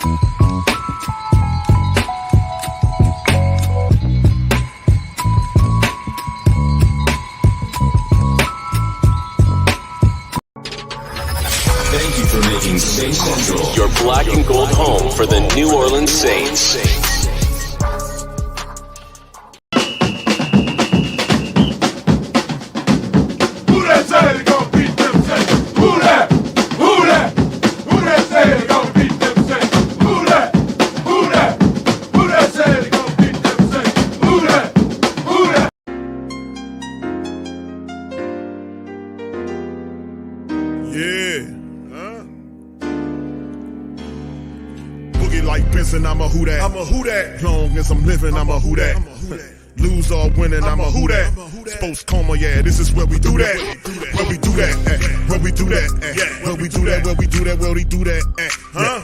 Thank you for making Saints Central your black and gold home for the New Orleans Saints. Who that say they gonna beat them Saints? Who that? Who that? Who that say they gonna beat them Saints? Who that? Who that? Who that say they gonna beat them Saints? Who that? Who that? Yeah. Boogie like Benson, I'm a who that. I'm a who that. Long as I'm living, I'm a who that. Lose or winning, I'm a who that. Sports coma, yeah, this is where we do that. Where we do that, where we do that, where we do that, where we do that, where we do that,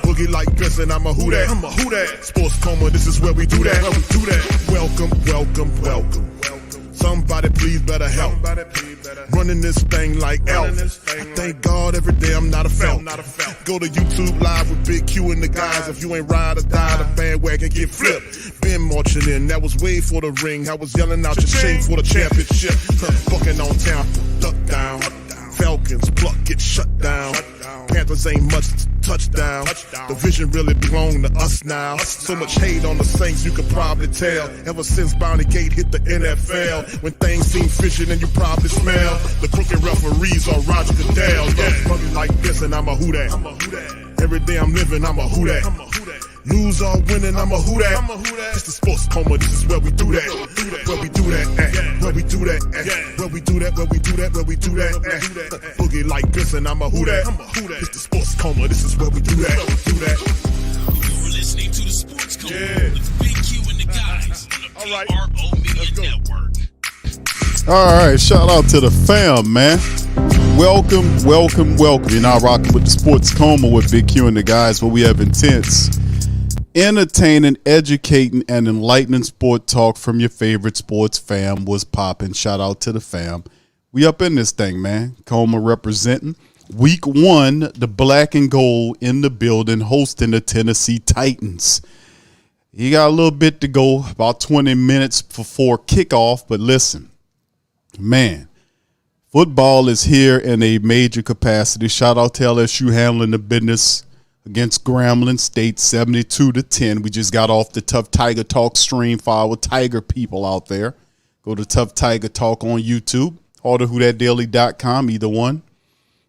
Boogie like Benson, I'm a who that. I'm a who that. Sports coma, this is where we do that. Where we do that. Welcome, welcome, welcome. Somebody please better help. Running this thing like Elf. I thank God every day I'm not a felt. Go to YouTube Live with Big Q and the guys. If you ain't ride or die, the bandwagon get flipped. Been marching in, that was way for the ring. I was yelling out your shame for the championship. Bucking on Tampa, duck down. Falcons, pluck, get shut down. Panthers ain't much touchdown. The vision really belong to us now. So much hate on the Saints, you could probably tell. Ever since Bounty Gate hit the NFL, when things seem fishy and you probably smell the crooked referees are Roger Goodell. Yeah, fucking like this and I'm a who that. Every day I'm living, I'm a who that. Lose or winning, I'm a who that. It's the sports coma, this is where we do that. Where we do that, where we do that, where we do that, where we do that, where we do that. Boogie like this and I'm a who that. It's the sports coma, this is where we do that. You're listening to the Sports Coma with Big Q and the guys on the PRO Media Network. All right, shout out to the fam, man. Welcome, welcome, welcome. You're now rocking with the Sports Coma with Big Q and the guys, where we have intense, entertaining, educating, and enlightening sport talk from your favorite sports fam. Was popping. Shout out to the fam. We up in this thing, man. Coma representing week 1, the black and gold in the building, hosting the Tennessee Titans. You got a little bit to go, about 20 minutes before kickoff, but listen, man, football is here in a major capacity. Shout out to LSU handling the business against Grambling State 72-10. We just got off the Tough Tiger Talk stream for our Tiger people out there. Go to Tough Tiger Talk on YouTube or to whothatdaily.com, either one.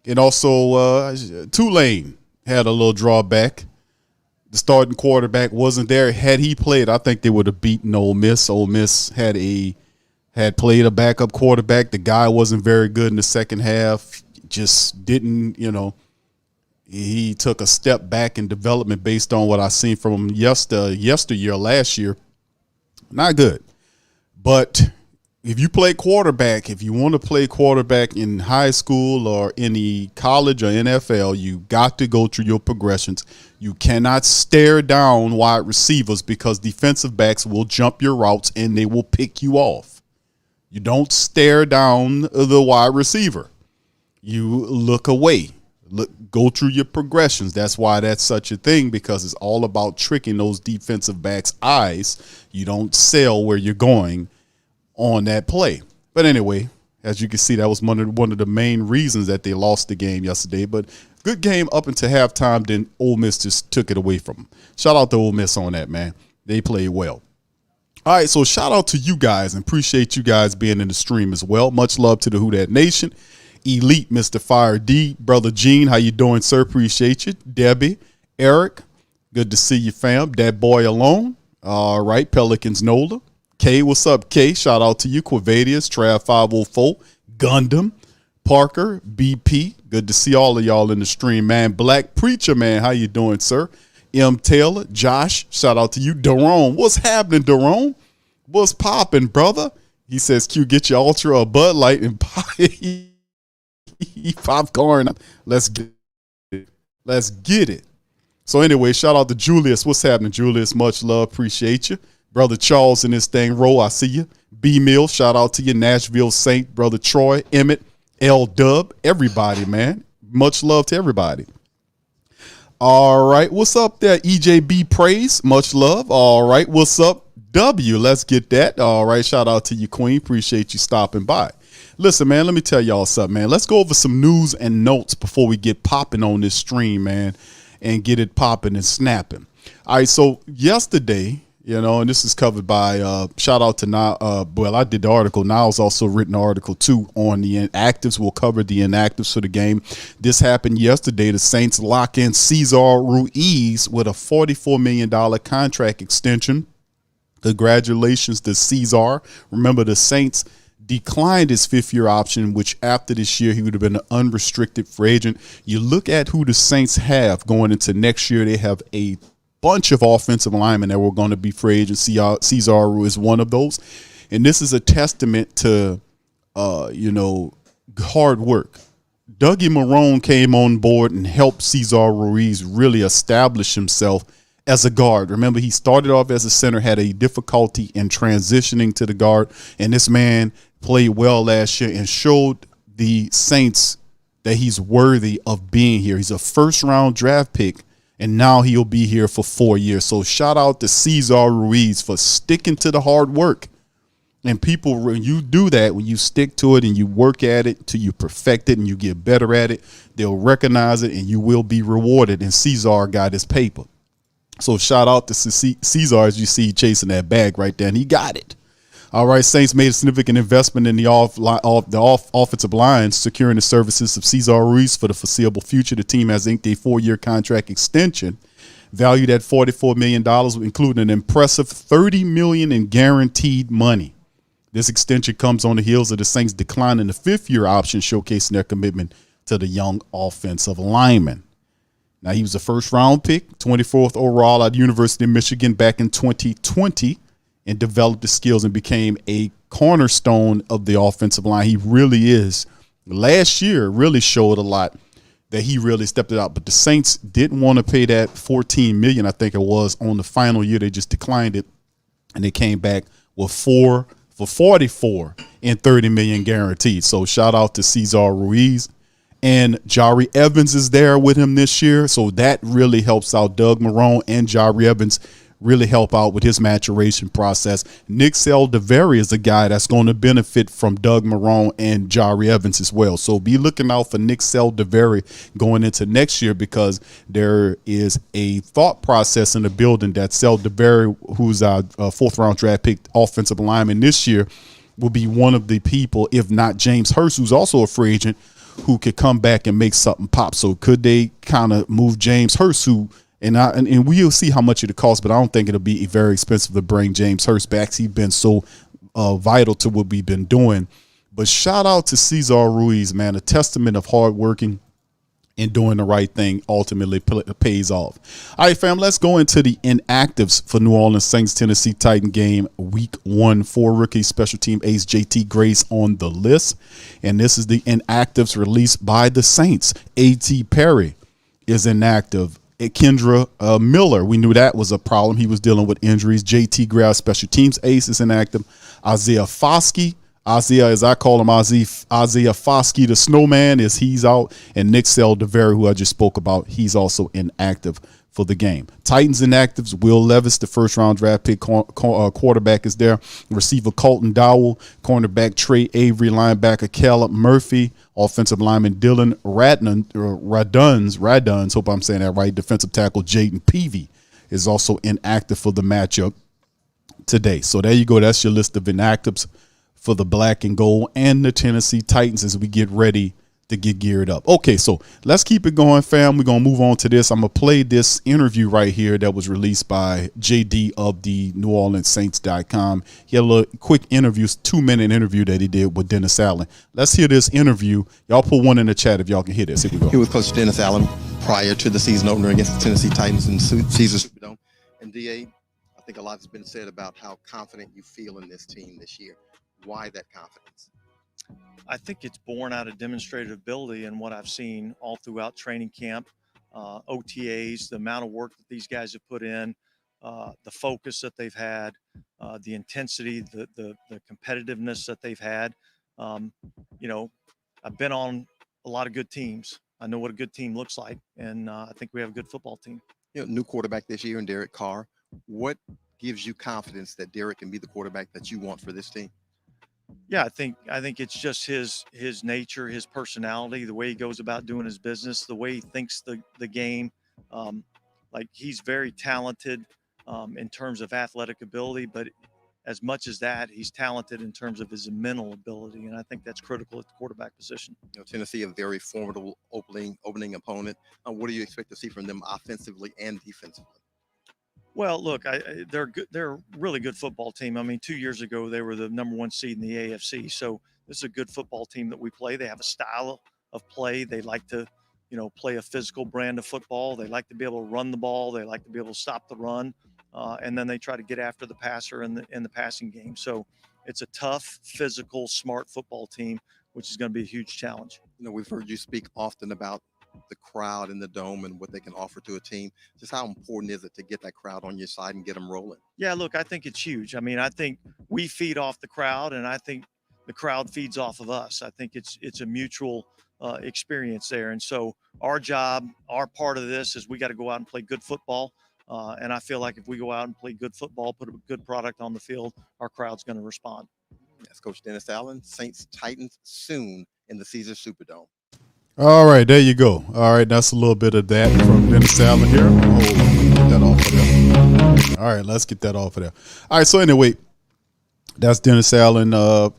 And also Tulane had a little drawback. The starting quarterback wasn't there. Had he played, I think they would have beaten Ole Miss. Ole Miss had played a backup quarterback. The guy wasn't very good in the second half. Just didn't, he took a step back in development based on what I seen from him yesteryear, last year. Not good. But if you play quarterback, if you want to play quarterback in high school or any college or NFL, you got to go through your progressions. You cannot stare down wide receivers because defensive backs will jump your routes and they will pick you off. You don't stare down the wide receiver. You look away. Go through your progressions. That's why that's such a thing, because it's all about tricking those defensive backs' eyes. You don't sell where you're going on that play. But anyway, as you can see, that was one of the main reasons that they lost the game yesterday. But good game up until halftime, then Ole Miss just took it away from them. Shout out to Ole Miss on that, man. They played well. All right, so shout out to you guys and appreciate you guys being in the stream as well. Much love to the Who Dat Nation. Elite, Mr. Fire D, Brother Gene, how you doing, sir? Appreciate you. Debbie, Eric, good to see you, fam. That boy alone. All right, Pelicans Nola. K, what's up, K? Shout out to you. Quavadius, Trav 504, Gundam, Parker, BP. Good to see all of y'all in the stream, man. Black Preacher, man, how you doing, sir? M. Taylor, Josh, shout out to you. Daron, what's happening, Daron? What's popping, brother? He says, Q, get your Ultra or Bud Light and popcorn. Let's get it. Let's get it. So anyway, shout out to Julius. What's happening, Julius? Much love. Appreciate you. Brother Charles in this thing. Row, I see you. B-Mill, shout out to you. Nashville Saint, Brother Troy, Emmett, L-Dub, everybody, man. Much love to everybody. All right. What's up there, EJB Praise? Much love. All right. What's up, W? Let's get that. All right. Shout out to you, Queen. Appreciate you stopping by. Listen, man, let me tell y'all something, man. Let's go over some news and notes before we get popping on this stream, man, and get it popping and snapping. All right. So yesterday, and this is covered by shout out to well, I did the article. Niles also written an article too on the inactives. We'll cover the inactives for the game. This happened yesterday. The Saints lock in Cesar Ruiz with a $44 million contract extension. Congratulations to Cesar. Remember, the Saints declined his fifth-year option, which after this year he would have been an unrestricted free agent. You look at who the Saints have going into next year. They have a bunch of offensive linemen that were going to be free agents. Cesar is one of those. And this is a testament to, hard work. Dougie Marrone came on board and helped Cesar Ruiz really establish himself as a guard. Remember, he started off as a center, had a difficulty in transitioning to the guard, and this man played well last year and showed the Saints that he's worthy of being here. He's a first-round draft pick, and now he'll be here for 4 years. So shout out to Cesar Ruiz for sticking to the hard work. And people, when you do that, when you stick to it and you work at it till you perfect it and you get better at it, they'll recognize it and you will be rewarded. And Cesar got his paper. So shout out to Cesar, as you see chasing that bag right there, and he got it. All right, Saints made a significant investment in the offensive line, securing the services of Cesar Ruiz for the foreseeable future. The team has inked a 4-year contract extension valued at $44 million, including an impressive $30 million in guaranteed money. This extension comes on the heels of the Saints declining the fifth-year option, showcasing their commitment to the young offensive lineman. Now, he was a first-round pick, 24th overall at the University of Michigan back in 2020, and developed the skills and became a cornerstone of the offensive line. He really is. Last year really showed a lot that he really stepped it out. But the Saints didn't want to pay that $14 million, I think it was, on the final year. They just declined it, and they came back with $4 for $44 and $30 million guaranteed. So shout out to Cesar Ruiz. And Jari Evans is there with him this year, so that really helps out. Doug Marrone and Jari Evans really help out with his maturation process. Nick Saldiveri is a guy that's going to benefit from Doug Marrone and Jari Evans as well. So be looking out for Nick Saldiveri going into next year, because there is a thought process in the building that Saldiveri, who's our fourth-round draft pick offensive lineman this year, will be one of the people, if not James Hurst, who's also a free agent, who could come back and make something pop. So could they kind of move James Hurst, who and we'll see how much it costs, but I don't think it'll be very expensive to bring James Hurst back. He's been so vital to what we've been doing. But shout out to Cesar Ruiz, man, a testament of hard working and doing the right thing ultimately pays off. All right, fam, let's go into the inactives for New Orleans Saints Tennessee Titan game week 1. 4 rookie special team ace JT Grace on the list. And this is the inactives released by the Saints. A.T. Perry is inactive. Kendra Miller, we knew that was a problem. He was dealing with injuries. JT Grace, special teams ace, is inactive. Isaiah Foskey, as I call him, Isaiah Foskey, the snowman, he's out. And Nick Saldiveri, who I just spoke about, he's also inactive for the game. Titans inactives: Will Levis, the first-round draft pick quarterback, is there. Receiver Colton Dowell, cornerback Trey Avery, linebacker Caleb Murphy, offensive lineman Dylan Raduns, hope I'm saying that right, defensive tackle Jaden Peavy is also inactive for the matchup today. So there you go. That's your list of inactives for the black and gold and the Tennessee Titans as we get ready to get geared up. Okay, so let's keep it going, fam. We're going to move on to this. I'm going to play this interview right here that was released by JD of the NewOrleansSaints.com. He had a little quick interview, 2-minute interview that he did with Dennis Allen. Let's hear this interview. Y'all put one in the chat if y'all can hear this. Here we go. Here with Coach Dennis Allen prior to the season opener against the Tennessee Titans in Caesars Superdome. And DA, I think a lot has been said about how confident you feel in this team this year. Why that confidence? I think it's born out of demonstrated ability and what I've seen all throughout training camp, OTAs, the amount of work that these guys have put in, the focus that they've had, the intensity, the competitiveness that they've had. I've been on a lot of good teams, I know what a good team looks like, and I think we have a good football team. New quarterback this year in Derek Carr. What gives you confidence that Derek can be the quarterback that you want for this team? Yeah, I think it's just his nature, his personality, the way he goes about doing his business, the way he thinks the game. Like he's very talented in terms of athletic ability, but as much as that, he's talented in terms of his mental ability, and I think that's critical at the quarterback position. Tennessee, a very formidable opening opponent. What do you expect to see from them offensively and defensively? Well, look, they're good. They're a really good football team. I mean, 2 years ago they were the number 1 seed in the AFC. So this is a good football team that we play. They have a style of play. They like to, play a physical brand of football. They like to be able to run the ball. They like to be able to stop the run, and then they try to get after the passer in the passing game. So it's a tough, physical, smart football team, which is going to be a huge challenge. We've heard you speak often about the crowd in the dome and what they can offer to a team. Just how important is it to get that crowd on your side and get them rolling? Yeah, look, I think it's huge. I mean, I think we feed off the crowd, and I think the crowd feeds off of us. I think it's a mutual experience there. And so our job, our part of this is we got to go out and play good football. And I feel like if we go out and play good football, put a good product on the field, our crowd's going to respond. That's Coach Dennis Allen. Saints Titans soon in the Caesars Superdome. All right, there you go. All right, that's a little bit of that from Dennis Allen here. Get that off of there. All right, let's get that off of there. All right, so anyway, that's Dennis Allen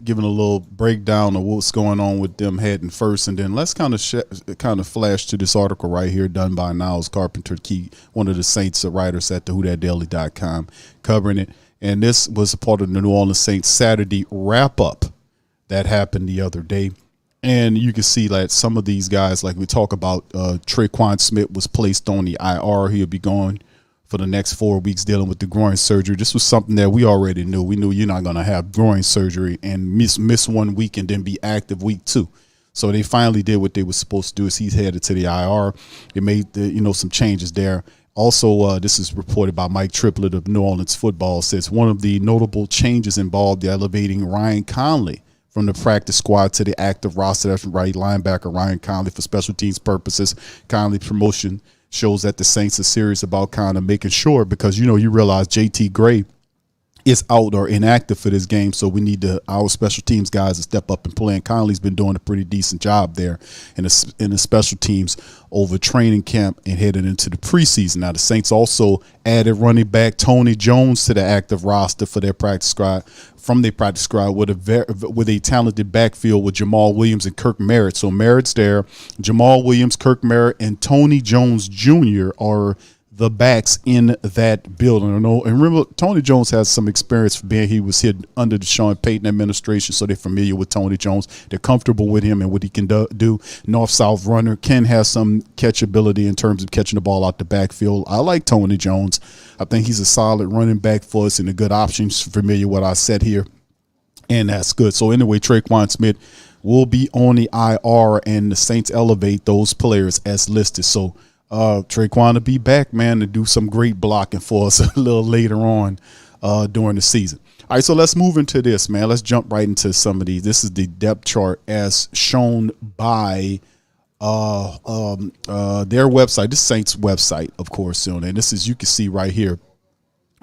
giving a little breakdown of what's going on with them heading first, and then let's kind of flash to this article right here done by Niles Carpenter Key, one of the Saints writers at the WhoDatDaily.com, covering it. And this was a part of the New Orleans Saints Saturday wrap-up that happened the other day. And you can see that some of these guys, like we talk about, Traquan Smith was placed on the IR. He'll be gone for the next 4 weeks dealing with the groin surgery. This was something that we already knew. We knew you're not going to have groin surgery and miss 1 week and then be active week 2. So they finally did what they were supposed to do. Is he's headed to the IR. It made some changes there. Also, this is reported by Mike Triplett of New Orleans Football. Says one of the notable changes involved the elevating Ryan Conley from the practice squad to the active roster. That's right linebacker Ryan Conley for special teams purposes. Conley's promotion shows that the Saints are serious about kind of making sure, because you realize JT Gray is out or inactive for this game, so we need our special teams guys to step up and play. And Conley's been doing a pretty decent job there in the special teams over training camp and heading into the preseason. Now the Saints also added running back Tony Jones to the active roster for their practice squad. From their practice squad with a talented backfield with Jamal Williams and Kirk Merritt. So Merritt's there. Jamal Williams, Kirk Merritt, and Tony Jones Jr. are the backs in that building. And remember, Tony Jones has some experience for he was here under the Sean Payton administration, so they're familiar with Tony Jones. They're comfortable with him and what he can do. North-south runner, can have some catchability in terms of catching the ball out the backfield. I like Tony Jones. I think he's a solid running back for us and a good option. Familiar with what I said here, and that's good. So anyway, Traquan Smith will be on the IR, and the Saints elevate those players as listed. So Traquan to be back, man, to do some great blocking for us a little later on during the season. All right, so let's move into this, man. Let's jump right into some of these. This is the depth chart as shown by their website, the Saints website, of course. And this is, you can see right here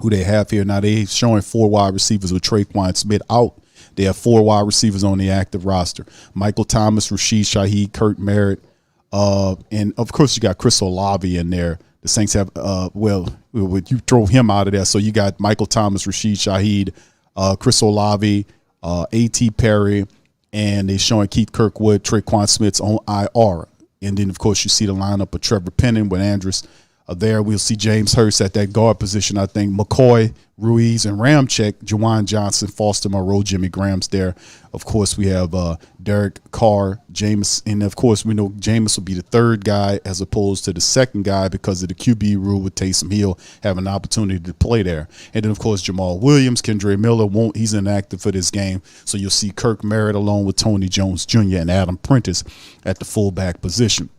who they have here. Now they're showing 4 wide receivers with Traquan Smith out. They have 4 wide receivers on the active roster: Michael Thomas, Rashid Shaheed, Kurt Merritt. And of course you got Chris Olave in there. The Saints have, you throw him out of there. So you got Michael Thomas, Rashid Shaheed, Chris Olave, A.T. Perry, and they're showing Keith Kirkwood, Traquan Smith's on IR. And then of course you see the lineup of Trevor Penning with Andrus there. We'll see James Hurst at that guard position. I think McCoy, Ruiz, and Ramczyk, Juwan Johnson, Foster Moreau, Jimmy Graham's there. Of course, we have Derek Carr, Jameis, and of course, we know Jameis will be the 3rd guy as opposed to the 2nd guy because of the QB rule with Taysom Hill have an opportunity to play there. And then, of course, Jamal Williams, Kendre Miller he's inactive for this game. So you'll see Kirk Merritt along with Tony Jones Jr. and Adam Prentice at the fullback position.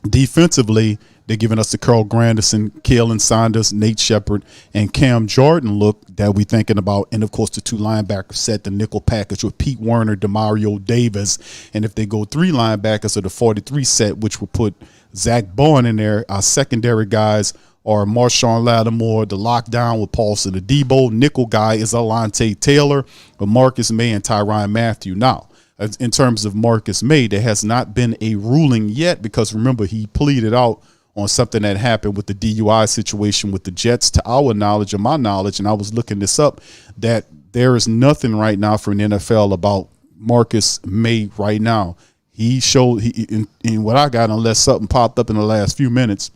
Defensively, they're giving us the Carl Granderson, Kalen Saunders, Nate Shepard, and Cam Jordan look that we're thinking about. And, of course, the 2 linebackers set, the nickel package with Pete Werner, Demario Davis. And if they go 3 linebackers or the 43 set, which will put Zach Bowen in there, our secondary guys are Marshawn Lattimore, the lockdown with Paulson Adebo. Nickel guy is Alante Taylor, Marcus May, and Tyrann Mathieu. Now, in terms of Marcus May, there has not been a ruling yet because, remember, he pleaded out on something that happened with the DUI situation with the Jets, to our knowledge or my knowledge, and I was looking this up, that there is nothing right now from the NFL about Marcus May right now. He showed, in what I got, unless something popped up in the last few minutes,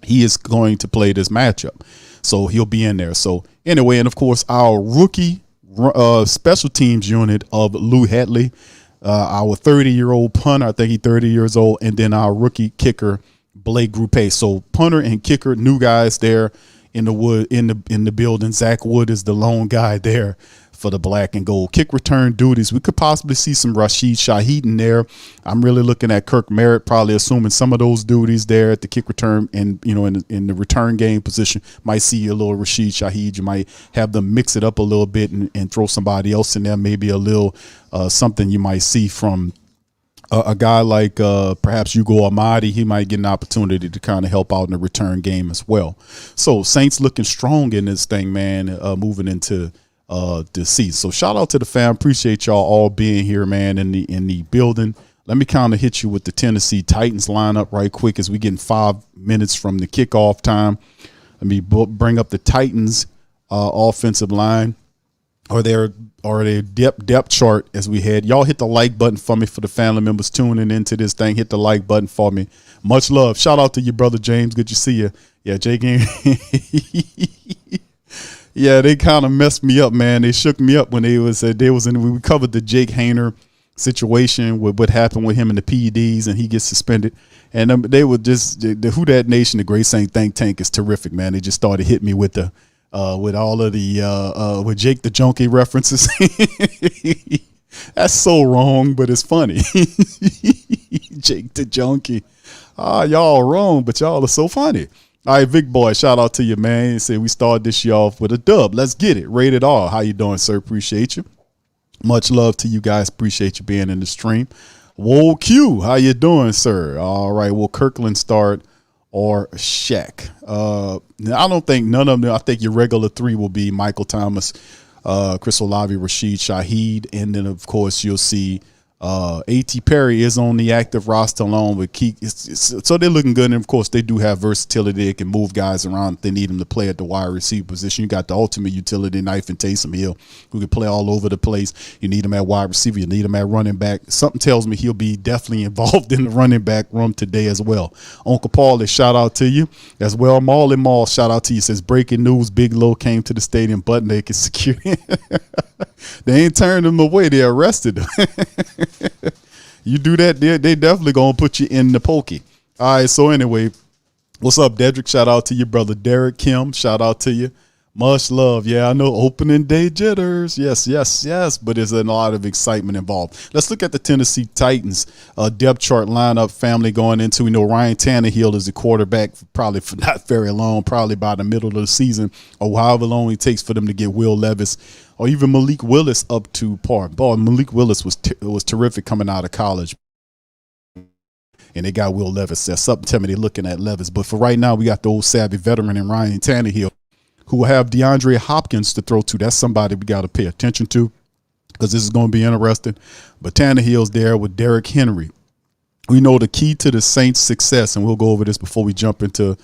he is going to play this matchup. So he'll be in there. So anyway, and of course, our rookie special teams unit of Lou Headley, our 30-year-old punter, I think he's 30 years old, and then our rookie kicker, Blake Grupe. So punter and kicker, new guys there in the building. Zach Wood is the lone guy there for the black and gold. Kick return duties, we could possibly see some Rashid Shaheed in there. I'm really looking at Kirk Merritt, probably assuming some of those duties there at the kick return, and in the return game position. Might see a little Rashid Shaheed. You might have them mix it up a little bit and throw somebody else in there. Maybe a little something you might see from a guy like perhaps Hugo Amadi. He might get an opportunity to kind of help out in the return game as well. So Saints looking strong in this thing, man, moving into this season. So shout out to the fam. Appreciate y'all all being here, man, in the building. Let me kind of hit you with the Tennessee Titans lineup right quick as we getting 5 minutes from the kickoff time. Let me bring up the Titans offensive line. Or their depth chart as we had. Y'all hit the like button for me for the family members tuning into this thing. Hit the like button for me. Much love. Shout out to your brother James. Good to see you. Yeah, Jay Game. Yeah, they kind of messed me up, man. They shook me up when we covered the Jake Hayner situation with what happened with him and the PEDs, and he gets suspended. And they were just the Who Dat Nation, the Great Saint Think Tank is terrific, man. They just started hitting me with the with all of the with Jake the Junkie references. That's so wrong, but it's funny. Jake the Junkie. Y'all wrong, but y'all are so funny. All right, Vic Boy, shout out to you, man. He said we started this year off with a dub. Let's get it. Rated R. How you doing, sir? Appreciate you. Much love to you guys. Appreciate you being in the stream. Whoa, Q, how you doing, sir? All right, will Kirkland start or Shaq? I don't think none of them. I think your regular 3 will be Michael Thomas, Chris Olave, Rashid Shaheed, and then, of course, you'll see A.T. Perry is on the active roster along with Keek. So they're looking good. And, of course, they do have versatility. They can move guys around if they need them to play at the wide receiver position. You got the ultimate utility knife in Taysom Hill, who can play all over the place. You need him at wide receiver. You need him at running back. Something tells me he'll be definitely involved in the running back room today as well. Uncle Paul, shout out to you as well. Marley Mall, shout out to you. Says, breaking news, Big Low came to the stadium butt naked security. They ain't turned him away. They arrested him. You do that, they definitely gonna put you in the pokey. All right, so anyway, what's up, Dedrick? Shout out to your brother Derek Kim. Shout out to you. Much love. Yeah, I know opening day jitters. Yes, but there's a lot of excitement involved. Let's look at the Tennessee Titans depth chart lineup family going into. We know Ryan Tannehill is the quarterback probably for not very long, probably by the middle of the season or however long it takes for them to get Will Levis or even Malik Willis up to par. Boy, Malik Willis was terrific coming out of college. And they got Will Levis. There's something telling me they're looking at Levis. But for right now, we got the old savvy veteran in Ryan Tannehill, who will have DeAndre Hopkins to throw to. That's somebody we got to pay attention to because this is going to be interesting. But Tannehill's there with Derrick Henry. We know the key to the Saints' success, and we'll go over this before we jump into,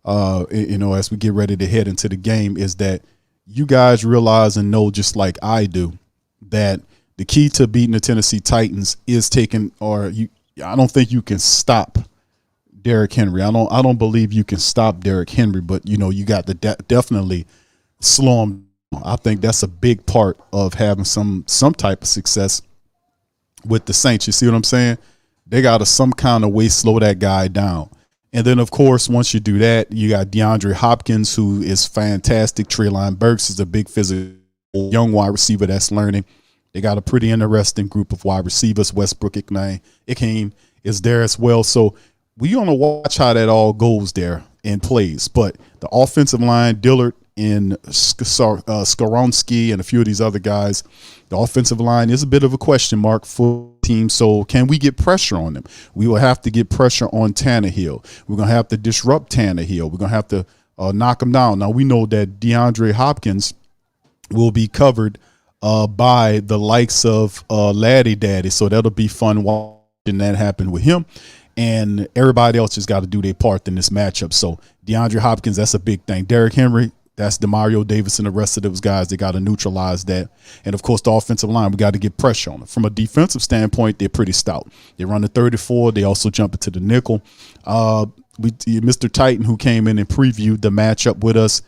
as we get ready to head into the game, is that you guys realize and know, just like I do, that the key to beating the Tennessee Titans is I don't think you can stop Derrick Henry. I don't believe you can stop Derrick Henry, but you got to definitely slow him down. I think that's a big part of having some type of success with the Saints. You see what I'm saying? They got to some kind of way slow that guy down. And then, of course, once you do that, you got DeAndre Hopkins, who is fantastic. Treylon Burks is a big physical young wide receiver that's learning. They got a pretty interesting group of wide receivers. Westbrook Ikhine is there as well. So we're going to watch how that all goes there and plays. But the offensive line, Dillard and Skoronsky and a few of these other guys, the offensive line is a bit of a question mark for the team. So can we get pressure on them? We will have to get pressure on Tannehill. We're going to have to disrupt Tannehill. We're going to have to knock him down. Now, we know that DeAndre Hopkins will be covered by the likes of Laddie Daddy. So that'll be fun watching that happen with him. And everybody else just got to do their part in this matchup. So DeAndre Hopkins, that's a big thing. Derrick Henry, that's Demario Davis and the rest of those guys. They got to neutralize that. And, of course, the offensive line, we got to get pressure on them. From a defensive standpoint, they're pretty stout. They run the 34. They also jump into the nickel. Mr. Titan, who came in and previewed the matchup with us,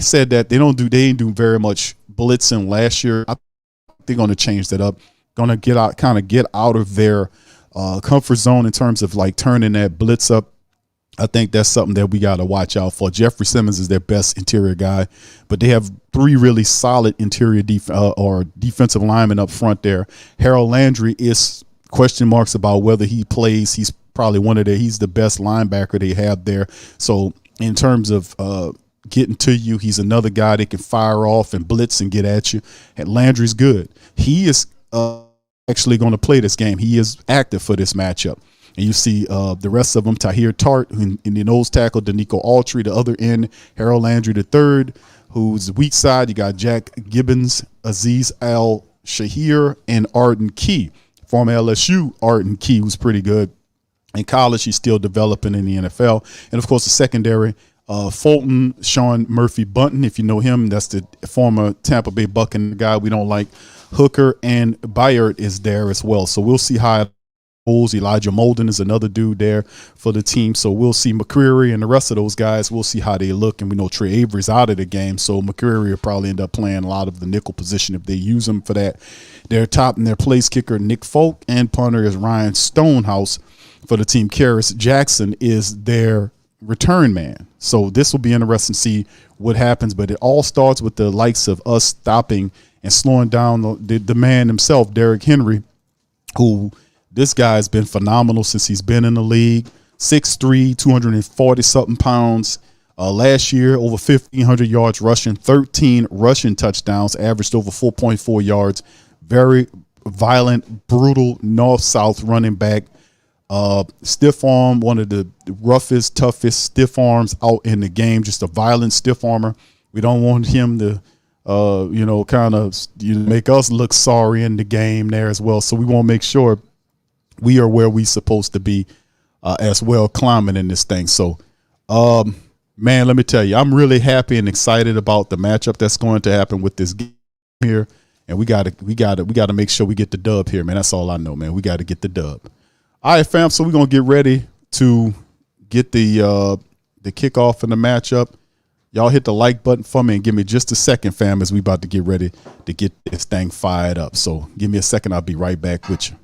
said that they ain't do very much blitzing last year. I think they're going to change that up. Going to get out of their comfort zone in terms of like turning that blitz up. I think that's something that we got to watch out for. Jeffrey Simmons is their best interior guy, but they have three really solid interior defensive linemen up front there. Harold Landry is question marks about whether he plays. He's probably he's the best linebacker they have there. So in terms of getting to you, he's another guy that can fire off and blitz and get at you. And Landry's good. He is actually going to play this game. He is active for this matchup. And you see the rest of them, Tahir Tart in the nose tackle, Danico Autry, the other end, Harold Landry the third, who's the weak side. You got Jack Gibbons, Aziz Al-Shahir, and Arden Key. Former LSU Arden Key was pretty good. In college, he's still developing in the NFL. And, of course, the secondary, Fulton, Sean Murphy Bunton, if you know him, that's the former Tampa Bay Buccaneer guy we don't like. Hooker and Bayard is there as well. So we'll see how Elijah Molden is another dude there for the team. So we'll see McCreary and the rest of those guys. We'll see how they look. And we know Trey Avery's out of the game. So McCreary will probably end up playing a lot of the nickel position if they use him for that. Their top and their place kicker, Nick Folk, and punter is Ryan Stonehouse for the team. Karis Jackson is their return man. So this will be interesting to see what happens. But it all starts with the likes of us stopping and slowing down the man himself, Derrick Henry, who this guy has been phenomenal since he's been in the league. 6'3", 240-something pounds. Last year, over 1,500 yards rushing, 13 rushing touchdowns, averaged over 4.4 yards. Very violent, brutal, north-south running back. Stiff arm, one of the roughest, toughest stiff arms out in the game. Just a violent stiff armor. We don't want him to make us look sorry in the game there as well. So we want to make sure we are where we supposed to be as well, climbing in this thing. So, man, let me tell you, I'm really happy and excited about the matchup that's going to happen with this game here. And we gotta make sure we get the dub here, man. That's all I know, man. We got to get the dub. All right, fam. So we're gonna get ready to get the kickoff in the matchup. Y'all hit the like button for me and give me just a second, fam, as we about to get ready to get this thing fired up. So give me a second. I'll be right back with you.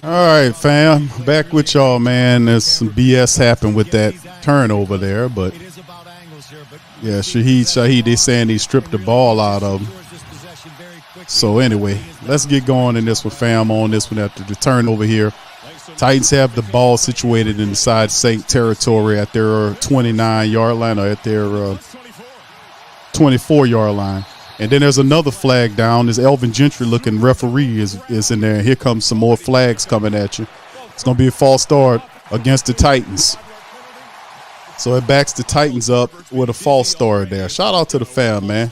All right, fam. Back with y'all, man. There's some BS happened with that turnover there, but yeah, Shaheed, they saying he stripped the ball out of him. So anyway, let's get going in this one, fam, on this one after the turnover here. Titans have the ball situated inside Saint territory at their 29-yard line or at their 24-yard line. And then there's another flag down. This Elvin Gentry-looking referee is in there. Here comes some more flags coming at you. It's going to be a false start against the Titans. So it backs the Titans up with a false start there. Shout out to the fam, man.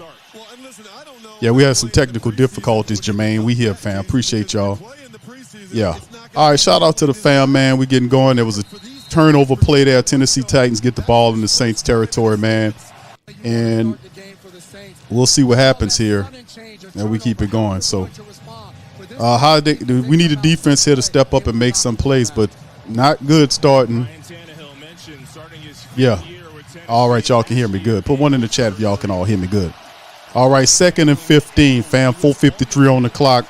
Yeah, we had some technical difficulties, Jermaine. We here, fam. Appreciate y'all. Yeah. All right, shout out to the fam, man. We getting going. There was a turnover play there. Tennessee Titans get the ball in the Saints territory, man. And we'll see what happens here. And we keep it going. So we need a defense here to step up and make some plays, but not good starting. Yeah. All right, y'all can hear me good. Put one in the chat if y'all can all hear me good. All right, 2nd and 15, fam, 4:53 on the clock.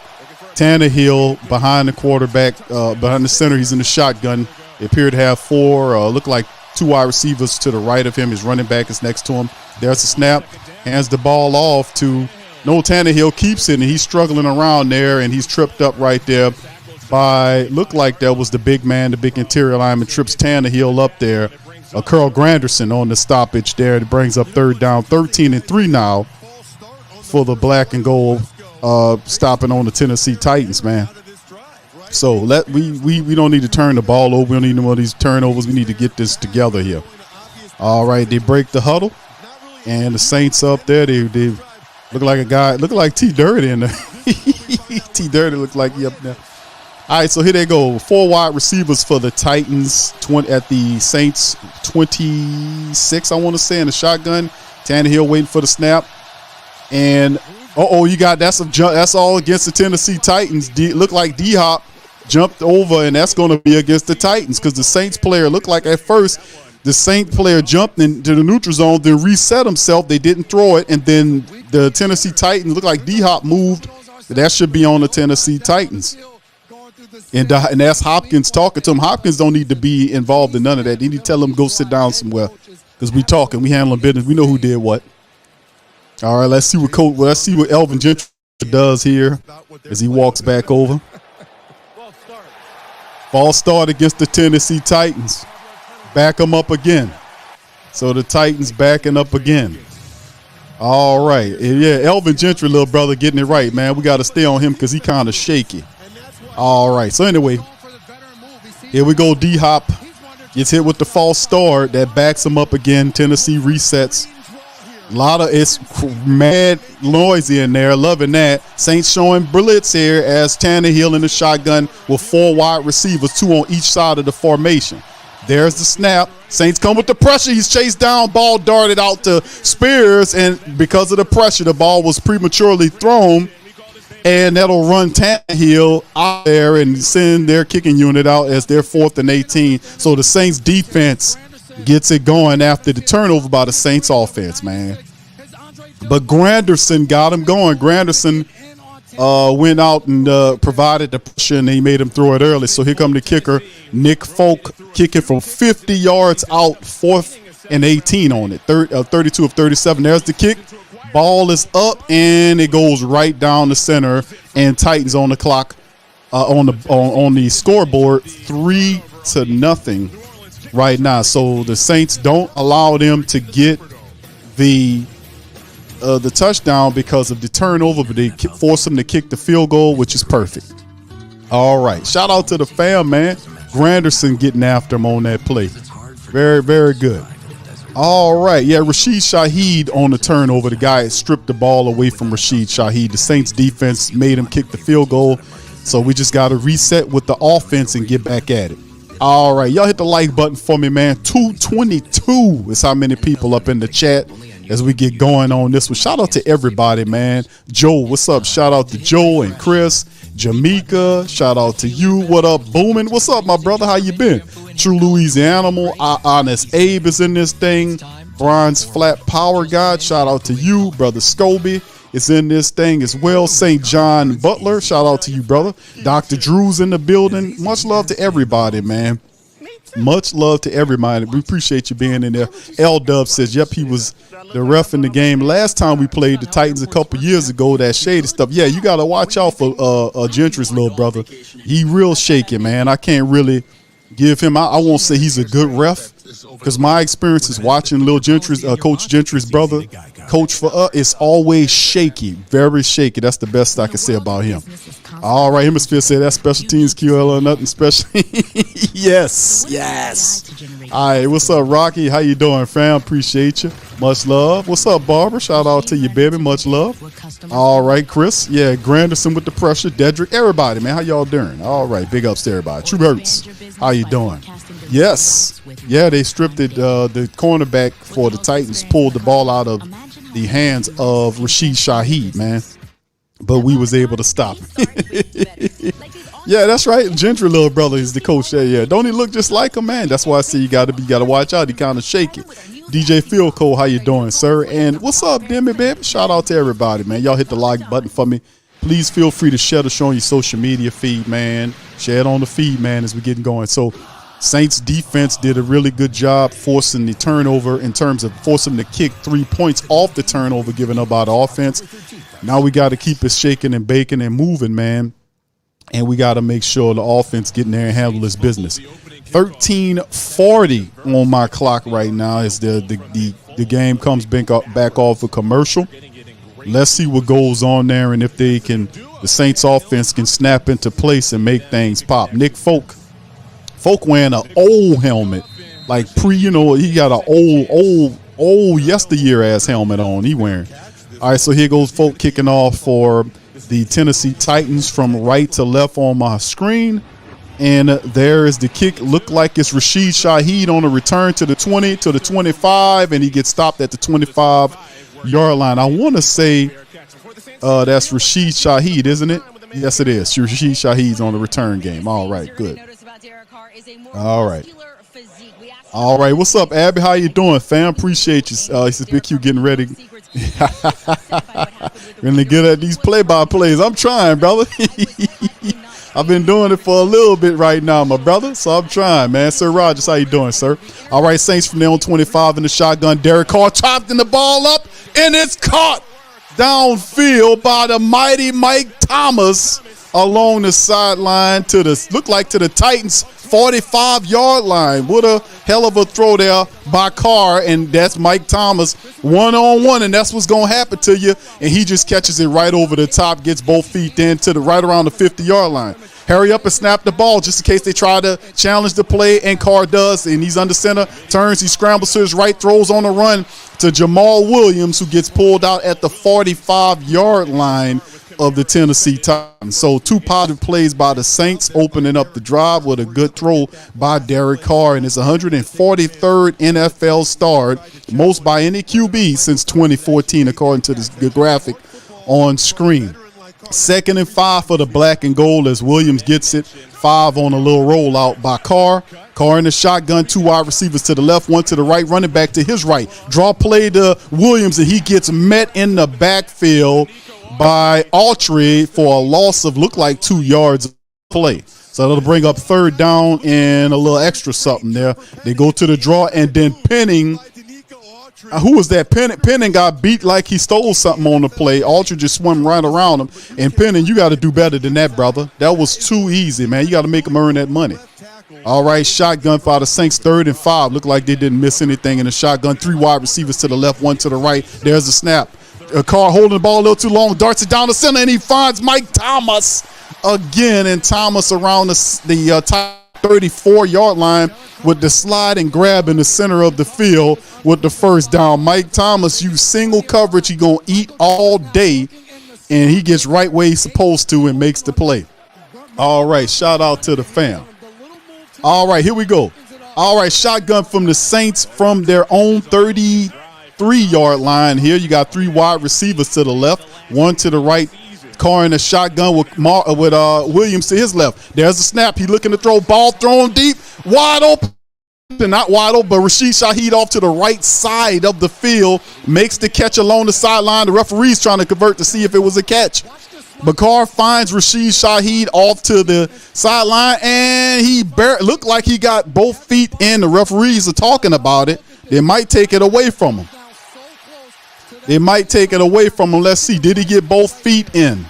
Tannehill behind the quarterback, behind the center. He's in the shotgun. They appear to have look like 2 wide receivers to the right of him. His running back is next to him. There's a snap. Hands the ball off to Tannehill. Keeps it, and he's struggling around there, and he's tripped up right there by, looked like that was the big man, the big interior lineman, trips Tannehill up there. Curl Granderson on the stoppage there. It brings up 3rd down, 13-3 now for the black and gold, stopping on the Tennessee Titans, man. So we don't need to turn the ball over. We don't need more of these turnovers. We need to get this together here. All right, they break the huddle, and the Saints up there. They look like a guy. Look like T Dirty in there. T Dirty looks like he up there. All right, so here they go. 4 wide receivers for the Titans. At the Saints 26, I want to say, in the shotgun. Tannehill waiting for the snap. And you got that's all against the Tennessee Titans. Look like D-Hop jumped over, and that's going to be against the Titans because the Saints player looked like at first the Saints player jumped into the neutral zone, then reset himself. They didn't throw it, and then the Tennessee Titans looked like D-Hop moved. That should be on the Tennessee Titans. And that's Hopkins talking to him. Hopkins don't need to be involved in none of that. They need to tell him go sit down somewhere because we talking, we handling business. We know who did what. All right, let's see what Elvin Gentry does here as he walks back over. False start against the Tennessee Titans. Back them up again. So the Titans backing up again. All right. Yeah, Elvin Gentry, little brother, getting it right, man. We got to stay on him because he kind of shaky. All right. So anyway, here we go. D-Hop gets hit with the false start. That backs him up again. Tennessee resets. It's mad noisy in there. Loving that. Saints showing blitz here as Tannehill in the shotgun with 4 wide receivers, 2 on each side of the formation. There's the snap. Saints come with the pressure. He's chased down. Ball darted out to Spears, and because of the pressure, the ball was prematurely thrown, and that'll run Tannehill out there and send their kicking unit out as their 4th and 18. So the Saints defense gets it going after the turnover by the Saints offense, man. But Granderson got him going. Granderson went out and provided the pressure, and he made him throw it early. So here come the kicker, Nick Folk, kicking from 50 yards out, 4th and 18 on it, 32 of 37. There's the kick. Ball is up, and it goes right down the center, and Titans on the clock, on the scoreboard, 3-0 right now. So the Saints don't allow them to get the touchdown because of the turnover, but they force them to kick the field goal, which is perfect. All right. Shout out to the fam, man. Granderson getting after him on that play. Very, very good. All right. Yeah, Rashid Shaheed on the turnover. The guy stripped the ball away from Rashid Shaheed. The Saints defense made him kick the field goal. So we just got to reset with the offense and get back at it. All right. Y'all hit the like button for me, man. 222 is how many people up in the chat as we get going on this one. Shout out to everybody, man. Joe, what's up? Shout out to Joe and Chris. Jamaica, shout out to you. What up, Boomin'? What's up, my brother? How you been? True Louisiana, Honest Abe is in this thing. Bronze Flat Power God, shout out to you. Brother Scobie is in this thing as well. St. John Butler, shout out to you, brother. Dr. Drew's in the building. Much love to everybody, man. Much love to everybody. We appreciate you being in there. L-Dub says, yep, he was the ref in the game last time we played the Titans a couple years ago, that shady stuff. Yeah, you got to watch out for Gentry's little brother. He real shaky, man. I can't really give him, I won't say he's a good ref, because my experience is watching Lil Gentry's, Coach Gentry's brother, coach for us, it's always shaky, very shaky. That's the best I can say about him. All right, Hemisphere said that special teams QL or nothing special. Yes. All right, what's up, Rocky? How you doing, fam? Appreciate you. Much love. What's up, Barbara? Shout out to you, baby. Much love. All right, Chris. Yeah, Granderson with the pressure. Dedrick, everybody, man. How y'all doing? All right, big ups to everybody. True Hurts. How you doing? Yes. Yeah, they stripped it. The cornerback for the Titans pulled the ball out of the hands of Rashid Shaheed, man. But we was able to stop him. Yeah, that's right. Gentry little brother is the coach there. Yeah, don't he look just like him, man? That's why I say you gotta watch out. He kind of shaky. DJ Philco, how you doing, sir? And what's up, Demi, baby? Shout out to everybody, man. Y'all hit the like button for me. Please feel free to share the show on your social media feed, man. Share it on the feed, man, as we getting going. So Saints defense did a really good job forcing the turnover in terms of forcing them to kick 3 points off the turnover given up by the offense. Now we got to keep it shaking and baking and moving, man. And we got to make sure the offense get in there and handle its business. 13:40 on my clock right now as the game comes back off a commercial. Let's see what goes on there and if the Saints offense can snap into place and make things pop. Nick Folk wearing an old helmet, like he got an old yesteryear ass helmet on. He wearing. All right, so here goes Folk kicking off for the Tennessee Titans from right to left on my screen. And there is the kick. Look like it's Rashid Shaheed on a return to the 20, to the 25, and he gets stopped at the 25-yard line. I want to say that's Rashid Shaheed, isn't it? Yes, it is. Rashid Shaheed's on the return game. All right, good. All right. All right, what's up, Abby? How you doing, fam? Appreciate you. This is Big Q getting ready. Really good at these play-by-plays. I'm trying, brother. I've been doing it for a little bit right now, my brother, so I'm trying, man. Sir Rogers, how you doing, sir? All right, Saints from there on 25 in the shotgun. Derek Carr chopping the ball up, and it's caught downfield by the mighty Mike Thomas along the sideline to the Titans 45-yard line. What a hell of a throw there by Carr, and that's Mike Thomas one-on-one, and that's what's going to happen to you. And he just catches it right over the top, gets both feet in to the right around the 50-yard line. Hurry up and snap the ball just in case they try to challenge the play, and Carr does, and he's under center, turns, he scrambles to his right, throws on the run to Jamal Williams, who gets pulled out at the 45-yard line of the Tennessee Titans. So 2 positive plays by the Saints, opening up the drive with a good throw by Derek Carr, and his 143rd NFL start, most by any QB since 2014, according to the graphic on screen. 2nd and 5 for the black and gold as Williams gets it. 5 on a little rollout by Carr. Carr in the shotgun, 2 wide receivers to the left, 1 to the right, running back to his right. Draw play to Williams, and he gets met in the backfield by Autry for a loss of look like 2 yards of play. So that'll bring up 3rd down and a little extra something there. They go to the draw, and then Penning. Who was that? Penning got beat like he stole something on the play. Autry just swam right around him. And Penning, you got to do better than that, brother. That was too easy, man. You got to make him earn that money. All right, shotgun for the Saints, 3rd and 5. Look like they didn't miss anything in the shotgun. 3 wide receivers to the left, 1 to the right. There's the snap. Carr holding the ball a little too long, darts it down the center, and he finds Mike Thomas again. And Thomas around the top 34-yard line with the slide and grab in the center of the field with the 1st down. Mike Thomas used single coverage. He gonna eat all day, and he gets right where he's supposed to and makes the play. All right, shout out to the fam. All right, here we go. All right, shotgun from the Saints from their own 33-yard line here. You got 3 wide receivers to the left, 1 to the right. Carr in a shotgun with Williams to his left. There's a snap. He looking to throw, ball thrown deep, wide open. not wide open, but Rashid Shaheed off to the right side of the field, makes the catch along the sideline. The referee's trying to convert to see if it was a catch. But Carr finds Rashid Shaheed off to the sideline, and he looked like he got both feet in. The referees are talking about it. They might take it away from him. Let's see. Did he get both feet in?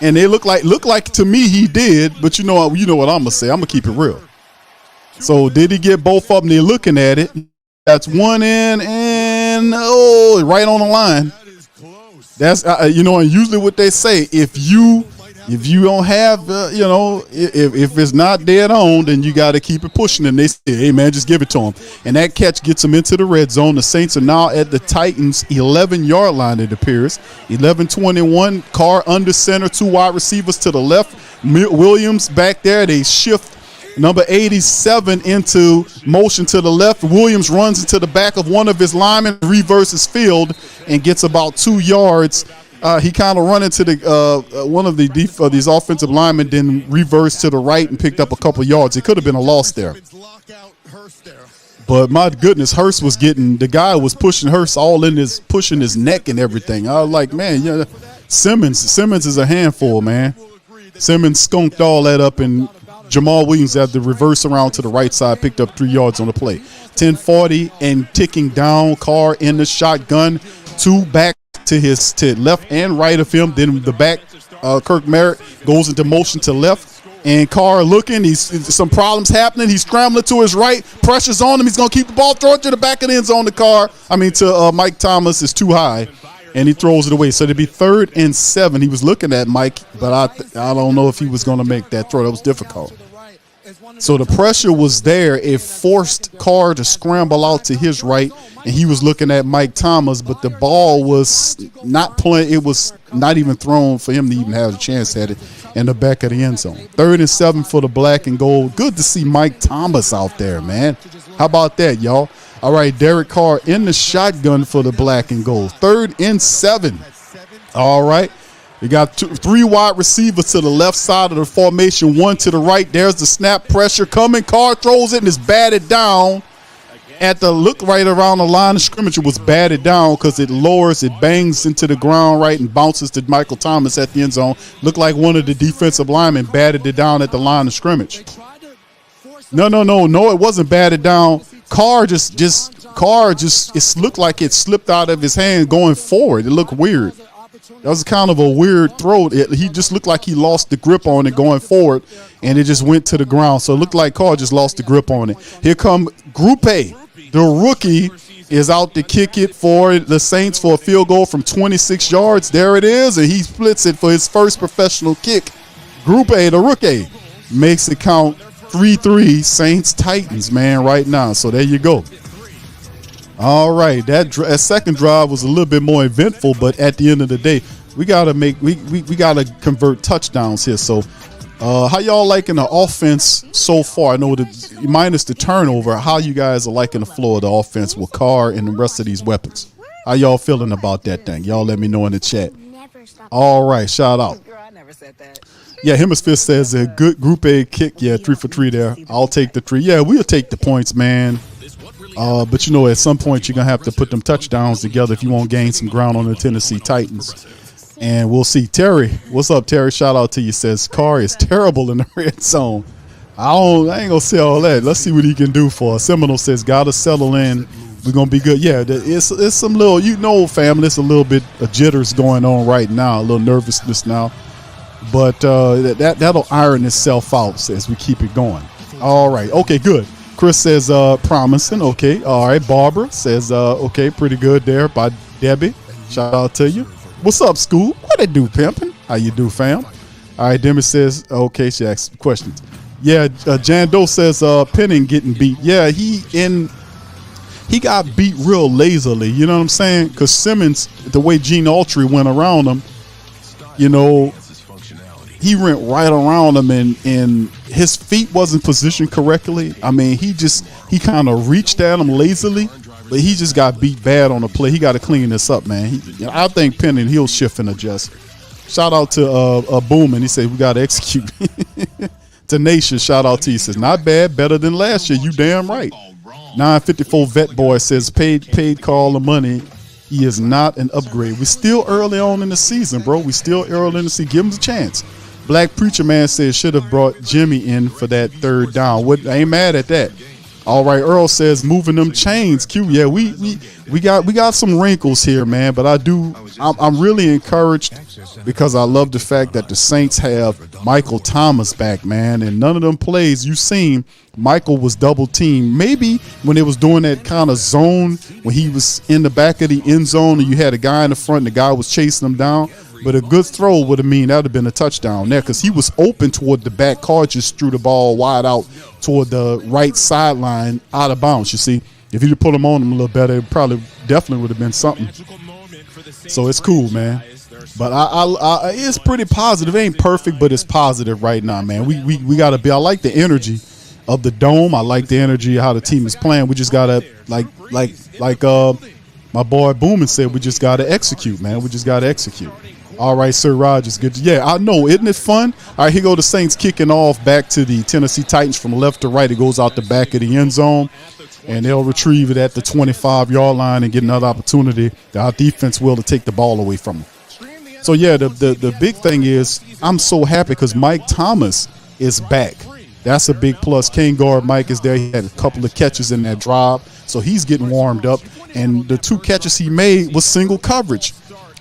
And they look like to me he did, but you know what I'm gonna say. I'm gonna keep it real. So did he get both of them? They're looking at it. That's one in and right on the line. That's and usually what they say, if you don't have if it's not dead on, then you got to keep it pushing. And they say, hey man, just give it to him. And that catch gets them into the red zone. The Saints are now at the Titans 11-yard line. It appears 11-21. Carr under center, 2 wide receivers to the left. Williams back there. They shift number 87 into motion to the left. Williams runs into the back of one of his linemen, reverses field, and gets about 2 yards. He kind of run into the one of these offensive linemen, then reversed to the right and picked up a couple yards. It could have been a loss there. But my goodness, Hurst was the guy was pushing Hurst all in pushing his neck and everything. I was like, man, Simmons is a handful, man. Simmons skunked all that up, and Jamal Williams had the reverse around to the right side, picked up 3 yards on the play. 10:40 and ticking down. Carr in the shotgun, 2 back to left and right of him. Then the back, Kirk Merritt goes into motion to left, and Carr looking. Some problems happening. He's scrambling to his right. Pressure's on him. He's gonna keep the ball. Throw it to the back of the end zone. To Mike Thomas is too high, and he throws it away. So it'd be 3rd and 7. He was looking at Mike, but I don't know if he was going to make that throw. That was difficult. So the pressure was there. It forced Carr to scramble out to his right, and he was looking at Mike Thomas, but the ball was not playing. It was not even thrown for him to even have a chance at it in the back of the end zone. 3rd and 7 for the black and gold. Good to see Mike Thomas out there, man. How about that, y'all? All right, Derek Carr in the shotgun for the black and gold. 3rd and 7. All right. We got 3 wide receivers to the left side of the formation, 1 to the right. There's the snap, pressure coming. Carr throws it and is batted down at the look right around the line of scrimmage. It was batted down because it lowers, it bangs into the ground right and bounces to Michael Thomas at the end zone. Looked like one of the defensive linemen batted it down at the line of scrimmage. No, it wasn't batted down. Carr just it looked like it slipped out of his hand going forward. It looked weird. That was kind of a weird throw. He just looked like he lost the grip on it going forward, and it just went to the ground. So it looked like Carr just lost the grip on it. Here come Group A. The rookie is out to kick it for the Saints for a field goal from 26 yards. There it is, and he splits it for his first professional kick. Group A, the rookie, makes it count 3-3 Saints-Titans, man, right now. So there you go. All right, that second drive was a little bit more eventful, but at the end of the day, we gotta convert touchdowns here. So, how y'all liking the offense so far? I know minus the turnover. How you guys are liking the flow of the offense with Carr and the rest of these weapons? How y'all feeling about that thing? Y'all let me know in the chat. All right, shout out. Yeah, Hemisphere says a good Group A kick. Yeah, 3 for 3 there. I'll take the 3. Yeah, we'll take the points, man. But at some point you're gonna have to put them touchdowns together if you want to gain some ground on the Tennessee Titans. And we'll see. Terry, what's up, Terry? Shout out to you. Says Carr is terrible in the red zone. I ain't gonna say all that. Let's see what he can do for us. Seminole says gotta settle in. We're gonna be good. Yeah, it's some little, family. It's a little bit of jitters going on right now, a little nervousness now. But that'll iron itself out as we keep it going. All right. Okay, good. Chris says promising. Okay. All right. Barbara says okay, pretty good there by Debbie. Shout out to you. What's up, school? What it do, pimpin'? How you do, fam? All right. Demi says okay. She asks questions. Yeah. Jan Doe says Penning getting beat. Yeah. He got beat real lazily. You know what I'm saying? Because Simmons, the way Gene Autry went around him, he went right around him, and his feet wasn't positioned correctly. I mean, he kind of reached at him lazily, but he just got beat bad on the play. He got to clean this up, man. I think Penning, he'll shift and adjust. Shout out to Booman. He said we got to execute. Tenacious, shout out to you. Says, not bad, better than last year. You damn right. 954 Vet Boy says, paid Carl the money. He is not an upgrade. We're still early on in the season, bro. We still early in the season. Give him a chance. Black Preacher Man says, should have brought Jimmy in for that third down. I ain't mad at that. All right, Earl says, moving them chains. Q, yeah, we got some wrinkles here, man. But I'm really encouraged because I love the fact that the Saints have Michael Thomas back, man. And none of them plays you seen, Michael was double teamed. Maybe when they was doing that kind of zone, when he was in the back of the end zone and you had a guy in the front and the guy was chasing him down. But a good throw would have that would have been a touchdown there because he was open toward the back. Carr just threw the ball wide out toward the right sideline out of bounds. You see, if he'd put him on him a little better, it definitely would have been something. So it's cool, man. But I it's pretty positive. It ain't perfect, but it's positive right now, man. We got to be. I like the energy of the dome. I like the energy of how the team is playing. We just gotta like my boy Boomin said, we just gotta execute, man. We just gotta execute. All right, Sir Rogers, good. Yeah, I know. Isn't it fun? All right, here go the Saints kicking off back to the Tennessee Titans from left to right. It goes out the back of the end zone, and they'll retrieve it at the 25-yard line and get another opportunity. Our defense will to take the ball away from them. So, yeah, the big thing is I'm so happy because Mike Thomas is back. That's a big plus. King guard Mike is there. He had a couple of catches in that drive, so he's getting warmed up. And the 2 catches he made was single coverage,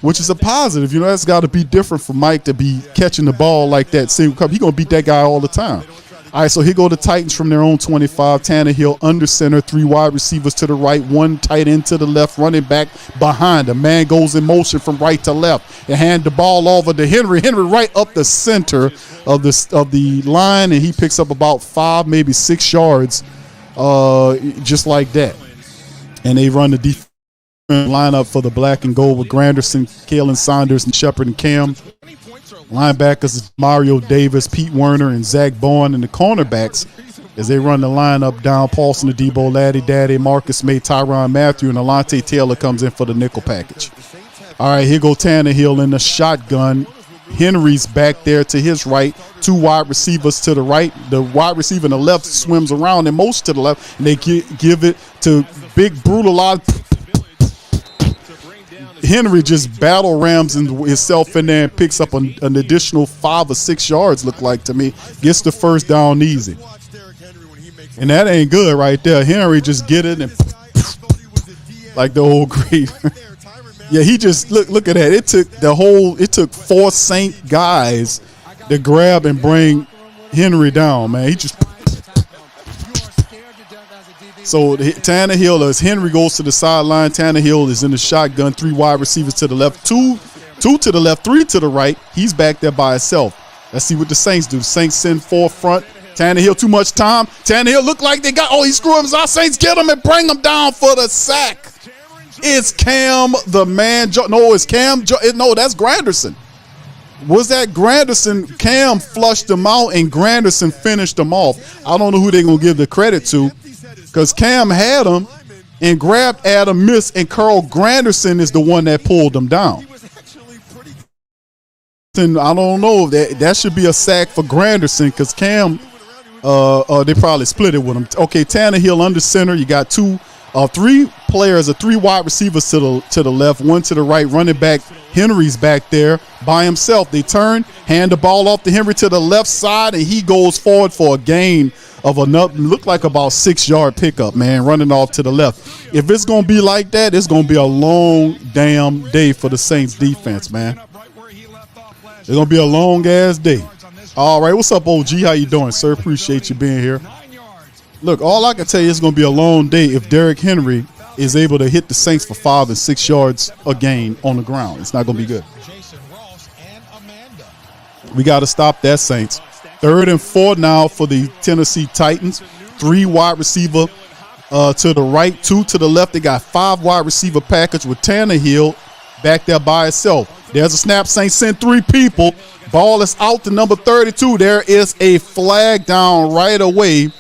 which is a positive. You know, that's got to be different for Mike to be catching the ball like that single coverage. He's going to beat that guy all the time. All right, so here go the Titans from their own 25. Tannehill under center, 3 wide receivers to the right, 1 tight end to the left, running back behind. A man goes in motion from right to left and hand the ball over to Henry. Henry right up the center of the line, and he picks up about 5, maybe 6 yards just like that. And they run the defense lineup for the black and gold with Granderson, Kalen Saunders, and Shepard and Cam. Linebackers is Mario Davis, Pete Werner, and Zach Bourne. And the cornerbacks, as they run the lineup down, Paulson, Adebo, Laddie Daddy, Marcus May, Tyrann Mathieu, and Alante Taylor comes in for the nickel package. All right, here go Tannehill in the shotgun. Henry's back there to his right, 2 wide receivers to the right. The wide receiver on the left swims around and most to the left, and they give it to big, brutalized Henry. Just battle rams himself in there and picks up an additional 5 or 6 yards, look like to me. Gets the first down easy. And that ain't good right there. Henry just get it and like the old great. Yeah, he just look at that. It took 4 Saint guys to grab and bring Henry down, man. He just so Tannehill, as Henry goes to the sideline, Tannehill is in the shotgun, 3 wide receivers to the left, two to the left, 3 to the right. He's back there by himself. Let's see what the Saints do. The Saints send 4 front. Tannehill, too much time. Tannehill look like they got, he screwed him. Our Saints get him and bring him down for the sack. It's Cam, the man. No, it's Cam. No, that's Granderson. Was that Granderson? Cam flushed him out, and Granderson finished him off. I don't know who they're going to give the credit to, because Cam had him and grabbed Adam, missed, and Carl Granderson is the one that pulled him down. And I don't know. That should be a sack for Granderson, because Cam, they probably split it with him. Okay, Tannehill under center. You got 3 players, 3 wide receivers to the left, 1 to the right. Running back Henry's back there by himself. They turn, hand the ball off to Henry to the left side, and he goes forward for a gain of look like about 6-yard pickup, man, running off to the left. If it's going to be like that, it's going to be a long damn day for the Saints defense, man. It's going to be a long-ass day. All right, what's up, OG? How you doing, sir? Appreciate you being here. Look, all I can tell you is going to be a long day if Derrick Henry is able to hit the Saints for 5 and 6 yards a gain on the ground. It's not going to be good. We got to stop that, Saints. 3rd and 4 now for the Tennessee Titans. 3 wide receiver to the right, 2 to the left. They got 5 wide receiver package with Tannehill back there by itself. There's a snap. Saints send 3 people. Ball is out to number 32. There is a flag down right away.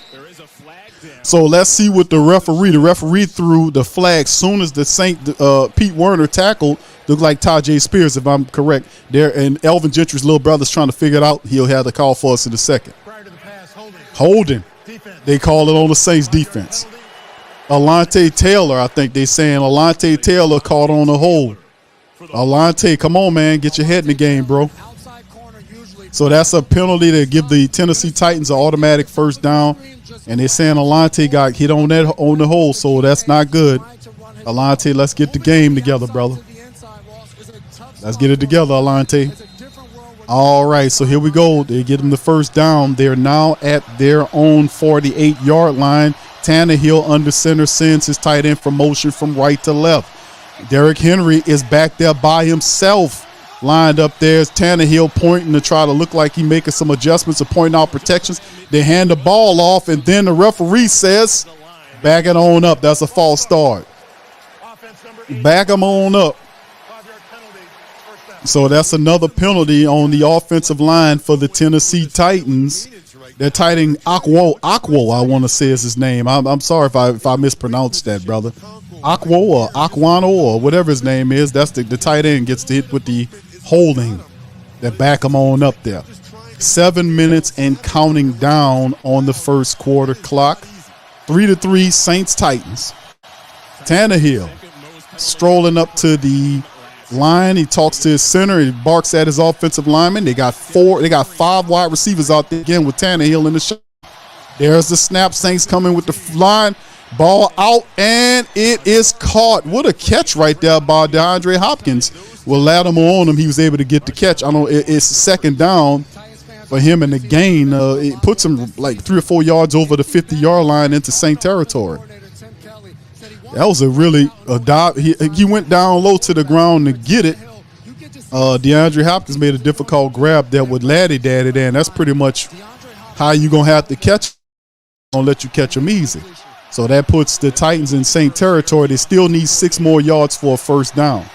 So let's see what the referee threw the flag soon as the Pete Werner tackled. Looked like Tajay Spears, if I'm correct. There, and Elvin Gentry's little brother's trying to figure it out. He'll have the call for us in a second. Holding. They call it on the Saints defense. Alante Taylor, I think they saying Alante Taylor caught on the hold. Alante, come on, man. Get your head in the game, bro. So that's a penalty to give the Tennessee Titans an automatic first down. And they're saying Alante got hit on the hole, so that's not good. Alante, let's get the game together, brother. Let's get it together, Alante. All right, so here we go. They get them the first down. They're now at their own 48-yard line. Tannehill under center sends his tight end from motion from right to left. Derrick Henry is back there by himself, lined up there. Tannehill pointing to try to look like he's making some adjustments or pointing out protections. They hand the ball off, and then the referee says, back it on up. That's a false start. Back them on up. So that's another penalty on the offensive line for the Tennessee Titans. They're tight end Akwo, I want to say is his name. I'm sorry if I mispronounced that, brother. Akwo or Aquano or whatever his name is. That's the tight end gets to hit with the holding. They back him on up there. 7 minutes and counting down on the first quarter clock. 3-3 Saints Titans. Tannehill strolling up to the line. He talks to his center. He barks at his offensive lineman. They got 5 wide receivers out there again with Tannehill in the shot. There's the snap. Saints coming with the line. Ball out, and it is caught. What a catch right there by DeAndre Hopkins. With Latimer on him, he was able to get the catch. I know it's second down for him, and the gain it puts him like 3 or 4 yards over the 50-yard line into Saint territory. That was a really dive. He went down low to the ground to get it. DeAndre Hopkins made a difficult grab there with Laddie Daddy there, and that's pretty much how you're going to have to catch him. Gonna let you catch him easy. So that puts the Titans in Saint territory. They still need 6 more yards for a first down.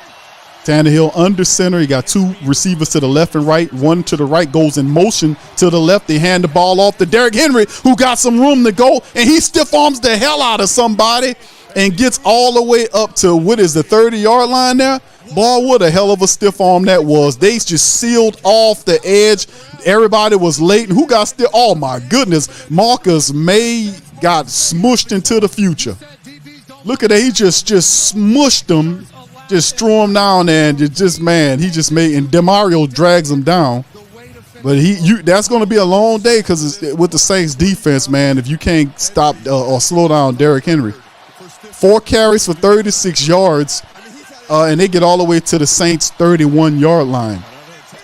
Tannehill under center. He got 2 receivers to the left and right. One to the right goes in motion to the left. They hand the ball off to Derrick Henry, who got some room to go, and he stiff arms the hell out of somebody and gets all the way up to, what is the 30-yard line there? Boy, what a hell of a stiff arm that was. They just sealed off the edge. Everybody was late. And who got still? Oh, my goodness. Marcus May got smushed into the future. Look at that. He just smushed them, just threw him down there, and he just made, and DeMario drags him down. But that's going to be a long day because with the Saints defense, man, if you can't stop or slow down Derrick Henry. 4 carries for 36 yards, and they get all the way to the Saints' 31-yard line.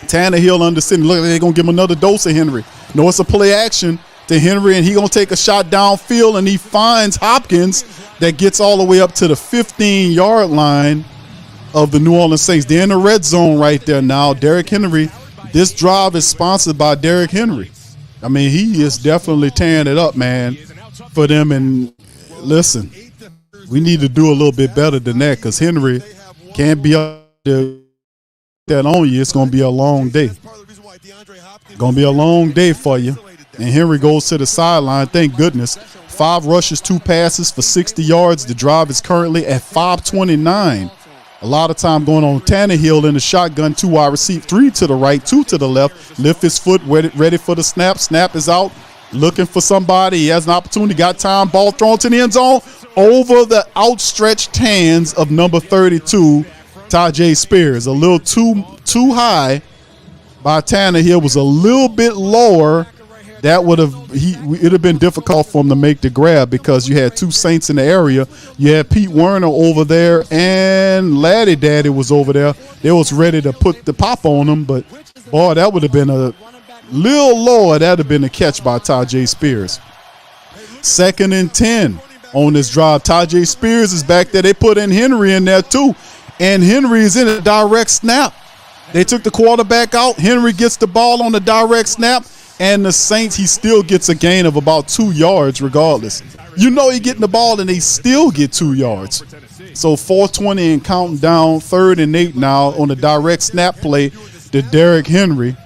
Tannehill under center. Look, they're going to give him another dose of Henry. No, it's a play action to Henry, and he's going to take a shot downfield, and he finds Hopkins that gets all the way up to the 15-yard line of the New Orleans Saints. They're in the red zone right there now. Derrick Henry, this drive is sponsored by Derrick Henry. I mean, he is definitely tearing it up, man, for them. And listen, we need to do a little bit better than that because Henry can't be up there that on you. It's going to be a long day. Going to be a long day for you. And Henry goes to the sideline. Thank goodness. 5 rushes, 2 passes for 60 yards. The drive is currently at 5:29. A lot of time going on. Tannehill in the shotgun, 2 wide receiver, 3 to the right, 2 to the left. Lift his foot, ready for the snap. Snap is out. Looking for somebody. He has an opportunity. Got time. Ball thrown to the end zone. Over the outstretched hands of number 32, Tajay Spears. A little too high by Tannehill. Was a little bit lower. That it'd have been difficult for him to make the grab because you had 2 Saints in the area. You had Pete Werner over there and Laddie Daddy was over there. They was ready to put the pop on him, but boy, that would have been a little lower. That'd have been a catch by Tajay Spears. 2nd and 10 on this drive. Tajay Spears is back there. They put in Henry in there too, and Henry is in a direct snap. They took the quarterback out. Henry gets the ball on the direct snap. And the Saints, he still gets a gain of about 2 yards regardless. You know he getting the ball, and they still get 2 yards. So 4:20 and counting down, 3rd and 8 now on the direct snap play to Derrick Henry.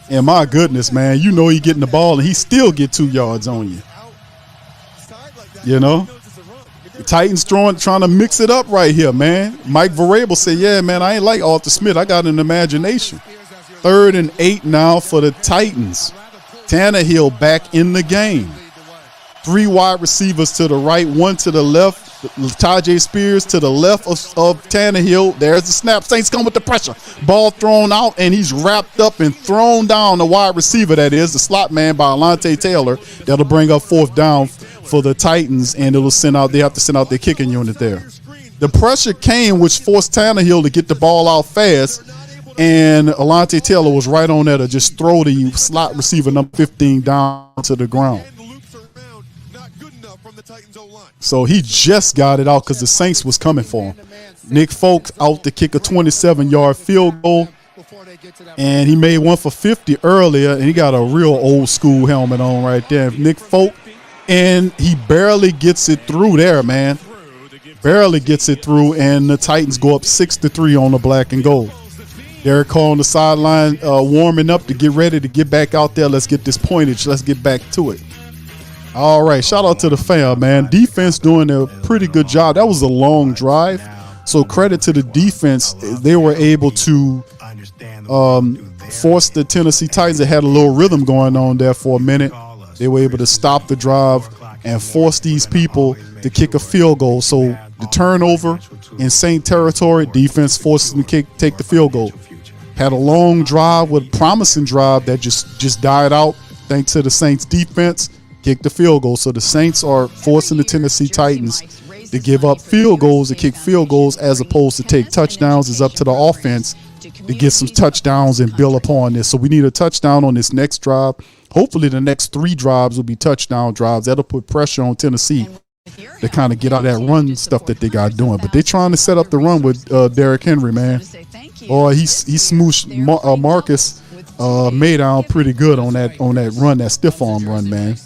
And my goodness, man, you know he getting the ball, and he still get 2 yards on you. You know? The Titans trying to mix it up right here, man. Mike Vrabel said, yeah, man, I ain't like Arthur Smith. I got an imagination. 3rd and 8 now for the Titans. Tannehill back in the game. 3 wide receivers to the right, 1 to the left. Tajay Spears to the left of Tannehill. There's the snap. Saints come with the pressure. Ball thrown out, and he's wrapped up and thrown down. The wide receiver, that is, the slot man by Alontae Taylor. That'll bring up 4th down for the Titans, and it'll send out. They have to send out their kicking unit there. The pressure came, which forced Tannehill to get the ball out fast, and Alontae Taylor was right on there to just throw the slot receiver number 15 down to the ground. So he just got it out because the Saints was coming for him. Nick Folk out to kick a 27-yard field goal, and he made one for 50 earlier, and he got a real old school helmet on right there. Nick Folk, and he barely gets it through there, man. Barely gets it through, and the Titans go up 6-3 on the black and gold. Derek Carr on the sideline warming up to get ready to get back out there. Let's get this pointage. Let's get back to it. All right, shout out to the fam, man. Defense doing a pretty good job. That was a long drive, so credit to the defense. They were able to force the Tennessee Titans that had a little rhythm going on there for a minute. They were able to stop the drive and force these people to kick a field goal. So the turnover in Saint territory, defense forces them to take the field goal. Had a long drive with a promising drive that just died out thanks to the Saints defense. Kick the field goal. So the Saints are forcing the Tennessee Titans to give up field goals, to kick field goals, as opposed to take touchdowns. It's up to the offense to get some touchdowns and build upon this. So we need a touchdown on this next drive. Hopefully the next 3 drives will be touchdown drives. That'll put pressure on Tennessee to kind of get out of that run stuff that they got doing. But they're trying to set up the run with Derrick Henry, man. Boy, he smooshed Marcus Maydown pretty good on that run, that stiff arm run, man.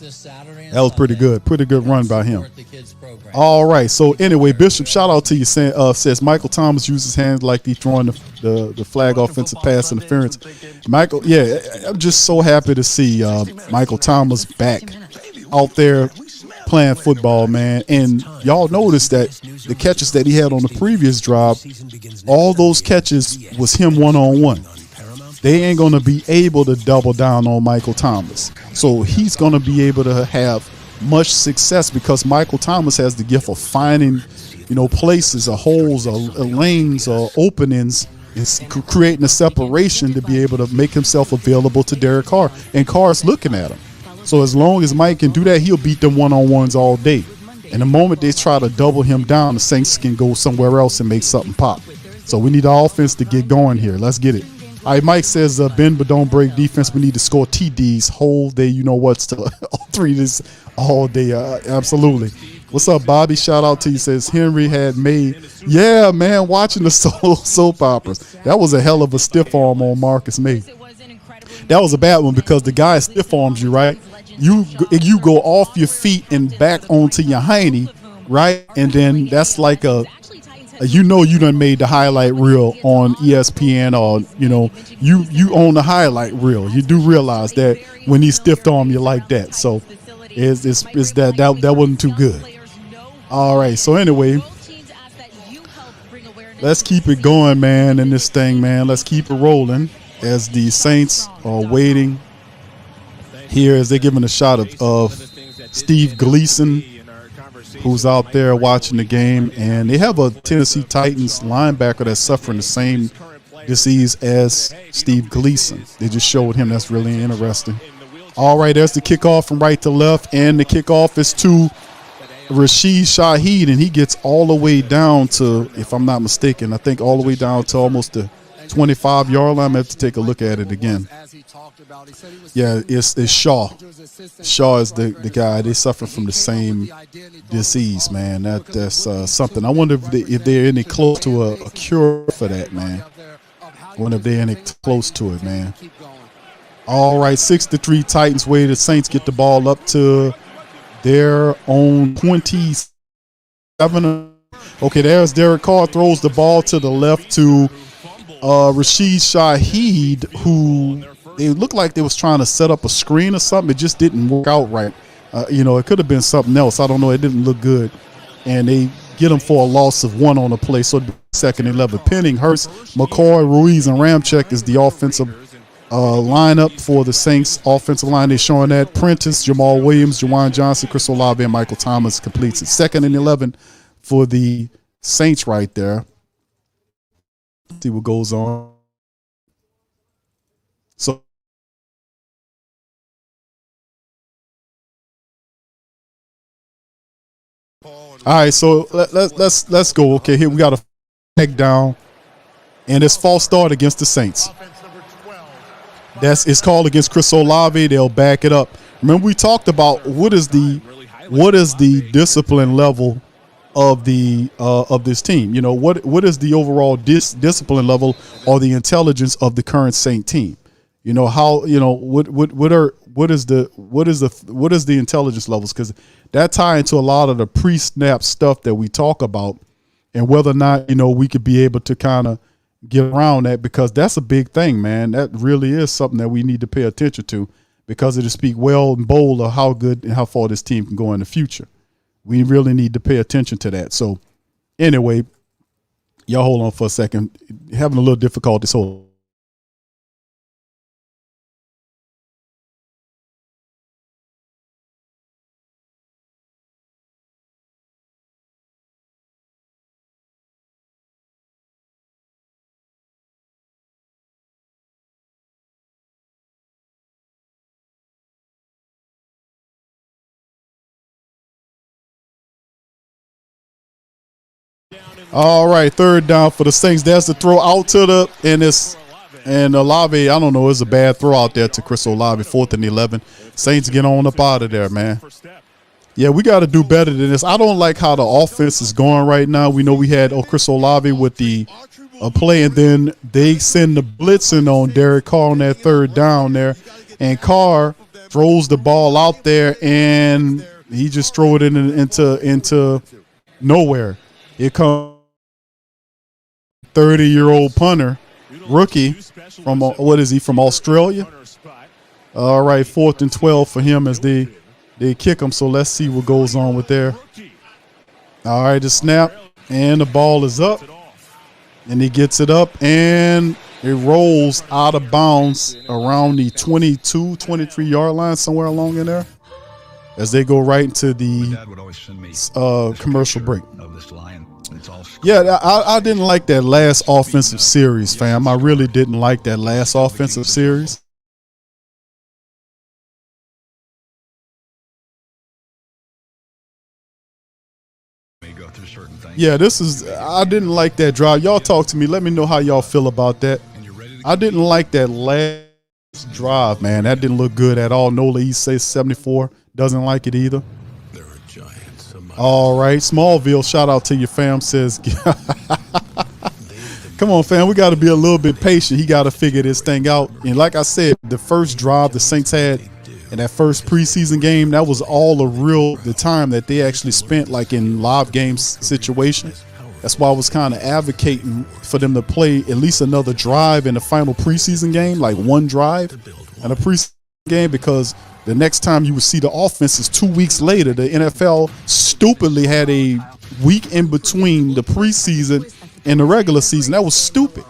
That was pretty good run by him. All right, so anyway, Bishop, shout out to you. Says Michael Thomas uses his hands like he's throwing the flag offensive pass interference. Michael, yeah, I'm just so happy to see Michael Thomas back out there playing football, man. And y'all noticed that the catches that he had on the previous drive, all those catches was him one-on-one. They ain't going to be able to double down on Michael Thomas. So he's going to be able to have much success because Michael Thomas has the gift of finding, places or holes or lanes or openings, and creating a separation to be able to make himself available to Derek Carr. And Carr's looking at him. So as long as Mike can do that, he'll beat them one-on-ones all day. And the moment they try to double him down, the Saints can go somewhere else and make something pop. So we need the offense to get going here. Let's get it. All right, Mike says, bend but don't break defense. We need to score TDs whole day. You know what's to all 3 this all day. Absolutely. What's up, Bobby? Shout out to you. Says Henry had made. Yeah, man, watching the soap operas. That was a hell of a stiff arm on Marcus May. That was a bad one because the guy stiff arms you, right? You go off your feet and back onto your hiney, right? And then that's like you done made the highlight reel on ESPN, or you own the highlight reel. You do realize that when he stiff arm you like that. So it's that wasn't too good. All right. So anyway, let's keep it going, man. In this thing, man. Let's keep it rolling as the Saints are waiting here as they're giving a shot of Steve Gleason, who's out there watching the game, and they have a Tennessee Titans linebacker that's suffering the same disease as Steve Gleason. They just showed him. That's really interesting. All right, there's the kickoff from right to left, and the kickoff is to Rashid Shaheed, and he gets all the way down to, if I'm not mistaken, I think all the way down to almost the 25-yard line. I have to take a look at it again. Yeah, it's Shaw. Shaw is the guy. They suffer from the same disease, man. That's something. I wonder if they're any close to a cure for that, man. I wonder if they're any close to it, man. All right, 6-3 Titans way. The Saints get the ball up to their own 27. Okay, there's Derek Carr, throws the ball to the left to Rashid Shaheed, who it looked like they was trying to set up a screen or something. It just didn't work out right. It could have been something else. I don't know. It didn't look good. And they get him for a loss of 1 on the play. So 2nd and 11. Penning, Hurst, McCoy, Ruiz, and Ramczyk is the offensive lineup for the Saints offensive line. They're showing that Prentice, Jamal Williams, Juwan Johnson, Chris Olave, and Michael Thomas completes it. 2nd and 11 for the Saints right there. See what goes on. So all right, so let's go. Okay, here we got a back down, and it's false start against the Saints. It's called against Chris Olave. They'll back it up. Remember, we talked about what is the discipline level of this team. You know, what is the overall discipline level or the intelligence of the current Saint team? You know, how, you know, what is the intelligence levels? Because that tie into a lot of the pre-snap stuff that we talk about, and whether or not, you know, we could be able to kind of get around that, because that's a big thing, man. That really is something that we need to pay attention to, because it'll speak well and bold of how good and how far this team can go in the future. We really need to pay attention to that. So anyway, y'all hold on for a second. Having a little difficulty. So all right, 3rd down for the Saints. That's the throw out to and Olave, I don't know, it's a bad throw out there to Chris Olave. 4th and 11. Saints get on up out of there, man. Yeah, we got to do better than this. I don't like how the offense is going right now. We know we had Chris Olave with the play, and then they send the blitzing on Derek Carr on that 3rd down there, and Carr throws the ball out there, and he just throw it into nowhere. Here comes 30-year-old punter, rookie from what is he, from Australia? All right, 4th and 12 for him as they kick him. So let's see what goes on with there. All right, the snap, and the ball is up, and he gets it up, and it rolls out of bounds around the 22, 23-yard line, somewhere along in there, as they go right into the commercial break. Yeah, I didn't like that last offensive series, fam. I really didn't like that last offensive series. Yeah, I didn't like that drive. Y'all talk to me. Let me know how y'all feel about that. I didn't like that last drive, man. That didn't look good at all. Nola East says 74. Doesn't like it either. All right, Smallville, shout out to your fam, says, come on, fam, we got to be a little bit patient. He got to figure this thing out. And like I said, the first drive the Saints had in that first preseason game, that was all the time that they actually spent like in live games situation. That's why I was kind of advocating for them to play at least another drive in the final preseason game, like one drive in a preseason game, because the next time you would see the offense is 2 weeks later. The NFL stupidly had a week in between the preseason and the regular season. That was stupid.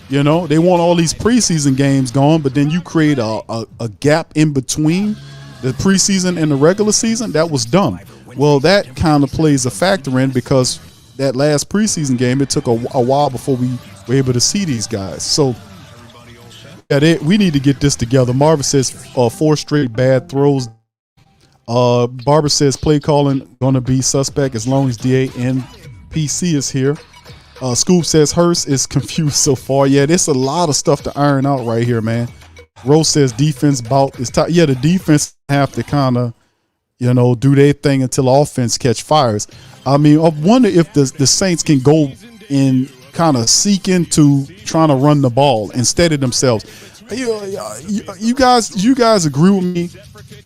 You know, they want all these preseason games going, but then you create a gap in between the preseason and the regular season. That was dumb. Well, that kind of plays a factor in, because that last preseason game, it took a while before we were able to see these guys. So yeah, we need to get this together. Marvin says 4 straight bad throws. Barber says play calling going to be suspect as long as DA and PC is here. Scoop says Hurst is confused so far. Yeah, there's a lot of stuff to iron out right here, man. Rose says defense bout is tight. Yeah, the defense have to kind of, you know, do their thing until offense catch fires. I mean, I wonder if the Saints can go in kind of seek into trying to run the ball instead of themselves. You guys agree with me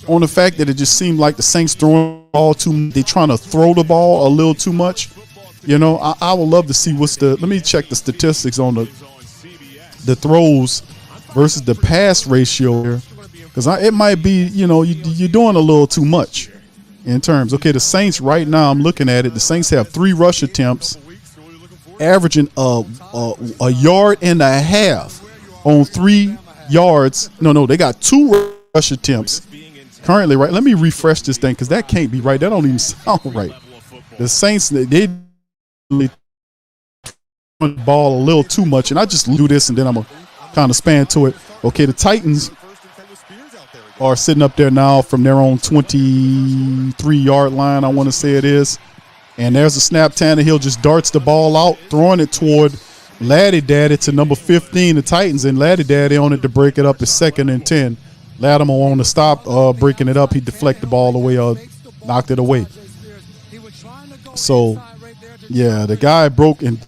on the fact that it just seemed like the Saints throwing the ball they trying to throw the ball a little too much. You know, I would love to see let me check the statistics on the throws versus the pass ratio here, because it might be, you know, you're doing a little too much in terms. Okay, the Saints right now, I'm looking at it. The Saints have 3 rush attempts, averaging a yard and a half on 3 yards. No, they got 2 rush attempts currently, right? Let me refresh this thing because that can't be right. That don't even sound right. The Saints, they really the ball a little too much, and I just do this and then I'm going to kind of span to it. Okay, the Titans are sitting up there now from their own 23-yard line, I want to say it is. And there's a snap. Tannehill just darts the ball out, throwing it toward Laddie Daddy to number 15, the Titans, and Laddie Daddy on it to break it up to 2nd and 10. Lattimore on the stop, breaking it up. He deflected the ball away, knocked it away. So, yeah, the guy broke and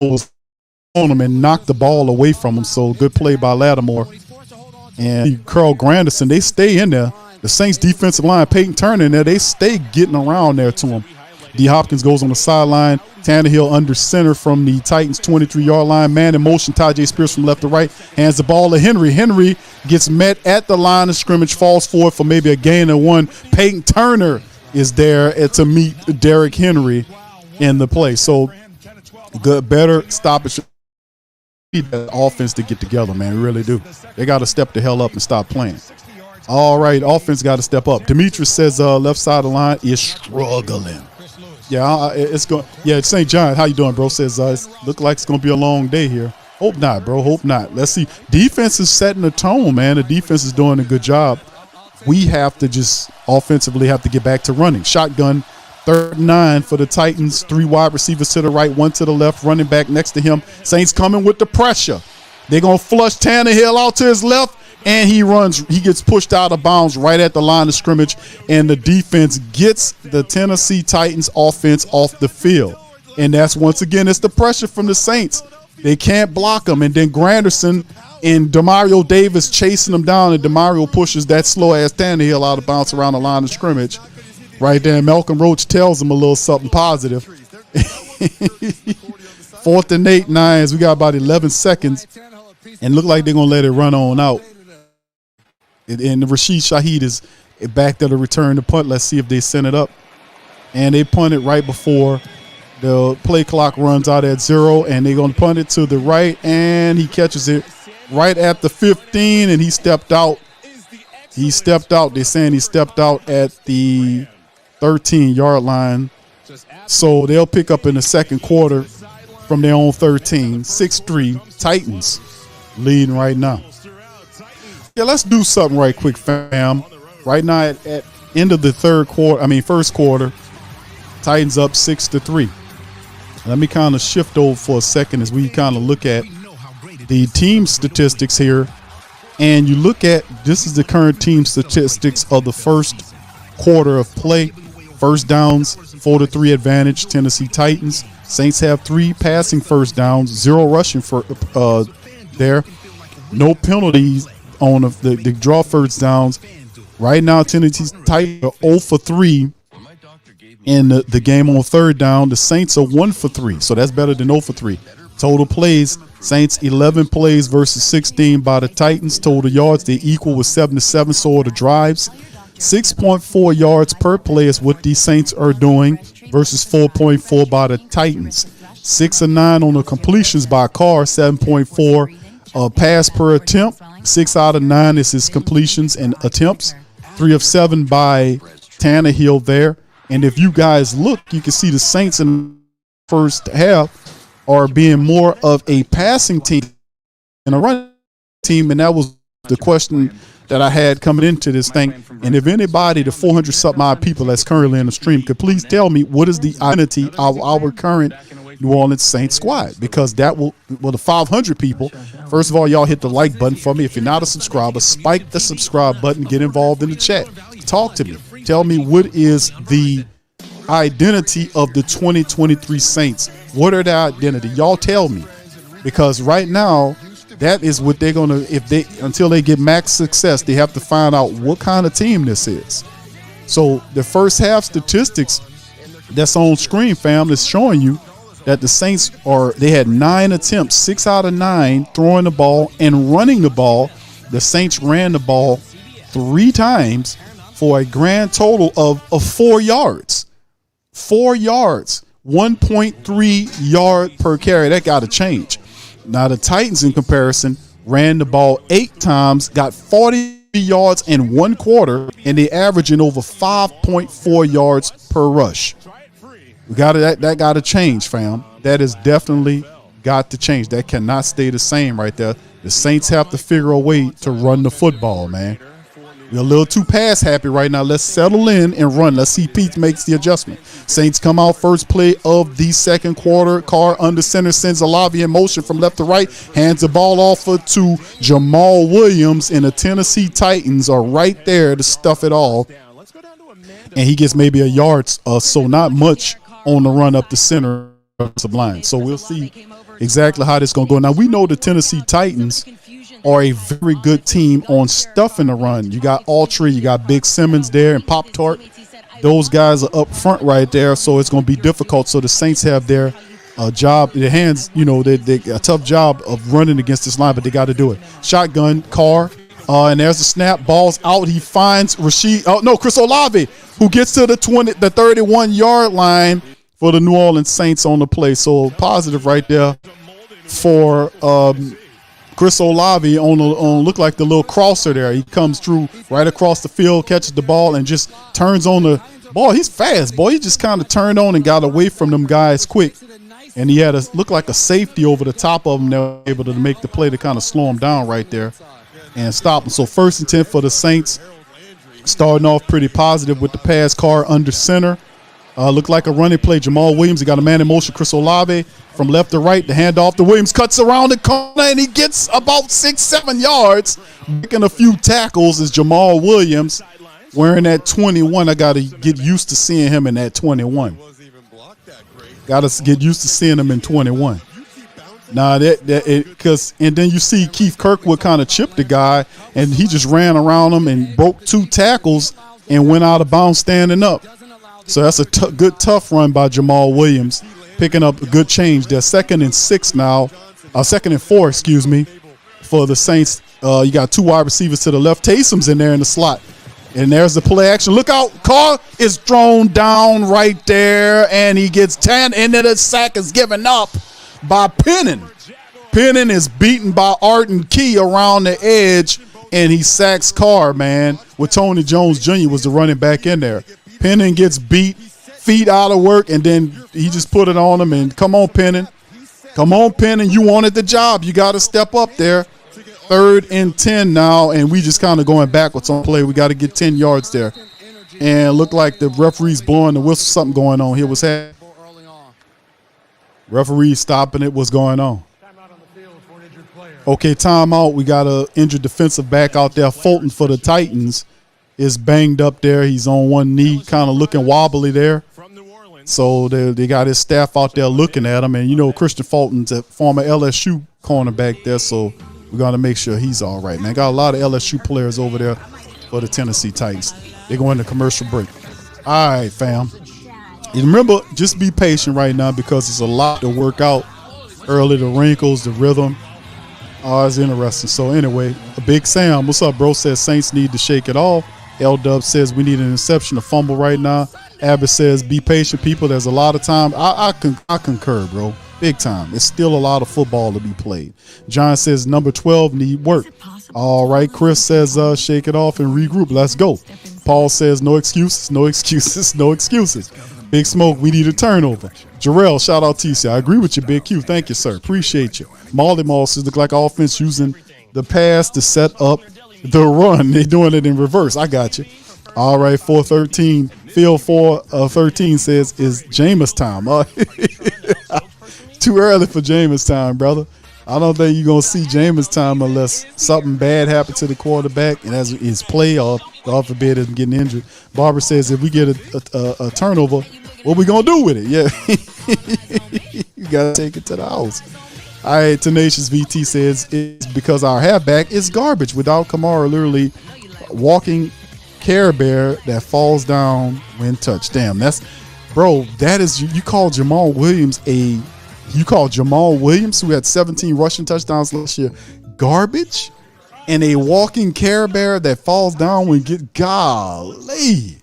was on him and knocked the ball away from him. So, good play by Lattimore. And Carl Granderson, they stay in there. The Saints defensive line, Peyton Turner in there, they stay getting around there to him. D. Hopkins goes on the sideline. Tannehill under center from the Titans 23-yard line. Man in motion. Tajay Spears from left to right. Hands the ball to Henry. Henry gets met at the line of scrimmage. Falls forward for maybe a gain of 1. Peyton Turner is there to meet Derrick Henry in the play. So good, better stoppage. Need that offense to get together, man. We really do. They got to step the hell up and stop playing. All right, offense got to step up. Demetrius says left side of the line is struggling. Yeah, it's going. Yeah, St. John, how you doing, bro? Says look like it's going to be a long day here. Hope not, bro. Hope not. Let's see. Defense is setting the tone, man. The defense is doing a good job. We have to just offensively have to get back to running. Shotgun, 3rd and 9 for the Titans. 3 wide receivers to the right, 1 to the left. Running back next to him. Saints coming with the pressure. They're going to flush Tannehill out to his left. And he runs, he gets pushed out of bounds right at the line of scrimmage, and the defense gets the Tennessee Titans offense off the field. And that's, once again, it's the pressure from the Saints. They can't block them. And then Granderson and Demario Davis chasing them down, and Demario pushes that slow-ass Tannehill out of bounds around the line of scrimmage. Right there, Malcolm Roach tells him a little something positive. 4th and 8, 9s. We got about 11 seconds, and look like they're going to let it run on out. And Rashid Shaheed is back there to return the punt. Let's see if they send it up. And they punt it right before the play clock runs out at 0. And they're going to punt it to the right. And he catches it right at the 15. And he stepped out. He stepped out. They're saying he stepped out at the 13-yard line. So they'll pick up in the second quarter from their own 13. 6-3 Titans leading right now. Yeah, let's do something right quick, fam. Right now at end of the first quarter, Titans up 6-3. Let me kind of shift over for a second as we kind of look at the team statistics here. And you look at, this is the current team statistics of the first quarter of play. First downs, 4-3 advantage, Tennessee Titans. Saints have 3 passing first downs, 0 rushing for there. No penalties on the draw first downs. Right now, Tennessee Titans are 0 for 3 in the game on 3rd down. The Saints are 1 for 3, so that's better than 0 for 3. Total plays, Saints 11 plays versus 16 by the Titans. Total yards, they equal with 7-7, so are the drives. 6.4 yards per play is what these Saints are doing versus 4.4 by the Titans. 6 of 9 on the completions by Carr, 7.4 pass per attempt. 6 out of 9 is his completions and attempts. 3 of 7 by Tannehill there. And if you guys look, you can see the Saints in the first half are being more of a passing team and a running team. And that was the question that I had coming into this thing. And if anybody, the 400-something odd people that's currently in the stream, could please tell me what is the identity of our current New Orleans Saints squad, because that will the 500 people. First of all, y'all hit the like button for me. If you're not a subscriber, spike the subscribe button, get involved in the chat. Talk to me. Tell me what is the identity of the 2023 Saints. What are their identity? Y'all tell me, because right now that is what they're gonna, until they get max success, they have to find out what kind of team this is. So the first half statistics that's on screen, fam, is showing you that the Saints they had 9 attempts, 6 out of 9 throwing the ball and running the ball. The Saints ran the ball 3 times for a grand total of 4 yards. 4 yards, 1.3 yard per carry. That got to change. Now the Titans, in comparison, ran the ball 8 times, got 40 yards in 1 quarter, and they averaging over 5.4 yards per rush. We got that got to change, fam. That is definitely got to change. That cannot stay the same right there. The Saints have to figure a way to run the football, man. We're a little too pass happy right now. Let's settle in and run. Let's see Pete makes the adjustment. Saints come out first play of the second quarter. Carr under center sends Olave in motion from left to right. Hands the ball off to Jamal Williams, and the Tennessee Titans are right there to stuff it all. And he gets maybe a yard, so not much on the run up the center of the line. So we'll see exactly how this is going to go. Now, we know the Tennessee Titans are a very good team on stuffing the run. You got Autry, you got Big Simmons there, and Pop-Tart. Those guys are up front right there, so it's going to be difficult. So the Saints have their job, their hands, they a tough job of running against this line, but they got to do it. Shotgun, Carr, and there's the snap. Ball's out. He finds Chris Olave, who gets to the 31-yard line for the New Orleans Saints on the play. So positive right there for Chris Olave on look like the little crosser there. He comes through right across the field, catches the ball, and just turns on the ball. He's fast, boy. He just kind of turned on and got away from them guys quick. And he had look like a safety over the top of him that was able to make the play to kind of slow him down right there and stop him. So 1st and 10 for the Saints. Starting off pretty positive with the pass. Carr under center. Looked like a running play. Jamal Williams, he got a man in motion. Chris Olave from left to right. The handoff to Williams, cuts around the corner, and he gets about 6-7 yards. Making a few tackles is Jamal Williams wearing that 21. I got to get used to seeing him in that 21. Got to get used to seeing him in 21. Nah, and then you see Keith Kirkwood kind of chipped the guy, and he just ran around him and broke 2 tackles and went out of bounds standing up. So that's a good tough run by Jamal Williams, picking up a good change. They're 2nd and 6 now, 2nd and 4, excuse me, for the Saints. You got 2 wide receivers to the left. Taysom's in there in the slot. And there's the play action. Look out. Carr is thrown down right there, and he gets 10, and then the sack is given up by Pennon. Pennon is beaten by Arden Key around the edge, and he sacks Carr, man, with Tony Jones Jr. was the running back in there. Pennon gets beat, feet out of work, and then he just put it on him. And come on, Pennon. Come on, Pennon. You wanted the job. You got to step up there. 3rd and 10 now, and we just kind of going backwards on play. We got to get 10 yards there. And it looked like the referee's blowing the whistle. Something going on here. Referee stopping it. What's going on? Okay, timeout. We got an injured defensive back out there. Fulton for the Titans is banged up there. He's on one knee, kind of looking wobbly there. So they got his staff out there looking at him. And, Christian Fulton's a former LSU cornerback there, so we got to make sure he's all right, man. Got a lot of LSU players over there for the Tennessee Titans. They're going to commercial break. All right, fam. And remember, just be patient right now because it's a lot to work out early, the wrinkles, the rhythm. Oh, it's interesting. So anyway, Big Sam, what's up, bro? Says Saints need to shake it off. L-Dub says we need an interception, a fumble right now. Abbott says be patient, people. There's a lot of time. I concur, bro. Big time. It's still a lot of football to be played. John says number 12 need work. All right. Chris says shake it off and regroup. Let's go. Paul says no excuses, no excuses, no excuses. Big Smoke, we need a turnover. Jarrell, shout out TC. I agree with you, Big Q. Thank you, sir. Appreciate you. Molly Moss says look like offense using the pass to set up the run. They're doing it in reverse. I got you. All right, 413. Phil 413 says is Jameis time. Too early for Jameis time, brother. I don't think you're going to see Jameis time unless something bad happened to the quarterback and as his play or God forbid him getting injured. Barbara says if we get a turnover, what we going to do with it? Yeah. You got to take it to the house. All right, Tenacious VT says it's because our halfback is garbage without Kamara literally walking Care Bear that falls down when touched. Damn, that is you call Jamal Williams who had 17 rushing touchdowns last year garbage, and a walking Care Bear that falls down when golly,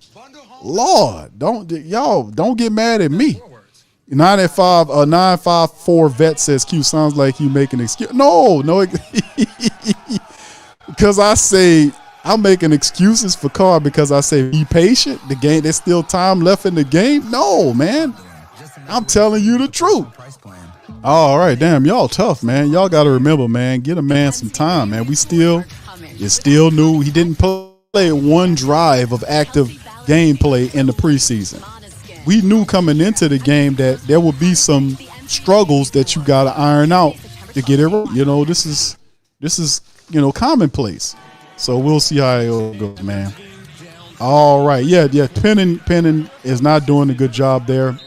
Lord, don't get mad at me. 954 vet says Q sounds like you make an excuse. No, because I'm making excuses for Carr because I say be patient. The game, there's still time left in the game. No, man, I'm telling you the truth. All right, damn, y'all tough, man. Y'all got to remember, man, get a man some time, man. It's still new. He didn't play one drive of active gameplay in the preseason. We knew coming into the game that there would be some struggles that you got to iron out to get it right. You know, this is commonplace. So we'll see how it goes, man. All right, yeah. Penning is not doing a good job there.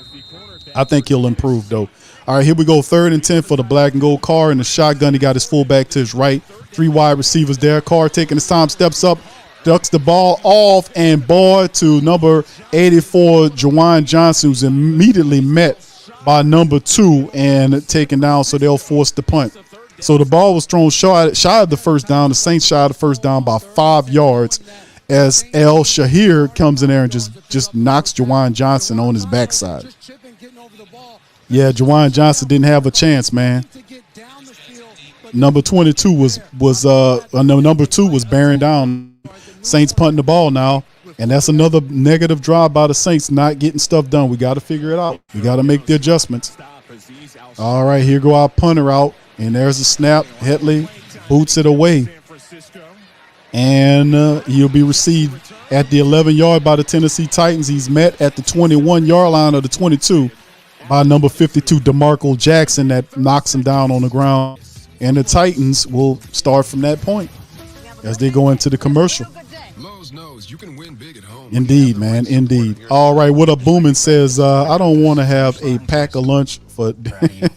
I think he'll improve though. All right, here we go. 3rd and 10 for the black and gold. Carr in the shotgun. He got his fullback to his right. 3 wide receivers there. Carr taking his time, steps up, ducks the ball off, and ball to number 84, Juwan Johnson, who's immediately met by number 2 and taken down, so they'll force the punt. So the ball was thrown shy of the first down. The Saints shy of the first down by 5 yards as El Shahir comes in there and just knocks Juwan Johnson on his backside. Yeah, Juwan Johnson didn't have a chance, man. Number 22 was bearing down. Saints punting the ball now, and that's another negative drive by the Saints not getting stuff done. We got to figure it out. We got to make the adjustments. All right, here go our punter out, and there's a snap. Hetley boots it away, and he'll be received at the 11-yard by the Tennessee Titans. He's met at the 21-yard line of the 22 by number 52, DeMarco Jackson, that knocks him down on the ground. And the Titans will start from that point as they go into the commercial. Indeed, man, indeed. All right, what up, Boomin says, I don't want to have a pack of lunch for Henry.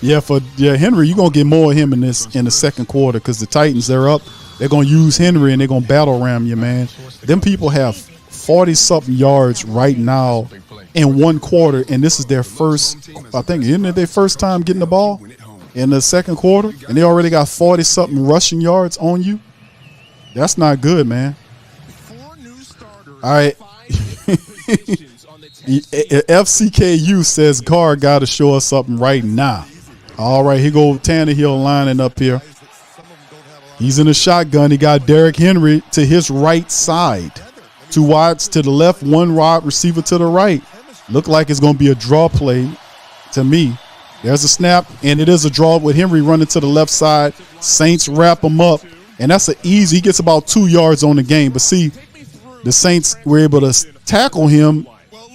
You're going to get more of him in the second quarter because the Titans, they're up. They're going to use Henry, and they're going to battle ram you, man. Them people have 40-something yards right now in one quarter, and this is their first, I think, isn't it their first time getting the ball in the second quarter, and they already got 40-something rushing yards on you? That's not good, man. All right. FCKU says Carr got to show us something right now. All right, here go Tannehill lining up here. He's in a shotgun. He got Derrick Henry to his right side. 2 wides to the left, 1 wide receiver to the right. Look like it's going to be a draw play to me. There's a snap, and it is a draw with Henry running to the left side. Saints wrap him up, and that's an easy. He gets about 2 yards on the game. But see, the Saints were able to tackle him.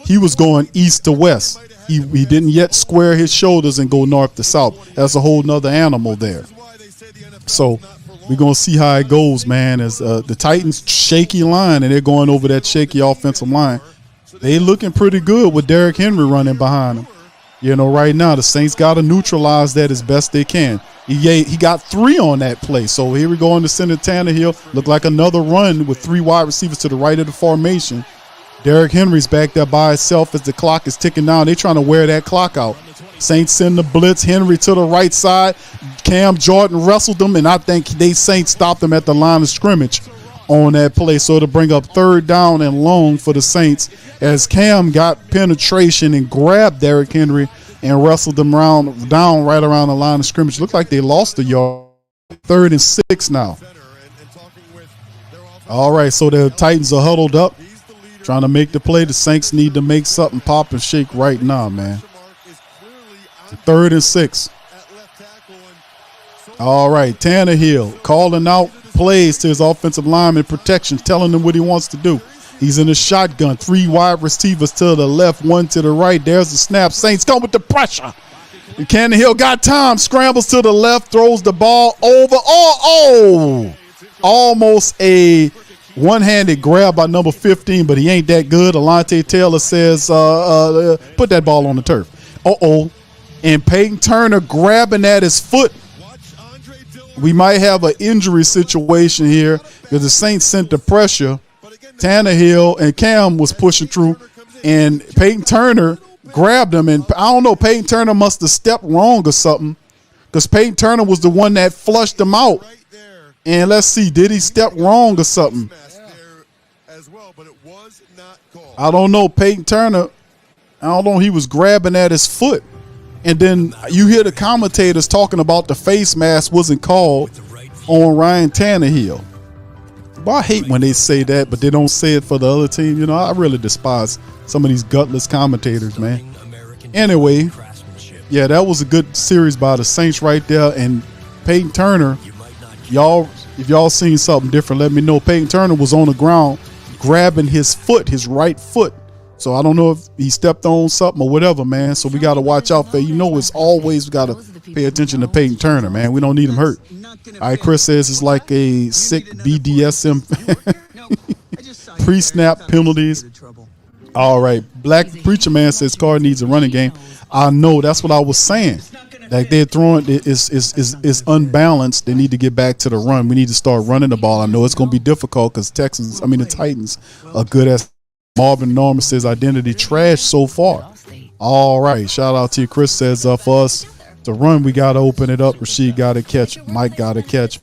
He was going east to west. He didn't yet square his shoulders and go north to south. That's a whole nother animal there. So we're going to see how it goes, man, as the Titans shaky line, and they're going over that shaky offensive line. They looking pretty good with Derrick Henry running behind them. You know, right now the Saints got to neutralize that as best they can. He got 3 on that play. So here we go on the center. Tannehill look like another run with 3 wide receivers to the right of the formation. Derrick Henry's back there by himself as the clock is ticking down. They're trying to wear that clock out. Saints send the blitz. Henry to the right side. Cam Jordan wrestled them, and I think Saints stopped them at the line of scrimmage on that play. So to bring up 3rd down and long for the Saints as Cam got penetration and grabbed Derrick Henry and wrestled them down right around the line of scrimmage. Looked like they lost a yard. 3rd and 6 now. All right, so the Titans are huddled up, trying to make the play. The Saints need to make something pop and shake right now, man. 3rd and 6. All right, Tannehill calling out plays to his offensive lineman protection, telling him what he wants to do. He's in a shotgun. 3 wide receivers to the left, 1 to the right. There's the snap. Saints come with the pressure. And Tannehill got time. Scrambles to the left, throws the ball over. Almost a one-handed grab by number 15, but he ain't that good. Alante Taylor says, put that ball on the turf. And Peyton Turner grabbing at his foot. We might have an injury situation here because the Saints sent the pressure. Tannehill and Cam was pushing through, and Peyton Turner grabbed him. And I don't know, Peyton Turner must have stepped wrong or something because Peyton Turner was the one that flushed him out. And let's see, did he step wrong or something? I don't know, Peyton Turner. don't know, he was grabbing at his foot. And then you hear the commentators talking about the face mask wasn't called on Ryan Tannehill. But I hate when they say that, but they don't say it for the other team. You know, I really despise some of these gutless commentators, man. Anyway, yeah, that was a good series by the Saints right there. And Peyton Turner, y'all, if y'all seen something different, let me know. Peyton Turner was on the ground grabbing his foot, his right foot. So I don't know if he stepped on something or whatever, man. So we got to watch out for, you know, it's always we got to pay attention to Peyton Turner, man. We don't need him hurt. All right, Chris says it's like a sick BDSM pre-snap penalties. All right, Black Preacher Man says Carr needs a running game. I know, that's what I was saying. Like they're throwing is unbalanced. They need to get back to the run. We need to start running the ball. I know it's going to be difficult because the Titans are good at. Marvin Norman says identity trash so far. All right, shout out to you. Chris says for us to run, we got to open it up. Rashid got to catch. Mike got to catch.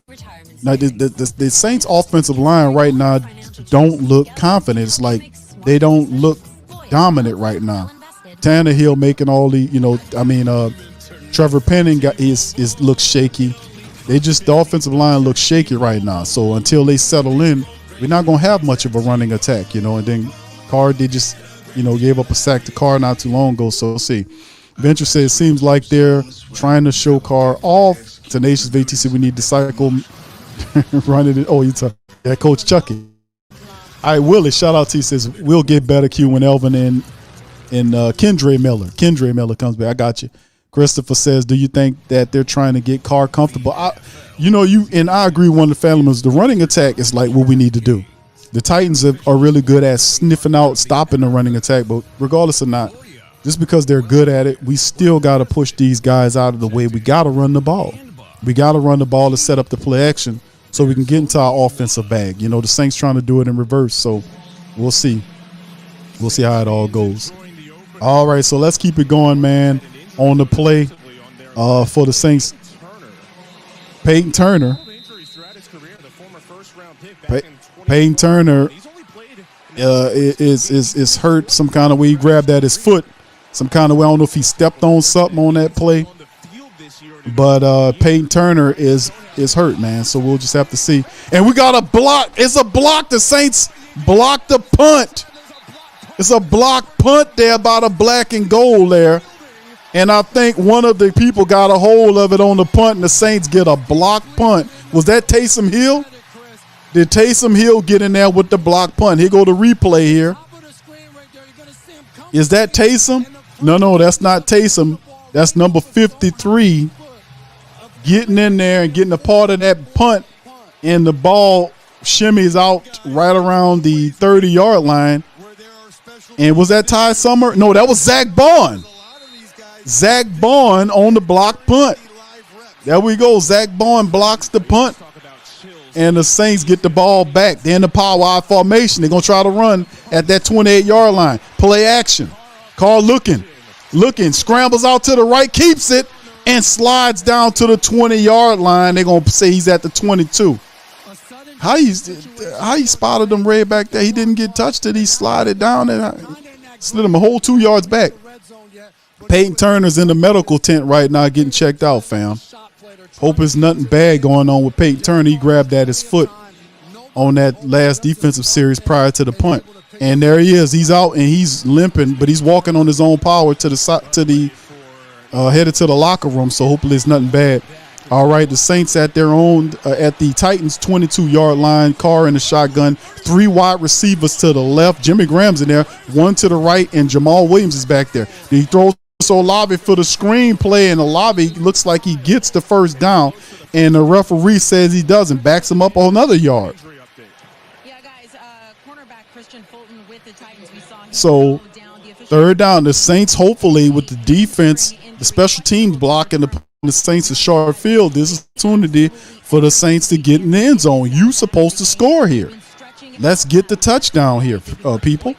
Now the Saints offensive line right now don't look confident. It's like they don't look dominant right now. Tannehill making all the, Trevor Penning looks shaky. The offensive line looks shaky right now. So until they settle in, we're not going to have much of a running attack, and then Carr, they just, gave up a sack to Carr not too long ago. So we'll see. Venture says, seems like they're trying to show Carr off. Tenacious VTC, we need to cycle running it. Oh, yeah, Coach Chucky. All right, Willie, shout out to you, says, we'll get better Q when Elvin and Kendra Miller comes back. I got you. Christopher says, do you think that they're trying to get Carr comfortable? I agree with one of the family members. The running attack is like what we need to do. The Titans are really good at sniffing out, stopping the running attack, but regardless or not, just because they're good at it, we still got to push these guys out of the way. We got to run the ball. We got to run the ball to set up the play action so we can get into our offensive bag. The Saints trying to do it in reverse, so we'll see. We'll see how it all goes. All right, so let's keep it going, man. On the play for the Saints, Peyton Turner. Peyton Turner is hurt some kind of way. He grabbed at his foot some kind of way. I don't know if he stepped on something on that play, but Peyton Turner is hurt, man. So we'll just have to see. And we got a block. It's a block. The Saints blocked the punt. It's a block punt there by the black and gold there. And I think one of the people got a hold of it on the punt, and the Saints get a block punt. Was that Taysom Hill? Did Taysom Hill get in there with the block punt? Here go the replay here. Is that Taysom? No, that's not Taysom. That's number 53 getting in there and getting a part of that punt, and the ball shimmies out right around the 30-yard line. And was that Ty Summer? No, that was Zach Bond. Zach Bond on the block punt. There we go. Zach Bond blocks the punt. And the Saints get the ball back. They're in the power I formation. They're going to try to run at that 28-yard line. Play action. Carr looking, scrambles out to the right, keeps it, and slides down to the 20-yard line. They're going to say he's at the 22. How you spotted him right back there? He didn't get touched. He slid down and slid him a whole 2 yards back. Peyton Turner's in the medical tent right now getting checked out, fam. Hope it's nothing bad going on with Peyton Turner. He grabbed at his foot on that last defensive series prior to the punt. And there he is. He's out and he's limping, but he's walking on his own power to the headed to the locker room. So hopefully it's nothing bad. All right, the Saints at their own at the Titans 22-yard line. Carr in the shotgun. 3 wide receivers to the left. Jimmy Graham's in there. 1 to the right, and Jamal Williams is back there. Then he throws to Olave for the screen play, and Olave looks like he gets the first down, and the referee says he doesn't. Backs him up on another yard. Yeah, guys, cornerback Christian Fulton with the Titans. We saw him so third down. The Saints, hopefully, with the defense, the special teams blocking the Saints a short field. This is an opportunity for the Saints to get in the end zone. You supposed to score here. Let's get the touchdown here, people.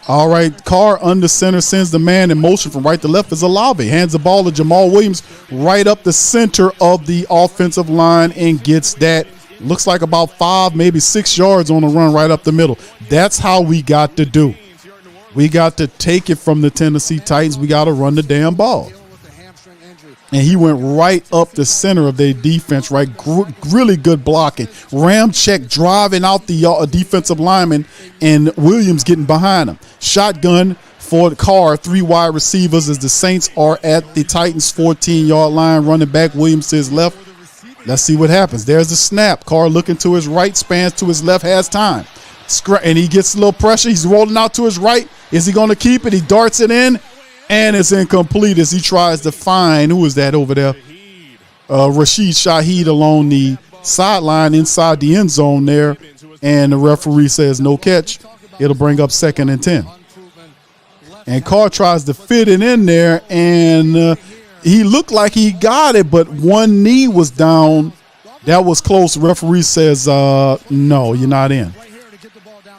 All right, Carr under center sends the man in motion from right to left is Olave. Hands the ball to Jamal Williams right up the center of the offensive line and gets that. Looks like about 5, maybe 6 yards on the run right up the middle. That's how we got to do. We got to take it from the Tennessee Titans. We got to run the damn ball. And he went right up the center of their defense, right? Really good blocking. Ram check driving out the defensive lineman, and Williams getting behind him. Shotgun for the Carr, 3 wide receivers as the Saints are at the Titans' 14-yard line. Running back Williams to his left. Let's see what happens. There's the snap. Carr looking to his right, spans to his left, has time. And he gets a little pressure. He's rolling out to his right. Is he going to keep it? He darts it in. And it's incomplete as he tries to find, who is that over there? Rashid Shaheed along the sideline inside the end zone there. And the referee says no catch. It'll bring up 2nd and 10. And Carr tries to fit it in there, and he looked like he got it, but one knee was down. That was close. The referee says, no, you're not in.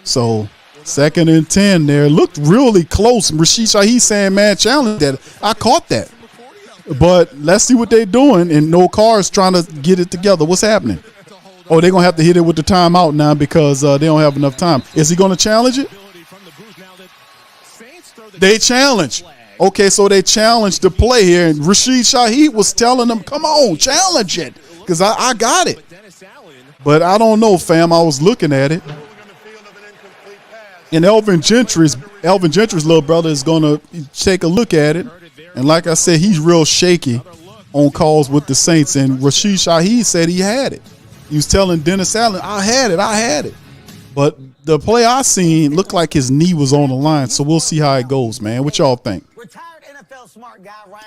So 2nd and 10 there. Looked really close. Rashid Shaheed saying, man, challenge that. I caught that. But let's see what they're doing. And no Carr's trying to get it together. What's happening? Oh, they're going to have to hit it with the timeout now because they don't have enough time. Is he going to challenge it? They challenge. Okay, so they challenged the play here. And Rashid Shaheed was telling them, come on, challenge it. Because I got it. But I don't know, fam. I was looking at it. And Elvin Gentry's little brother is going to take a look at it. And like I said, he's real shaky on calls with the Saints. And Rashid Shaheed said he had it. He was telling Dennis Allen, I had it. But the play I seen looked like his knee was on the line. So we'll see how it goes, man. What y'all think?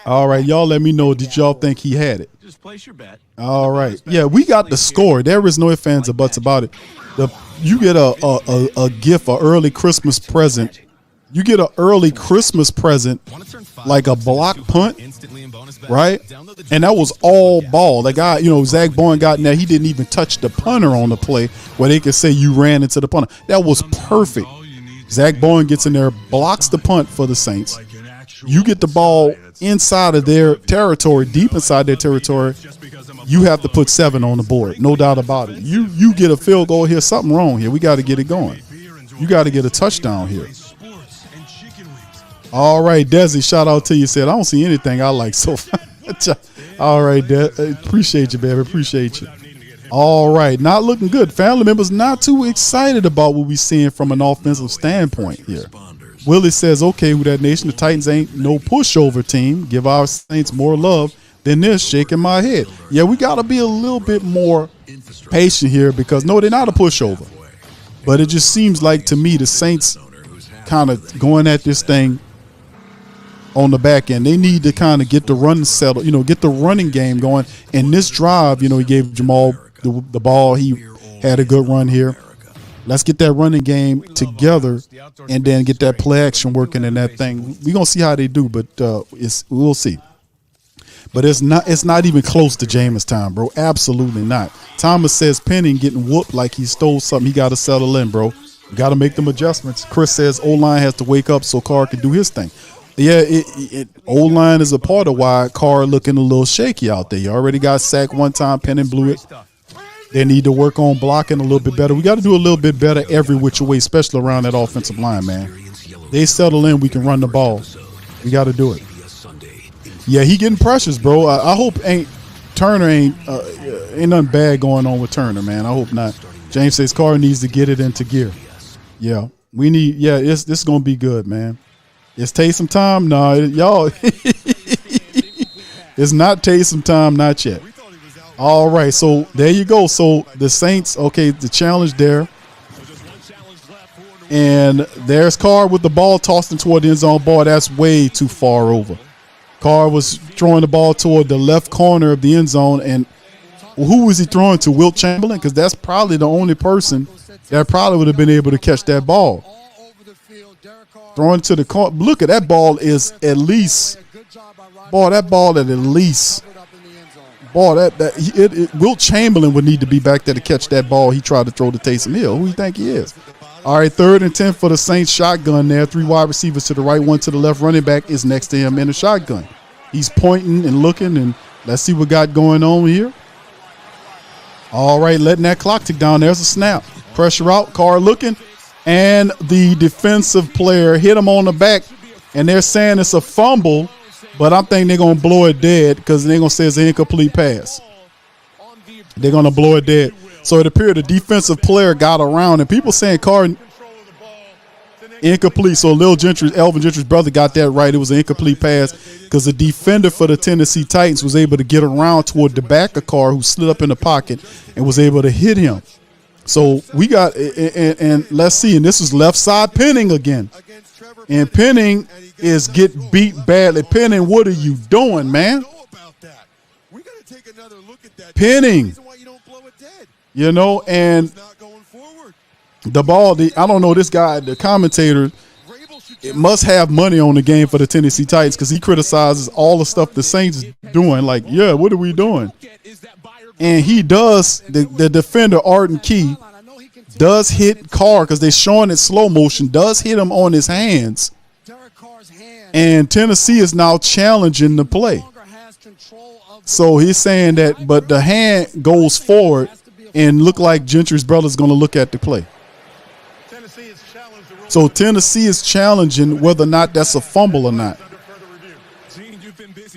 All right, y'all let me know. Did y'all think he had it? Just place your bet. All right. Yeah, we got the score. There is no ifs, ands, or buts about it. You get a gift, an early Christmas present. You get an early Christmas present, like a block punt, right? And that was all ball. The guy, Zach Bowen got in there. He didn't even touch the punter on the play where they could say you ran into the punter. That was perfect. Zach Bowen gets in there, blocks the punt for the Saints. You get the ball inside of their territory, deep inside their territory. You have to put 7 on the board, no doubt about it. You get a field goal here, something wrong here. We got to get it going. You got to get a touchdown here. All right, Desi, shout out to you. Said, I don't see anything I like so far. All right, appreciate you, baby. Appreciate you. All right, not looking good. Family members not too excited about what we're seeing from an offensive standpoint here. Willie says, okay, with that nation, the Titans ain't no pushover team. Give our Saints more love than this, shaking my head. Yeah, we got to be a little bit more patient here because, no, they're not a pushover. But it just seems like, to me, the Saints kind of going at this thing on the back end. They need to kind of get the run settled, get the running game going. And this drive, he gave Jamal the ball. He had a good run here. Let's get that running game together and then get that play action working in that thing. We're going to see how they do, but we'll see. But it's not even close to Jameis time, bro. Absolutely not. Thomas says Penning getting whooped like he stole something. He got to settle in, bro. You got to make them adjustments. Chris says O-line has to wake up so Carr can do his thing. Yeah, O-line is a part of why Carr looking a little shaky out there. You already got sacked one time. Penning blew it. They need to work on blocking a little bit better. We got to do a little bit better every which way, especially around that offensive line, man. They settle in, we can run the ball. We got to do it. Yeah, he getting pressures, bro. I hope Turner ain't nothing bad going on with Turner, man. I hope not. James says Carr needs to get it into gear. Yeah, we need. Yeah, this is gonna be good, man. It's Taysom time, no, y'all. It's not Taysom time, not yet. All right, so there you go. So the Saints, okay, the challenge there. And there's Carr with the ball tossed toward the end zone. Ball, that's way too far over. Carr was throwing the ball toward the left corner of the end zone. And who was he throwing to? Wilt Chamberlain? Because that's probably the only person that probably would have been able to catch that ball. Throwing to the corner. Look at that ball is at least. Boy, that ball at least. Boy, Wilt Chamberlain would need to be back there to catch that ball he tried to throw to Taysom Hill. Who do you think he is? All right, 3rd and 10 for the Saints. Shotgun there. 3 wide receivers to the right, 1 to the left. Running back is next to him in the shotgun. He's pointing and looking, and let's see what got going on here. All right, letting that clock tick down. There's a snap. Pressure out. Carr looking. and the defensive player hit him on the back, and they're saying it's a fumble, but I think they're going to blow it dead because they're going to say it's an incomplete pass. They're going to blow it dead. So it appeared the defensive player got around, and people saying Carr incomplete. So Elvin Gentry's brother got that right. It was an incomplete pass because the defender for the Tennessee Titans was able to get around toward the back of Carr, who slid up in the pocket and was able to hit him. So we got, and let's see, and this is left side Penning again. And Penning is getting beat badly. Penning, what are you doing, man? Penning. You know, and the ball, I don't know, this guy, the commentator, it must have money on the game for the Tennessee Titans because he criticizes all the stuff the Saints is doing. Like, yeah, what are we doing? And he does, the defender, Arden Key, does hit Carr because they're showing it slow motion, does hit him on his hands. And Tennessee is now challenging the play. So he's saying that, but the hand goes forward and look like Gentry's brother's going to look at the play. So Tennessee is challenging whether or not that's a fumble or not.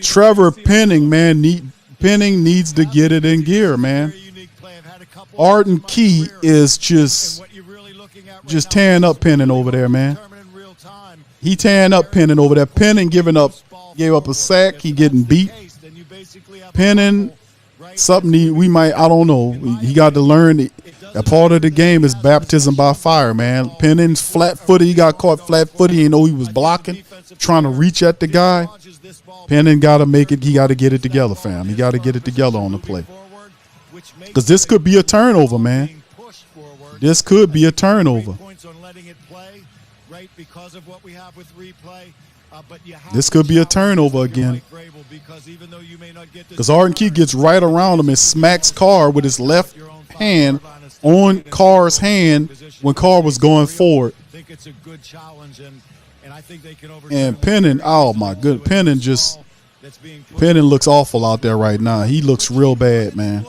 Trevor Penning, man, Penning needs to get it in gear, man. Arden Key is just tearing up Penning over there, man. He tearing up Penning over there. Penning gave up a sack. He getting beat. Penning, something I don't know. He got to learn. A part of the game is baptism by fire, man. Penning's flat-footed. He got caught flat-footed. He didn't know he was blocking, trying to reach at the guy. Penning got to make it. He got to get it together, fam. He got to get it together on the play. Because this could be a turnover, man. This could be a turnover. This could be a turnover again. Because Arden Key gets right around him and smacks Carr with his left hand on Carr's hand when Carr was going forward. And Penning, oh my good, Penning looks awful out there right now. He looks real bad, man.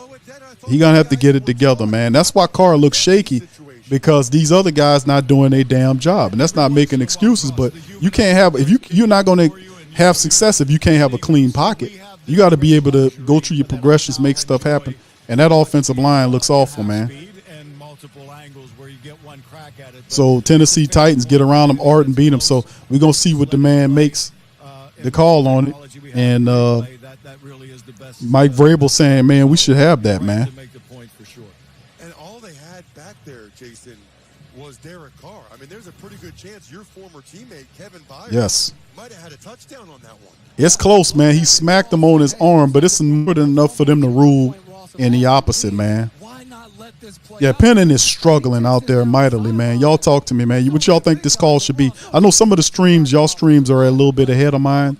He gonna have to get it together, man. That's why Carr looks shaky, because these other guys not doing their damn job. And that's not making excuses, but you can't have, you're not gonna have success if you can't have a clean pocket. You got to be able to go through your progressions, make stuff happen. And that offensive line looks awful, man. So Tennessee Titans get around him, Arden beat him. So we're going to see what the man makes the call on it. And Mike Vrabel saying, man, we should have that, man. And all they had back there, Jason, was Derek Carr. I mean, there's a pretty good chance your former teammate, Kevin Byers, might have had a touchdown on that one. It's close, man. He smacked him on his arm, but it's more than enough for them to rule in the opposite, man. Yeah, Penning is struggling out there mightily, man. Y'all talk to me, man. What y'all think this call should be? I know some of the streams, y'all streams are a little bit ahead of mine,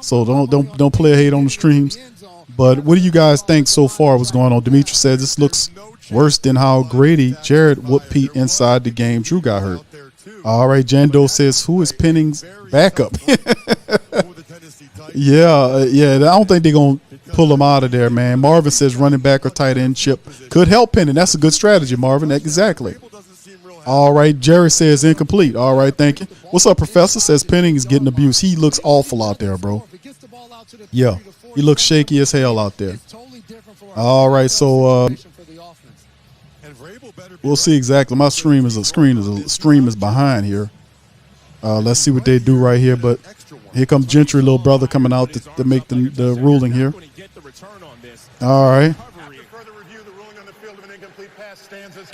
so don't play a hate on the streams. But what do you guys think so far? What's going on? Demetrius says this looks worse than how Jared whooped Pete inside the game. Drew got hurt. All right, Jando says, who is Penning's backup? Yeah, I don't think they're going to pull him out of there, man. Marvin says running back or tight end chip could help Penning. That's a good strategy, Marvin. Exactly. All right, Jerry says incomplete. All right, thank you. What's up, Professor? Says Penning is getting abused. He looks awful out there, bro. Yeah, he looks shaky as hell out there. All right, so we'll see exactly. My stream is behind here. Let's see what they do right here, but here comes Gentry, little brother, coming out to make the ruling here. All right.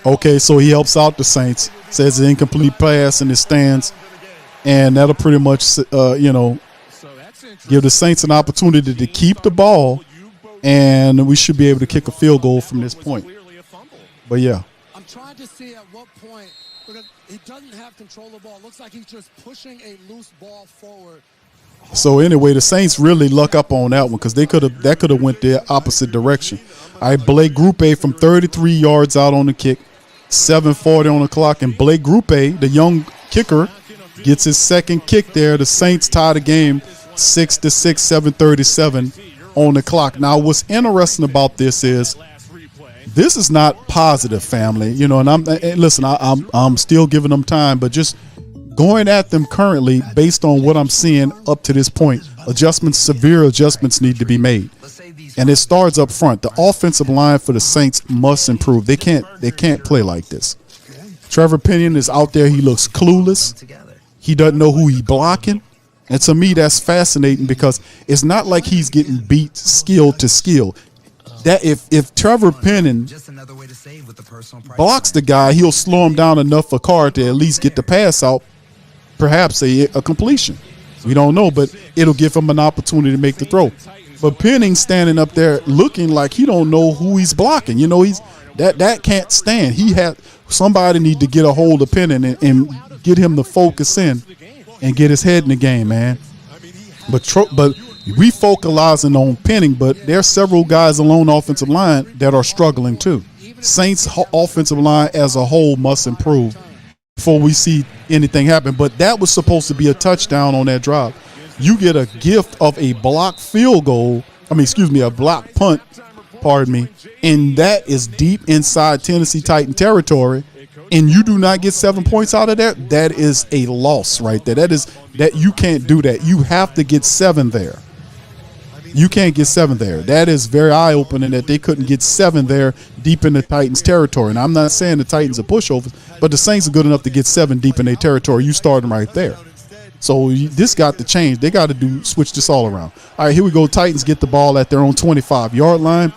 Okay, so he helps out the Saints. Says an incomplete pass in his stands, and that'll pretty much, give the Saints an opportunity to keep the ball, and we should be able to kick a field goal from this point. But yeah. I'm trying to see at what point, because he doesn't have control of the ball. It looks like he's just pushing a loose ball forward. So anyway, the Saints really luck up on that one because that could have went the opposite direction. All right, Blake Grupe from 33 yards out on the kick, 7:40 on the clock, and Blake Grupe, the young kicker, gets his second kick there. The Saints tie the game 6-6, 7:37 on the clock. Now, what's interesting about this is this is not positive, family. You know, and listen, I'm still giving them time, but just going at them currently based on what I'm seeing up to this point, severe adjustments need to be made. And it starts up front. The offensive line for the Saints must improve. They can't play like this. Trevor Pinion is out there. He looks clueless. He doesn't know who he's blocking. And to me, that's fascinating because it's not like he's getting beat skill to skill. That if Trevor Pinion blocks the guy, he'll slow him down enough for Carr to at least get the pass out, perhaps a completion. We don't know, but it'll give him an opportunity to make the throw. But Penning standing up there looking like he don't know who he's blocking. You know, that can't stand. Somebody need to get a hold of Penning and get him to focus in and get his head in the game, man. But we focalizing on Penning, but there's several guys along the offensive line that are struggling too. Saints offensive line as a whole must improve before we see anything happen. But that was supposed to be a touchdown on that drive. You get a gift of a blocked field goal. A blocked punt, pardon me. And that is deep inside Tennessee Titan territory. And you do not get 7 points out of that. That is a loss right there. That you can't do that. You have to get 7 there. You can't get 7 there. That is very eye-opening that they couldn't get 7 there deep in the Titans' territory. And I'm not saying the Titans are pushovers, but the Saints are good enough to get 7 deep in their territory. You start them right there. So this got to change. They got to switch this all around. All right, here we go. Titans get the ball at their own 25-yard line.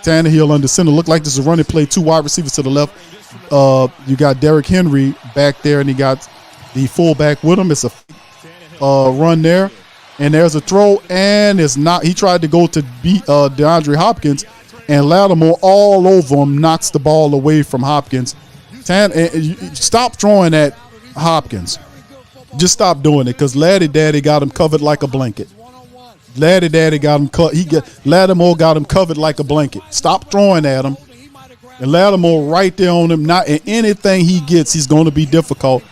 Tannehill under center. Look like this is a running play. 2 wide receivers to the left. You got Derrick Henry back there, and he got the fullback with him. It's a run there. And there's a throw, and it's not. He tried to go to beat DeAndre Hopkins, and Lattimore all over him knocks the ball away from Hopkins. Stop throwing at Hopkins. Just stop doing it because Laddie Daddy got him covered like a blanket. Laddie Daddy got him cut. Lattimore got him covered like a blanket. Stop throwing at him. And Lattimore right there on him. Not in anything he gets, he's going to be difficult.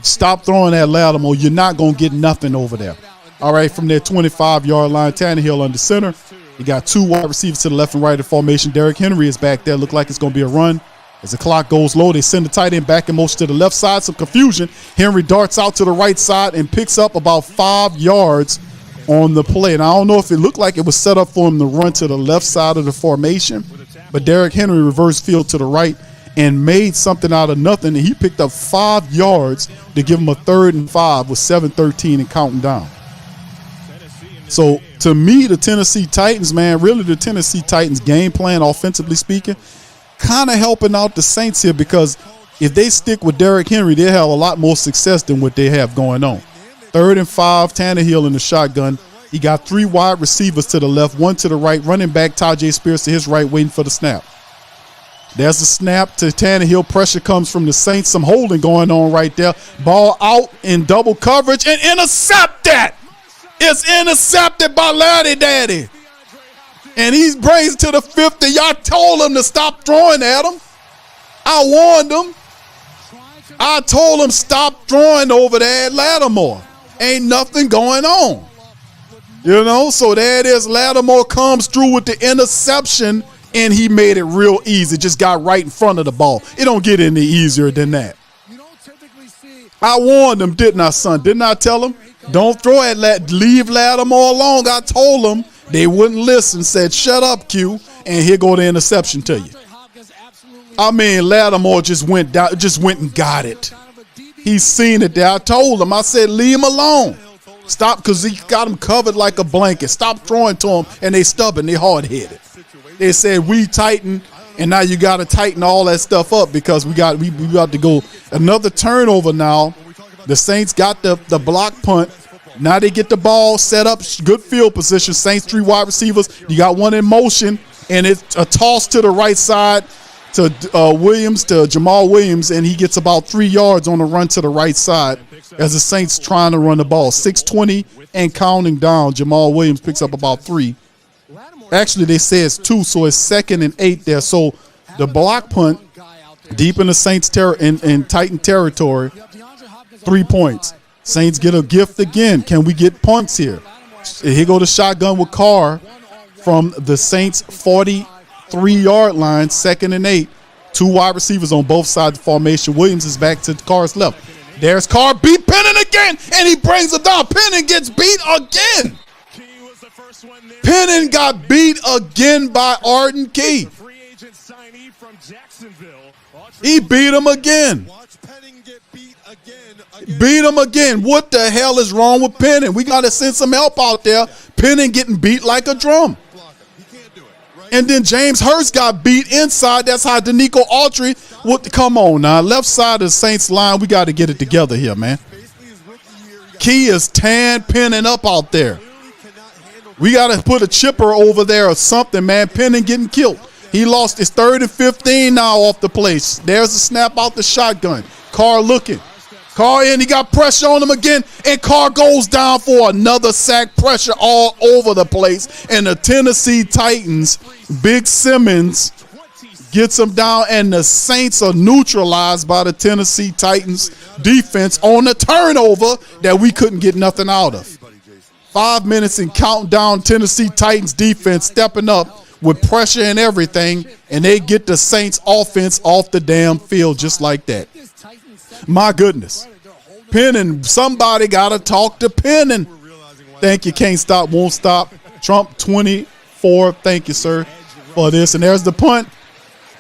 Stop throwing at Lattimore. You're not going to get nothing over there. All right, from their 25-yard line, Tannehill under center. You got 2 wide receivers to the left and right of formation. Derrick Henry is back there. Look like it's going to be a run. As the clock goes low, they send the tight end back in motion to the left side. Some confusion. Henry darts out to the right side and picks up about 5 yards on the play. And I don't know if it looked like it was set up for him to run to the left side of the formation, but Derrick Henry reversed field to the right and made something out of nothing. And he picked up 5 yards to give him a 3rd and 5 with 7:13 and counting down. So to me, the Tennessee Titans, man, really the Tennessee Titans game plan, offensively speaking, kind of helping out the Saints here because if they stick with Derrick Henry, they'll have a lot more success than what they have going on. 3rd and 5, Tannehill in the shotgun. He got 3 wide receivers to the left, 1 to the right, running back Tajay Spears to his right, waiting for the snap. There's the snap to Tannehill. Pressure comes from the Saints. Some holding going on right there. Ball out in double coverage and intercept that. It's intercepted by Laddie Daddy. And he brings to the 50. Y'all told him to stop throwing at him. I warned him. I told him stop throwing over there at Lattimore. Ain't nothing going on. You know, so there it is. Lattimore comes through with the interception, and he made it real easy. Just got right in front of the ball. It don't get any easier than that. I warned him, didn't I, son? Didn't I tell him? Don't throw at leave Lattimore alone. I told them. They wouldn't listen, said, shut up, Q, and here go the interception to you. I mean, Lattimore just went and got it. He's seen it there. I told him. I said, leave him alone. Stop, because he got him covered like a blanket. Stop throwing to him, and they stubborn. They hard-headed. They said, we tighten, and now you got to tighten all that stuff up because we got to go. Another turnover now. The Saints got the block punt. Now they get the ball set up, good field position. Saints 3 wide receivers. You got 1 in motion, and it's a toss to the right side to Jamal Williams, and he gets about 3 yards on the run to the right side as the Saints trying to run the ball. 6:20 and counting down. Jamal Williams picks up about 3. Actually, they say it's 2, so it's 2nd and 8 there. So the block punt deep in the Saints in Titan territory, 3 points. Saints get a gift again. Can we get punts here? Here go the shotgun with Carr from the Saints 40 3-yard line, 2nd and 8. 2 wide receivers on both sides of the formation. Williams is back to Carr's left. There's Carr, beat Pennon again, and he brings him down. Pennon gets beat again. Pennon got beat again by Arden Key. He beat him again. Beat him again. What the hell is wrong with Pennon? We got to send some help out there. Pennon getting beat like a drum. And then James Hurst got beat inside. That's how Danico Autry. Come on now. Left side of the Saints line, we got to get it together here, man. Key is tan Pennon up out there. We got to put a chipper over there or something, man. Pennon getting killed. He lost his 3rd and 15 now off the place. There's a snap out the shotgun. Carr looking. Carr in, he got pressure on him again, and Carr goes down for another sack. Pressure all over the place. And the Tennessee Titans, Big Simmons gets him down, and the Saints are neutralized by the Tennessee Titans defense on the turnover that we couldn't get nothing out of. 5 minutes and counting down. Tennessee Titans defense stepping up with pressure and everything, and they get the Saints offense off the damn field just like that. My goodness. Pennon, somebody got to talk to Pennon. Thank you, can't stop, won't stop. Trump 24, thank you, sir, for this. And there's the punt,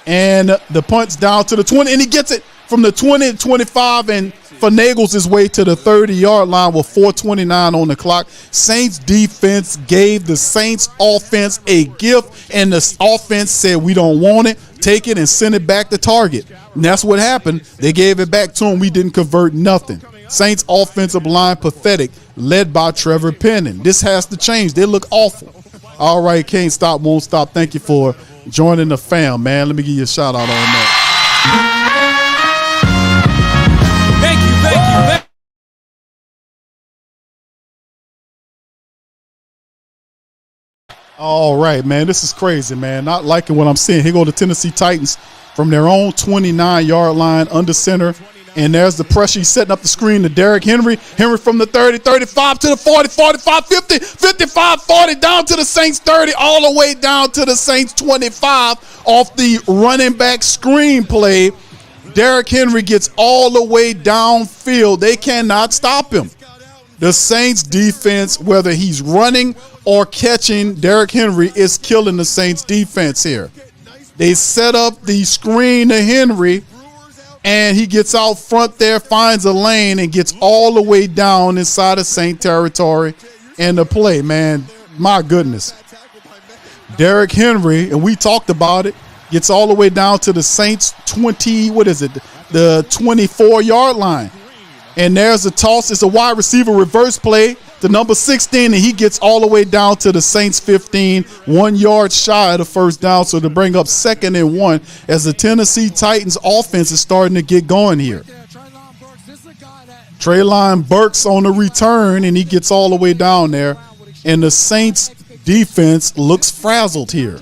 and the punt's down to the 20, and he gets it from the 20 to 25 and finagles his way to the 30-yard line with 4:29 on the clock. Saints defense gave the Saints offense a gift, and the offense said, we don't want it. Take it and send it back to Target. And that's what happened. They gave it back to him. We didn't convert nothing. Saints offensive line pathetic, led by Trevor Pennon. This has to change. They look awful. All right, can't stop, won't stop. Thank you for joining the fam, man. Let me give you a shout out on that. Thank you. All right, man. This is crazy, man. Not liking what I'm seeing. Here go the Tennessee Titans from their own 29-yard line under center. And there's the pressure. He's setting up the screen to Derrick Henry. Henry from the 30, 35 to the 40, 45, 50, 55, 40, down to the Saints 30, all the way down to the Saints 25 off the running back screen play. Derrick Henry gets all the way downfield. They cannot stop him. The Saints defense, whether he's running or catching Derrick Henry, is killing the Saints defense here. They set up the screen to Henry, and he gets out front there, finds a lane, and gets all the way down inside of Saint territory. And the play, man, my goodness. Derrick Henry, and we talked about it, gets all the way down to the Saints 20, the 24-yard line. And there's a toss. It's a wide receiver reverse play to number 16, and he gets all the way down to the Saints 15, 1 yard shy of the first down, so to bring up 2nd and 1 as the Tennessee Titans offense is starting to get going here. Treylon Burks on the return, and he gets all the way down there, and the Saints defense looks frazzled here.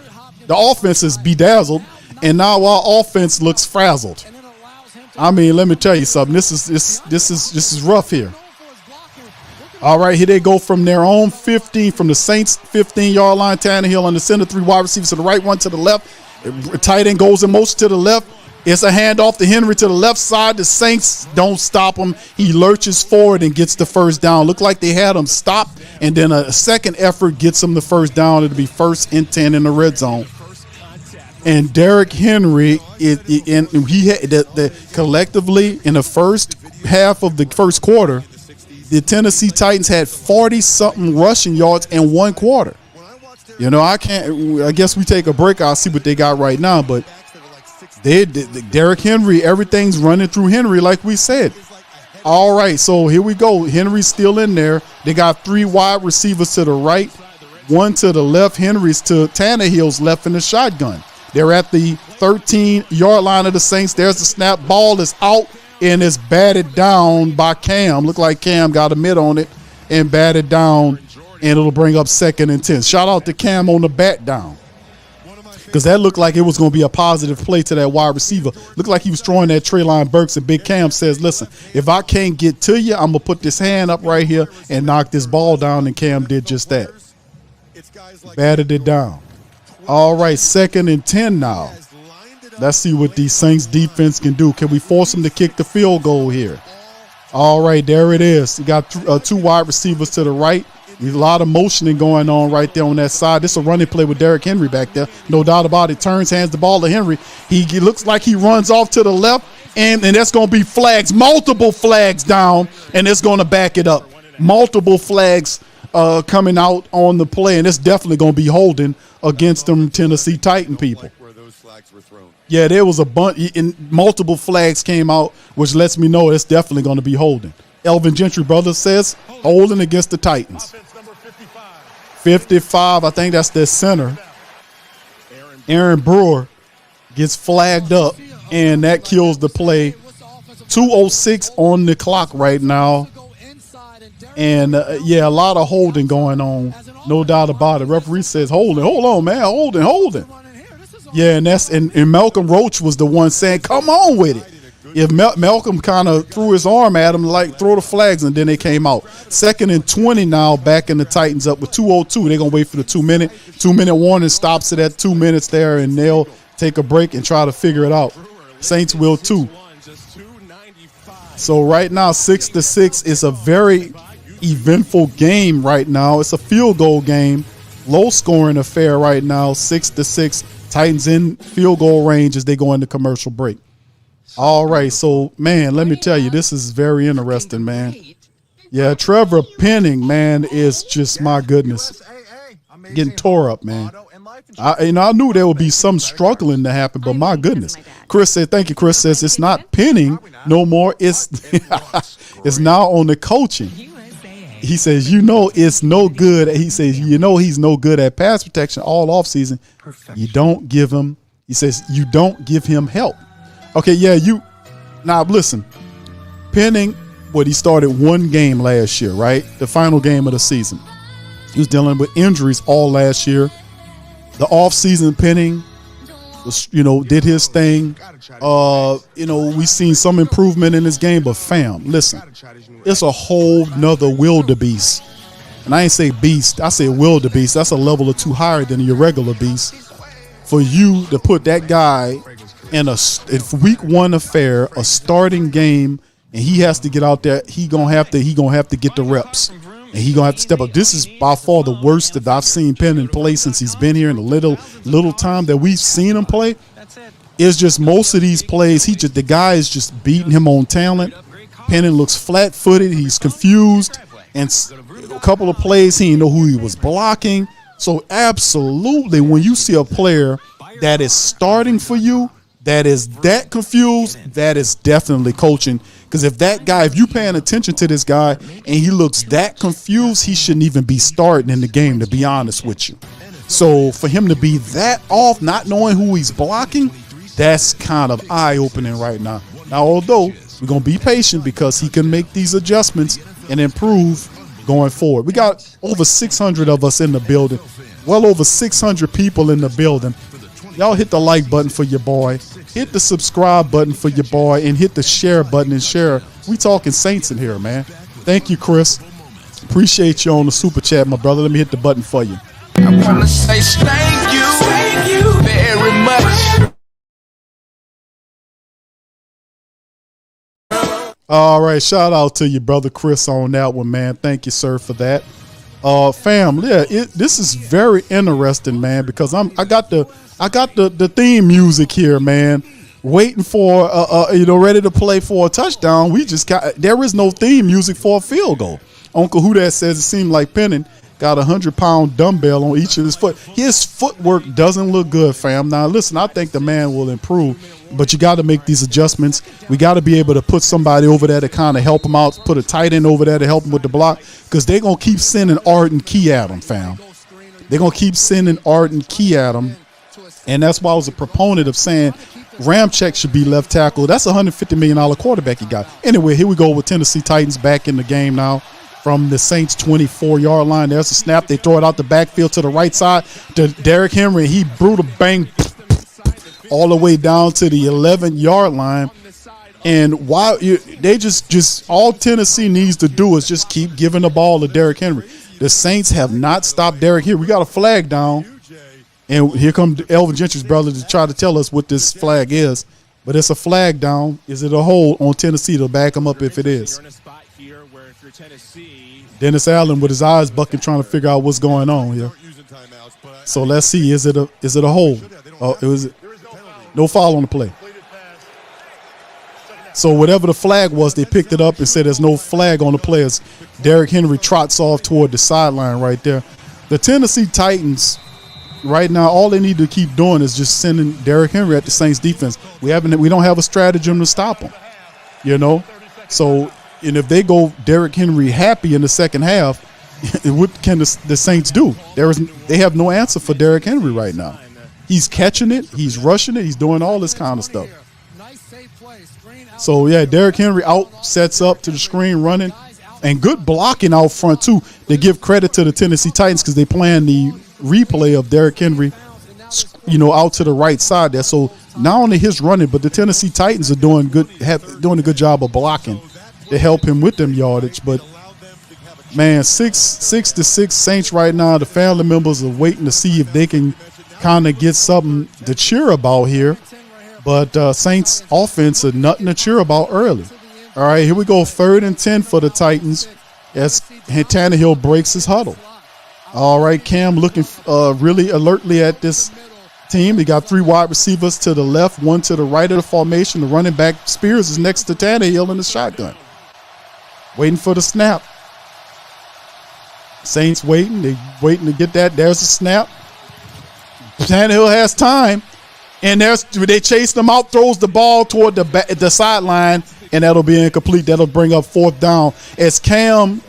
The offense is bedazzled, and now our offense looks frazzled. I mean, let me tell you something. This is rough here. All right, here they go from their own 15, from the Saints 15-yard line. Tannehill on the center, 3 wide receivers to the right, 1 to the left. Tight end goes in motion to the left. It's a handoff to Henry to the left side. The Saints don't stop him. He lurches forward and gets the first down. Looked like they had him stopped, and then a second effort gets him the first down. It'll be 1st and 10 in the red zone. And Derrick Henry, collectively in the first half of the first quarter, the Tennessee Titans had 40-something rushing yards in 1 quarter. You know, I guess we take a break. I'll see what they got right now. But Derrick Henry, everything's running through Henry, like we said. All right, so here we go. Henry's still in there. They got 3 wide receivers to the right, 1 to the left. Henry's to Tannehill's left in the shotgun. They're at the 13-yard line of the Saints. There's the snap. Ball is out and is batted down by Cam. Looked like Cam got a mid on it and batted down, and it'll bring up 2nd and 10. Shout out to Cam on the bat down, because that looked like it was going to be a positive play to that wide receiver. Looked like he was throwing that Treylon Burks, and Big Cam says, listen, if I can't get to you, I'm going to put this hand up right here and knock this ball down, and Cam did just that. Batted it down. All right, 2nd and 10 now. Let's see what these Saints defense can do. Can we force them to kick the field goal here? All right, there it is. You got 2 wide receivers to the right. There's a lot of motioning going on right there on that side. This is a running play with Derrick Henry back there. No doubt about it. Turns, hands the ball to Henry. He looks like he runs off to the left, and that's going to be flags, multiple flags down, and it's going to back it up. Multiple flags coming out on the play, and it's definitely going to be holding against them Tennessee Titan people. Yeah, there was a bunch, and multiple flags came out, which lets me know it's definitely going to be holding. Elvin Gentry, brother, says holding against the Titans. 55, I think that's their center. Aaron Brewer gets flagged up, and that kills the play. 2:06 on the clock right now. And, yeah, a lot of holding going on. No doubt about it. Referee says holding. Hold on, man. Holding. Yeah, and Malcolm Roach was the one saying, come on with it. If Malcolm kind of threw his arm at him, like throw the flags, and then they came out. 2nd and 20 now, backing the Titans up with 2:02. They're going to wait for the 2-minute. 2-minute warning stops it at 2 minutes there, and they'll take a break and try to figure it out. Saints will too. So right now, 6-6 is a very eventful game right now. It's a field goal game. Low-scoring affair right now, 6-6. Titans in field goal range as they go into commercial break. All right, so, man, let me tell you, this is very interesting, man. Yeah, Trevor Penning, man, is just, my goodness, getting tore up, man. I knew there would be some struggling to happen, but my goodness. Chris said, thank you, Chris says, it's not Penning no more. It's it's now on the coaching. He says, it's no good. He says, he's no good at pass protection all offseason. You don't give him, he says, you don't give him help. Okay, yeah, now listen, Penning, he started one game last year, right? The final game of the season. He was dealing with injuries all last year. The offseason, Penning was, did his thing. We've seen some improvement in his game, but fam, listen, it's a whole nother wildebeest. And I ain't say beast, I say wildebeest. That's a level or two higher than your regular beast. For you to put that guy in a week 1 affair, a starting game, and he has to get out there, he gonna have to get the reps. And he gonna have to step up. This is by far the worst that I've seen Penning play since he's been here in the little time that we've seen him play. It's just most of these plays, the guy is just beating him on talent. Penning looks flat-footed, he's confused, and a couple of plays he didn't know who he was blocking. So absolutely, when you see a player that is starting for you, that is that confused, that is definitely coaching. Because if you paying attention to this guy and he looks that confused, he shouldn't even be starting in the game, to be honest with you. So for him to be that off, not knowing who he's blocking, that's kind of eye-opening right now. Now, although we're going to be patient because he can make these adjustments and improve going forward. We got over 600 of us in the building, well over 600 people in the building. Y'all hit the like button for your boy. Hit the subscribe button for your boy and hit the share button and share. We talking Saints in here, man. Thank you, Chris. Appreciate you on the super chat, my brother. Let me hit the button for you. I want to say thank you very much. All right, shout out to your brother Chris on that one, man. Thank you, sir, for that. Fam, yeah, this is very interesting, man, because I got the theme music here, man, waiting for ready to play for a touchdown. There is no theme music for a field goal. Uncle Who That says it seemed like Penning got 100-pound dumbbell on each of his foot. His footwork doesn't look good, fam. Now, listen, I think the man will improve, but you got to make these adjustments. We got to be able to put somebody over there to kind of help him out, put a tight end over there to help him with the block, because they're going to keep sending Art and Key at him, fam. They're going to keep sending Art and Key at him, and that's why I was a proponent of saying Ramczyk should be left tackle. That's a $150 million quarterback he got. Anyway, here we go with Tennessee Titans back in the game now. From the Saints 24-yard line. There's a snap. They throw it out the backfield to the right side to Derrick Henry. He brutal bang all the way down to the 11-yard line. And while they just all Tennessee needs to do is just keep giving the ball to Derrick Henry. The Saints have not stopped Derrick here. We got a flag down. And here comes Elvin Gentry's brother to try to tell us what this flag is. But it's a flag down. Is it a hold on Tennessee to back them up if it is? Dennis Allen with his eyes bucking trying to figure out what's going on here. So let's see. Is it a hold? It was no foul on the play. So whatever the flag was, they picked it up and said there's no flag on the play as Derrick Henry trots off toward the sideline right there. The Tennessee Titans right now, all they need to keep doing is just sending Derrick Henry at the Saints defense. We don't have a stratagem to stop him, you know. So, and if they go Derrick Henry happy in the second half, what can the Saints do? They have no answer for Derrick Henry right now. He's catching it, he's rushing it, he's doing all this kind of stuff. So yeah, Derrick Henry out, sets up to the screen running, and good blocking out front too. They give credit to the Tennessee Titans because they plan the replay of Derrick Henry, out to the right side there. So not only his running, but the Tennessee Titans are doing a good job of blocking to help him with them yardage. But man, 6-6 Saints right now. The family members are waiting to see if they can kind of get something to cheer about here. But Saints offense is nothing to cheer about early. All right, here we go. 3rd and 10 for the Titans as Tannehill breaks his huddle. All right, Cam looking really alertly at this team. They got 3 wide receivers to the left, 1 to the right of the formation. The running back Spears is next to Tannehill in the shotgun. Waiting for the snap. Saints waiting. They waiting to get that. There's a snap. Tannehill has time. And they chase them out, throws the ball toward the sideline, and that'll be incomplete. That'll bring up 4th down as Cam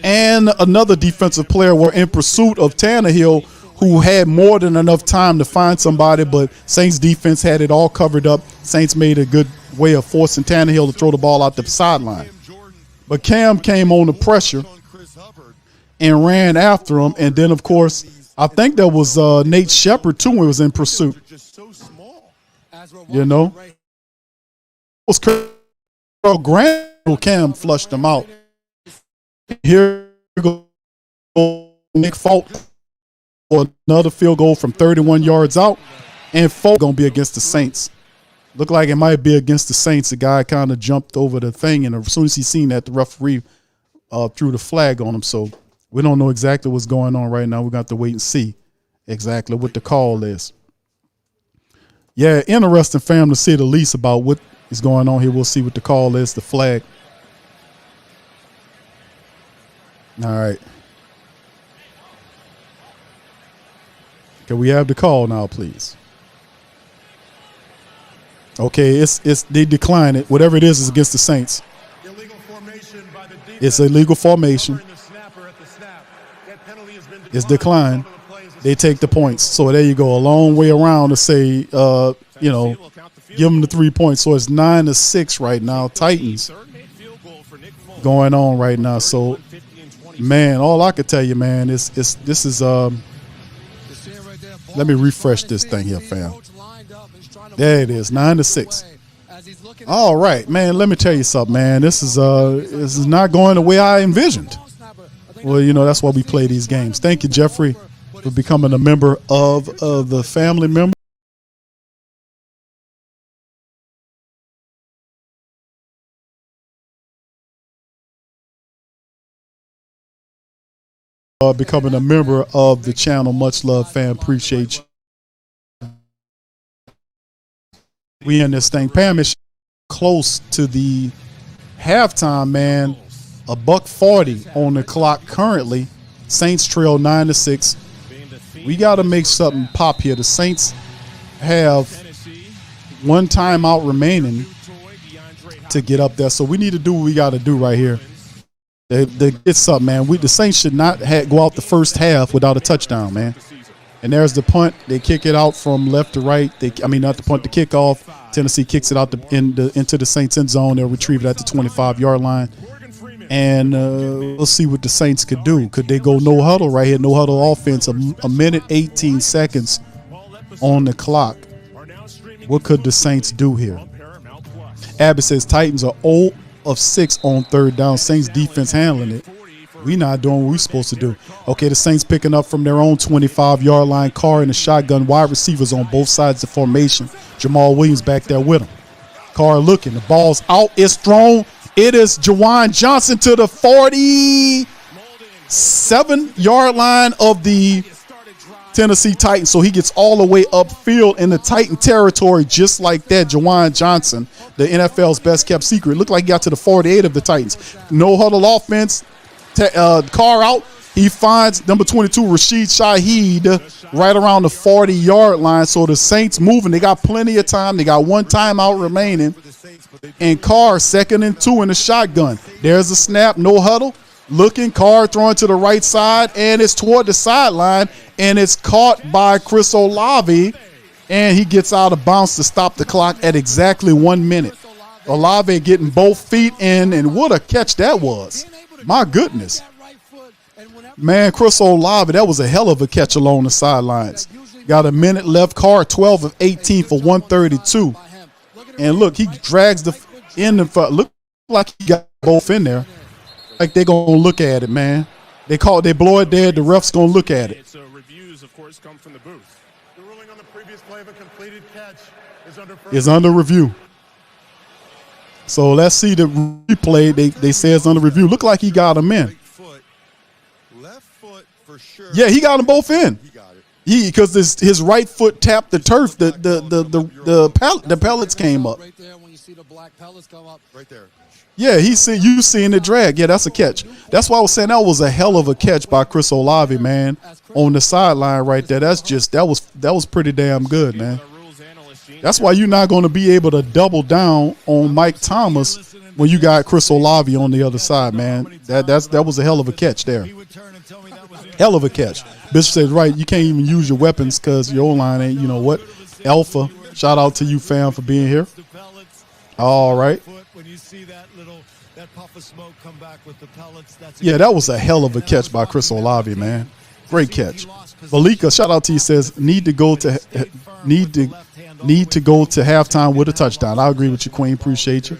and another defensive player were in pursuit of Tannehill, who had more than enough time to find somebody, but Saints defense had it all covered up. Saints made a good way of forcing Tannehill to throw the ball out the sideline. But Cam came on the pressure and ran after him, and then, of course, I think that was Nate Shepard, too, who was in pursuit. You know, it was Grant who Cam flushed them out. Here goes Nick Folk for another field goal from 31 yards out, and Folk gonna be against the Saints. Look like it might be against the Saints. The guy kind of jumped over the thing, and as soon as he seen that, the referee threw the flag on him. So we don't know exactly what's going on right now. We got to wait and see exactly what the call is. Yeah, interesting, fam, to say the least about what is going on here. We'll see what the call is, the flag. All right. Can we have the call now, please? Okay, it's they decline it. Whatever it is against the Saints. It's a legal formation. It's declined. They take the points. So there you go. A long way around to say, give them the 3 points. So it's 9-6 right now. Titans going on right now. So, man, all I could tell you, man, this is let me refresh this thing here, fam. There it is, 9-6. All right, man. Let me tell you something, man. This is not going the way I envisioned. Well, that's why we play these games. Thank you, Jeffrey, for becoming a member of the family member. Becoming a member of the channel. Much love, fam. Appreciate you. We in this thing. Pam is close to the halftime, man. $1:40 on the clock currently. Saints trail 9-6. We got to make something pop here. The Saints have 1 timeout remaining to get up there. So we need to do what we got to do right here. They get something, man. The Saints should not go out the first half without a touchdown, man. And there's the punt. They kick it out from left to right. Not the punt, the kickoff. Tennessee kicks it out into the Saints end zone. They'll retrieve it at the 25-yard line. And we'll see what the Saints could do. Could they go no huddle right here? No huddle offense. A minute, 18 seconds on the clock. What could the Saints do here? Abbott says Titans are 0 of 6 on 3rd down. Saints defense handling it. We not doing what we supposed to do. Okay, the Saints picking up from their own 25-yard line. Carr in the shotgun. Wide receivers on both sides of the formation. Jamal Williams back there with him. Carr looking. The ball's out. It's thrown. It is Juwan Johnson to the 47-yard line of the Tennessee Titans. So he gets all the way upfield in the Titan territory just like that. Juwan Johnson, the NFL's best kept secret. Looked like he got to the 48 of the Titans. No huddle offense. Carr out. He finds number 22, Rashid Shaheed, right around the 40-yard line. So the Saints moving. They got plenty of time. They got one timeout remaining. And Carr, 2nd and 2 in the shotgun. There's a snap, no huddle. Looking, Carr throwing to the right side, and it's toward the sideline, and it's caught by Chris Olave, and he gets out of bounds to stop the clock at exactly 1 minute. Olave getting both feet in, and what a catch that was. My goodness. Man, Chris Olave, that was a hell of a catch along the sidelines. Got a minute left. Carr 12 of 18 for 132. And look, he drags the in the front. Look like he got both in there. Like they're going to look at it, man. They blow it dead. The ref's going to look at it. So reviews, of course, come from the booth. The ruling on the previous play of a completed catch is under review. So let's see the replay. They say it's under review. Look like he got him in. Left foot for sure. Yeah, he got them both in. He got it. Because his right foot tapped the turf. The pellets came up. Right there when you see the black pellets come up. Right there. Yeah, you seeing the drag. Yeah, that's a catch. That's why I was saying that was a hell of a catch by Chris Olave, man, on the sideline right there. That was pretty damn good, man. That's why you're not going to be able to double down on Mike Thomas when you got Chris Olave on the other side, man. That was a hell of a catch there. Hell of a catch. Bishop says, right, you can't even use your weapons because your O-line ain't, you know what? Alpha, shout out to you, fam, for being here. All right. Yeah, that was a hell of a catch by Chris Olave, man. Great catch. Valika, shout out to you, says need to go to halftime with a touchdown. I agree with you, Queen. Appreciate you.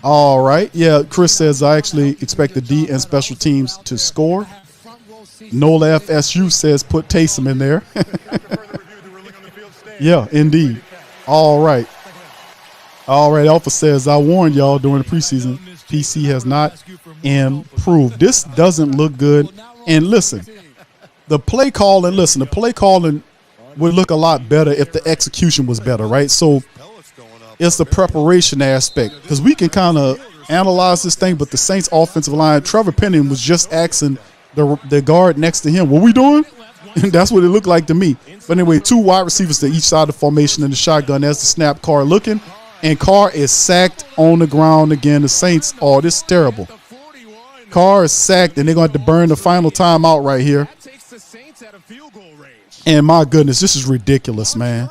All right. Yeah, Chris says I actually expect the D and special teams to score. Nola FSU says put Taysom in there. Yeah, indeed. All right. All right. Alpha says I warned y'all during the preseason. PC has not improved. This doesn't look good. And listen, the play calling would look a lot better if the execution was better, right? So it's the preparation aspect because we can kind of analyze this thing, but the Saints offensive line, Trevor Penning was just asking the guard next to him, what we doing? And that's what it looked like to me. But anyway, 2 wide receivers to each side of the formation in the shotgun as the snap. Carr looking. And Carr is sacked on the ground again. The Saints, oh, this is terrible. Carr is sacked, and they're going to have to burn the final timeout right here. And my goodness, this is ridiculous, man.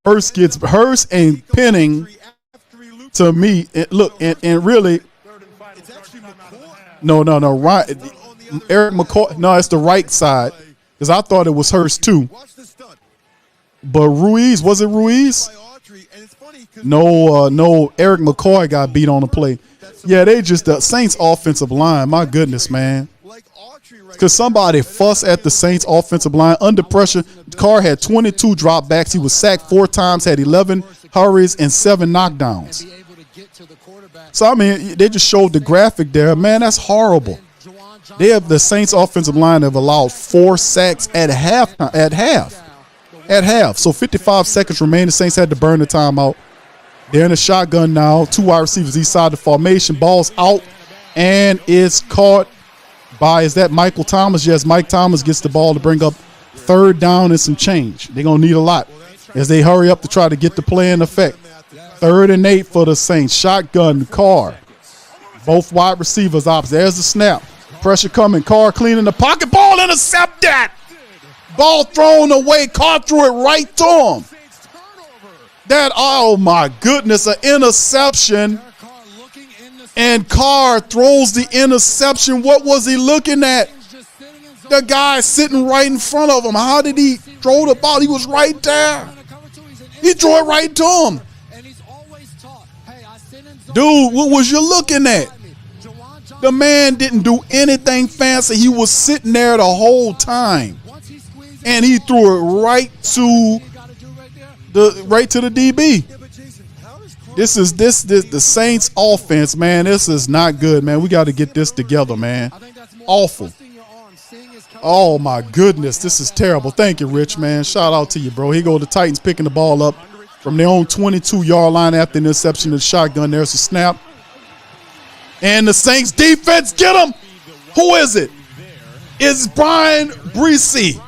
Hurst and Penning, to me, and really, no, right. Eric McCoy, no, it's the right side, because I thought it was Hurst too. But Ruiz, was it Ruiz? No, Eric McCoy got beat on the play. Yeah, they just the Saints offensive line. My goodness, man. Because somebody fuss at the Saints offensive line under pressure. Carr had 22 dropbacks. He was sacked 4 times, had 11 hurries and 7 knockdowns. So, I mean, they just showed the graphic there. Man, that's horrible. The Saints offensive line have allowed 4 sacks at half. So 55 seconds remain. The Saints had to burn the timeout. They're in a shotgun now. 2 wide receivers each side of the formation. Ball's out, and it's caught by, is that Michael Thomas? Yes, Mike Thomas gets the ball to bring up 3rd down and some change. They're going to need a lot as they hurry up to try to get the play in effect. 3rd and 8 for the Saints. Shotgun, Carr. Both wide receivers opposite. There's the snap. Pressure coming. Carr cleaning the pocket. Ball intercepted. Ball thrown away. Carr threw it right to him. Oh my goodness, an interception. And Carr throws the interception. What was he looking at? The guy sitting right in front of him. How did he throw the ball? He was right there. He threw it right to him. Dude, what was you looking at? The man didn't do anything fancy. He was sitting there the whole time, and he threw it right to the DB. This is the Saints offense, man. This is not good, man. We got to get this together, man. Awful. Oh my goodness, this is terrible. Thank you, Rich, man. Shout out to you, bro. Here go the Titans picking the ball up from their own 22-yard line after an interception of the shotgun. There's a snap. And the Saints defense, get him. Who is it? It's Brian Bresee.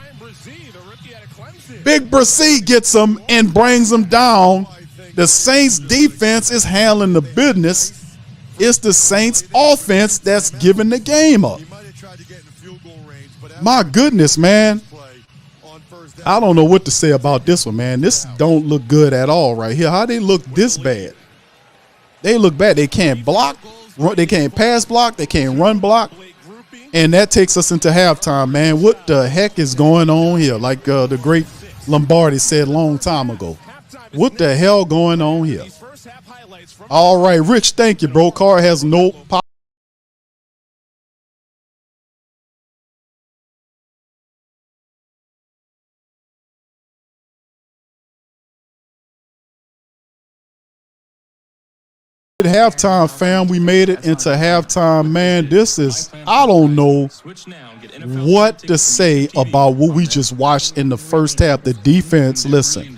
Big Bresee gets him and brings him down. The Saints defense is handling the business. It's the Saints offense that's giving the game up. My goodness, man. I don't know what to say about this one, man. This don't look good at all right here. How they look this bad? They look bad. They can't block. They can't pass block. They can't run block. And that takes us into halftime, man. What the heck is going on here? Like the great Lombardi said a long time ago. What the hell going on here? All right, Rich, thank you, bro. Carr has no power. Halftime, fam. We made it into halftime, man. This is, I don't know what to say about what we just watched in the first half. The defense, listen,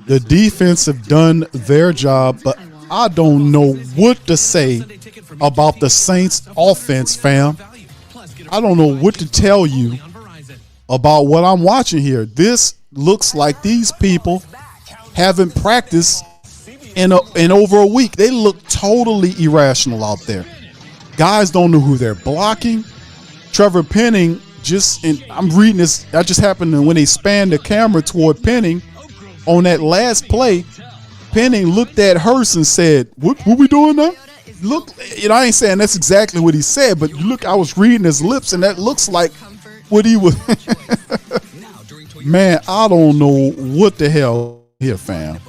the defense have done their job, but I don't know what to say about the Saints offense, fam. I don't know what to tell you about what I'm watching here. This looks like these people haven't practiced in over a week. They look totally irrational out there. Guys don't know who they're blocking. Trevor Penning I'm reading this. That just happened when they spanned the camera toward Penning on that last play. Penning looked at Hurst and said, what we doing now? Look, I ain't saying that's exactly what he said, but look, I was reading his lips and that looks like what he was. Man, I don't know what the hell here, fam.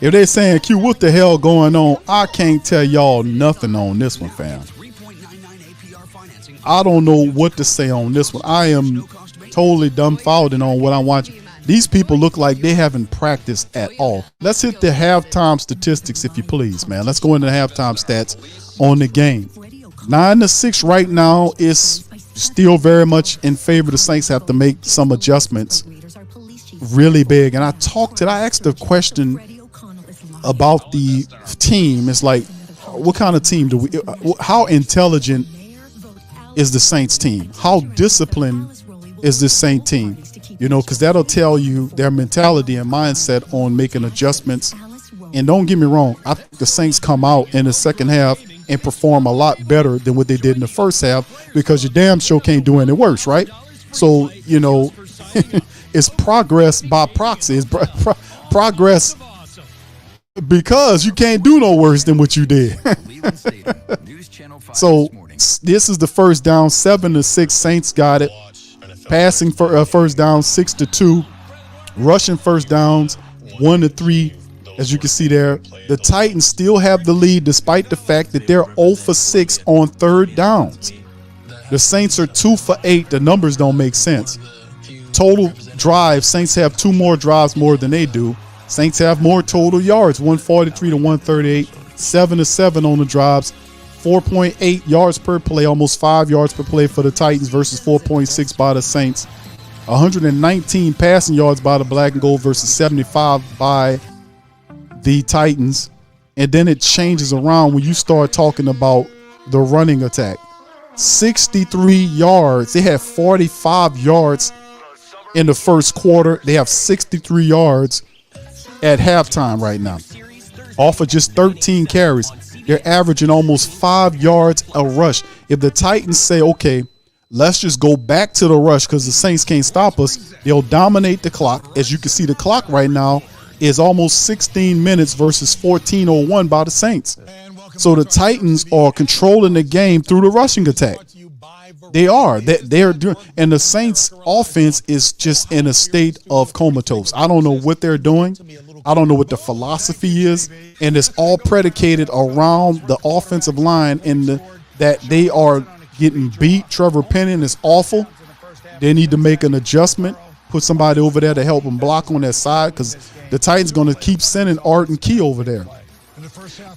If they're saying, Q, what the hell going on? I can't tell y'all nothing on this one, fam. I don't know what to say on this one. I am totally dumbfounded on what I'm watching. These people look like they haven't practiced at all. Let's hit the halftime statistics, if you please, man. Let's go into the halftime stats on the game. 9-6 right now is still very much in favor. The Saints have to make some adjustments really big. And I asked the question about the team. It's like, what kind of team how intelligent is the Saints team? How disciplined is this Saints team? Because that'll tell you their mentality and mindset on making adjustments. And don't get me wrong, I think the Saints come out in the second half and perform a lot better than what they did in the first half, because you damn sure can't do any worse, right? So, it's progress by proxy. It's progress because you can't do no worse than what you did. So this is the first down, 7-6. Saints got it. Passing for first down, 6-2. Rushing first downs, 1-3. As you can see there, the Titans still have the lead despite the fact that they're 0 for 6 on third downs. The Saints are 2 for 8. The numbers don't make sense. Total drives, Saints have 2 more drives more than they do. Saints have more total yards, 143 to 138, 7-7 on the drives, 4.8 yards per play, almost 5 yards per play for the Titans versus 4.6 by the Saints. 119 passing yards by the Black and Gold versus 75 by the Titans. And then it changes around when you start talking about the running attack. 63 yards. They have 45 yards in the first quarter. They have 63 yards at halftime right now, off of just 13 carries. They're averaging almost 5 yards a rush. If the Titans say, okay, let's just go back to the rush because the Saints can't stop us, they'll dominate the clock. As you can see, the clock right now is almost 16 minutes versus 14:01 by the Saints. So the Titans are controlling the game through the rushing attack. They are. They're doing, and the Saints offense is just in a state of comatose. I don't know what they're doing. I don't know what the philosophy is, and it's all predicated around the offensive line and that they are getting beat. Trevor Penning is awful. They need to make an adjustment, put somebody over there to help them block on that side, because the Titans going to keep sending Art and Key over there.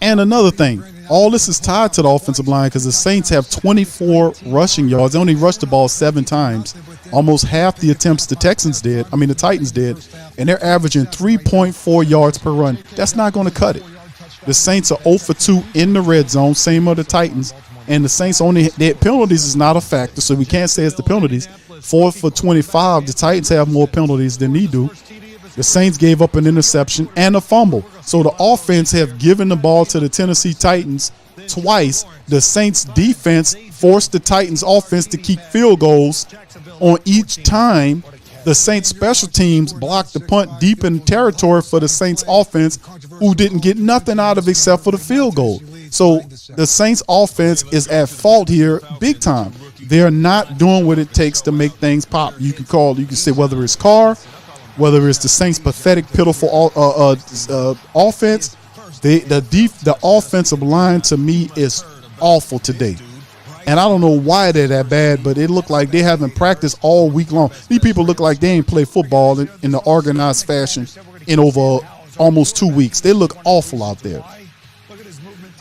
And another thing, all this is tied to the offensive line because the Saints have 24 rushing yards. They only rushed the ball 7 times, almost half the attempts the Titans did, and they're averaging 3.4 yards per run. That's not going to cut it. The Saints are 0 for 2 in the red zone, same of the Titans, and the Saints their penalties is not a factor, so we can't say it's the penalties. 4 for 25, the Titans have more penalties than they do. The Saints gave up an interception and a fumble. So the offense have given the ball to the Tennessee Titans twice. The Saints defense forced the Titans offense to keep field goals on each time. The Saints special teams blocked the punt deep in territory for the Saints offense, who didn't get nothing out of except for the field goal. So the Saints offense is at fault here big time. They're not doing what it takes to make things pop. You can say whether it's Carr, whether it's the Saints' pathetic, pitiful offense, the offensive line to me is awful today. And I don't know why they're that bad, but it looked like they haven't practiced all week long. These people look like they ain't played football in the organized fashion in over almost 2 weeks. They look awful out there.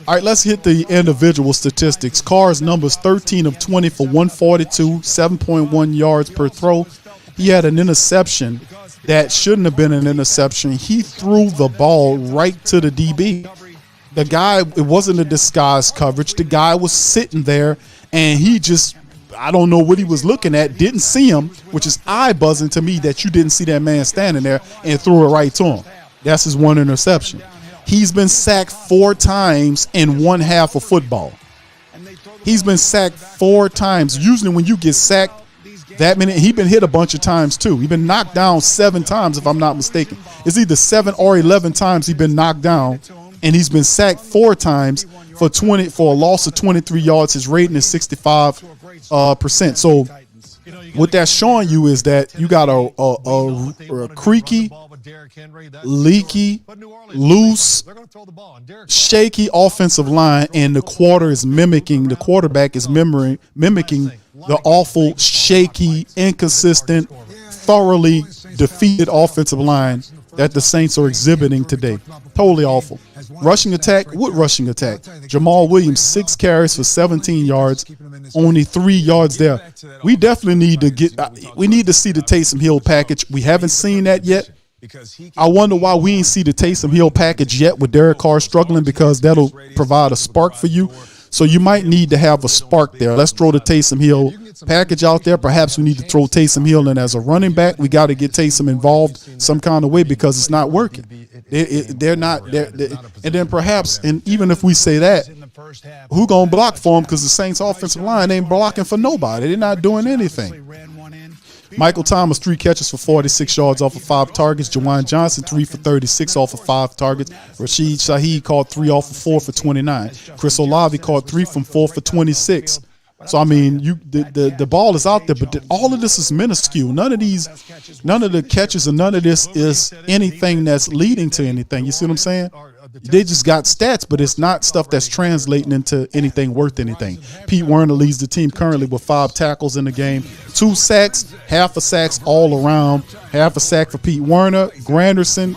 All right, let's hit the individual statistics. Carr's numbers 13 of 20 for 142, 7.1 yards per throw. He had an interception that shouldn't have been an interception. He threw the ball right to the DB. The guy, it wasn't a disguised coverage. The guy was sitting there, and he just, I don't know what he was looking at, didn't see him, which is eye-buzzing to me that you didn't see that man standing there and threw it right to him. That's his one interception. He's been sacked 4 times in one half of football. He's been sacked 4 times. Usually when you get sacked that many, he's been hit a bunch of times too. He's been knocked down 7 times, if I'm not mistaken. It's either 7 or 11 times he's been knocked down, and he's been sacked 4 times for a loss of 23 yards. His rating is 65%. So what that's showing you is that you got a creaky, leaky, loose, shaky offensive line, and the quarterback is mimicking the awful, shaky, inconsistent, thoroughly defeated offensive line that the Saints are exhibiting today. Totally awful. Rushing attack? What rushing attack? Jamal Williams, 6 carries for 17 yards, only 3 yards there. We definitely need to see the Taysom Hill package. We haven't seen that yet. I wonder why we ain't see the Taysom Hill package yet with Derek Carr struggling, because that'll provide a spark for you. So you might need to have a spark there. Let's throw the Taysom Hill package out there. Perhaps we need to throw Taysom Hill in as a running back. We got to get Taysom involved some kind of way because it's not working. They're not. And then perhaps, and even if we say that, who going to block for him? Because the Saints offensive line ain't blocking for nobody. They're not doing anything. Michael Thomas, 3 catches for 46 yards off of 5 targets. Jawan Johnson, 3 for 36 off of 5 targets. Rashid Shaheed caught 3 off of 4 for 29. Chris Olave caught 3 from 4 for 26. So, I mean, the ball is out there, but all of this is minuscule. None of the catches or none of this is anything that's leading to anything. You see what I'm saying? They just got stats, but it's not stuff that's translating into anything worth anything. Pete Werner leads the team currently with 5 tackles in the game, 2 sacks, half a sacks all around, half a sack for Pete Werner. Granderson,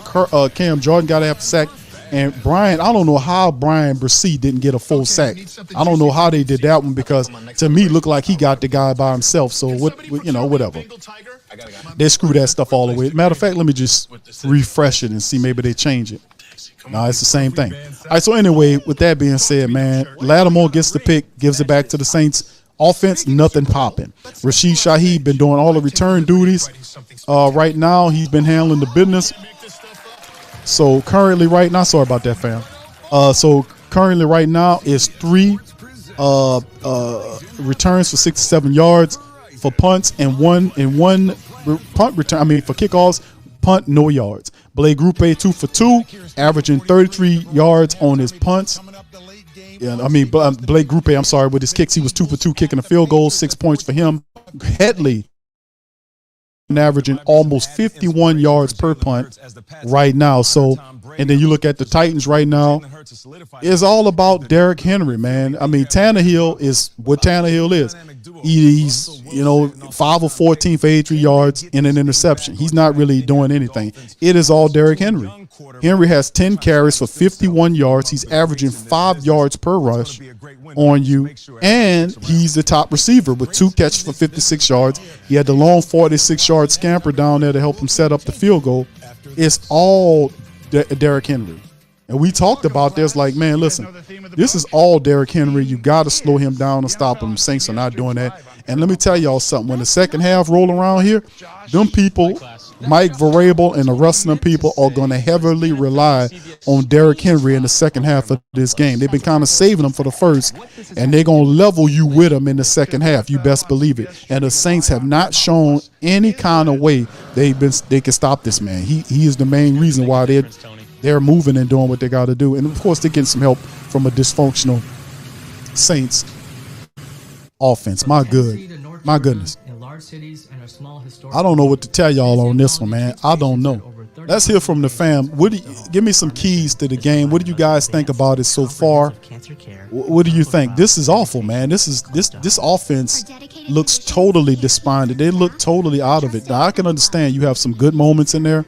Cam Jordan got a half a sack. And Brian, I don't know how Brian Brissett didn't get a full sack. I don't know how they did that one, because to me it looked like he got the guy by himself. So whatever. They screw that stuff all the way. Matter of fact, let me just refresh it and see, maybe they change it. No, it's the same thing. All right, so anyway, with that being said, man, Lattimore gets the pick, gives it back to the Saints. Offense, nothing popping. Rashid Shaheed been doing all the return duties. Right now, he's been handling the business. So currently right now, sorry about that, fam. So currently right now is 3 returns for 67 yards for punts and one punt return. I mean, for kickoffs, punt, no yards. Blake Grupe, 2 for 2, averaging 33 yards on his punts. Blake Grupe, I'm sorry, with his kicks, he was 2 for 2 kicking a field goal, 6 points for him. Headley averaging almost 51 yards per punt right now. So, and then you look at the Titans right now, it's all about Derrick Henry, man. I mean, Tannehill is what Tannehill is. He's, 5 of 14 for 83 yards and an interception. He's not really doing anything. It is all Derrick Henry. Henry has 10 carries for 51 yards. He's averaging 5 yards per rush on you, and he's the top receiver with 2 catches for 56 yards. He had the long 46-yard scamper down there to help him set up the field goal. It's all Derrick Henry. And we talked about this, like, man, listen, this is all Derrick Henry. You got to slow him down and stop him. Saints are not doing that. And let me tell y'all something. When the second half roll around here, them people, Mike Vrabel and the rest of them people, are going to heavily rely on Derrick Henry in the second half of this game. They've been kind of saving him for the first, and they're going to level you with him in the second half. You best believe it. And the Saints have not shown any kind of way they can stop this man. He is the main reason why they're moving and doing what they got to do. And, of course, they're getting some help from a dysfunctional Saints offense. My goodness. I don't know what to tell y'all on this one, man. I don't know. Let's hear from the fam. Give me some keys to the game. What do you guys think about it so far? What do you think? This is awful, man. This offense looks totally despondent. They look totally out of it. Now, I can understand you have some good moments in there,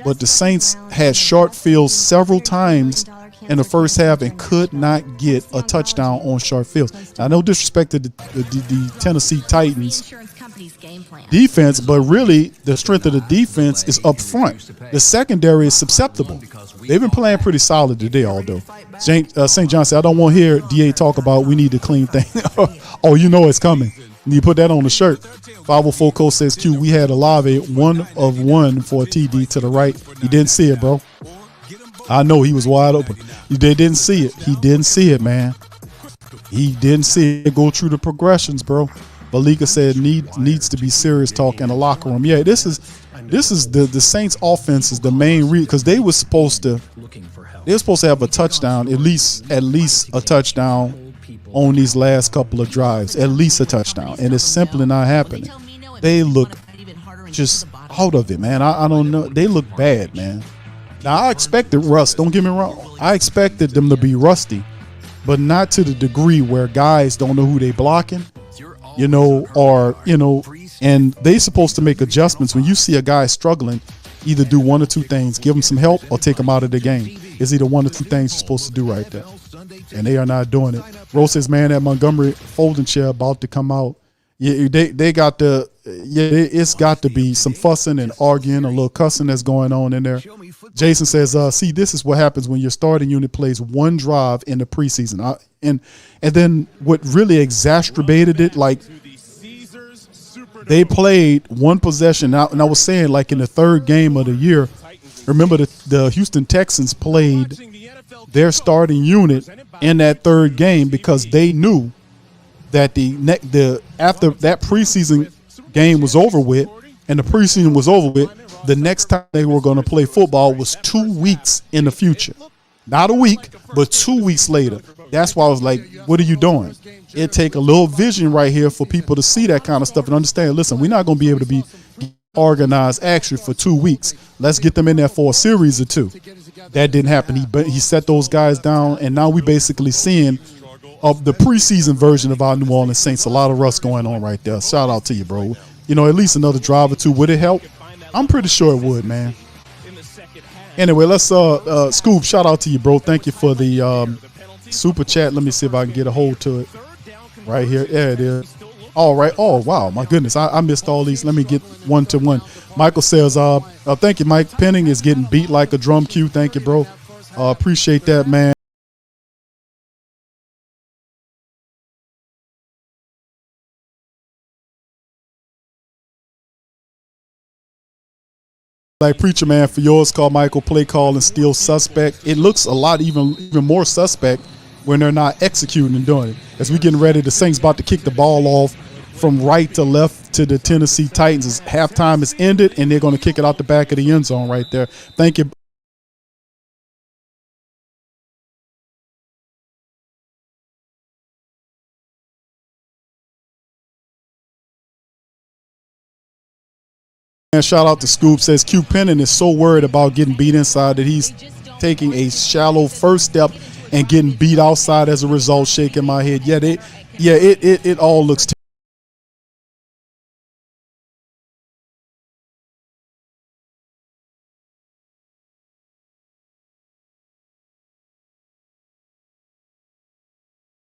but the Saints had short fields several times in the first half and could not get a touchdown on short fields. Now, no disrespect to the Tennessee Titans defense, but really the strength of the defense is up front. The secondary is susceptible. They've been playing pretty solid today, although. St. John said, I don't want to hear DA talk about we need to clean things. Oh, you know it's coming. You put that on the shirt. 504 Coach says, Q, we had Olave 1 of 1 for a TD to the right. He didn't see it, bro. I know he was wide open. They didn't see it. He didn't see it, man. He didn't see it go through the progressions, bro. Balika said needs to be serious talk in the locker room. Yeah, this is the Saints offense is the main reason, because they were supposed to have a touchdown, at least a touchdown on these last couple of drives, at least a touchdown, and it's simply not happening. They look just out of it, man. I don't know. They look bad, man. Now, I expected rust. Don't get me wrong. I expected them to be rusty, but not to the degree where guys don't know who they blocking, and they supposed to make adjustments. When you see a guy struggling, either do one or two things: give him some help or take him out of the game. It's either one or two things you're supposed to do right there, and they are not doing it. Rose says, man, that Montgomery folding chair about to come out. Yeah, they got the it's got to be some fussing and arguing, a little cussing that's going on in there. Jason says, see, this is what happens when your starting unit plays one drive in the preseason. And then what really exacerbated it, like, they played one possession. And I was saying, like, in the third game of the year, remember the Houston Texans played their starting unit in that third game because they knew that after that preseason game was over with and the preseason was over with, the next time they were going to play football was 2 weeks in the future. Not a week, but 2 weeks later. That's why I was like, what are you doing? It take a little vision right here for people to see that kind of stuff and understand, listen, we're not going to be able to be organized actually for 2 weeks. Let's get them in there for a series or two. That didn't happen. He set those guys down, and now we basically seeing of the preseason version of our New Orleans Saints. A lot of rust going on right there. Shout out to you, bro. At least another drive or two. Would it help? I'm pretty sure it would, man. Anyway, let's Scoob, shout out to you, bro. Thank you for the super chat. Let me see if I can get a hold to it right here. There it is. All right. Oh, wow. My goodness. I missed all these. Let me get one to one. Michael says, thank you, Mike. Penning is getting beat like a drum cue. Thank you, bro. Appreciate that, man. Like Preacher Man for yours, call Michael, play call, and still suspect. It looks a lot even more suspect when they're not executing and doing it. As we getting ready, the Saints about to kick the ball off from right to left to the Tennessee Titans as halftime is ended, and they're going to kick it out the back of the end zone right there. Thank you. And shout out to Scoop, says Q Pennon is so worried about getting beat inside that he's taking a shallow first step and getting beat outside as a result. Shaking my head. It all looks terrible.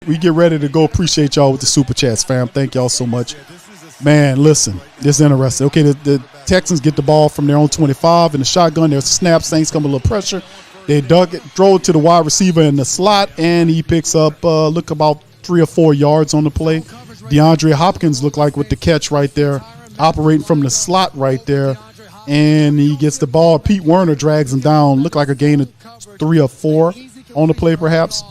We get ready to go. Appreciate y'all with the super chats, fam. Thank y'all so much. Man, listen, this is interesting. Okay, the Texans get the ball from their own 25 in the shotgun. There's a snap. Saints come a little pressure. They dug it, throw it to the wide receiver in the slot, and he picks up, about 3 or 4 yards on the play. DeAndre Hopkins looked like with the catch right there, operating from the slot right there, and he gets the ball. Pete Werner drags him down. Looked like a gain of 3 or 4 on the play, perhaps.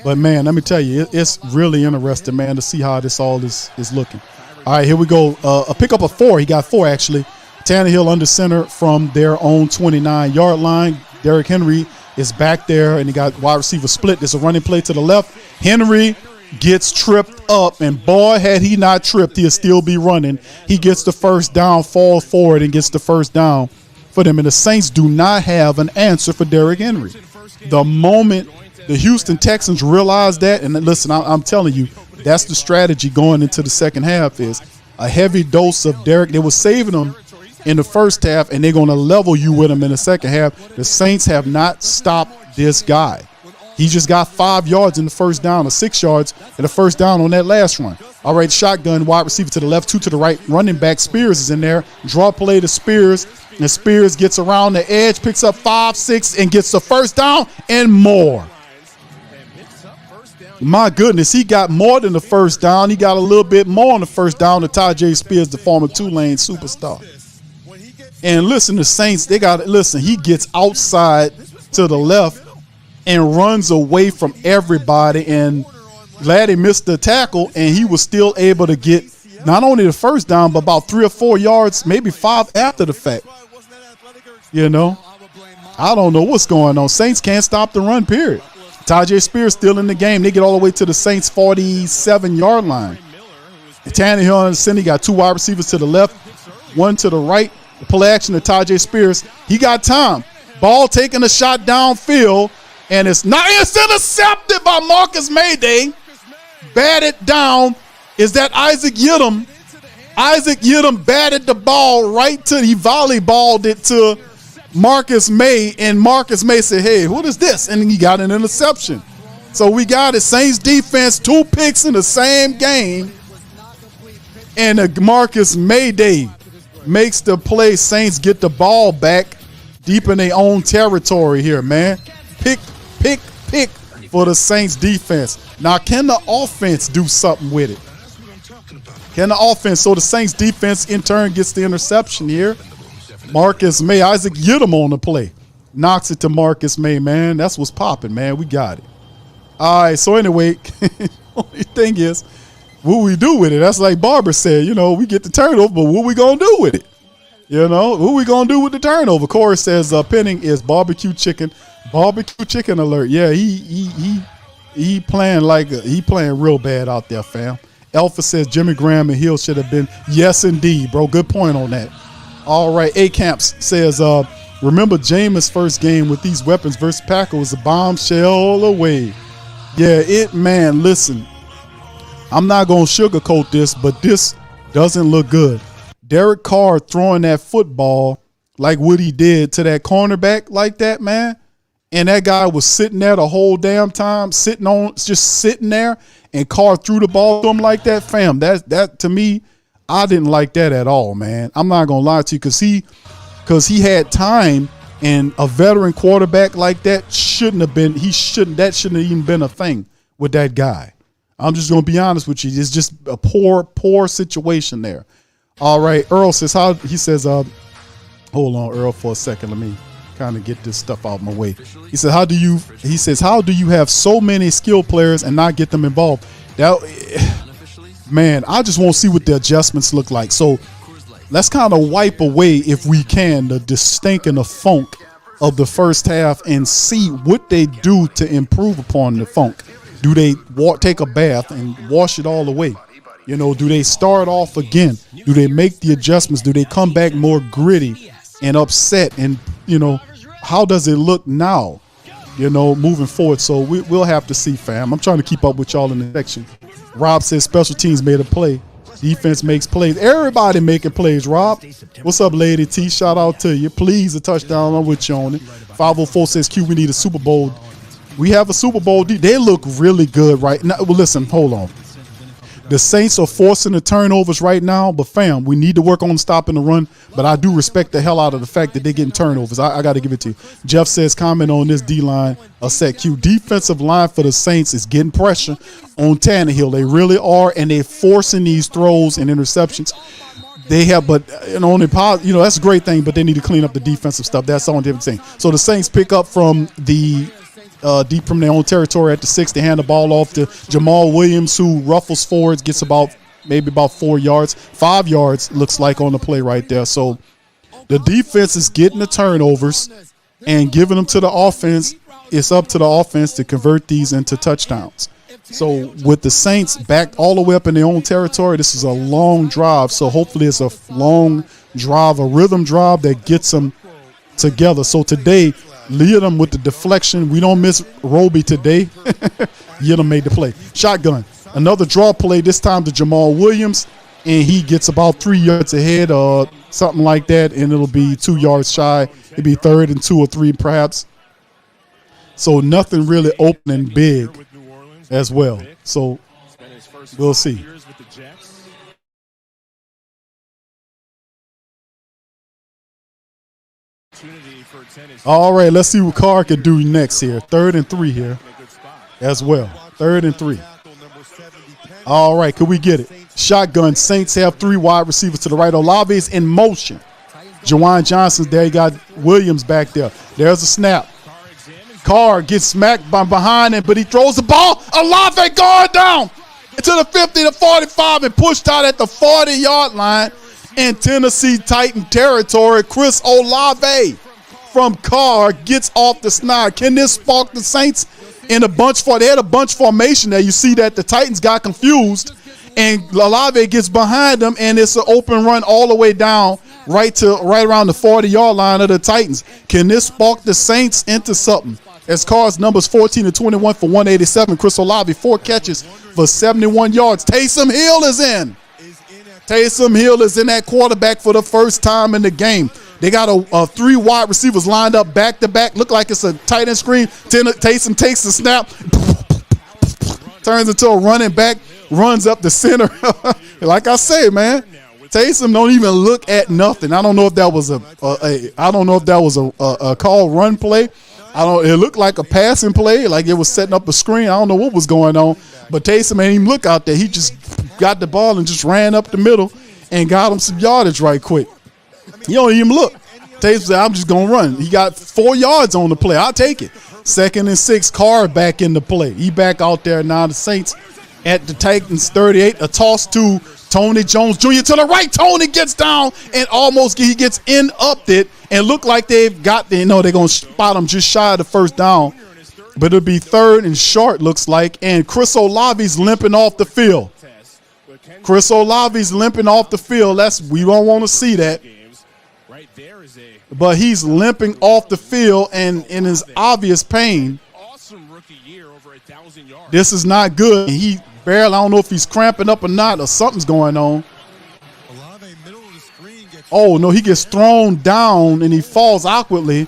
But, man, let me tell you, it's really interesting, man, to see how this all is looking. All right, here we go. A pickup of 4. He got 4, actually. Tannehill under center from their own 29-yard line. Derrick Henry is back there, and he got wide receiver split. There's a running play to the left. Henry gets tripped up, and boy, had he not tripped, he'll still be running. He gets the first down, falls forward, and gets the first down for them. And the Saints do not have an answer for Derrick Henry. The moment the Houston Texans realize that, and listen, I'm telling you, that's the strategy going into the second half, is a heavy dose of Derrick. They were saving him in the first half, and they're going to level you with him in the second half. The Saints have not stopped this guy. He just got 5 yards in the first down, or 6 yards in the first down on that last run. All right, shotgun, wide receiver to the left, 2 to the right, running back Spears is in there. Draw play to Spears, and Spears gets around the edge, picks up 5, 6, and gets the first down and more. My goodness, he got more than the first down. He got a little bit more on the first down to Tajay Spears, the former Tulane superstar. And listen, the Saints, he gets outside to the left and runs away from everybody. And glad he missed the tackle, and he was still able to get not only the first down, but about 3 or 4 yards, maybe 5 after the fact. You know, I don't know what's going on. Saints can't stop the run, period. Tajay Spears still in the game. They get all the way to the Saints' 47-yard line. Tannehill on the center. He got 2 wide receivers to the left, 1 to the right. The play action to Tajay Spears. He got time. Ball taking a shot downfield, and it's intercepted by Marcus Mayday. Batted down. Is that Isaac Yiadom? Isaac Yiadom batted the ball right to, he volleyballed it to Marcus May, and Marcus May said, hey, what is this? And he got an interception. So we got it. Saints defense, 2 picks in the same game, and Marcus Mayday makes the play. Saints get the ball back deep in their own territory here, man. Pick for the Saints defense. Now, can the offense do something with it? Can the offense? So the Saints defense in turn gets the interception here. Marcus May, Isaac Yiadom on the play. Knocks it to Marcus May, man. That's what's popping, man. We got it. All right, so anyway, only thing is, what we do with it? That's like Barber said, you know, we get the turnover, but what we going to do with it? You know, what we going to do with the turnover? Corey says Penning is barbecue chicken. Barbecue chicken alert. Yeah, he playing he playing real bad out there, fam. Alpha says Jimmy Graham and Hill should have been. Yes, indeed, bro. Good point on that. All right, A-Camps says, remember Jameis' first game with these weapons versus Packer was a bombshell away. Yeah, listen, I'm not going to sugarcoat this, but this doesn't look good. Derek Carr throwing that football like what he did to that cornerback like that, man, and that guy was sitting there the whole damn time, just sitting there, and Carr threw the ball to him like that, fam. That to me, I didn't like that at all, man. I'm not gonna lie to you, because he had time, and a veteran quarterback like that shouldn't have even been a thing with that guy. I'm just gonna be honest with you. It's just a poor situation there. All right, Earl says hold on, Earl, for a second. Let me kind of get this stuff out of my way. He said, how do you have so many skilled players and not get them involved? Man, I just want to see what the adjustments look like. So let's kind of wipe away, if we can, the stink and the funk of the first half and see what they do to improve upon the funk. Do they take a bath and wash it all away? You know, do they start off again? Do they make the adjustments? Do they come back more gritty and upset? And, you know, how does it look now, you know, moving forward? So we'll have to see, fam. I'm trying to keep up with y'all in the section. Rob says special teams made a play. Defense makes plays. Everybody making plays, Rob. What's up, Lady T? Shout out to you. Please, a touchdown. I'm with you on it. 504 says, Q, we need a Super Bowl. We have a Super Bowl. They look really good right now. Well, listen, hold on. The Saints are forcing the turnovers right now, but fam, we need to work on stopping the run. But I do respect the hell out of the fact that they're getting turnovers. I got to give it to you. Jeff says, comment on this D-line. A set Q. Defensive line for the Saints is getting pressure on Tannehill. They really are, and they're forcing these throws and interceptions. They have, but you know, that's a great thing, but they need to clean up the defensive stuff. That's the only different thing. So the Saints pick up from the deep from their own territory at the 6. They hand the ball off to Jamal Williams, who ruffles forwards, gets maybe about 4 yards, 5 yards, looks like on the play right there. So the defense is getting the turnovers and giving them to the offense. It's up to the offense to convert these into touchdowns. So with the Saints back all the way up in their own territory, this is a long drive. So hopefully it's a long drive, a rhythm drive that gets them together. So today, Liam with the deflection. We don't miss Roby today. Liam made the play. Shotgun. Another draw play, this time to Jamal Williams, and he gets about 3 yards ahead or something like that, and it'll be 2 yards shy. It'll be 3rd and 2 or 3 perhaps. So nothing really open and big as well. So we'll see. All right, let's see what Carr can do next here. 3rd and 3 here as well. 3rd and 3. All right, could we get it? Shotgun. Saints have 3 wide receivers to the right. Olave is in motion. Jawan Johnson's there. You got Williams back there. There's a snap. Carr gets smacked by behind him, but he throws the ball. Olave going down to the 50, the 45, and pushed out at the 40-yard line in Tennessee Titan territory. Chris Olave from Carr gets off the snide. Can this spark the Saints in a bunch they had a bunch formation there. You see that the Titans got confused, and Olave gets behind them, and it's an open run all the way down right around the 40-yard line of the Titans. Can this spark the Saints into something? As Carr's numbers 14 to 21 for 187. Chris Olave 4 catches for 71 yards. Taysom Hill is in. Taysom Hill is in at quarterback for the first time in the game. They got a 3 wide receivers lined up back to back. Look like it's a tight end screen. Taysom takes the snap, turns into a running back, runs up the center. Like I say, man, Taysom don't even look at nothing. I don't know if that was a call run play. It looked like a passing play, like it was setting up a screen. I don't know what was going on, but Taysom ain't even look out there. He just got the ball and just ran up the middle and got him some yardage right quick. He don't even look. Taysom said, I'm just going to run. He got 4 yards on the play. I'll take it. 2nd and 6, Carr back in the play. He back out there now. The Saints at the Titans 38. A toss to Tony Jones Jr. to the right. Tony gets down and he gets upped it and look like they've got, they're going to spot him just shy of the first down. But it'll be 3rd and short, looks like. And Chris Olave's limping off the field. Chris Olave's limping off the field. We don't want to see that. But he's limping off the field and in his obvious pain. This is not good. He barely, I don't know if he's cramping up or not or something's going on. Oh, no, he gets thrown down and he falls awkwardly.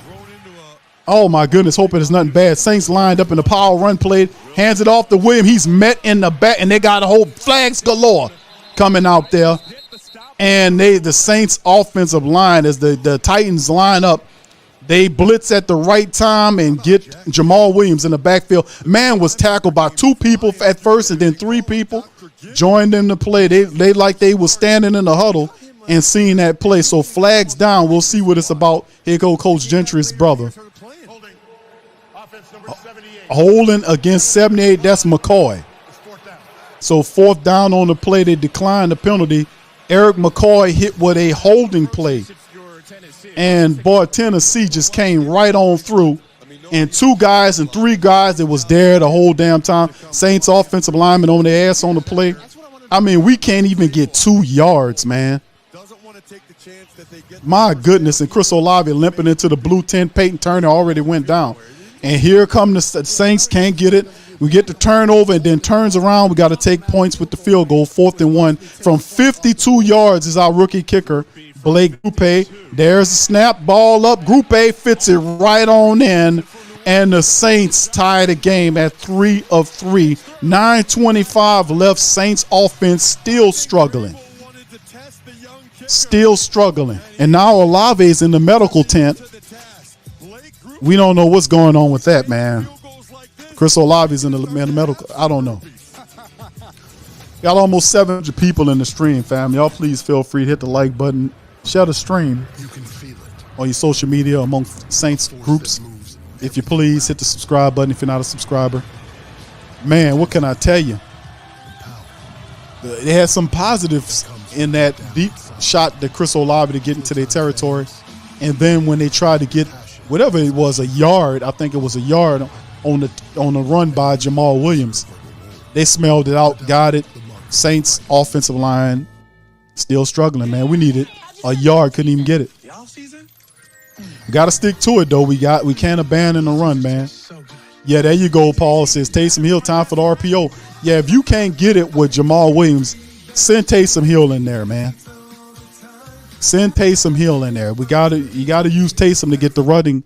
Oh, my goodness, hoping it's nothing bad. Saints lined up in the power run play, hands it off to Williams. He's met in the back, and they got a whole flags galore coming out there. And the Saints offensive line, as the Titans line up, they blitz at the right time and get Jamal Williams in the backfield. Man was tackled by 2 people at first and then 3 people joined in the play. They like they were standing in the huddle and seeing that play. So flags down. We'll see what it's about. Here goes Coach Gentry's brother. Holding against 78, that's McCoy. So 4th down on the play, they declined the penalty. Eric McCoy hit with a holding play. And boy, Tennessee just came right on through. And 2 guys and 3 guys that was there the whole damn time. Saints offensive lineman on their ass on the play. I mean, we can't even get 2 yards, man. My goodness, and Chris Olave limping into the blue tent. Peyton Turner already went down. And here come the Saints, can't get it. We get the turnover and then turns around. We got to take points with the field goal, 4th and 1. From 52 yards is our rookie kicker, Blake Grupe. There's the snap, ball up. Grupe fits it right on in. And the Saints tie the game at 3 of 3. 9:25 left. Saints offense still struggling. Still struggling. And now Olave's in the medical tent. We don't know what's going on with that, man. Chris Olave's in the medical. I don't know. Got almost 700 people in the stream, fam. Y'all please feel free to hit the like button. Share the stream on your social media among Saints groups. If you please, hit the subscribe button if you're not a subscriber. Man, what can I tell you? They had some positives in that deep shot that Chris Olave to get into their territory. And then when they tried to get whatever it was, a yard, I think it was a yard on the run by Jamal Williams. They smelled it out, got it. Saints offensive line still struggling, man. We needed a yard, couldn't even get it. We got to stick to it, though. We can't abandon the run, man. Yeah, there you go, Paul. Says Taysom Hill, time for the RPO. Yeah, if you can't get it with Jamal Williams, send Taysom Hill in there, man. Send Taysom Hill in there. You gotta use Taysom to get the running.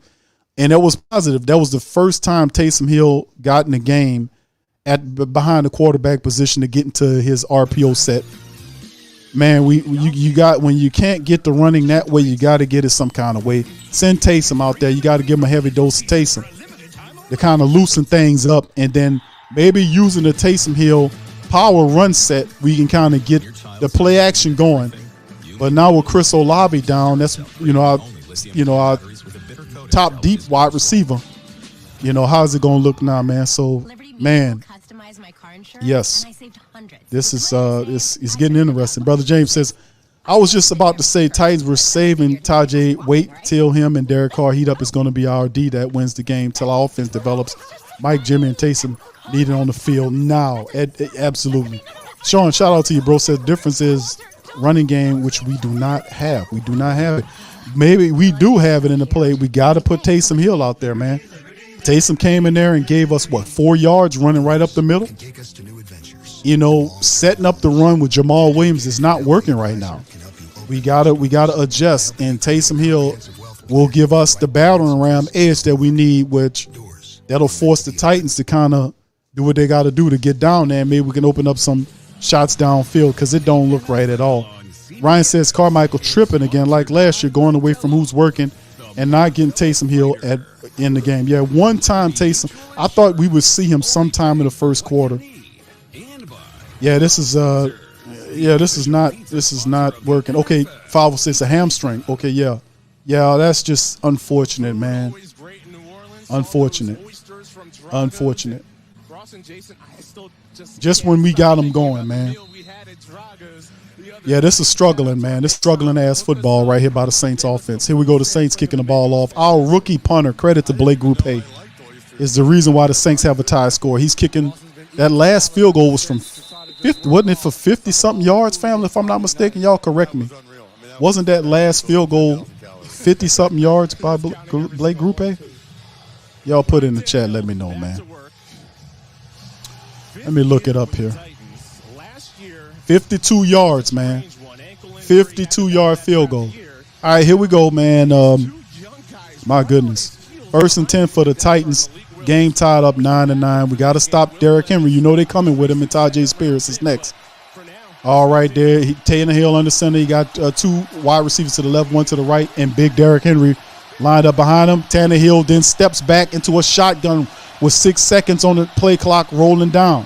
And that was positive. That was the first time Taysom Hill got in the game behind the quarterback position to get into his RPO set. Man, when you can't get the running that way, you got to get it some kind of way. Send Taysom out there. You got to give him a heavy dose of Taysom to kind of loosen things up, and then maybe using the Taysom Hill power run set, we can kind of get the play action going. But now with Chris Olave down, that's our top deep wide receiver. How's it gonna look now, man? So, man, yes, this is getting interesting. Brother James says, I was just about to say Titans were saving Tajay. Wait till him and Derek Carr heat up. Is going to be our D that wins the game till our offense develops. Mike, Jimmy, and Taysom needed on the field now. Absolutely. Sean, shout out to you, bro. Says the difference is running game, which we do not have. We do not have it. Maybe we do have it in the play. We got to put Taysom Hill out there, man. Taysom came in there and gave us, 4 yards running right up the middle? Setting up the run with Jamal Williams is not working right now. We gotta adjust, and Taysom Hill will give us the battering ram edge that we need, which that'll force the Titans to kind of do what they got to do to get down there. Maybe we can open up some shots downfield because it don't look right at all. Ryan says Carmichael tripping again like last year, going away from who's working and not getting Taysom Hill in the game. Yeah, one time Taysom, I thought we would see him sometime in the first quarter. Yeah, this is not working. Okay, 506, a hamstring. Okay, yeah, that's just unfortunate, man. Unfortunate. Just when we got him going, man. Yeah, this is struggling, man. This struggling ass football right here by the Saints offense. Here we go, the Saints kicking the ball off. Our rookie punter, credit to Blake Grupe, is the reason why the Saints have a tie score. He's kicking. That last field goal was from 50, wasn't it, for 50-something yards, family, if I'm not mistaken? Y'all correct me. Wasn't that last field goal 50-something yards by Blake Grupe? Y'all put it in the chat. Let me know, man. Let me look it up here. 52 yards, man. 52-yard field goal. All right, here we go, man. My goodness. 1st and 10 for the Titans. Game tied up 9-9. We got to stop Derrick Henry. You know they coming with him, and Tajay Spears is next. All right, there. Taylor Hill under center. He got 2 wide receivers to the left, 1 to the right, and big Derrick Henry lined up behind him. Tannehill then steps back into a shotgun with 6 seconds on the play clock rolling down.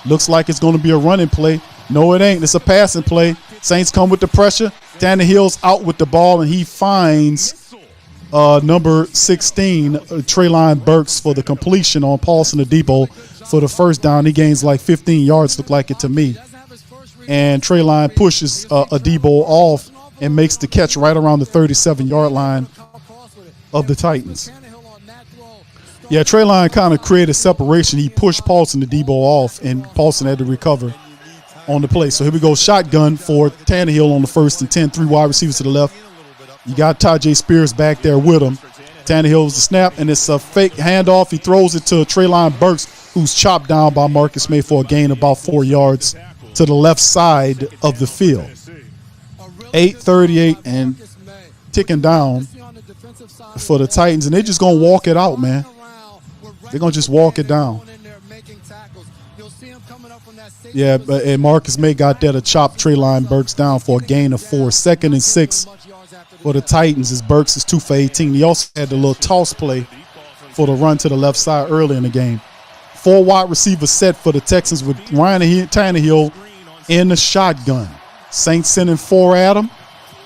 Looks like it's going to be a running play. No, it ain't. It's a passing play. Saints come with the pressure. Tannehill's out with the ball, and he finds number 16, Treylon Burks, for the completion on Paulson Adebo for the first down. He gains like 15 yards, look like it to me. And Treylon pushes Adebo off and makes the catch right around the 37-yard line of the Titans. Yeah, Treylon kind of created separation. He pushed Paulson Adebo off, and Paulson had to recover on the play. So here we go, shotgun for Tannehill on the 1st and 10, 3 wide receivers to the left. You got Tajay Spears back there with him. Tannehill was the snap, and it's a fake handoff. He throws it to Treylon Burks, who's chopped down by Marcus May for a gain of about 4 yards to the left side of the field. 8:38 and ticking down for the Titans, and they're just going to walk it out, man. They're going to just walk it down. Yeah, and Marcus May got there to chop Treylon Burks down for a gain of 4. 2nd and 6 for the Titans as Burks is 2 for 18. He also had the little toss play for the run to the left side early in the game. 4 wide receivers set for the Texans with Ryan Tannehill in the shotgun. Saints sending 4 at him.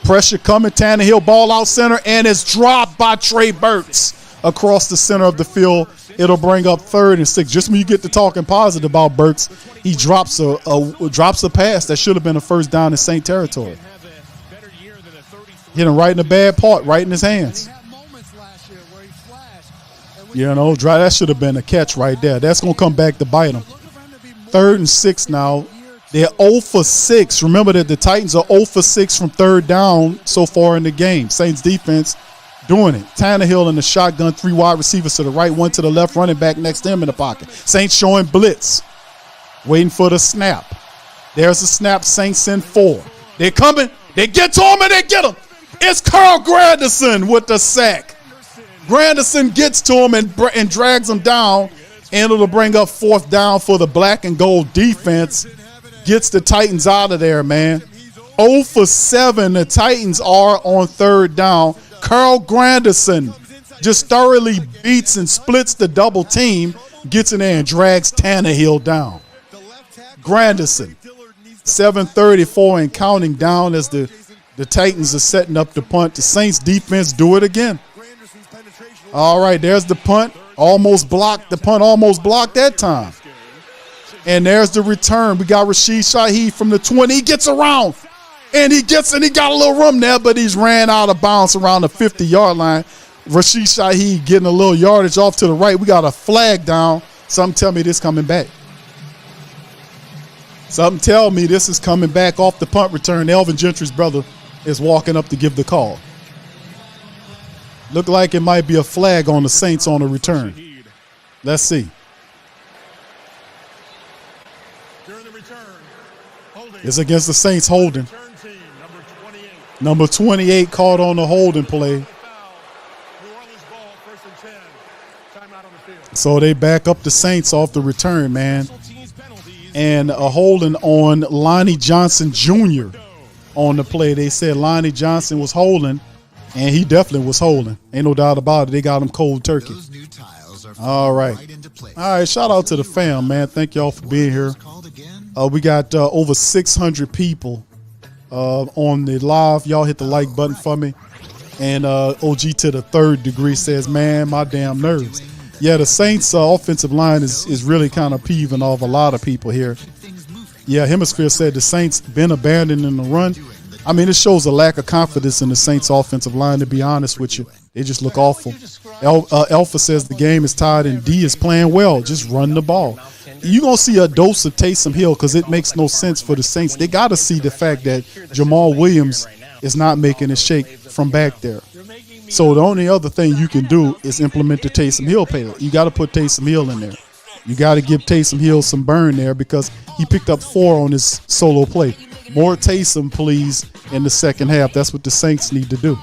Pressure coming. Tannehill ball out center, and it's dropped by Trey Burks across the center of the field. It'll bring up 3rd and 6. Just when you get to talking positive about Burks, he drops a pass that should have been a first down in Saint territory. Hit him right in the bad part, right in his hands. You know, that should have been a catch right there. That's going to come back to bite him. 3rd and 6 now. They're 0 for 6. Remember that the Titans are 0 for 6 from 3rd down so far in the game. Saints defense doing it. Tannehill in the shotgun, 3 wide receivers to the right, 1 to the left, running back next to him in the pocket. Saints showing blitz, waiting for the snap. There's a snap. Saints send 4. They're coming. They get to him and they get him. It's Carl Granderson with the sack. Granderson gets to him and drags him down, and it'll bring up 4th down for the black and gold defense. Gets the Titans out of there, man. 0 for 7. The Titans are on 3rd down. Carl Granderson just thoroughly beats and splits the double team, gets in there and drags Tannehill down. Granderson, 7:34 and counting down as the Titans are setting up the punt. The Saints defense do it again. All right, there's the punt. Almost blocked. The punt almost blocked that time. And there's the return. We got Rashid Shaheed from the 20. He gets around. And he got a little room there, but he's ran out of bounds around the 50-yard line. Rashid Shaheed getting a little yardage off to the right. We got a flag down. Something tell me this coming back. Something tell me this is coming back off the punt return. Elvin Gentry's brother is walking up to give the call. Look like it might be a flag on the Saints on the return. Let's see. It's against the Saints holding. Number 28 caught on the holding play. So they back up the Saints off the return, man. And a holding on Lonnie Johnson Jr. on the play. They said Lonnie Johnson was holding, and he definitely was holding. Ain't no doubt about it. They got him cold turkey. All right. All right, shout out to the fam, man. Thank y'all for being here. We got over 600 people on the live. Y'all hit the like button for me. And OG to the 3rd degree says, man, my damn nerves. Yeah, the Saints offensive line is really kind of peeving off a lot of people here. Yeah, Hemisphere said the Saints been abandoning the run. I mean, it shows a lack of confidence in the Saints offensive line, to be honest with you. They just look awful. Alpha says the game is tied and D is playing well. Just run the ball. You're going to see a dose of Taysom Hill because it makes no sense for the Saints. They got to see the fact that Jamal Williams is not making a shake from back there. So the only other thing you can do is implement the Taysom Hill play. You got to put Taysom Hill in there. You got to give Taysom Hill some burn there because he picked up 4 on his solo play. More Taysom, please, in the second half. That's what the Saints need to do.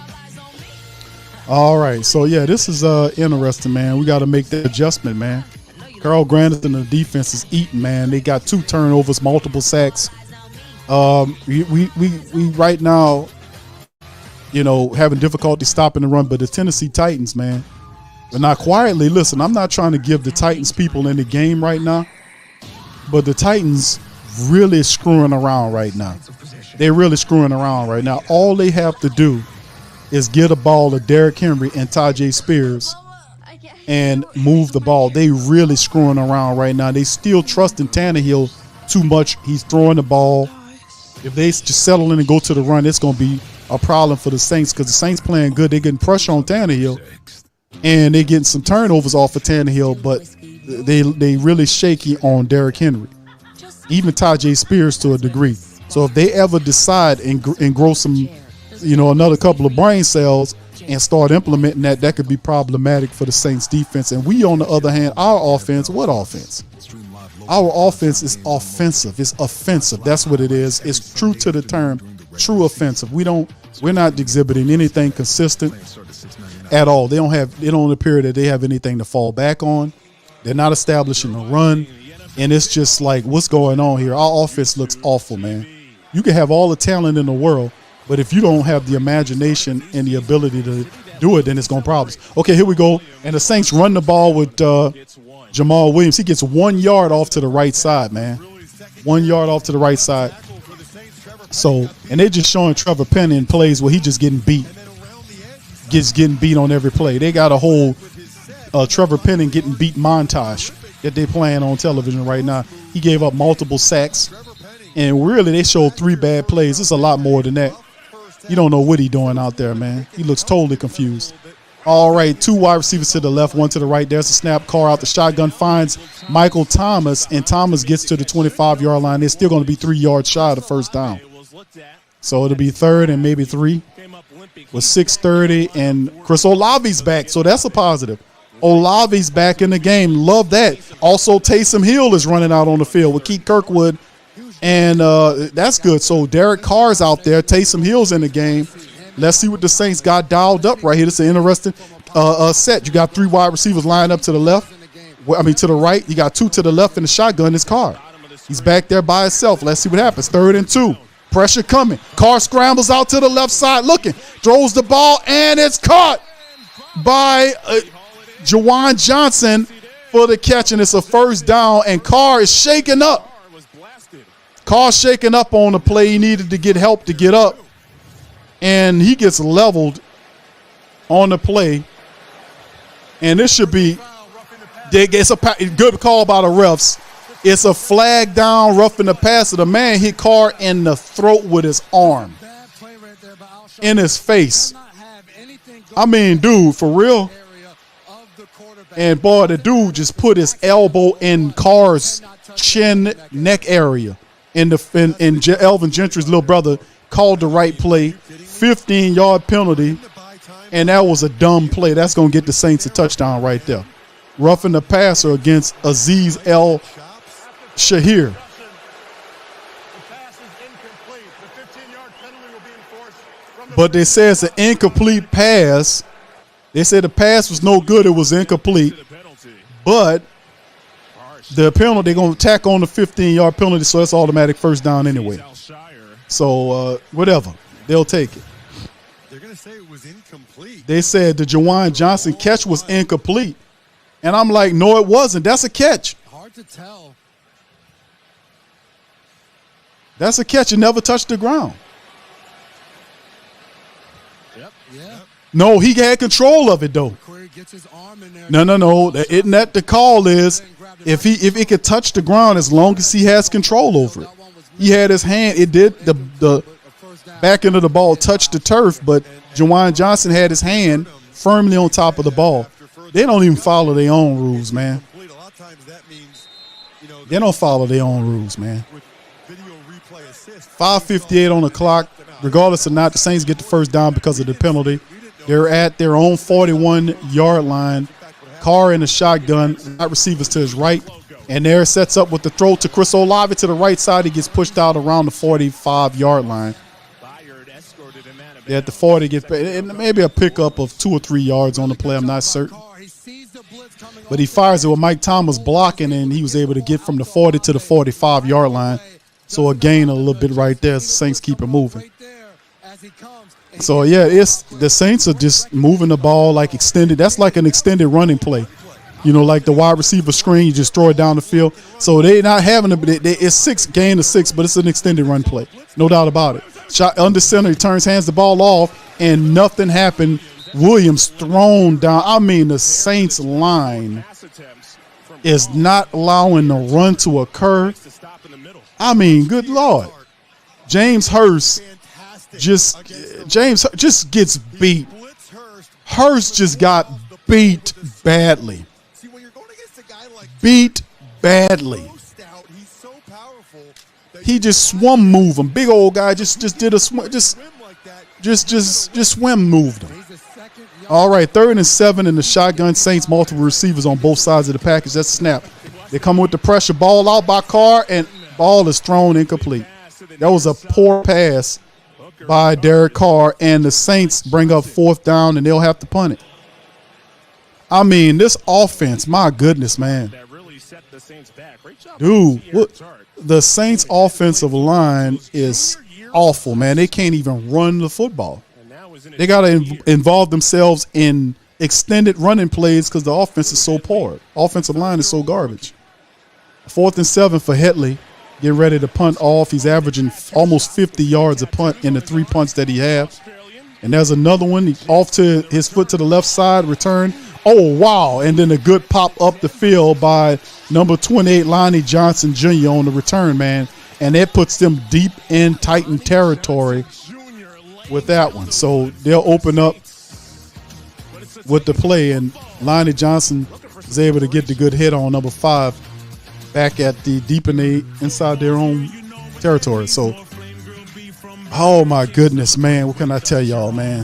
All right. So, yeah, this is interesting, man. We got to make the adjustment, man. Carl Granderson and the defense is eating, man. They got 2 turnovers, multiple sacks. We right now, you know, having difficulty stopping the run, but the Tennessee Titans, man, but not quietly. Listen, I'm not trying to give the Titans people in the game right now, but the Titans really screwing around right now. They're really screwing around right now. All they have to do is get a ball to Derrick Henry and Tajay Spears and move the ball. They really screwing around right now. They still trusting Tannehill too much. He's throwing the ball. If they just settle in and go to the run, it's going to be a problem for the Saints because the Saints playing good. They're getting pressure on Tannehill, and they're getting some turnovers off of Tannehill, but they really shaky on Derrick Henry. even Tajay Spears to a degree. So if they ever decide and grow some, another couple of brain cells and start implementing that could be problematic for the Saints defense. And we, on the other hand, our offense, what offense? Our offense is offensive. It's offensive. That's what it is. It's true to the term, true offensive. We're not exhibiting anything consistent at all. They don't appear that they have anything to fall back on. They're not establishing a run. And it's just like, what's going on here? Our offense looks awful, man. You can have all the talent in the world, but if you don't have the imagination and the ability to do it, then it's going to problems. Okay, here we go. And the Saints run the ball with Jamal Williams. He gets 1 yard off to the right side, man. 1 yard off to the right side. So, and they're just showing Trevor Penn in plays where he just getting beat. Getting beat on every play. They got a whole Trevor Penn getting beat montage that they're playing on television right now. He gave up multiple sacks. And really, they showed 3 bad plays. It's a lot more than that. You don't know what he's doing out there, man. He looks totally confused. All right, 2 wide receivers to the left, 1 to the right. There's a snap. Carr out the shotgun, finds Michael Thomas, and Thomas gets to the 25-yard line. They're still going to be 3 yards shy of the first down. So it'll be 3rd and maybe 3 with 6:30, and Chris Olave's back, so that's a positive. Olave's back in the game. Love that. Also, Taysom Hill is running out on the field with Keith Kirkwood, and that's good. So Derek Carr's out there. Taysom Hill's in the game. Let's see what the Saints got dialed up right here. This is an interesting set. You got 3 wide receivers lined up to the left. To the right. You got 2 to the left in the shotgun. It's Carr. He's back there by himself. Let's see what happens. 3rd and 2. Pressure coming. Carr scrambles out to the left side looking. Throws the ball, and it's caught by Juwan Johnson for the catch, and it's a first down, and Carr is shaken up. Carr's shaken up on the play. He needed to get help to get up, and he gets leveled on the play. And this should be it's a good call by the refs. It's a flag down, roughing the passer. The man hit Carr in the throat with his arm, in his face. I mean, dude, for real. And, boy, the dude just put his elbow in Carr's chin, neck area. And Elvin Gentry's little brother called the right play, 15-yard penalty, and that was a dumb play. That's going to get the Saints a touchdown right there. Roughing the passer against Aziz El Shahir. But they say it's an incomplete pass. They said the pass was no good. It was incomplete. But the penalty, they're going to tack on the 15-yard penalty, so it's automatic first down anyway. So, whatever. They'll take it. They're going to say it was incomplete. They said the Juwan Johnson catch was incomplete. And I'm like, no, it wasn't. That's a catch. Hard to tell. That's a catch. It never touched the ground. Yep. Yeah. No, he had control of it, though. No. Isn't that the call is if it could touch the ground as long as he has control over it. He had his hand. It did the back end of the ball touched the turf, but Juwan Johnson had his hand firmly on top of the ball. They don't even follow their own rules, man. They don't follow their own rules, man. 5:58 on the clock. Regardless or not, the Saints get the first down because of the penalty. They're at their own 41-yard line. Carr in the shotgun, wide receivers to his right. And there sets up with the throw to Chris Olave to the right side. He gets pushed out around the 45-yard line. They're at the 40, gets maybe a pickup of 2 or 3 yards on the play. I'm not certain. But he fires it with Mike Thomas blocking, and he was able to get from the 40 to the 45-yard line. So a gain a little bit right there as the Saints keep it moving. So, yeah, it's the Saints are just moving the ball like extended. That's like an extended running play. You know, like the wide receiver screen, you just throw it down the field. So they're not having it's gain of 6, but it's an extended run play. No doubt about it. Shot under center, he turns, hands the ball off, and nothing happened. Williams thrown down. I mean, the Saints line is not allowing the run to occur. I mean, good Lord. James Hurst just gets beat. Hurst just got beat badly. Beat badly. He just swim moved him. Big old guy just did a swim, just swim moved him. All right, 3rd and 7 in the shotgun. Saints multiple receivers on both sides of the package. That's snap. They come with the pressure. Ball out by Carr, and ball is thrown incomplete. That was a poor pass by Derek Carr, and the Saints bring up 4th down, and they'll have to punt it. I mean, this offense, my goodness, man. Dude, the Saints' offensive line is awful, man. They can't even run the football. They got to involve themselves in extended running plays because the offense is so poor. Offensive line is so garbage. 4th and 7 for Hetley. Getting ready to punt off. He's averaging almost 50 yards a punt in the 3 punts that he had. And there's another one. Off to his foot to the left side, return. Oh, wow. And then a good pop up the field by number 28, Lonnie Johnson Jr. on the return, man. And that puts them deep in Titan territory with that one. So they'll open up with the play, and Lonnie Johnson is able to get the good hit on number 5 back at the deep in the inside their own territory. So, oh my goodness, man. What can I tell y'all, man?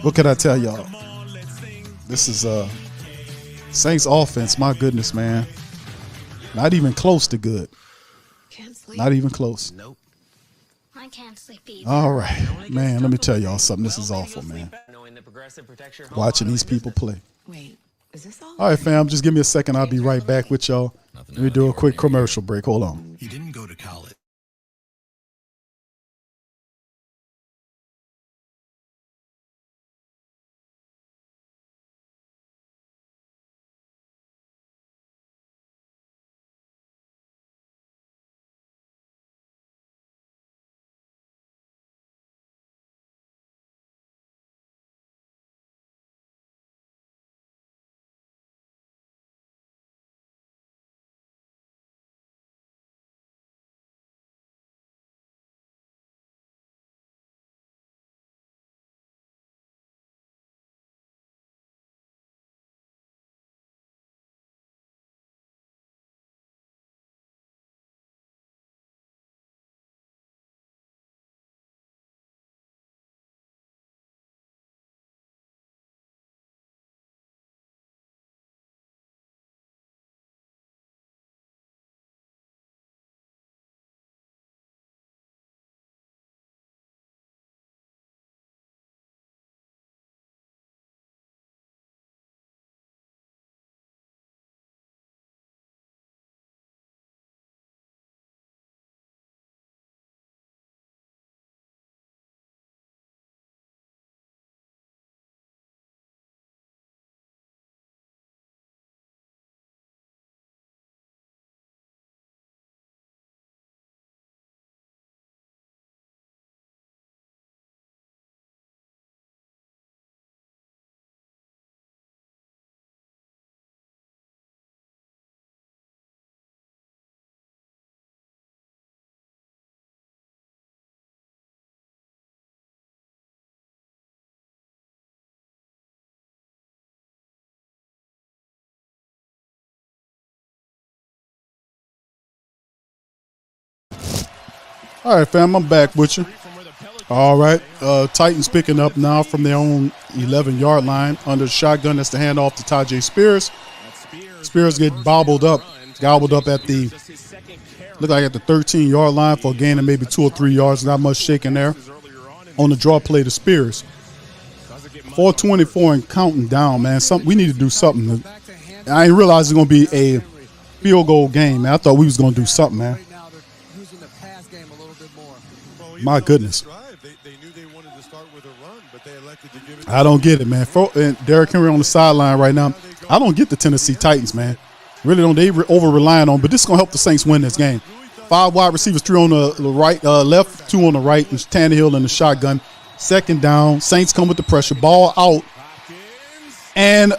What can I tell y'all? This is Saints offense. My goodness, man. Not even close to good. Not even close. Nope. I can't sleep either. All right, man. Let me tell y'all something. This is awful, man. Watching these people play. Wait, is this all? All right, fam. Just give me a second. I'll be right back with y'all. Let me do a quick commercial break. Hold on. He didn't go to college. All right, fam, I'm back with you. All right, Titans picking up now from their own 11-yard line under shotgun. That's the handoff to Tajay Spears. Spears get gobbled up at the, look like at the 13-yard line for a gain of maybe 2 or 3 yards. Not much shaking there on the draw play to Spears. 4:24 and counting down, man. We need to do something. I didn't realize it was going to be a field goal game, man. I thought we was going to do something, man. My goodness. I don't get it, man. And Derrick Henry on the sideline right now. I don't get the Tennessee Titans, man. Really don't. They over-relying on, but this is going to help the Saints win this game. 5 wide receivers, 3 on the right, left, 2 on the right, and Tannehill in the shotgun. 2nd down. Saints come with the pressure. Ball out. And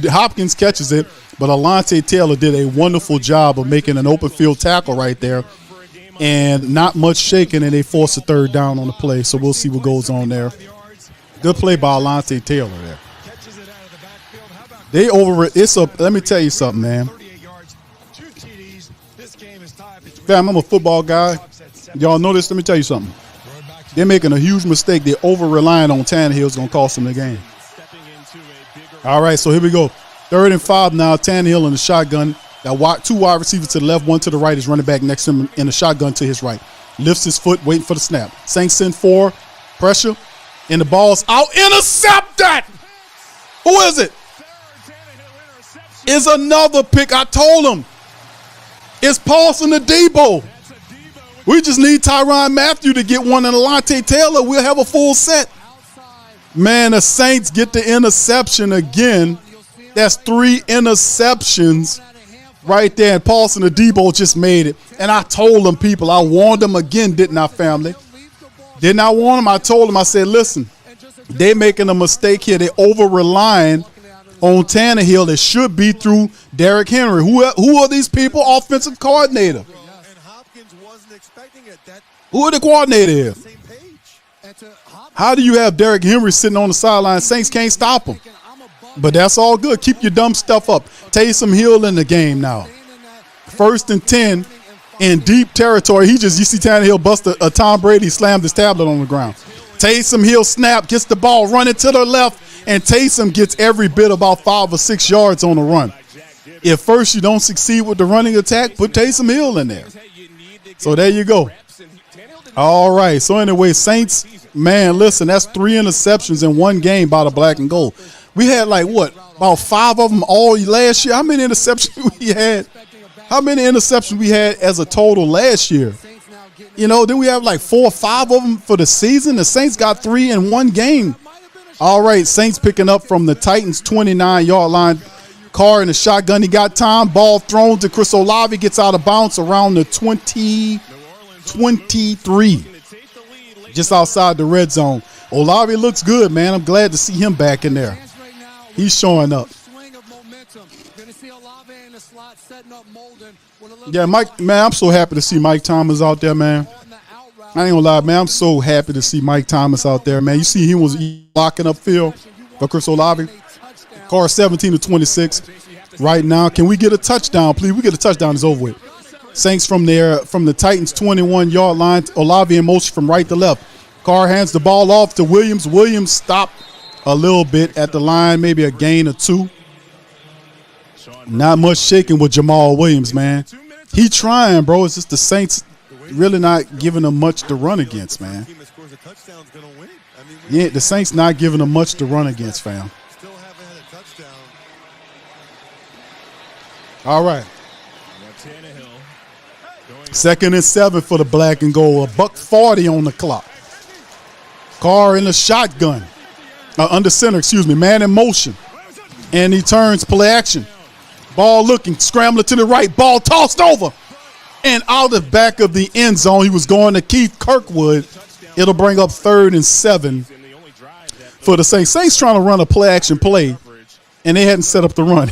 Hopkins catches it, but Alontae Taylor did a wonderful job of making an open field tackle right there. And not much shaking, and they force a 3rd down on the play. So we'll see what goes on there. Good play by Alontae Taylor there. Let me tell you something, man. Fam, I'm a football guy. Y'all know this? Let me tell you something. They're making a huge mistake. They're over-relying on Tannehill. It's going to cost them the game. All right, so here we go. 3rd and 5 now. Tannehill in the shotgun. Got 2 wide receivers to the left, 1 to the right. His running back next to him in the shotgun to his right. Lifts his foot, waiting for the snap. Saints send 4. Pressure. And the ball's out. Intercept that! Who is it? It's another pick. I told him. It's Paulson to Debo. We just need Tyrann Mathieu to get one and Alontae Taylor. We'll have a full set. Man, the Saints get the interception again. That's 3 interceptions right there. And Paulson to Debo just made it. And I told them, people, I warned them again, didn't I, family? Didn't I warn them? I told them, I said, listen, they making a mistake here. They over-relying on Tannehill. It should be through Derrick Henry. Who are these people? Offensive coordinator. Who are the coordinator here? How do you have Derrick Henry sitting on the sideline? Saints can't stop him. But that's all good. Keep your dumb stuff up. Taysom Hill in the game now. 1st and 10 in deep territory. You see Tannehill bust a Tom Brady, slammed his tablet on the ground. Taysom Hill snap, gets the ball, running to the left, and Taysom gets every bit about 5 or 6 yards on the run. If first you don't succeed with the running attack, put Taysom Hill in there. So there you go. All right. So anyway, Saints, man, listen, that's 3 interceptions in one game by the black and gold. We had about 5 of them all last year. How many interceptions we had? How many interceptions we had as a total last year? Then we have 4 or 5 of them for the season. The Saints got 3 in one game. All right, Saints picking up from the Titans' 29-yard line. Carr in the shotgun. He got time. Ball thrown to Chris Olave. Gets out of bounds around the 23. Just outside the red zone. Olave looks good, man. I'm glad to see him back in there. He's showing up. Yeah, Mike, man, I'm so happy to see Mike Thomas out there, man. I ain't gonna lie, man. I'm so happy to see Mike Thomas out there, man. You see he was blocking upfield for Chris Olave. Carr 17-26 right now. Can we get a touchdown, please? We get a touchdown, it's over with. Saints from the Titans' 21-yard line. Olave in motion from right to left. Carr hands the ball off to Williams. Williams stopped a little bit at the line, maybe a gain or 2. Not much shaking with Jamal Williams, man. He trying, bro. It's just the Saints really not giving him much to run against, man. Yeah, the Saints not giving him much to run against, fam. All right. 2nd and 7 for the black and gold. $1:40 on the clock. Carr in the shotgun. Under center, man in motion. And he turns, play action. Ball looking, scrambling to the right. Ball tossed over. And out the back of the end zone, he was going to Keith Kirkwood. It'll bring up 3rd and 7 for the Saints. Saints trying to run a play action play, and they hadn't set up the run.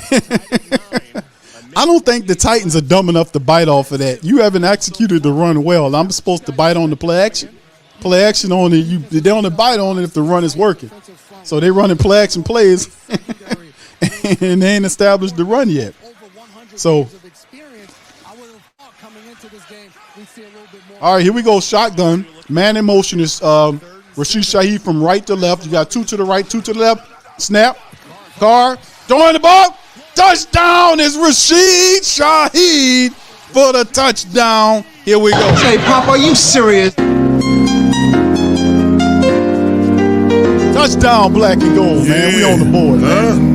I don't think the Titans are dumb enough to bite off of that. You haven't executed the run well. I'm supposed to bite on the play action. Play action on it. They only bite on it if the run is working. So they running play action plays, and they ain't established the run yet. So, all right, here we go. Shotgun. Man in motion is Rashid Shaheed from right to left. You got 2 to the right, 2 to the left. Snap. Carr throwing the ball. Touchdown is Rashid Shaheed for the touchdown. Here we go. Hey, Pop, are you serious? Touchdown, black and gold, man. We on the board, man.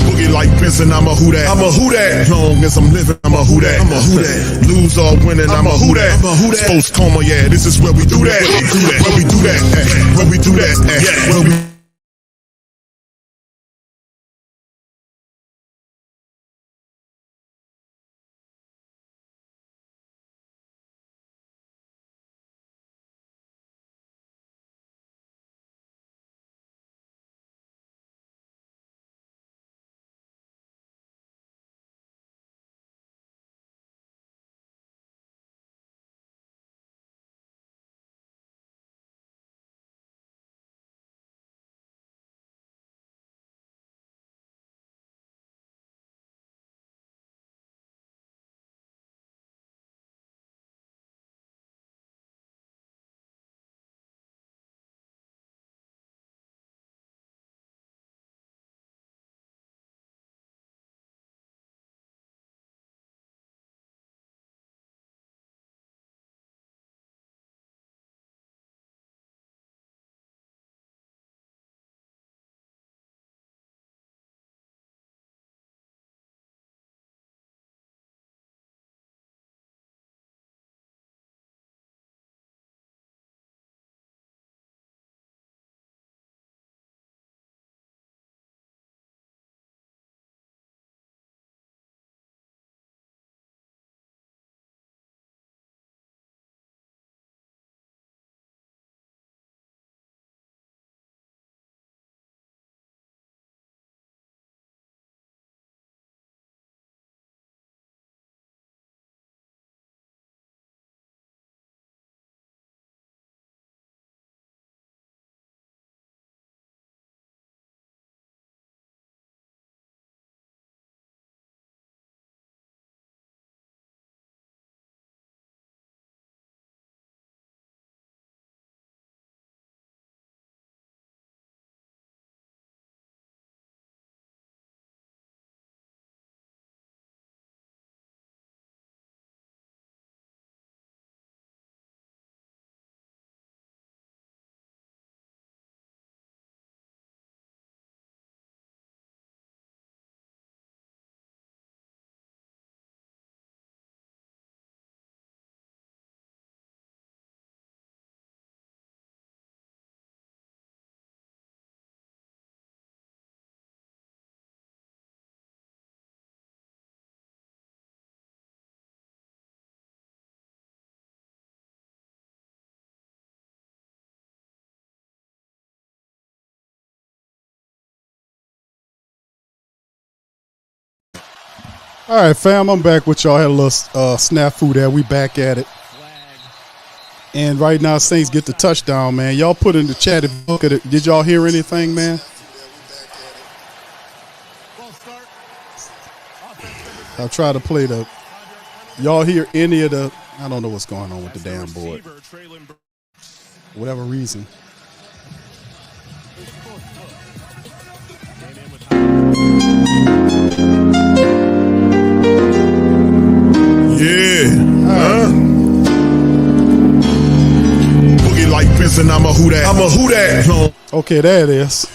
Boogie like Benson, I'm a who that. I'm a who that. Long as I'm living, I'm a who that. I'm a who that. Lose or winning, I'm a who that. I'm a who that. Post coma, yeah, this is where we do that. Where we do that. Where we do that. Where we All right, fam, I'm back with y'all. Had a little snafu there. We back at it. And right now, Saints get the touchdown, man. Y'all put in the chat. Look at it. Did y'all hear anything, man? I'll try to play the. Y'all hear any of the? I don't know what's going on with the damn board. For whatever reason. Yeah. Boogie like Benson, I'm a who that. I'm a who that. Okay, there it is.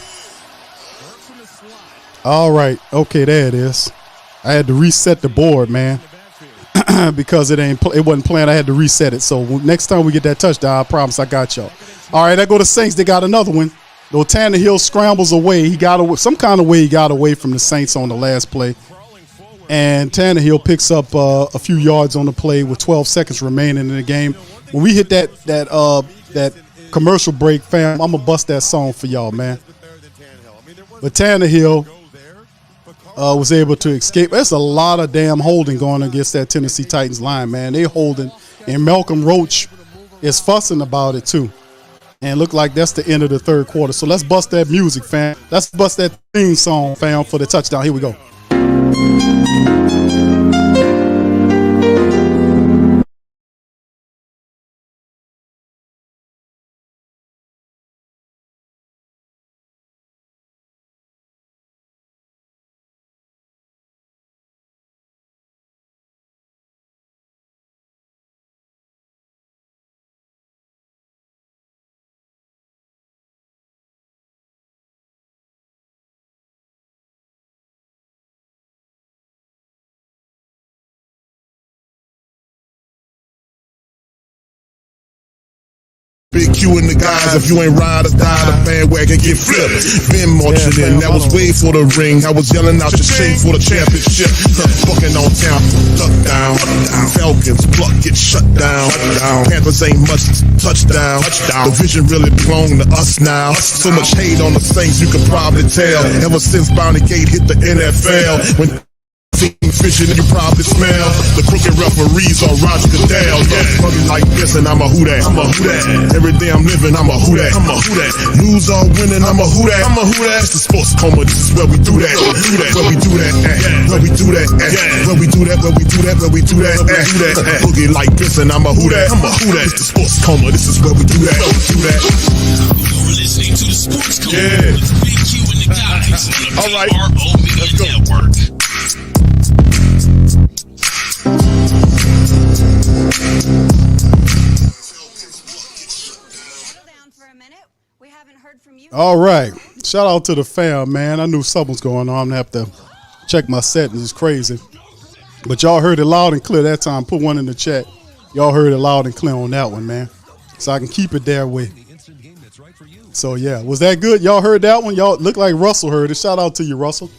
All right. Okay, there it is. I had to reset the board, man, because it wasn't playing. I had to reset it. So next time we get that touchdown, I promise I got y'all. All right, I go to Saints. They got another one. Though Tannehill scrambles away. He got away, some kind of way he got away from the Saints on the last play. And Tannehill picks up a few yards on the play with 12 seconds remaining in the game. When we hit that commercial break, fam, I'm going to bust that song for y'all, man. But Tannehill was able to escape. There's a lot of damn holding going against that Tennessee Titans line, man. They holding. And Malcolm Roach is fussing about it, too. And look like that's the end of the third quarter. So let's bust that music, fam. Let's bust that theme song, fam, for the touchdown. Here we go. Big Q and the guys, if you ain't ride or die, the bandwagon get flipped. Been marching in, that was way for the ring. I was yelling out the shade for the championship. Fucking on town, duck down. Falcons, pluck, get shut down. Panthers ain't much touchdown. The vision really belong to us now. So much hate on the Saints, you could probably tell. Ever since Bounty Gate hit the NFL, when fishing, you probably smell the crooked referees on Roger Goodell. Yeah, fucking like this, and I'm a who that. I'm a who that. Every day I'm living, I'm a who that. I'm a who that. Lose or winning, I'm a who that. I'm a who that. It's the sports coma. This is where we do that. Where we do that. Where we do that. Where we do that. Where we do that. Where we do that. Boogie like this, and I'm a who that. I'm a who that. It's the sports coma. This is where we do that. Do that. You're listening to the Sports Coma with Big Q and the guys on the PRO Media Network. All right. Shout out to the fam, man. I knew something was going on. I'm going to have to check my settings. It's crazy. But y'all heard it loud and clear that time. Put one in the chat. Y'all heard it loud and clear on that one, man. So I can keep it that way. So, yeah. Was that good? Y'all heard that one? Y'all look like Russell heard it. Shout out to you, Russell.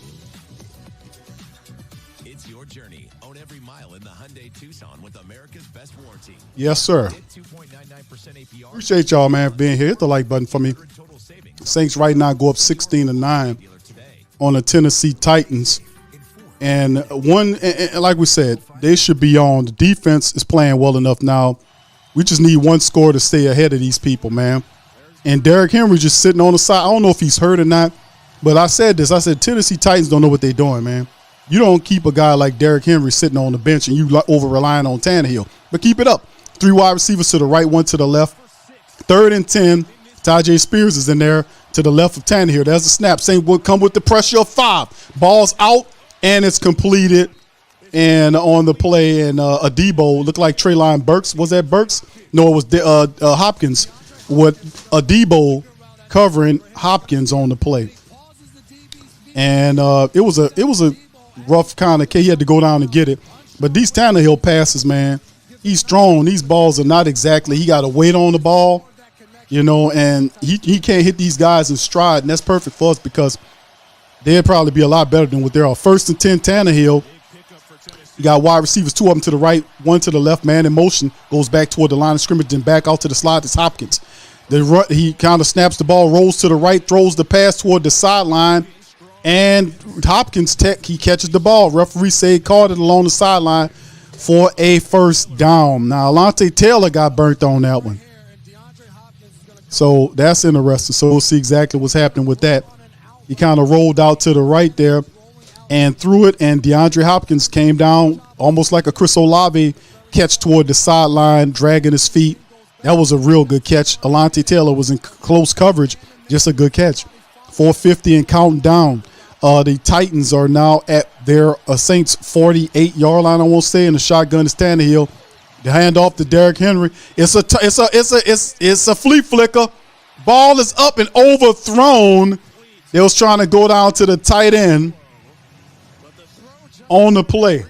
It's your journey. Own every mile in the Hyundai Tucson with America's best warranty. Yes, sir. Appreciate y'all, man, for being here. Hit the like button for me. Saints right now go up 16-9 on the Tennessee Titans. And like we said, they should be on. The defense is playing well enough now. We just need one score to stay ahead of these people, man. And Derrick Henry just sitting on the side. I don't know if he's hurt or not, but I said this. I said Tennessee Titans don't know what they're doing, man. You don't keep a guy like Derrick Henry sitting on the bench and you over-relying on Tannehill. But keep it up. 3 wide receivers to the right, 1 to the left. 3rd and 10. Tajay Spears is in there to the left of Tannehill. There's a snap. Saint would come with the pressure of 5. Ball's out, and it's completed. And on the play, and Adebo looked like Treylon Burks. Was that Burks? No, it was Hopkins. With Adebo covering Hopkins on the play. And it was a rough kind of case. He had to go down and get it. But these Tannehill passes, man, he's strong. These balls are not exactly. He got to wait on the ball. You know, and he can't hit these guys in stride, and that's perfect for us because they'd probably be a lot better than what they are. 1st and 10, Tannehill. You got wide receivers, 2 of them to the right, 1 to the left. Man in motion, goes back toward the line of scrimmage, then back out to the slot. It's Hopkins. He kind of snaps the ball, rolls to the right, throws the pass toward the sideline, And Hopkins, he catches the ball. Referee say called it along the sideline for a first down. Now, Alontae Taylor got burnt on that one. So that's interesting. So we'll see exactly what's happening with that. He kind of rolled out to the right there and threw it, and DeAndre Hopkins came down almost like a Chris Olave catch toward the sideline, dragging his feet. That was a real good catch. Alontae Taylor was in close coverage. Just a good catch. 450 and counting down. The Titans are now at their Saints 48-yard line, I won't say, and the shotgun is Tannehill. The handoff to Derrick Henry. It's a flea flicker. Ball is up and overthrown. They was trying to go down to the tight end on the play.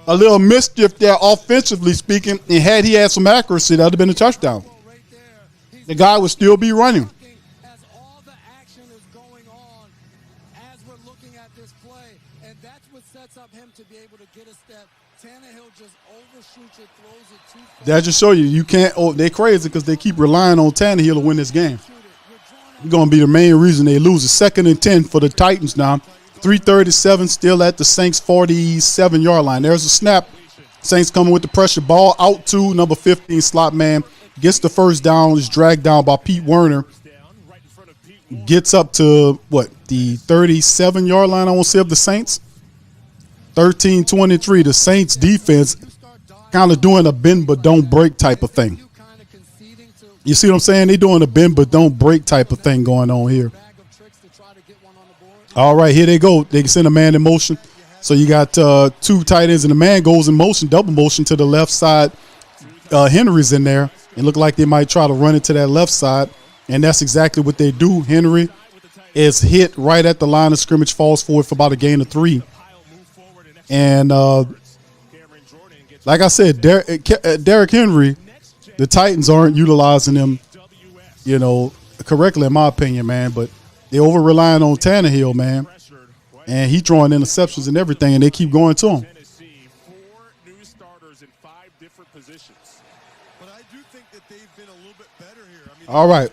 A little mischief there offensively speaking, and had he had some accuracy, that would have been a touchdown. The guy would still be running. As all the action is going on as we're looking at this play, and that's what sets up him to be able to get a step. Tannehill just overshoots it, throws it too far. That just show you can't. Oh, they crazy because they keep relying on Tannehill to win this game. It's going to be the main reason they lose. It's 2nd and 10 for the Titans now. 3:37 still at the Saints 47-yard line. There's a snap. Saints coming with the pressure. Ball out to number 15 slot man. Gets the first down. Is dragged down by Pete Werner. Gets up to the 37-yard line, I want to say, of the Saints. 13-23. The Saints defense kind of doing a bend but don't break type of thing. You see what I'm saying? They're doing a bend but don't break type of thing going on here. All right, here they go. They can send a man in motion. So you got two tight ends, and the man goes in motion, double motion to the left side. Henry's in there. It looked like they might try to run it to that left side, and that's exactly what they do. Henry is hit right at the line of scrimmage, falls forward for about a gain of 3. And like I said, Derrick Henry, the Titans aren't utilizing him, correctly in my opinion, man. But they over relying on Tannehill, man, and he throwing interceptions and everything, and they keep going to him. All right.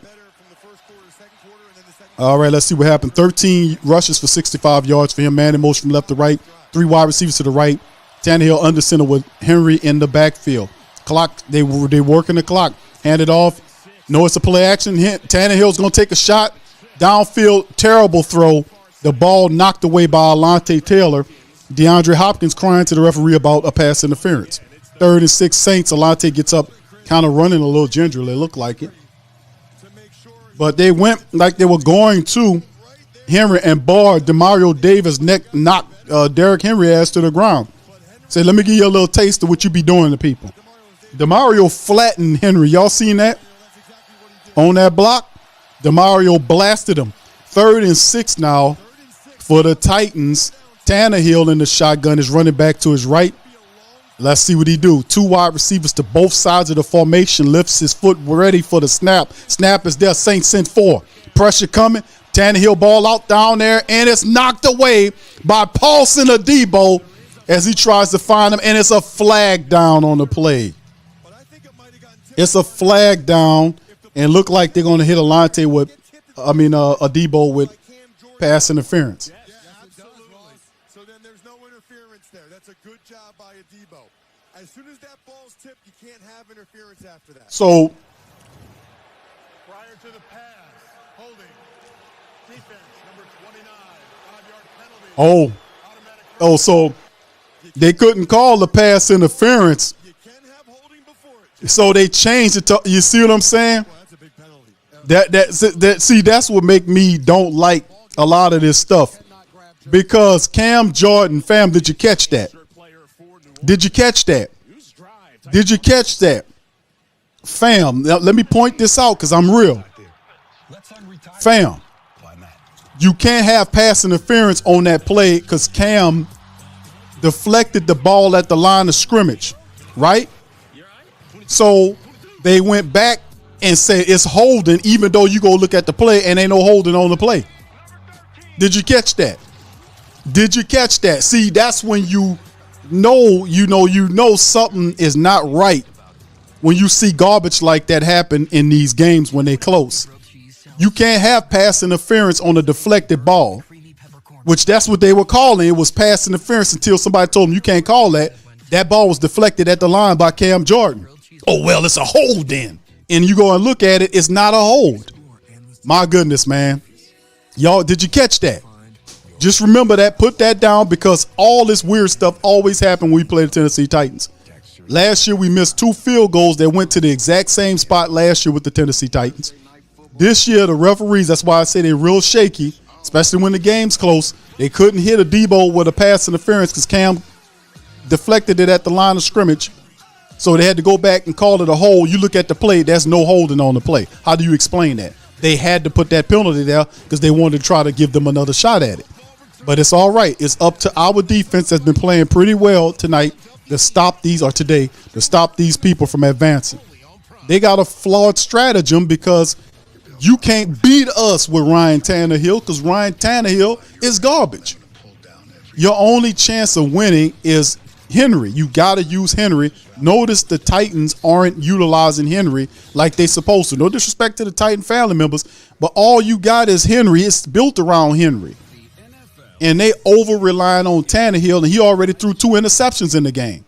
All right, let's see what happened. 13 rushes for 65 yards for him, man in motion from left to right. 3 wide receivers to the right. Tannehill under center with Henry in the backfield. Clock, they working the clock. Hand it off. No, it's a play action. Tannehill's going to take a shot. Downfield, terrible throw. The ball knocked away by Alontae Taylor. DeAndre Hopkins crying to the referee about a pass interference. 3rd and 6 Saints. Alontae gets up, kind of running a little gingerly. It looked like it. But they went like they were going to Henry and barred Demario Davis knocked Derrick Henry ass to the ground. Say, let me give you a little taste of what you be doing to people. Demario flattened Henry. Y'all seen that? On that block, Demario blasted him. 3rd and 6 now for the Titans. Tannehill in the shotgun is running back to his right. Let's see what he do. 2 wide receivers to both sides of the formation. Lifts his foot ready for the snap. Snap is there. Saints sent 4. Pressure coming. Tannehill ball out down there, and it's knocked away by Paulson Adebo as he tries to find him, and it's a flag down on the play. It's a flag down, and look like they're going to hit Adebo with pass interference. So then there's no interference there. That's a good job by Adebo. As soon as that ball's tipped, you can't have interference after that. So prior to the pass, holding, defense, number 29, 5-yard penalty. So they couldn't call the pass interference. You can have holding before it. So they changed it to, you see what I'm saying? Well, that's a big penalty. See, that's what make me don't like a lot of this stuff. Because Cam Jordan, fam, did you catch that? Did you catch that? Did you catch that? Fam, now let me point this out because I'm real. Fam, you can't have pass interference on that play because Cam deflected the ball at the line of scrimmage, right? So they went back and said it's holding even though you go look at the play and ain't no holding on the play. Did you catch that? Did you catch that? See, that's when you know something is not right when you see garbage like that happen in these games when they close. You can't have pass interference on a deflected ball, which that's what they were calling. It was pass interference until somebody told them you can't call that. That ball was deflected at the line by Cam Jordan. Oh, well, it's a hold then. And you go and look at it, it's not a hold. My goodness, man. Y'all, did you catch that? Just remember that. Put that down, because all this weird stuff always happened when we played the Tennessee Titans. Last year, we missed 2 field goals that went to the exact same spot last year with the Tennessee Titans. This year, the referees, that's why I say they're real shaky, especially when the game's close. They couldn't hit a Debo with a pass interference because Cam deflected it at the line of scrimmage. So they had to go back and call it a hold. You look at the play, there's no holding on the play. How do you explain that? They had to put that penalty there because they wanted to try to give them another shot at it. But it's all right. It's up to our defense that's been playing pretty well tonight to stop these, or today, to stop these people from advancing. They got a flawed stratagem because you can't beat us with Ryan Tannehill, because Ryan Tannehill is garbage. Your only chance of winning is Henry. You got to use Henry. Notice the Titans aren't utilizing Henry like they supposed to. No disrespect to the Titan family members, but all you got is Henry. It's built around Henry. And they over-relying on Tannehill, and he already threw 2 interceptions in the game.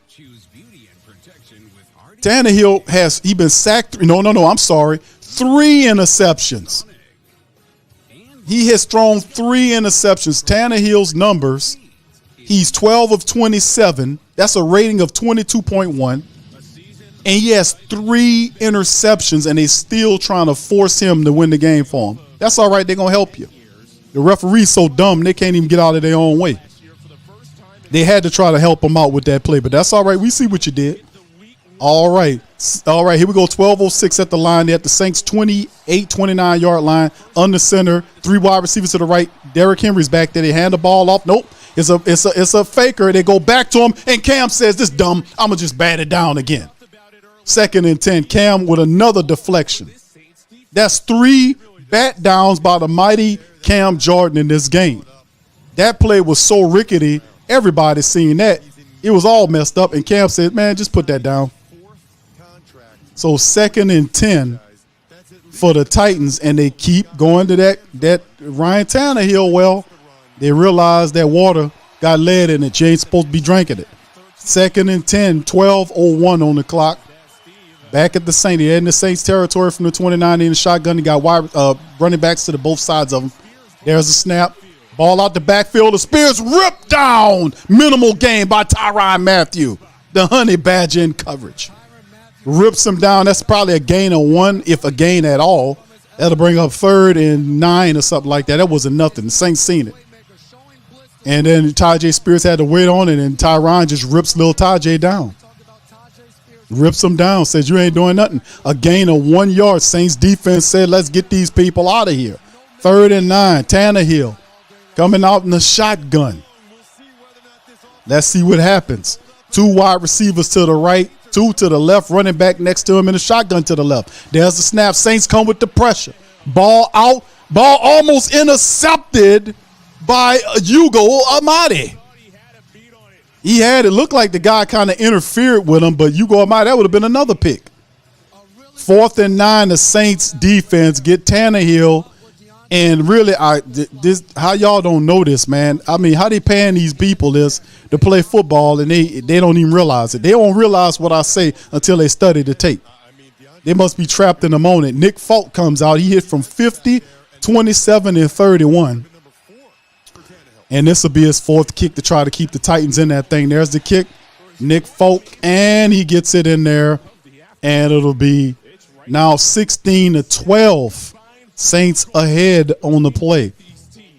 Tannehill he been sacked. No, I'm sorry. 3 interceptions. He has thrown 3 interceptions. Tannehill's numbers, he's 12 of 27. That's a rating of 22.1. And he has 3 interceptions, and they still trying to force him to win the game for him. That's all right. They're going to help you. The referee's so dumb, they can't even get out of their own way. They had to try to help him out with that play, but that's all right. We see what you did. All right. Here we go. 12:06 at the line. They're at the Saints 29-yard line. Under center. 3 wide receivers to the right. Derrick Henry's back there. They hand the ball off. Nope. It's a faker. They go back to him, and Cam says, "This dumb. I'm gonna just bat it down again." 2nd and 10. Cam with another deflection. That's 3 bat downs by the mighty Cam Jordan in this game. That play was so rickety. Everybody's seen that. It was all messed up, and Cam said, "Man, just put that down." So 2nd and 10 for the Titans, and they keep going to that Ryan Tannehill. Well, they realized that water got lead in it. You ain't supposed to be drinking it. 2nd and 10, 12:01 on the clock. Back at the Saints. They're in the Saints territory from the 29 in the shotgun. They got running backs to both sides of them. There's a snap. Ball out the backfield. The Spears ripped down. Minimal gain by Tyrann Mathieu. The Honey Badger in coverage. Rips him down. That's probably a gain of 1, if a gain at all. That'll bring up 3rd and 9 or something like that. That wasn't nothing. The Saints seen it. And then Tyjae Spears had to wait on it, and Tyrann just rips little Tyjae down. Rips him down, says you ain't doing nothing. A gain of 1 yard. Saints defense said, let's get these people out of here. 3rd and 9. Tannehill coming out in the shotgun. Let's see what happens. 2 wide receivers to the right, 2 to the left, running back next to him in the shotgun to the left. There's the snap. Saints come with the pressure. Ball out. Ball almost intercepted by Yugo Amadi. He had it. Looked like the guy kind of interfered with him, but Yugo Amadi, that would have been another pick. 4th and 9, the Saints defense get Tannehill. And really, how y'all don't know this, man. I mean, how they paying these people this to play football, and they don't even realize it. They don't realize what I say until they study the tape. They must be trapped in the moment. Nick Folk comes out. He hit from 50, 27, and 31. And this will be his 4th kick to try to keep the Titans in that thing. There's the kick. Nick Folk, and he gets it in there. And it'll be now 16-12. Saints ahead on the play.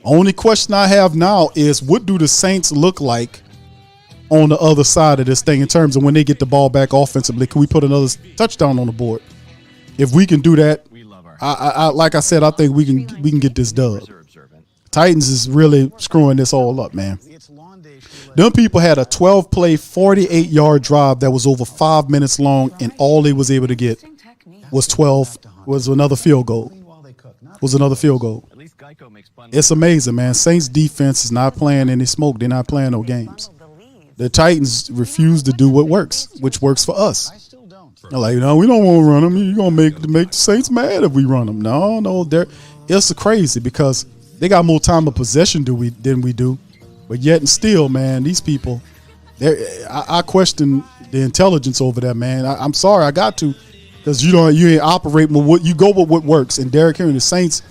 Only question I have now is, what do the Saints look like on the other side of this thing in terms of when they get the ball back offensively? Can we put another touchdown on the board? If we can do that, I like I said, I think we can get this dub. Titans is really screwing this all up, man. Them people had a 12-play, 48-yard drive that was over 5 minutes long, and all they was able to get was another field goal. It's amazing, man. Saints defense is not playing any smoke. They're not playing no games. The Titans refuse to do what works, which works for us. They're like, no, we don't want to run them. You're going to make the Saints mad if we run them. No, it's crazy because they got more time of possession than we do. But yet and still, man, these people, I question the intelligence over that, man. I'm sorry, I got to, because you ain't operating with what you go with what works. And Derrick Henry, the Saints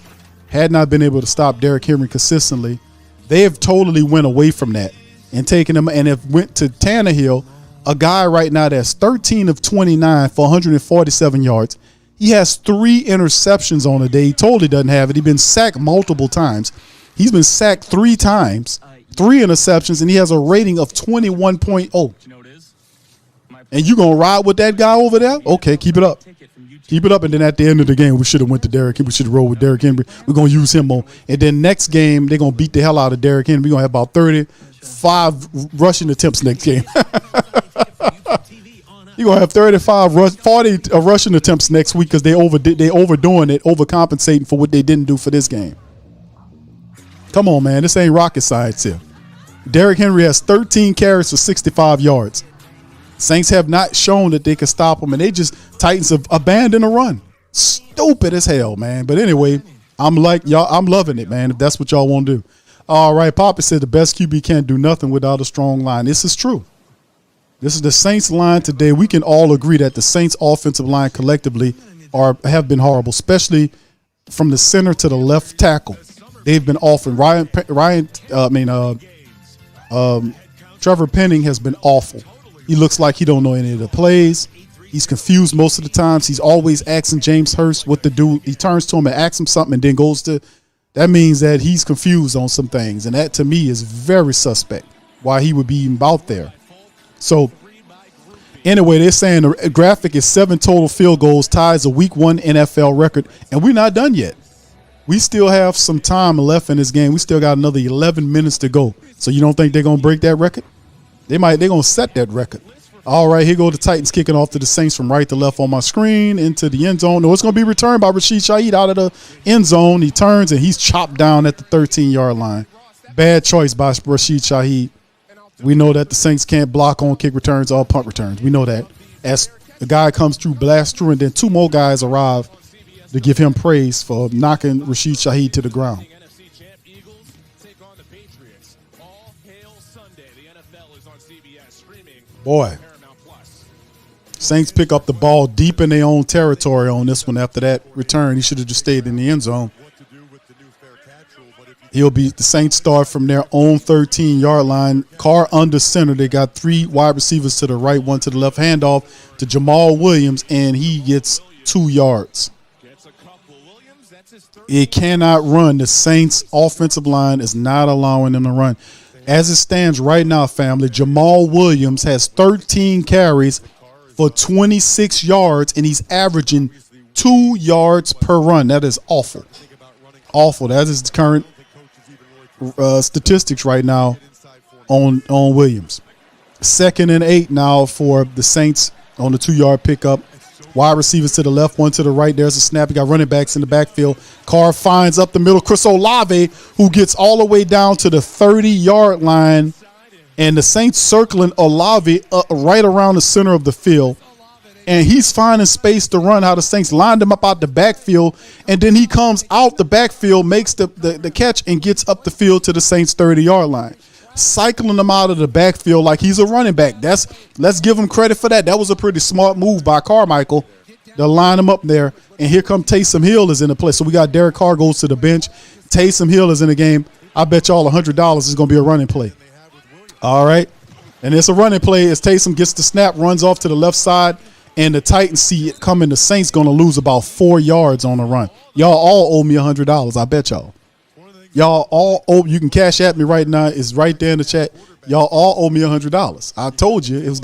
had not been able to stop Derrick Henry consistently. They have totally went away from that and taken him and have went to Tannehill, a guy right now that's 13 of 29 for 147 yards. He has 3 interceptions on a day. He totally doesn't have it. He's been sacked multiple times. He's been sacked 3 times, 3 interceptions, and he has a rating of 21.0. And you gonna ride with that guy over there? Okay, keep it up. Keep it up, and then at the end of the game, we should have went to Derrick Henry. We should have rolled with Derrick Henry. We're going to use him more. And then next game, they're going to beat the hell out of Derrick Henry. We're going to have about 35 rushing attempts next game. You're going to have 40 rushing attempts next week because they overdoing it, overcompensating for what they didn't do for this game. Come on, man. This ain't rocket science here. Derrick Henry has 13 carries for 65 yards. Saints have not shown that they can stop them, and Titans have abandoned a run. Stupid as hell, man. But anyway, I'm loving it, man, if that's what y'all want to do. All right, Papa said the best QB can't do nothing without a strong line. This is true. This is the Saints line today. We can all agree that the Saints offensive line collectively have been horrible, especially from the center to the left tackle. They've been awful. Trevor Penning has been awful. He looks like he don't know any of the plays. He's confused most of the times. He's always asking James Hurst what to do. He turns to him and asks him something and then goes to – that means that he's confused on some things. And that, to me, is very suspect why he would be even out there. So, anyway, they're saying the graphic is 7 total field goals, ties a Week 1 NFL record, and we're not done yet. We still have some time left in this game. We still got another 11 minutes to go. So you don't think they're going to break that record? They're going to set that record. All right, here go the Titans kicking off to the Saints from right to left on my screen into the end zone. No, it's going to be returned by Rashid Shaheed out of the end zone. He turns, and he's chopped down at the 13-yard line. Bad choice by Rashid Shaheed. We know that the Saints can't block on kick returns or punt returns. We know that. As the guy comes through, blasts through, and then 2 more guys arrive to give him praise for knocking Rashid Shaheed to the ground. Boy, Saints pick up the ball deep in their own territory on this one after that return. He should have just stayed in the end zone. The Saints start from their own 13-yard line. Carr under center. They got 3 wide receivers to the right, 1 to the left. Handoff to Jamal Williams, and he gets 2 yards. It cannot run. The Saints offensive line is not allowing them to run. As it stands right now, family, Jamal Williams has 13 carries for 26 yards, and he's averaging 2 yards per run. That is awful. Awful. That is the current statistics right now on Williams. 2nd and 8 now for the Saints on the 2-yard pickup. Wide receivers to the left, 1 to the right. There's a snap. You got running backs in the backfield. Carr finds up the middle. Chris Olave, who gets all the way down to the 30-yard line. And the Saints circling Olave right around the center of the field. And he's finding space to run. How the Saints lined him up out the backfield. And then he comes out the backfield, makes the catch, and gets up the field to the Saints' 30-yard line. Cycling him out of the backfield like he's a running back. Let's give him credit for that. That was a pretty smart move by Carmichael to line him up there. And here come Taysom Hill is in the play. So we got Derek Carr goes to the bench. Taysom Hill is in the game. I bet y'all $100 is going to be a running play. All right. And it's a running play as Taysom gets the snap, runs off to the left side, and the Titans see it coming. The Saints going to lose about 4 yards on the run. Y'all all owe me $100. I bet y'all. Y'all all owe, you can cash at me right now. It's right there in the chat. Y'all all owe me $100. I told you it was.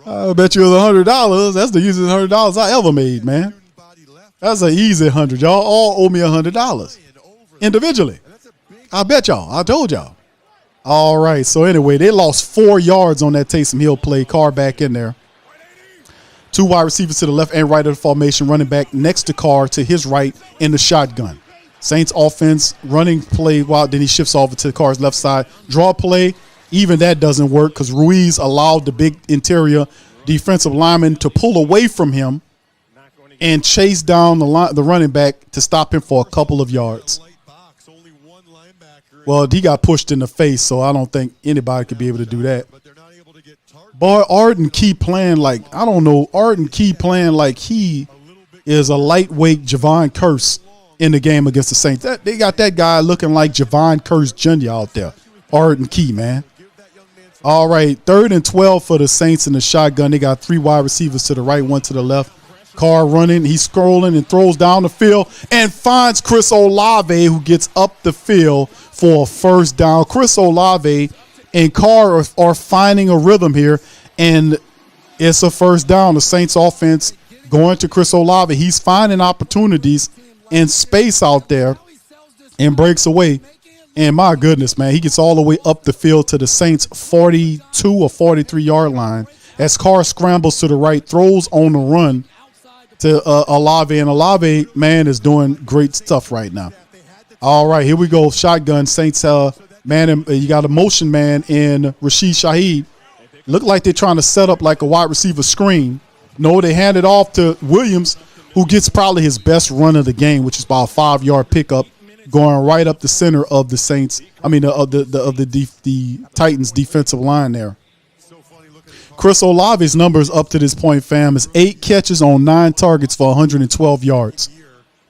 I bet you it was $100. That's the easiest $100 I ever made, man. That's an easy 100. Y'all all owe me $100 individually. I bet y'all. I told y'all. All right. So anyway, they lost 4 yards on that Taysom Hill play. Carr back in there. 2 wide receivers to the left and right of the formation, running back next to Carr to his right in the shotgun. Saints offense, running play, then he shifts over to Carr's left side. Draw play, even that doesn't work because Ruiz allowed the big interior defensive lineman to pull away from him. and chase down the running back to stop him for a couple of yards. Well, he got pushed in the face, so I don't think anybody could be able to do that. Boy, Arden Key playing like, I don't know, Arden Key playing like he is a lightweight Javon Curse in the game against the Saints. They got that guy looking like Javon Curse Jr. out there. Arden Key, man. All right, 3rd and 12 for the Saints in the shotgun. They got 3 wide receivers to the right, 1 to the left. Carr running, he's scrolling and throws down the field and finds Chris Olave, who gets up the field for a first down. Chris Olave and Carr are finding a rhythm here, and it's a first down. The Saints offense going to Chris Olave. He's finding opportunities in space out there and breaks away. And my goodness, man, he gets all the way up the field to the Saints 42 or 43-yard line as Carr scrambles to the right, throws on the run to Olave. And Olave, man, is doing great stuff right now. All right, here we go. Shotgun. Saints, man, you got a motion man in Rashid Shaheed. Look like they're trying to set up like a wide receiver screen. No, they hand it off to Williams, who gets probably his best run of the game, which is about a 5-yard pickup, going right up the center of the Saints. I mean, the Titans defensive line there. Chris Olave's numbers up to this point, fam, is 8 catches on 9 targets for 112 yards.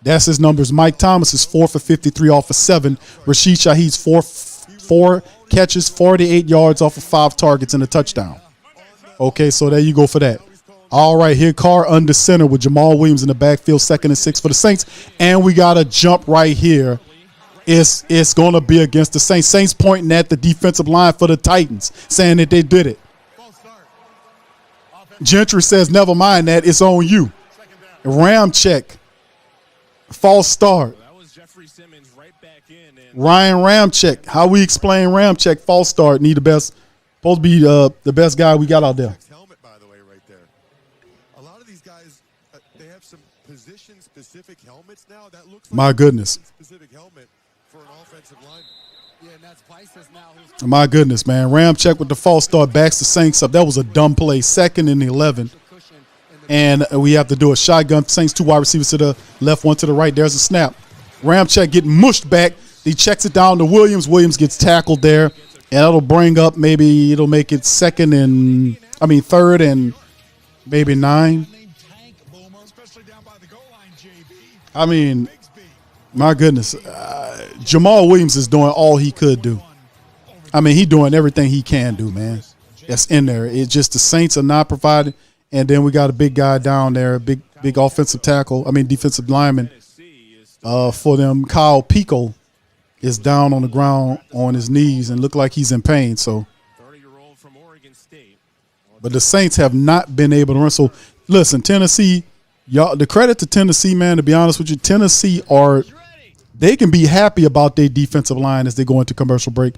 That's his numbers. Mike Thomas is 4 for 53 off of 7. Rashid Shaheed's 4 catches, 48 yards off of 5 targets and a touchdown. Okay, so there you go for that. All right, here Carr under center with Jamal Williams in the backfield, 2nd and 6 for the Saints. And we got a jump right here. It's going to be against the Saints. Saints pointing at the defensive line for the Titans, saying that they did it. Gentry says, never mind that, it's on you. Ram check. False start. Ryan Ramczyk. How we explain Ramczyk? False start. Need the best. Supposed to be the best guy we got out there. Helmet, by the way, right there. A lot of these guys, they have some position-specific helmets now. That looks like my goodness. Specific helmet for an offensive line. Yeah, and that's Pisces now. My goodness, man. Ramczyk with the false start backs the Saints up. That was a dumb play. 2nd and 11. And we have to do a shotgun. Saints 2 wide receivers to the left, 1 to the right. There's a snap. Ramczyk getting mushed back. He checks it down to Williams. Williams gets tackled there. And that'll bring up, maybe it'll make it 3rd and maybe 9. I mean, my goodness. Jamal Williams is doing all he could do. I mean, he's doing everything he can do, man. That's in there. It's just the Saints are not providing. And then we got a big guy down there, big offensive tackle. I mean, defensive lineman for them. Kyle Pico is down on the ground on his knees and look like he's in pain. So, but the Saints have not been able to run. So, listen, Tennessee, y'all. The credit to Tennessee, man. To be honest with you, Tennessee they can be happy about their defensive line as they go into commercial break.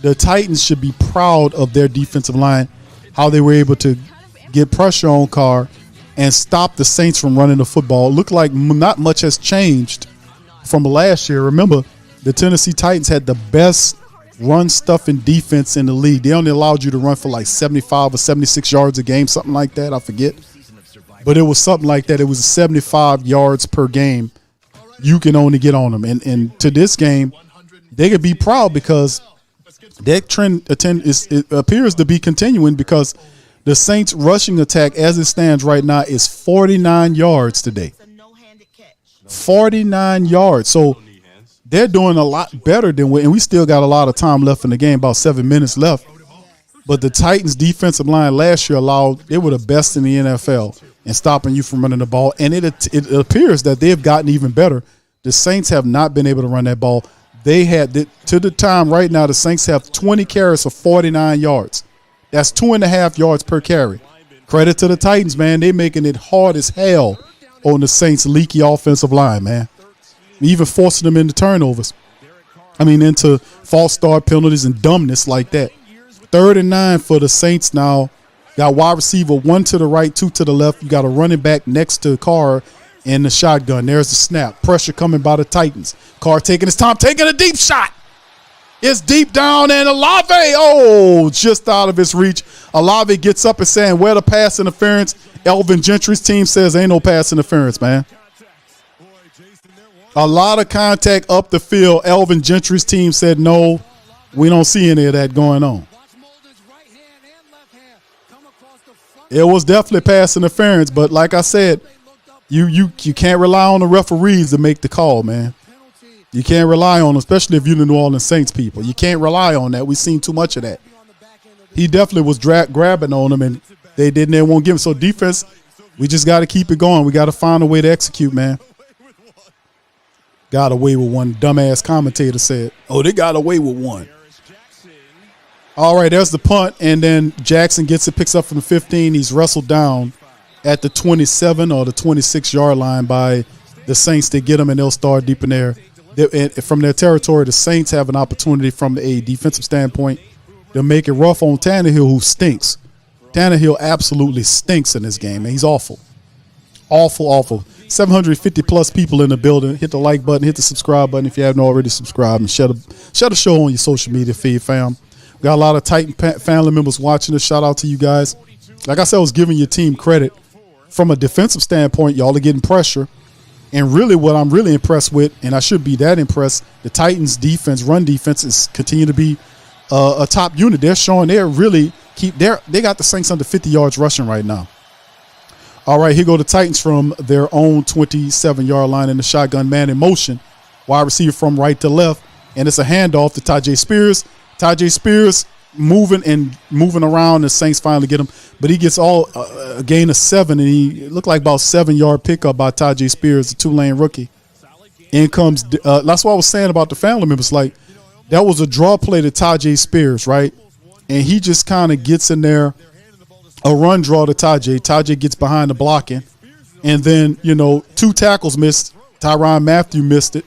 The Titans should be proud of their defensive line, how they were able to get pressure on Carr and stop the Saints from running the football. It looked like not much has changed from last year. Remember, the Tennessee Titans had the best run stuffing defense in the league. They only allowed you to run for like 75 or 76 yards a game, something like that. I forget. But it was something like that. It was 75 yards per game. You can only get on them. And to this game, they could be proud because that trend it appears to be continuing because the Saints rushing attack as it stands right now is 49 yards today. 49 yards. So they're doing a lot better than and we still got a lot of time left in the game, about 7 minutes left. But the Titans defensive line last year they were the best in the NFL in stopping you from running the ball. And it appears that they've gotten even better. The Saints have not been able to run that ball. They had to the time right now, the Saints have 20 carries for 49 yards. That's 2.5 yards per carry. Credit to the Titans, man. They're making it hard as hell on the Saints' leaky offensive line, man. Even forcing them into turnovers. I mean, into false start penalties and dumbness like that. 3rd and 9 for the Saints now. Got wide receiver 1 to the right, 2 to the left. You got a running back next to Carr in the shotgun. There's the snap. Pressure coming by the Titans. Carr taking his time, taking a deep shot. It's deep down, and Olave, just out of his reach. Olave gets up and saying, where the pass interference? Elvin Gentry's team says ain't no pass interference, man. A lot of contact up the field. Elvin Gentry's team said no, we don't see any of that going on. It was definitely pass interference, but like I said, you can't rely on the referees to make the call, man. You can't rely on them, especially if you're the New Orleans Saints people. You can't rely on that. We've seen too much of that. He definitely was grabbing on them, and they won't give him. So defense, we just got to keep it going. We got to find a way to execute, man. Got away with one, dumbass commentator said. Oh, they got away with one. All right, there's the punt, and then Jackson gets it, picks up from the 15. He's wrestled down at the 27 or the 26-yard line by the Saints. They get him, and they'll start deep in there. From their territory, the Saints have an opportunity from a defensive standpoint to make it rough on Tannehill, who stinks. Tannehill absolutely stinks in this game, and he's awful. Awful. 750-plus people in the building. Hit the like button, hit the subscribe button if you haven't already subscribed, and share the show on your social media feed, fam. We got a lot of Titan family members watching us. Shout out to you guys. Like I said, I was giving your team credit. From a defensive standpoint, y'all are getting pressure. And really what I'm really impressed with, and I should be that impressed, the Titans' defense, run defense, is continue to be a top unit. They're showing they got the Saints under 50 yards rushing right now. All right, here go the Titans from their own 27-yard line in the shotgun, man in motion. Wide receiver from right to left, and it's a handoff to Tajay Spears. Tajay Spears moving around. The Saints finally get him, but he gets a gain of 7, and he looked like about 7-yard pickup by Tajay Spears, the Tulane rookie. In comes that's what I was saying about the family members. Like, that was a draw play to Tajay Spears, right? And he just kind of gets in there, a run draw to Tajay. Tajay gets behind the blocking, and then 2 tackles missed. Tyrann Mathieu missed it.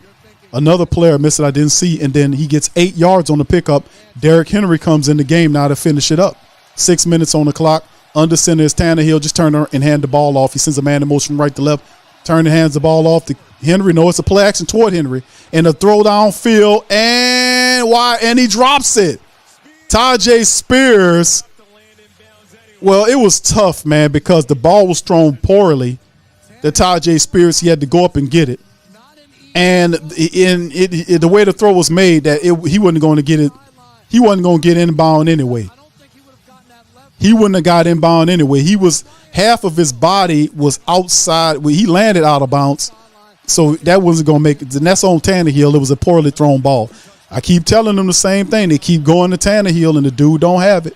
Another player missed it I didn't see, and then he gets 8 yards on the pickup. Derrick Henry comes in the game now to finish it up. 6 minutes on the clock. Under center is Tannehill. Just turn and hand the ball off. He sends a man in motion right to left. Turn and hands the ball off to Henry. No, it's a play action toward Henry. And a throw downfield, and he drops it. Tajay Spears. Well, it was tough, man, because the ball was thrown poorly. The Tajay Spears, he had to go up and get it. And the way the throw was made, that he wasn't going to get it. He wasn't going to get inbound anyway. He wouldn't have got inbound anyway. Half of his body was outside. He landed out of bounds, so that wasn't going to make it. And that's on Tannehill. It was a poorly thrown ball. I keep telling them the same thing. They keep going to Tannehill, and the dude don't have it.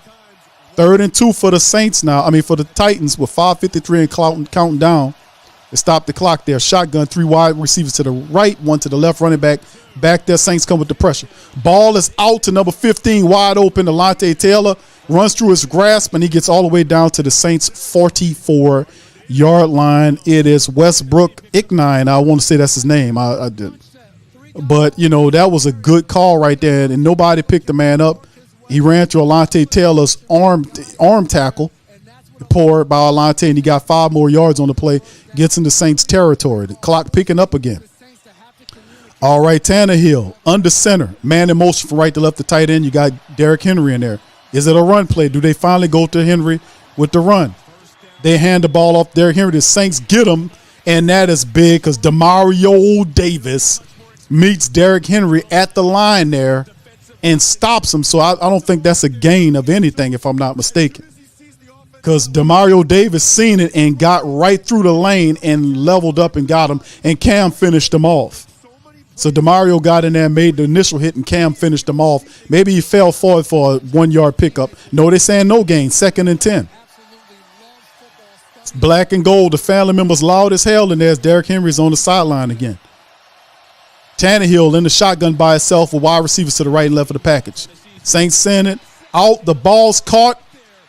3rd and 2 for the Saints now. For the Titans with 5:53 and counting down. They stop the clock there. Shotgun, 3 wide receivers to the right, 1 to the left, running back. Back there, Saints come with the pressure. Ball is out to number 15, wide open. Alontae Taylor runs through his grasp, and he gets all the way down to the Saints' 44-yard line. It is Westbrook Icknine. I want to say that's his name. I didn't. But, that was a good call right there, and nobody picked the man up. He ran through Alontae Taylor's arm tackle. Poor by Alontae, and he got 5 more yards on the play. Gets into Saints territory. The clock picking up again. All right, Tannehill under center, man in motion from right to left, the tight end. You got Derrick Henry in there. Is it a run play? Do they finally go to Henry with the run? They hand the ball off Derrick Henry. The Saints get him, and that is big because Demario Davis meets Derrick Henry at the line there and stops him. So I don't think that's a gain of anything, if I'm not mistaken. Because Demario Davis seen it and got right through the lane and leveled up and got him, and Cam finished him off. So Demario got in there and made the initial hit, and Cam finished him off. Maybe he fell forward for a 1-yard pickup. No, they're saying no gain, 2nd and 10. It's black and gold. The family members loud as hell, and there's Derrick Henry's on the sideline again. Tannehill in the shotgun by himself with wide receivers to the right and left of the package. Saints send it out. The ball's caught.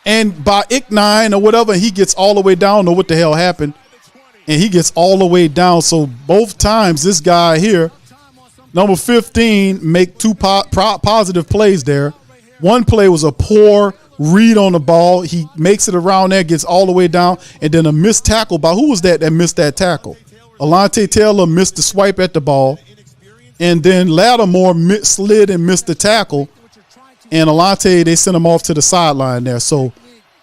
And by Icknine or whatever, he gets all the way down. Know what the hell happened. And he gets all the way down. So both times this guy here, number 15, make 2 positive plays there. One play was a poor read on the ball. He makes it around there, gets all the way down. And then a missed tackle by, who was that missed that tackle? Alontae Taylor missed the swipe at the ball. And then Lattimore slid and missed the tackle. And Alontae, they sent him off to the sideline there. So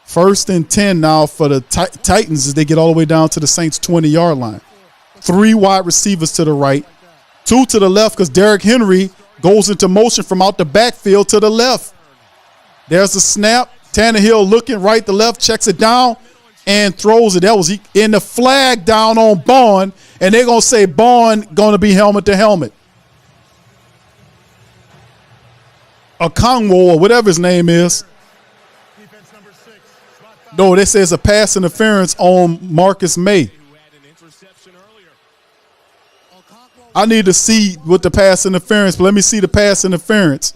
1st and 10 now for the Titans as they get all the way down to the Saints 20-yard line. 3 wide receivers to the right, 2 to the left because Derrick Henry goes into motion from out the backfield to the left. There's a snap. Tannehill looking right to left, checks it down, and throws it. That was in the flag down on Bond, and they're going to say Bond going to be helmet to helmet. Okongwu or whatever his name is. No, this says a pass interference on Marcus May. I need to see what the pass interference, but let me see the pass interference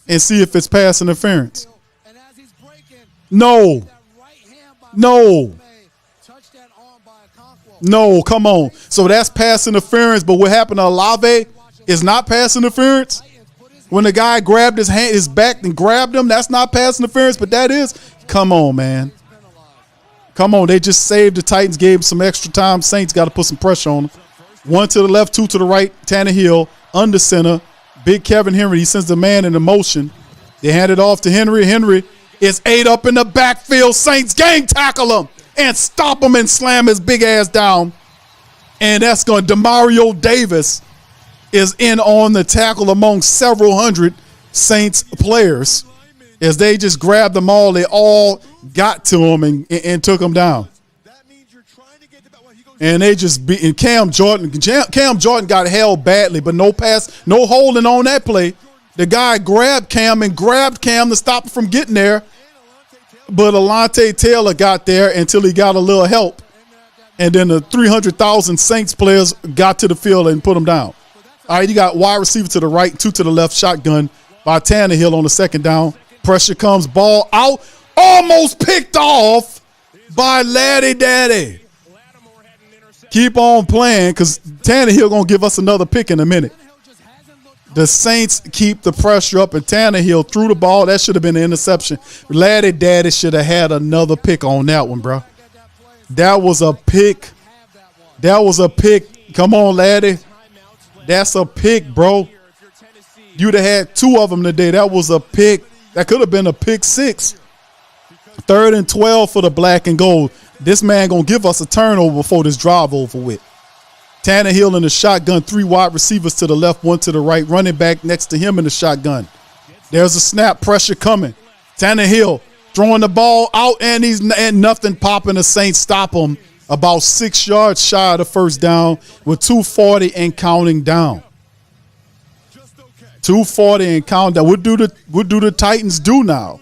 and see if it's pass interference. No. No. No, come on. So that's pass interference, but what happened to Olave is not pass interference? When the guy grabbed his back and grabbed him, that's not pass interference, but that is? Come on, man. Come on, they just saved the Titans, gave him some extra time. Saints got to put some pressure on them. 1 to the left, 2 to the right. Tannehill under center. Big Kevin Henry, he sends the man in motion. They hand it off to Henry. Henry is 8 up in the backfield. Saints gang tackle him and stop him and slam his big ass down. And that's going to Demario Davis is in on the tackle among several hundred Saints players. As they just grabbed them all, they all got to him and took him down. And they just beat. And Cam Jordan got held badly, but no pass, no holding on that play. The guy grabbed Cam to stop him from getting there. But Alontae Taylor got there until he got a little help. And then the 300,000 Saints players got to the field and put him down. All right, you got wide receiver to the right, 2 to the left, shotgun by Tannehill on the second down. Pressure comes, ball out, almost picked off by Laddie Daddy. Keep on playing because Tannehill going to give us another pick in a minute. The Saints keep the pressure up, and Tannehill threw the ball. That should have been an interception. Laddie Daddy should have had another pick on that one, bro. That was a pick. That was a pick. Come on, Laddie. That's a pick, bro. You'd have had 2 of them today. That was a pick. That could have been a pick 6. 3rd and 12 for the black and gold. This man going to give us a turnover before this drive over with. Tannehill in the shotgun, 3 wide receivers to the left, 1 to the right, running back next to him in the shotgun. There's a snap, pressure coming. Tannehill throwing the ball out, and nothing popping. The Saints stop him about 6 yards shy of the first down with 2:40 and counting down. 2:40 and counting down. What do the Titans do now?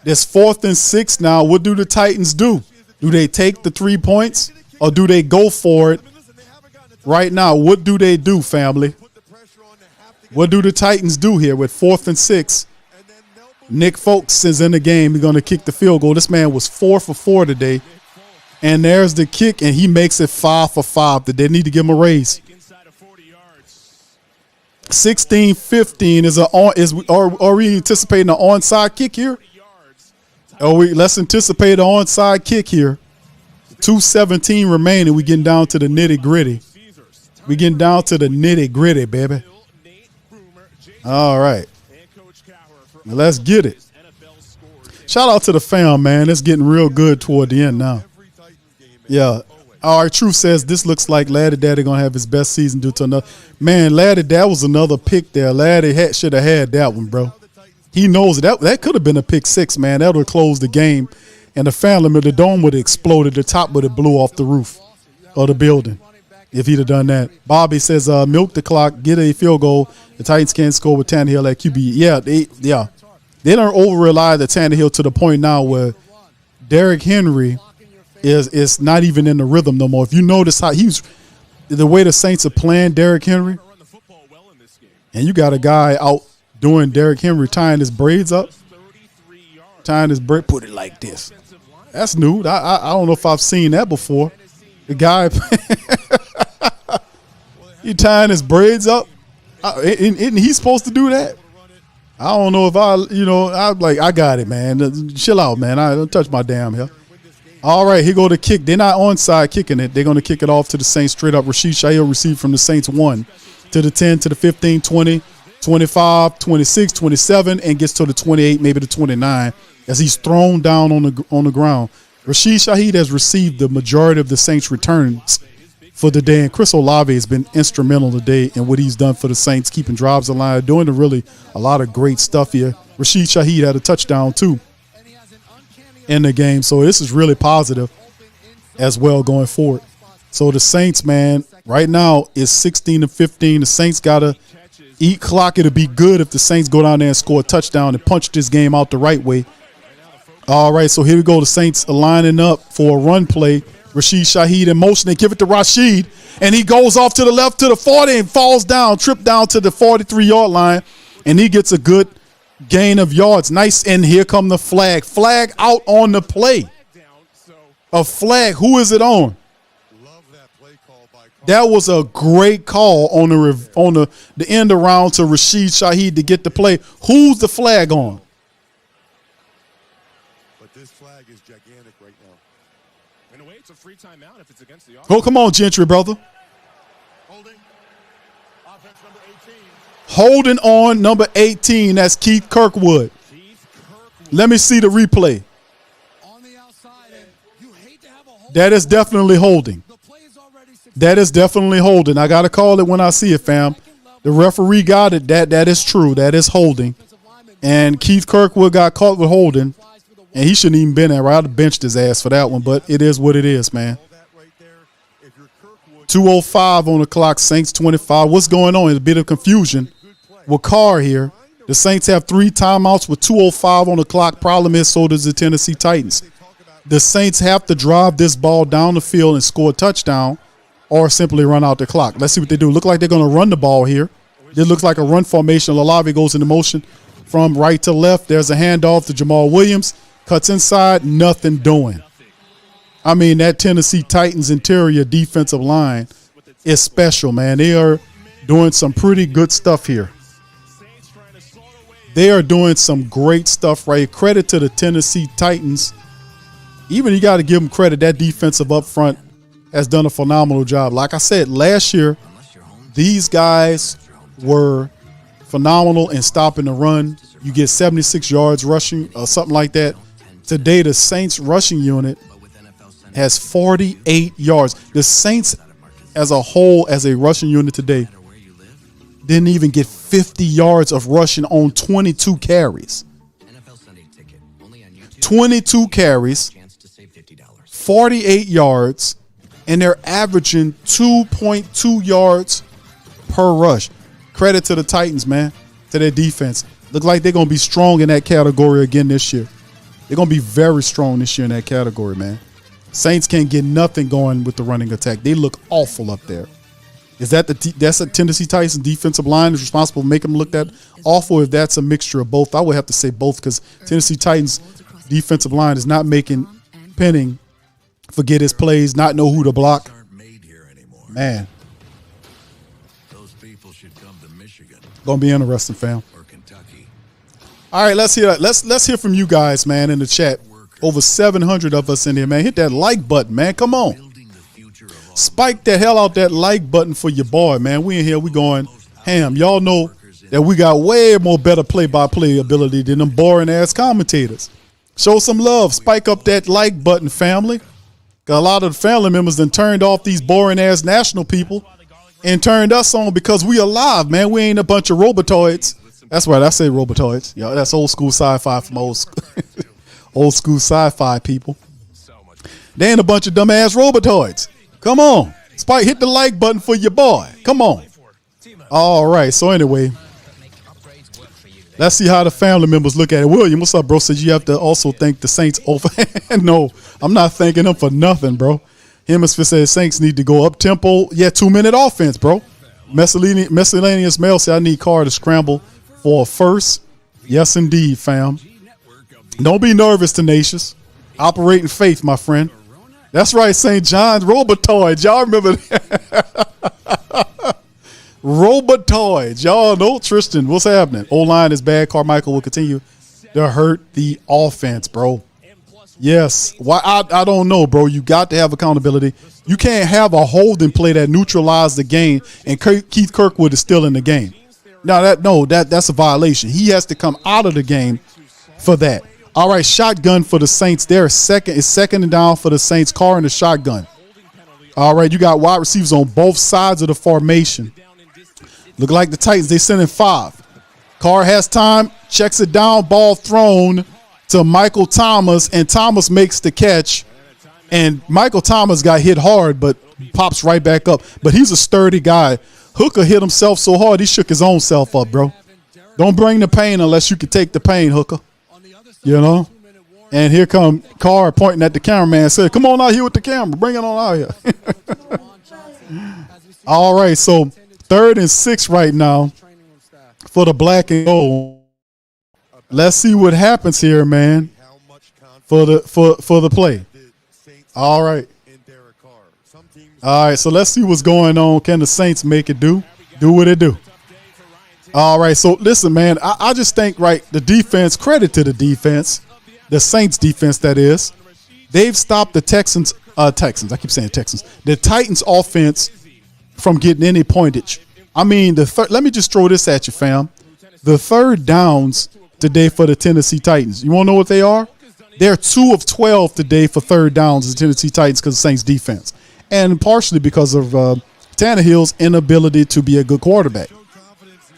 It's 4th and 6 now. What do the Titans do? Do they take the 3 points or do they go for it right now? What do they do, family? What do the Titans do here with 4th and 6? Nick Folks is in the game. He's going to kick the field goal. This man was 4 for 4 today. And there's the kick, and he makes it 5 for 5. They need to give him a raise. 16-15 are we anticipating an onside kick here? Let's anticipate an onside kick here. 2:17 remaining. We getting down to the nitty gritty. We getting down to the nitty gritty, baby. All right. Now let's get it. Shout out to the fam, man. It's getting real good toward the end now. Yeah. All right, Truth says this looks like Laddie Daddy going to have his best season due to another. Man, Laddie, that was another pick there. Laddie should have had that one, bro. He knows that could have been a pick 6, man. That would have closed the game. And the family, the dome would have exploded. The top would have blew off the roof of the building if he'd have done that. Bobby says, milk the clock, get a field goal. The Titans can't score with Tannehill at QB. Yeah. They don't over-rely the Tannehill to the point now where Derrick Henry is not even in the rhythm no more. If you notice how the way the Saints are playing Derrick Henry, and you got a guy out doing Derrick Henry tying his braids up, put it like this. That's new. I don't know if I've seen that before. The guy, he tying his braids up. Isn't he supposed to do that? I don't know if I'm like, I got it, man. Chill out, man. I don't touch my damn hair. All right, here go the kick. They're not onside kicking it. They're going to kick it off to the Saints straight up. Rashid Shaheed received from the Saints 1 to the 10 to the 15, 20, 25, 26, 27, and gets to the 28, maybe the 29, as he's thrown down on the ground. Rashid Shaheed has received the majority of the Saints' returns for the day, and Chris Olave has been instrumental today in what he's done for the Saints, keeping drives alive, doing a lot of great stuff here. Rashid Shaheed had a touchdown too in the game, so this is really positive as well going forward. So the Saints, man, right now is 16-15. The Saints got to eat clock. It'll be good if the Saints go down there and score a touchdown and punch this game out the right way. All right, so here we go. The Saints are lining up for a run play. Rashid Shaheed in motion. They give it to Rashid, and he goes off to the left to the 40 and falls down, tripped down to the 43-yard line, and he gets a good gain of yards. Nice, and here come the flag. Flag out on the play. A flag. Who is it on? That was a great call on the end around to Rashid Shaheed to get the play. Who's the flag on? But this flag is gigantic right now. In a way, it's a free timeout if it's against the offense. Oh, come on, Gentry, brother. Holding. Offense number 18. Holding on number 18. That's Keith Kirkwood. Let me see the replay. That is definitely holding. That is definitely holding. I got to call it when I see it, fam. The referee got it. That is true. That is holding. And Keith Kirkwood got caught with holding, and he shouldn't even been there. I'd have benched his ass for that one, but it is what it is, man. 2:05 on the clock, Saints 25. What's going on? It's a bit of confusion with Carr here. The Saints have 3 timeouts with 2:05 on the clock. Problem is, so does the Tennessee Titans. The Saints have to drive this ball down the field and score a touchdown, or simply run out the clock. Let's see what they do. Look like they're going to run the ball here. It looks like a run formation. Olave goes into motion from right to left. There's a handoff to Jamal Williams. Cuts inside. Nothing doing. I mean, that Tennessee Titans interior defensive line is special, man. They are doing some pretty good stuff here. They are doing some great stuff right here. Credit to the Tennessee Titans. Even you got to give them credit. That defensive up front has done a phenomenal job. Like I said, last year, these guys were phenomenal in stopping the run. You get 76 yards rushing or something like that. Today, the Saints rushing unit has 48 yards. The Saints as a whole, as a rushing unit today, didn't even get 50 yards of rushing on 22 carries. 22 carries, 48 yards, and they're averaging 2.2 yards per rush. Credit to the Titans, man, to their defense. Look like they're going to be strong in that category again this year. They're going to be very strong this year in that category, man. Saints can't get nothing going with the running attack. They look awful up there. Is that that's a Tennessee Titans defensive line is responsible for making them look that awful? If that's a mixture of both, I would have to say both, because Tennessee Titans defensive line is not making Penning forget his plays, not know who to block. Man, gonna be interesting, fam. All right, let's hear from you guys, man, in the chat. Over 700 of us in here, man. Hit that like button, man. Come on. Spike the hell out that like button for your boy, man. We in here, we going ham. Y'all know that we got way more better play-by-play ability than them boring-ass commentators. Show some love. Spike up that like button, family. Got a lot of the family members done turned off these boring-ass national people and turned us on because we alive, man. We ain't a bunch of robotoids. That's right, I say robotoids. Yeah, that's old-school sci-fi from old-school sci-fi people. They ain't a bunch of dumb-ass robotoids. Come on. Spike, hit the like button for your boy. Come on. All right. So anyway, let's see how the family members look at it. William, what's up, bro? Said you have to also thank the Saints over. No, I'm not thanking them for nothing, bro. Hemisphere says Saints need to go up tempo. Yeah, 2-minute offense, bro. Miscellaneous mail said I need Carr to scramble for a first. Yes, indeed, fam. Don't be nervous, Tenacious. Operate in faith, my friend. That's right, St. John's Robotoids. Y'all remember that? Robotoids. Y'all know, Tristan, what's happening? O-line is bad. Carmichael will continue to hurt the offense, bro. Yes. Why? I don't know, bro. You got to have accountability. You can't have a holding play that neutralized the game and Keith Kirkwood is still in the game. That's a violation. He has to come out of the game for that. All right, shotgun for the Saints. It's second and down for the Saints. Carr in the shotgun. All right, you got wide receivers on both sides of the formation. Look like the Titans, they send in 5. Carr has time, checks it down, ball thrown to Michael Thomas, and Thomas makes the catch. And Michael Thomas got hit hard, but pops right back up. But he's a sturdy guy. Hooker hit himself so hard, he shook his own self up, bro. Don't bring the pain unless you can take the pain, Hooker. You know? And here come Carr pointing at the cameraman, said, come on out here with the camera. Bring it on out here. All right, so 3rd and 6 right now for the black and gold. Let's see what happens here, man, for the play. All right. All right, so let's see what's going on. Can the Saints make it do what it do? All right, so listen, man, I just think, right, the defense, credit to the defense, the Saints defense, that is. They've stopped the Texans, I keep saying Texans, the Titans offense from getting any pointage. I mean, let me just throw this at you, fam. The third downs today for the Tennessee Titans. You want to know what they are? They're 2 of 12 today for third downs, the Tennessee Titans, because of the Saints defense. And partially because of Tannehill's inability to be a good quarterback.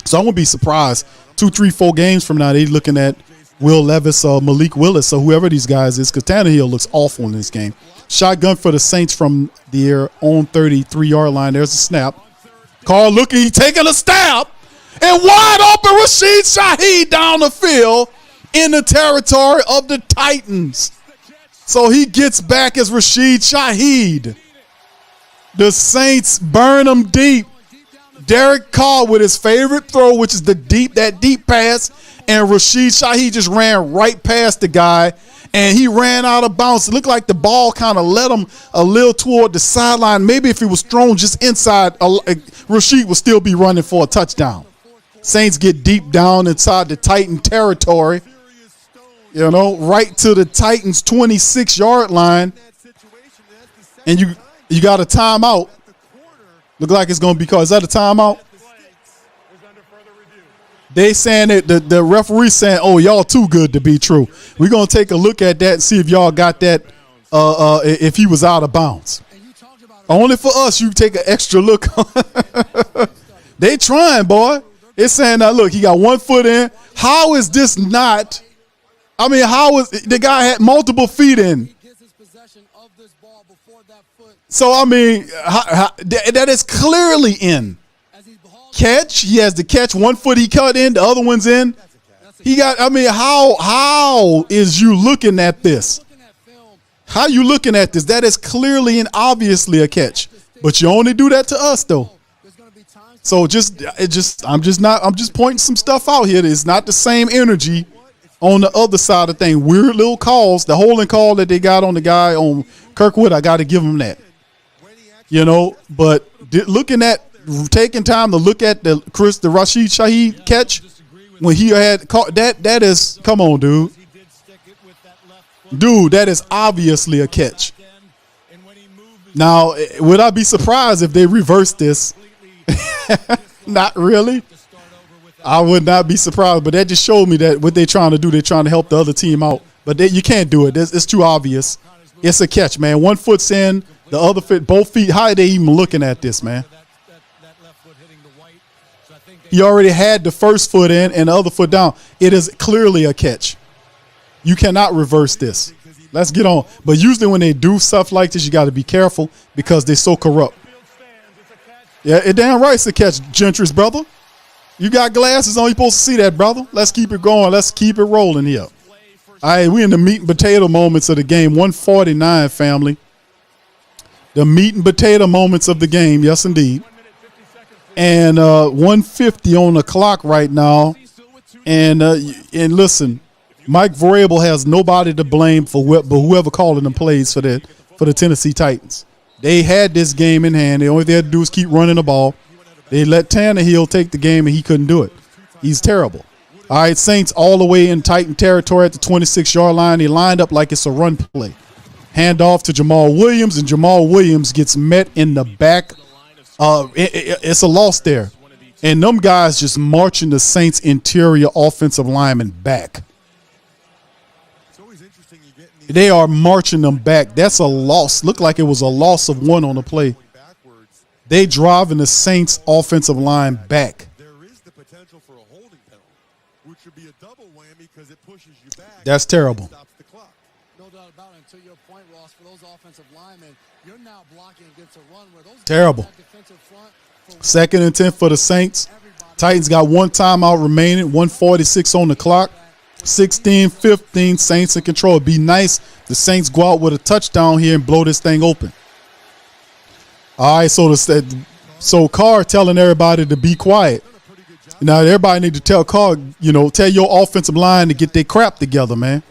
So I wouldn't be surprised 2, 3, 4 games from now, they're looking at Will Levis or Malik Willis or whoever these guys is, because Tannehill looks awful in this game. Shotgun for the Saints from their own 33-yard line. There's a snap. Carr looking, he taking a stab. And wide open Rashid Shaheed down the field in the territory of the Titans. So he gets back as Rashid Shaheed. The Saints burn him deep. Derek Carr with his favorite throw, which is that deep pass, and Rashid Shaheed just ran right past the guy, and he ran out of bounds. It looked like the ball kind of led him a little toward the sideline. Maybe if it was thrown just inside, Rashid would still be running for a touchdown. Saints get deep down inside the Titan territory, you know, right to the Titans' 26-yard line, and you got a timeout. Look like it's going to be called. Is that a timeout? They saying that the referee saying, oh, y'all too good to be true. We're going to take a look at that and see if y'all got that, if he was out of bounds. Only for us, you take an extra look. They trying, boy. It's saying that, look, he got 1 foot in. How is this not? I mean, how is the guy had multiple feet in? So, I mean, that is clearly in. Catch, he has the catch. 1 foot he cut in, the other one's in. He got, I mean, how is you looking at this? How you looking at this? That is clearly and obviously a catch. But you only do that to us, though. So I'm just pointing some stuff out here. It's not the same energy on the other side of things. Weird little calls. The holding call that they got on the guy on Kirkwood, I got to give him that. You know, but taking time to look at the Rashid Shaheed catch when he had caught that is, come on, dude. Dude, that is obviously a catch. Now, would I be surprised if they reversed this? Not really. I would not be surprised, but that just showed me that what they're trying to do, they're trying to help the other team out. But you can't do it. It's too obvious. It's a catch, man. 1 foot's in, the other foot, both feet. How are they even looking at this, man? He already had the first foot in and the other foot down. It is clearly a catch. You cannot reverse this. Let's get on. But usually when they do stuff like this, you got to be careful because they're so corrupt. Yeah, it damn right it's a catch, Gentry's brother. You got glasses on, you're supposed to see that, brother. Let's keep it going. Let's keep it rolling here. All right, we in the meat and potato moments of the game. 149, family. The meat and potato moments of the game, yes, indeed. And 150 on the clock right now. And listen, Mike Vrabel has nobody to blame for whoever calling them plays for the Tennessee Titans. They had this game in hand. The only thing they had to do is keep running the ball. They let Tannehill take the game, and he couldn't do it. He's terrible. All right, Saints all the way in Titan territory at the 26-yard line. They lined up like it's a run play. Hand off to Jamal Williams, and Jamal Williams gets met in the back. It's a loss there. And them guys just marching the Saints interior offensive linemen back. They are marching them back. That's a loss. Looked like it was a loss of 1 on the play. They driving the Saints offensive line back. That's terrible. No doubt about it. And to your point, Ross, for those offensive linemen, you're now blocking against a run where those terrible. Defensive front 2nd and 10 for the Saints. Titans got 1 timeout remaining, 1:46 on the clock. 16-15, Saints in control. It'd be nice the Saints go out with a touchdown here and blow this thing open. All right, so Carr telling everybody to be quiet. Now everybody need to tell Carr, tell your offensive line to get their crap together, man.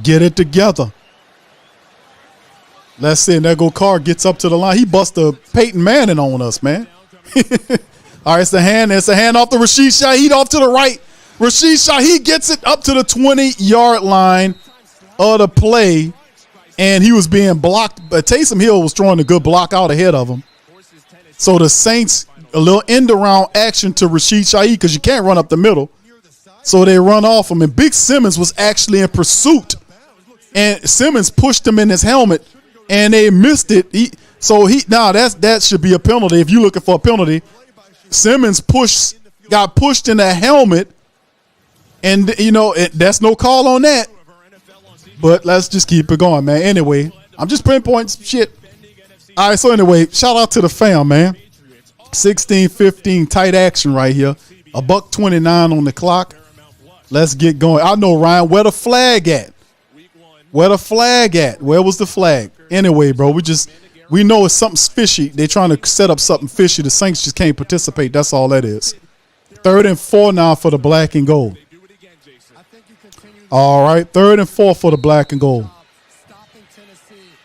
Get it together. Let's see. And there go Carr, gets up to the line. He busts a Peyton Manning on us, man. All right, it's a hand. It's a hand off to Rashid Shaheed off to the right. Rashid Shaheed gets it up to the 20-yard line of the play, and he was being blocked. But Taysom Hill was throwing a good block out ahead of him. So the Saints, a little end-around action to Rashid Shaheed because you can't run up the middle. So they run off him, and Big Simmons was actually in pursuit. And Simmons pushed him in his helmet, and they missed it. That should be a penalty. If you're looking for a penalty, Simmons got pushed in the helmet, and that's no call on that. But let's just keep it going, man. Anyway, I'm just pinpointing shit. All right, so anyway, shout out to the fam, man. 16-15 tight action right here. $1:29 on the clock. Let's get going. I know, Ryan, where the flag at? Where the flag at? Where was the flag? Anyway, bro, we know it's something fishy. They're trying to set up something fishy. The Saints just can't participate. That's all that is. 3rd and 4 now for the black and gold. All right, 3rd and 4 for the black and gold.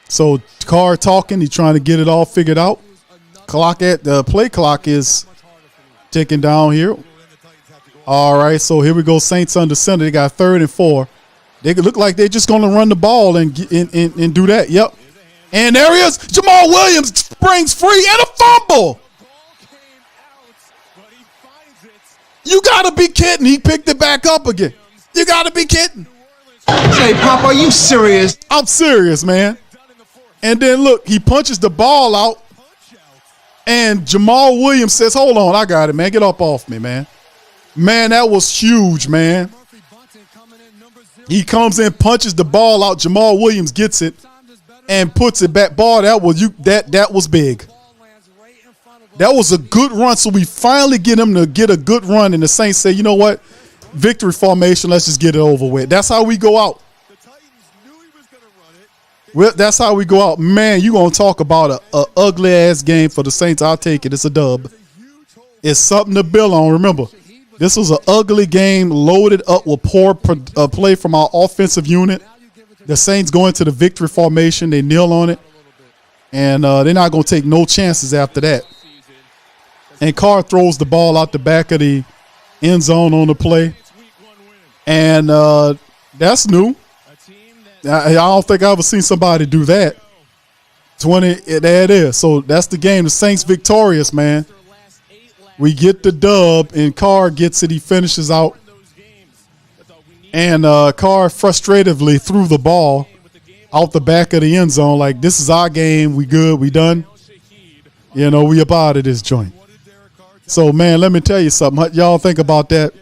So Carr talking. He's trying to get it all figured out. The play clock is ticking down here. All right, so here we go. Saints under center. They got 3rd and 4. They could look like they're just going to run the ball and do that. Yep. And there he is. Jamal Williams springs free and a fumble. You got to be kidding. He picked it back up again. You got to be kidding. Hey, Pop, are you serious? I'm serious, man. And then, look, he punches the ball out, and Jamal Williams says, hold on, I got it, man. Get up off me, man. Man, that was huge, man. He comes in, punches the ball out. Jamal Williams gets it and puts it back. Ball, that was big. That was a good run. So we finally get him to get a good run, and the Saints say, you know what? Victory formation, let's just get it over with. That's how we go out. Well, that's how we go out. Man, you going to talk about a ugly-ass game for the Saints. I'll take it. It's a dub. It's something to build on. Remember, this was an ugly game loaded up with poor play from our offensive unit. The Saints go into the victory formation. They kneel on it. And they're not going to take no chances after that. And Carr throws the ball out the back of the end zone on the play. And that's new. I don't think I've ever seen somebody do that. 20, there it is. So that's the game. The Saints victorious, man. We get the dub, and Carr gets it. He finishes out. And Carr frustratively threw the ball out the back of the end zone like, this is our game. We good. We done. We up out of this joint. So, man, let me tell you something. What y'all think about that?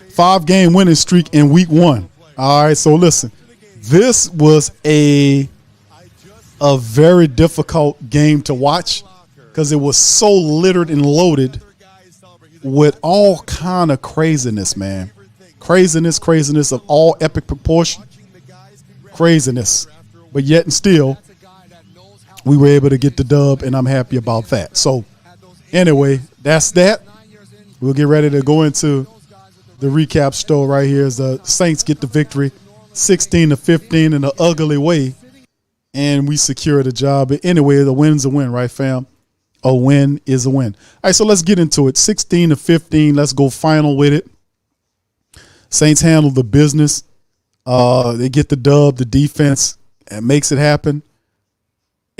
5-game winning streak in week 1. All right, so listen. This was a very difficult game to watch because it was so littered and loaded with all kind of craziness, man. Craziness of all epic proportion. Craziness. But yet and still, we were able to get the dub, and I'm happy about that. So, anyway, that's that. We'll get ready to go into the recap show right here as the Saints get the victory 16-15 in an ugly way, and we secure the job. But anyway, the win's a win, right, fam? A win is a win. All right, so let's get into it. 16-15. Let's go final with it. Saints handle the business. They get the dub. The defense makes it happen.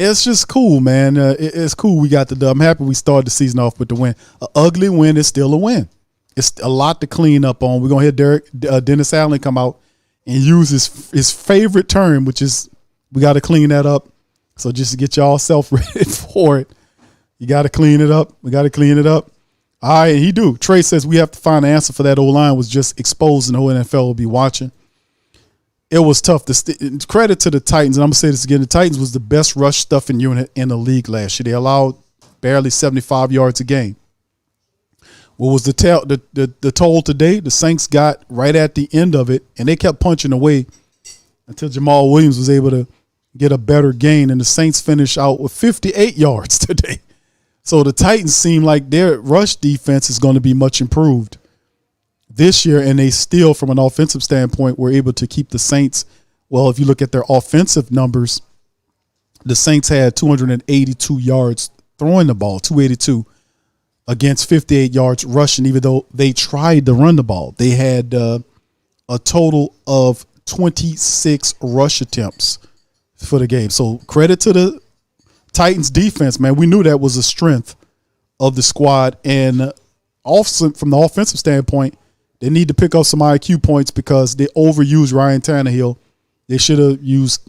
It's just cool, man. It's cool we got the dub. I'm happy we started the season off with the win. An ugly win is still a win. It's a lot to clean up on. We're going to hear Dennis Allen come out and use his favorite term, which is we got to clean that up. So just to get y'all self ready for it, you got to clean it up. We got to clean it up. All right, he do. Trey says we have to find an answer for that O-line was just exposed and the whole NFL will be watching. It was tough. Credit to the Titans, and I'm going to say this again. The Titans was the best rush stuffing unit in the league last year. They allowed barely 75 yards a game. What was the toll today? The Saints got right at the end of it, and they kept punching away until Jamal Williams was able to get a better gain, and the Saints finished out with 58 yards today. So the Titans seem like their rush defense is going to be much improved this year, and they still, from an offensive standpoint, were able to keep the Saints. Well, if you look at their offensive numbers, the Saints had 282 yards throwing the ball, 282 against 58 yards rushing, even though they tried to run the ball. They had a total of 26 rush attempts for the game. So credit to the Titans defense, man. We knew that was a strength of the squad. And also from the offensive standpoint, they need to pick up some IQ points because they overused Ryan Tannehill. They should have used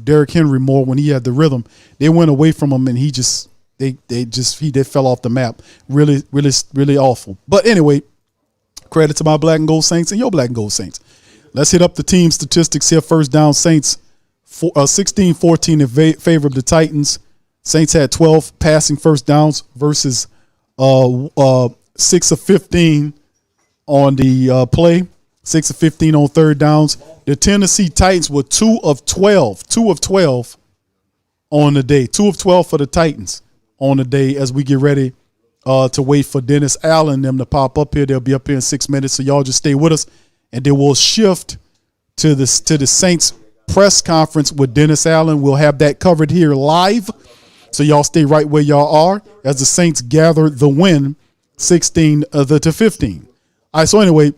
Derrick Henry more when he had the rhythm. They went away from him, and he fell off the map. Really, really, really awful. But anyway, credit to my black and gold Saints and your black and gold Saints. Let's hit up the team statistics here. First down, Saints 16-14 in favor of the Titans. Saints had 12 passing first downs versus 6 of 15 on the play, 6 of 15 on third downs. The Tennessee Titans were 2 of 12 on the day, 2 of 12 for the Titans on the day as we get ready to wait for Dennis Allen and them to pop up here. They'll be up here in 6 minutes, so y'all just stay with us, and then we'll shift to the Saints press conference with Dennis Allen. We'll have that covered here live, so y'all stay right where y'all are as the Saints gather the win 16-15. All right, so anyway,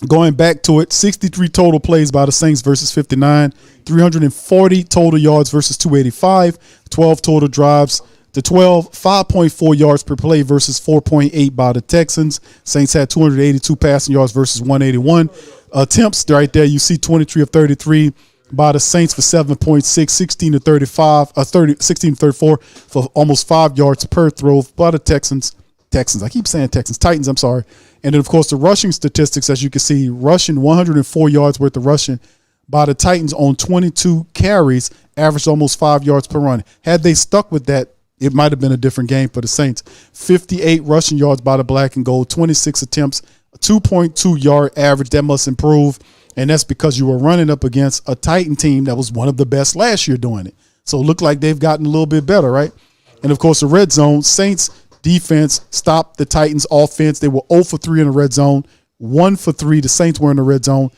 going back to it, 63 total plays by the Saints versus 59, 340 total yards versus 285, 12 total drives to 12, 5.4 yards per play versus 4.8 by the Texans. Saints had 282 passing yards versus 181. Attempts right there, you see 23 of 33 by the Saints for 7.6, 16-34 for almost 5 yards per throw by the Titans. I keep saying Titans, I'm sorry. And then, of course, the rushing statistics, as you can see, rushing 104 yards worth of rushing by the Titans on 22 carries, averaged almost 5 yards per run. Had they stuck with that, it might have been a different game for the Saints. 58 rushing yards by the black and gold, 26 attempts, a 2.2 yard average. That must improve, and that's because you were running up against a Titan team that was one of the best last year doing it. So it looked like they've gotten a little bit better, right? And, of course, the red zone, Saints defense stopped the Titans offense. They were 0 for 3 in the red zone, 1 for 3. The Saints were in the red zone.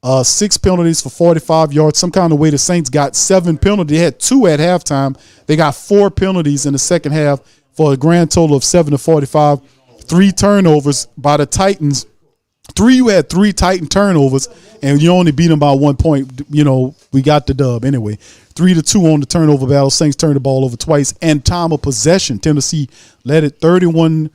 6 penalties for 45 yards. Some kind of way the Saints got 7 penalties. They had 2 at halftime. They got 4 penalties in the second half for a grand total of 7 to 45. 3 turnovers by the Titans. You had 3 Titan turnovers, and you only beat them by 1 point. You know, we got the dub anyway. 3-2 on the turnover battle. Saints turned the ball over twice. And time of possession, Tennessee led it 31-20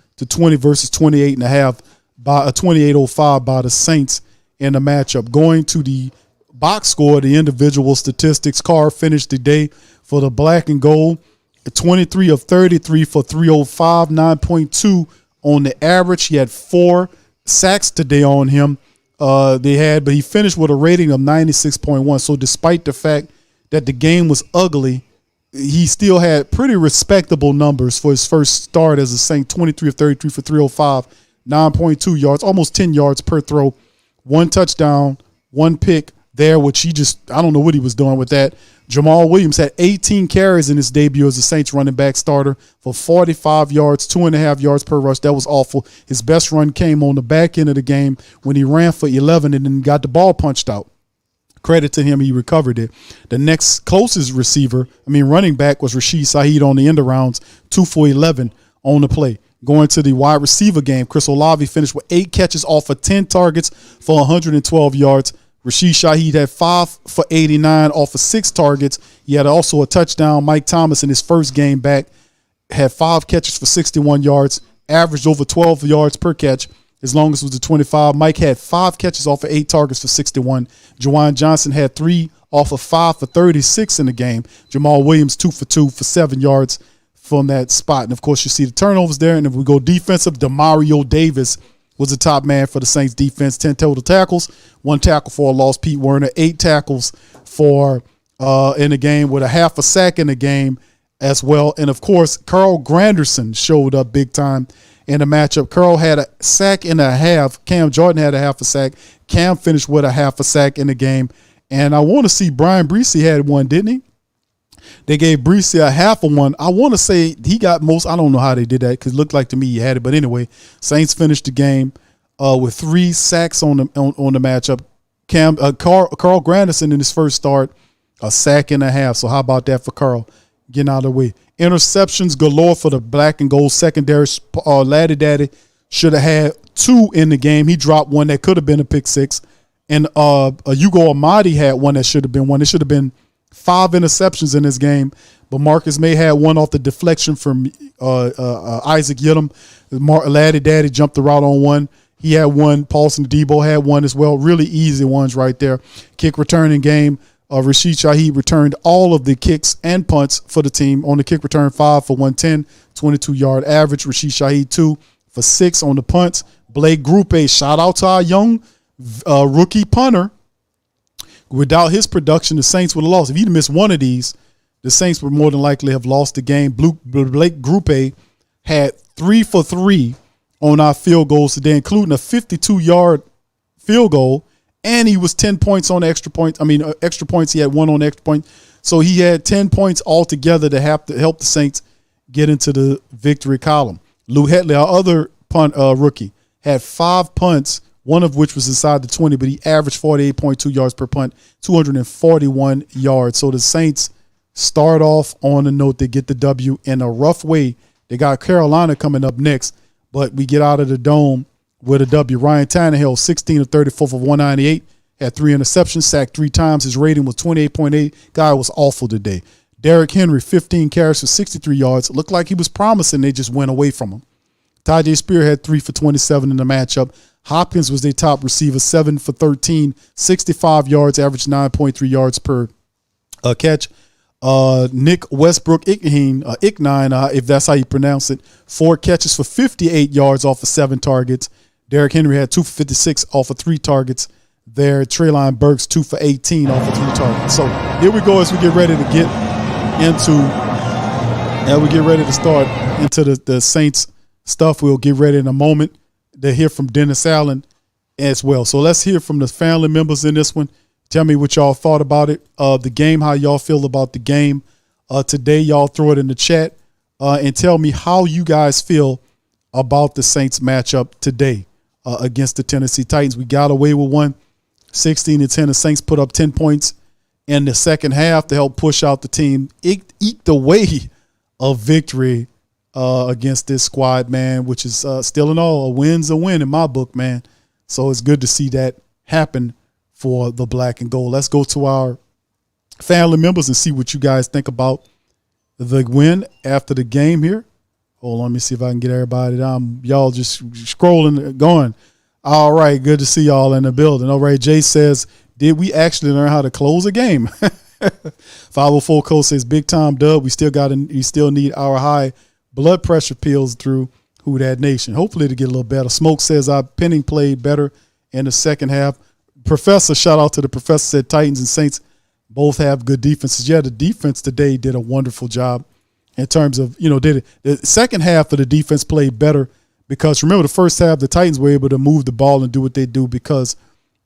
versus 28.5 by a 28-05 by the Saints in the matchup. Going to the box score, the individual statistics, Carr finished the day for the black and gold, 23 of 33 for 305, 9.2 on the average. He had 4 sacks today on him. But he finished with a rating of 96.1. So despite the fact that the game was ugly, he still had pretty respectable numbers for his first start as a Saint. 23 of 33 for 305, 9.2 yards, almost 10 yards per throw, 1 touchdown, 1 pick there, which I don't know what he was doing with that. Jamal Williams had 18 carries in his debut as a Saints running back starter for 45 yards, 2.5 yards per rush. That was awful. His best run came on the back end of the game when he ran for 11 and then got the ball punched out. Credit to him, he recovered it. The next closest running back was Rashid Shaheed on the end of rounds, 2 for 11 on the play. Going to the wide receiver game, Chris Olave finished with 8 catches off of 10 targets for 112 yards. Rashid Shaheed had 5 for 89 off of 6 targets. He had also a touchdown. Mike Thomas in his first game back had 5 catches for 61 yards, averaged over 12 yards per catch. His longest was the 25. Mike had 5 catches off of 8 targets for 61. Juwan Johnson had 3 off of 5 for 36 in the game. Jamal Williams 2 for 2 for 7 yards from that spot. And, of course, you see the turnovers there. And if we go defensive, Demario Davis was the top man for the Saints defense. 10 total tackles, 1 tackle for a loss. Pete Werner, 8 tackles for in the game with a half a sack in the game as well. And, of course, Carl Granderson showed up big time in the matchup. Carl had a sack and a half. Cam Jordan had a half a sack. Cam finished with a half a sack in the game. And I want to see Brian Breesy had one, didn't he? They gave Breesy a half of one. I want to say he got most. I don't know how they did that because it looked like to me he had it. But anyway, Saints finished the game with 3 sacks on the matchup. Carl Granderson in his first start, a sack and a half. So how about that for Carl? Getting out of the way. Interceptions galore for the black and gold secondary. Laddie Daddy should have had 2 in the game. He dropped one that could have been a pick 6. And Hugo Amadi had one that should have been one. It should have been 5 interceptions in this game. But Marcus May had one off the deflection from Isaac Yidam. Laddie Daddy jumped the route on one. He had one. Paulson Debo had one as well. Really easy ones right there. Kick returning game. Rashid Shaheed returned all of the kicks and punts for the team. On the kick return, 5 for 110, 22-yard average. Rashid Shaheed 2 for 6 on the punts. Blake Grupe, shout out to our young rookie punter. Without his production, the Saints would have lost. If he'd missed one of these, the Saints would more than likely have lost the game. Blake Grupe had 3 for 3 on our field goals today, including a 52-yard field goal. And he was 10 points on extra points. Extra points. He had 1 on extra point. So he had 10 points altogether to help the Saints get into the victory column. Lou Hetley, our other punt rookie, had 5 punts, one of which was inside the 20, but he averaged 48.2 yards per punt, 241 yards. So the Saints start off on a note. They get the W in a rough way. They got Carolina coming up next, but we get out of the dome with a W. Ryan Tannehill, 16 of 34 for 198, had 3 interceptions, sacked 3 times. His rating was 28.8. Guy was awful today. Derrick Henry, 15 carries for 63 yards. Looked like he was promising. They just went away from him. Tajay Spear had 3 for 27 in the matchup. Hopkins was their top receiver, 7 for 13, 65 yards, averaged 9.3 yards per catch. Nick Westbrook Icknine, if that's how you pronounce it, 4 catches for 58 yards off of 7 targets. Derrick Henry had 2 for 56 off of 3 targets there. Treylon Burks 2 for 18 off of 3 targets. So here we go as we get ready to get into, and we get ready to start into the Saints stuff. We'll get ready in a moment to hear from Dennis Allen as well. So let's hear from the family members in this one. Tell me what y'all thought about it, the game, how y'all feel about the game today. Y'all throw it in the chat and tell me how you guys feel about the Saints matchup today against the Tennessee Titans. We got away with one, 16-10. The Saints put up 10 points in the second half to help push out the team, eat the way of victory against this squad, man, which is still in all, a win's a win in my book, man. So it's good to see that happen for the black and gold. Let's go to our family members and see what you guys think about the win after the game here. Hold on, let me see if I can get everybody down. Y'all just scrolling, going. All right, good to see y'all in the building. All right, Jay says, did we actually learn how to close a game? 504 Coach says, big time dub. We still need our high blood pressure pills through Who Dat Nation. Hopefully to get a little better. Smoke says our pinning played better in the second half. Professor, shout out to the professor, said Titans and Saints both have good defenses. Yeah, the defense today did a wonderful job in terms of, the second half of the defense played better because remember the first half, the Titans were able to move the ball and do what they do because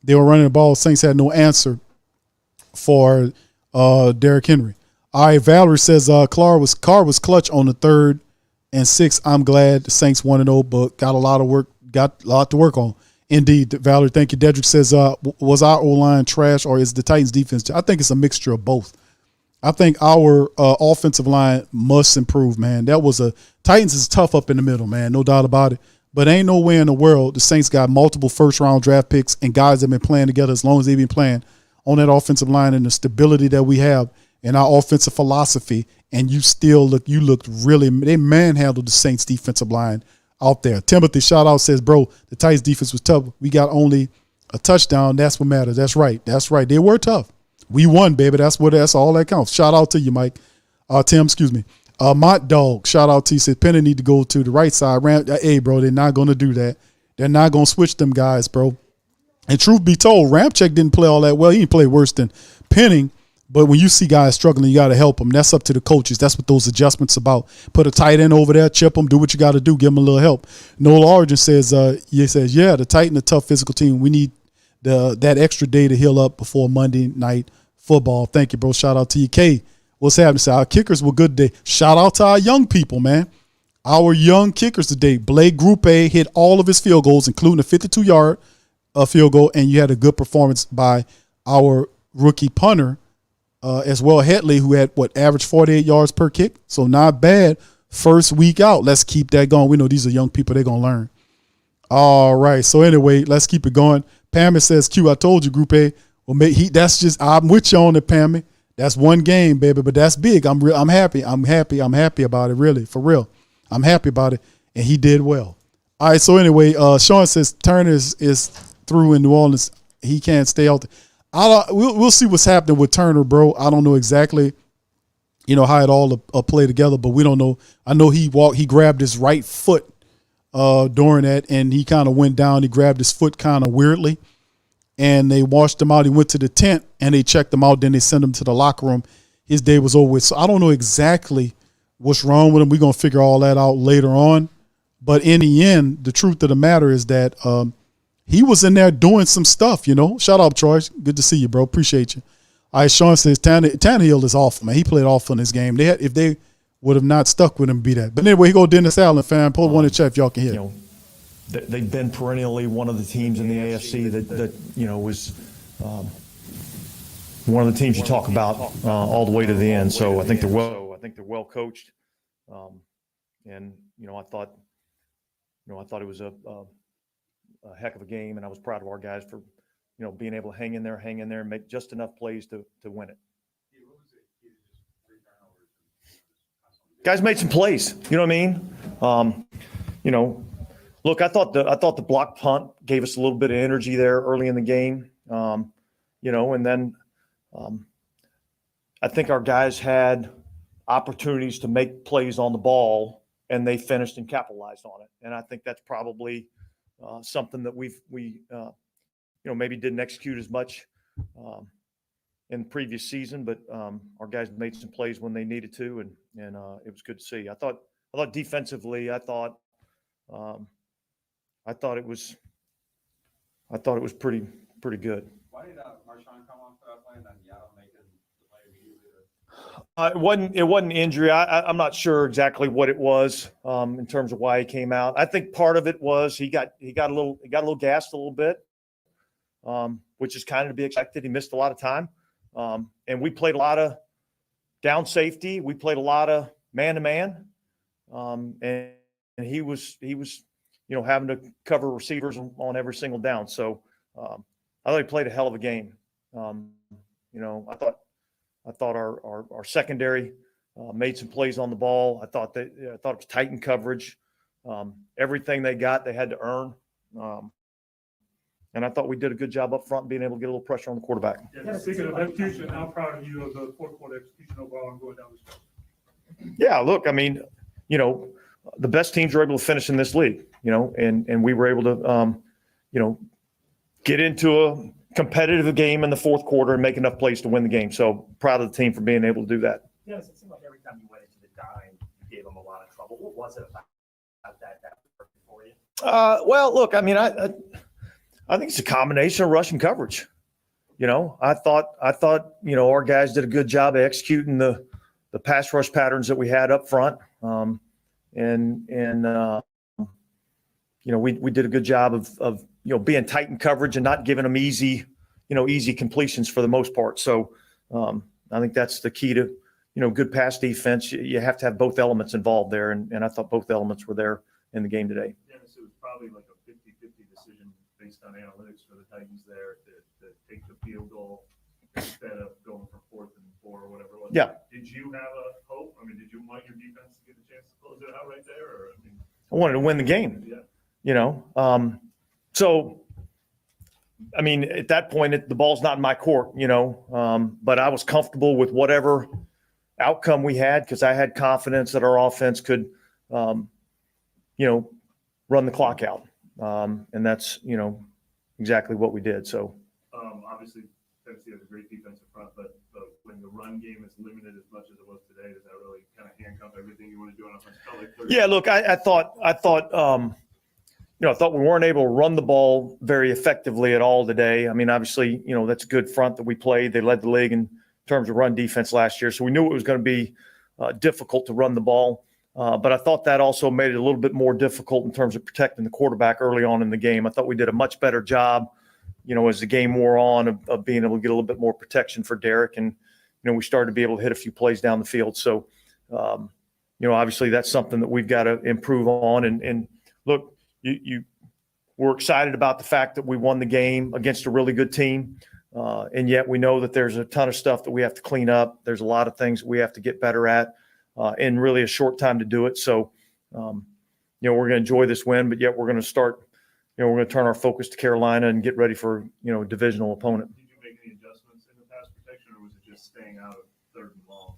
they were running the ball. Saints had no answer for Derrick Henry. All right, Valerie says Carr was clutch on the 3rd and 6th. I'm glad the Saints 1-0, but got a lot to work on. Indeed, Valerie, thank you. Dedrick says, was our O-line trash or is the Titans defense? I think it's a mixture of both. I think our offensive line must improve, man. Titans is tough up in the middle, man, no doubt about it. But ain't no way in the world the Saints got multiple first-round draft picks and guys that have been playing together as long as they've been playing on that offensive line and the stability that we have and our offensive philosophy, and you looked really – they manhandled the Saints defensive line out there. Timothy, shout out, says, bro, the Titans defense was tough. We got only a touchdown. That's what matters. That's right. That's right. They were tough. We won, baby. That's all that counts. Shout out to you, Mike. Tim, excuse me. Mont Dog, shout out to you. Said Penny need to go to the right side. Hey, bro, they're not going to do that. They're not going to switch them guys, bro. And truth be told, Ramczyk didn't play all that well. He didn't play worse than Penning. But when you see guys struggling, you got to help them. That's up to the coaches. That's what those adjustments about. Put a tight end over there, chip them, do what you got to do, give them a little help. Noel Origin says, yeah, the Titan, a tough physical team. We need that extra day to heal up before Monday night football. Thank you, bro. Shout out to you, K. What's happening? So our kickers were good today. Shout out to our young people, man. Our young kickers today. Blake Group A hit all of his field goals, including a 52-yard field goal, and you had a good performance by our rookie punter as well, Headley, who had, average 48 yards per kick. So not bad first week out. Let's keep that going. We know these are young people. They're going to learn. All right. So anyway, let's keep it going. Pammy says, Q, I told you, Group A. Well, I'm with you on it, Pammy. That's one game, baby, but that's big. I'm happy. I'm happy about it, really, for real. I'm happy about it, and he did well. All right, so anyway, Sean says Turner is through in New Orleans. He can't stay out there. We'll see what's happening with Turner, bro. I don't know exactly, how it all play together, but we don't know. I know he grabbed his right foot during that, and he kind of went down. He grabbed his foot kind of weirdly, and they washed him out. He went to the tent, and they checked him out. Then they sent him to the locker room. His day was over with. So I don't know exactly what's wrong with him. We're going to figure all that out later on. But in the end, the truth of the matter is that he was in there doing some stuff, Shout out, Troy. Good to see you, bro. Appreciate you. All right, Sean says Tannehill is awful, man. He played awful in this game. If they would have not stuck with him, be that. But anyway, he go Dennis Allen, fan. Pull one in the chat if y'all can hear. They've been perennially one of the teams in the AFC that was one of the teams you talk about all the way to the end. So I think they're well coached, and I thought it was a heck of a game, and I was proud of our guys for being able to hang in there, and make just enough plays to win it. Guys made some plays. You know what I mean? Look, I thought the block punt gave us a little bit of energy there early in the game, and then I think our guys had opportunities to make plays on the ball, and they finished and capitalized on it. And I think that's probably something that we maybe didn't execute as much in the previous season, but our guys made some plays when they needed to, and it was good to see. I thought defensively, I thought it was pretty good. Why did Marshawn come off for that play and then Yaddle make the play immediately? It wasn't injury. I'm not sure exactly what it was in terms of why he came out. I think part of it was he got a little gassed a little bit, which is kind of to be expected. He missed a lot of time, and we played a lot of down safety. We played a lot of man to man, and he was having to cover receivers on every single down. So I thought he played a hell of a game. I thought our secondary made some plays on the ball. I thought it was tight in coverage. Everything they got, they had to earn. And I thought we did a good job up front being able to get a little pressure on the quarterback. Yeah, speaking of execution, how proud are you of the fourth quarter execution overall and going down the stretch? Yeah, look, I mean, the best teams are able to finish in this league, and we were able to, get into a competitive game in the fourth quarter and make enough plays to win the game. So proud of the team for being able to do that. Yes, it seemed like every time you went into the dime, you gave them a lot of trouble. What was it about that worked for you? Well, look, I mean, I think it's a combination of rush and coverage. I thought, our guys did a good job of executing the pass rush patterns that we had up front. We did a good job of being tight in coverage and not giving them easy completions for the most part. So I think that's the key to, good pass defense. You have to have both elements involved there. And I thought both elements were there in the game today. Dennis, it was probably like a 50-50 decision based on analytics for the Titans there to take the field goal instead of going for 4th and 4 or whatever it was. Yeah. Did you have a hope? I mean, did you want your defense to get a chance to close it out right there? Or, I mean, I wanted to win the game. Yeah. You know, so I mean, at that point, the ball's not in my court. You know, but I was comfortable with whatever outcome we had because I had confidence that our offense could, you know, run the clock out, and that's exactly what we did. So obviously, Tennessee has a great defensive front, but when the run game is limited as much as it was today, does that really kind of handcuff everything you want to do on offense? yeah, look, I thought I thought we weren't able to run the ball very effectively at all today. I mean, obviously, that's a good front that we played. They led the league in terms of run defense last year, so we knew it was going to be difficult to run the ball. But I thought that also made it a little bit more difficult in terms of protecting the quarterback early on in the game. I thought we did a much better job, as the game wore on of being able to get a little bit more protection for Derek. And, we started to be able to hit a few plays down the field. So, obviously that's something that we've got to improve on. And look, we're excited about the fact that we won the game against a really good team. And yet we know that there's a ton of stuff that we have to clean up. There's a lot of things that we have to get better at. In really a short time to do it. So, we're going to enjoy this win, but yet we're going to start, we're going to turn our focus to Carolina and get ready for, a divisional opponent. Did you make any adjustments in the pass protection, or was it just staying out of 3rd and long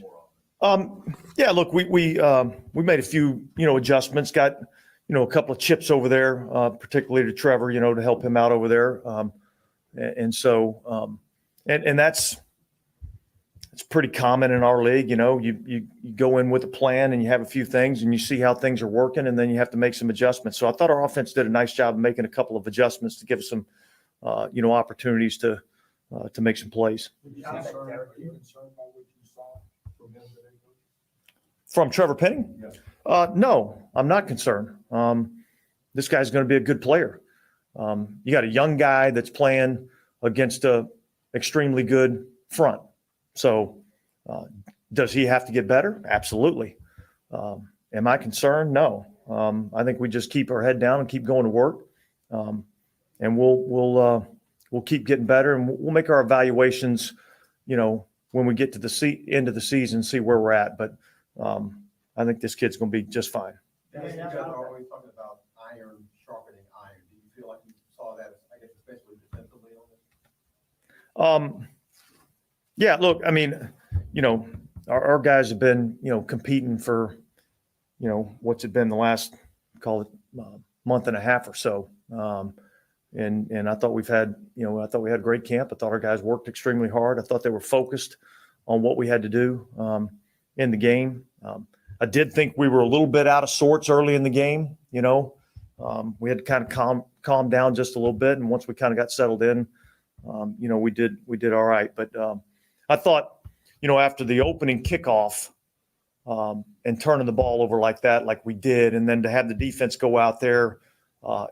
more often? Yeah, look, we made a few, adjustments, got, a couple of chips over there, particularly to Trevor, to help him out over there. And so, and that's, it's pretty common in our league. You go in with a plan and you have a few things and you see how things are working, and then you have to make some adjustments. So I thought our offense did a nice job of making a couple of adjustments to give us some, opportunities to make some plays. From Trevor Penning? No, I'm not concerned. This guy's going to be a good player. You got a young guy that's playing against a extremely good front. So does he have to get better? Absolutely. Am I concerned? No. I think we just keep our head down and keep going to work. And we'll keep getting better, and we'll make our evaluations, when we get to the end of the season, see where we're at. But I think this kid's going to be just fine. You guys are always talking about iron sharpening iron. Do you feel like you saw that, I guess, especially defensively on this? Yeah, look, I mean, our guys have been, competing for, what's it been the last, call it month and a half or so. And I thought we had a great camp. I thought our guys worked extremely hard. I thought they were focused on what we had to do in the game. I did think we were a little bit out of sorts early in the game. We had to kind of calm down just a little bit. And once we kind of got settled in, we did all right. But I thought, after the opening kickoff and turning the ball over like that, like we did, and then to have the defense go out there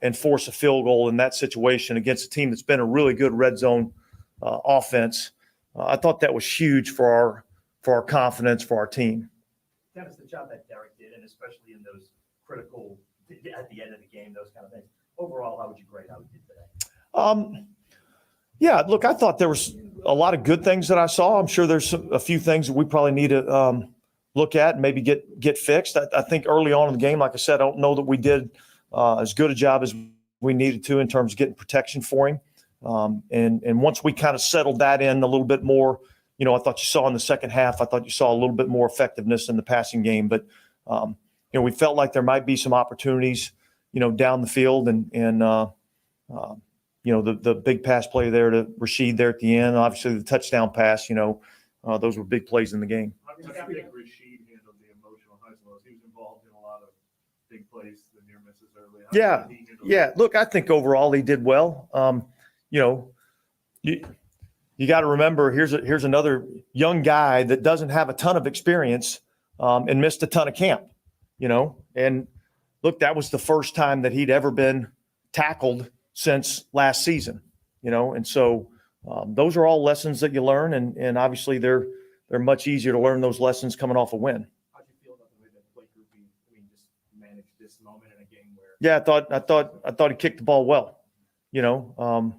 and force a field goal in that situation against a team that's been a really good red zone offense, I thought that was huge for our confidence, for our team. That was the job that Derek did, and especially in those critical, at the end of the game, those kind of things. Overall, how would you grade how we did today? Yeah, look, I thought there was a lot of good things that I saw. I'm sure there's a few things that we probably need to look at and maybe get fixed. I think early on in the game, like I said, I don't know that we did as good a job as we needed to in terms of getting protection for him. And once we kind of settled that in a little bit more, I thought you saw in the second half, I thought you saw a little bit more effectiveness in the passing game. But, we felt like there might be some opportunities, down the field and the big pass play there to Rashid there at the end. Obviously, the touchdown pass, those were big plays in the game. How do you think Rashid handled the emotional highs and lows? He was involved in a lot of big plays, the near misses early. Yeah. Look, I think overall he did well. You got to remember, here's another young guy that doesn't have a ton of experience and missed a ton of camp, And look, that was the first time that he'd ever been tackled since last season, And so those are all lessons that you learn, and obviously they're much easier to learn those lessons coming off a win. How do you feel about the way that Blake Grupe, just managed this moment in a game where Yeah, I thought he kicked the ball well. You know,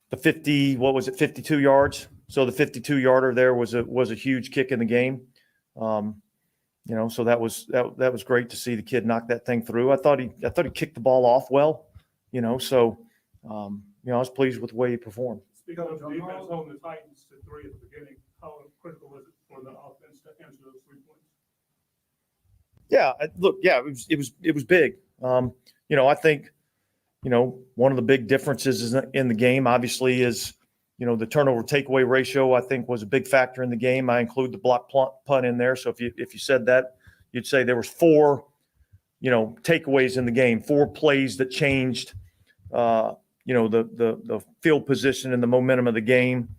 the 52 yards. So the 52 yarder there was a huge kick in the game. You know, so that was great to see the kid knock that thing through. I thought he kicked the ball off well. You know, so you know, I was pleased with the way he performed. Speaking of the defense holding the Titans to 3 at the beginning, how critical was it for the offense to answer those 3 points? Yeah, look, yeah, it was big. You know, I think, you know, one of the big differences in the game, obviously, is, you know, the turnover takeaway ratio, I think, was a big factor in the game. I include the block punt in there. So if you said that, you'd say there was 4, you know, takeaways in the game, 4 plays that changed, you know, the field position and the momentum of the game.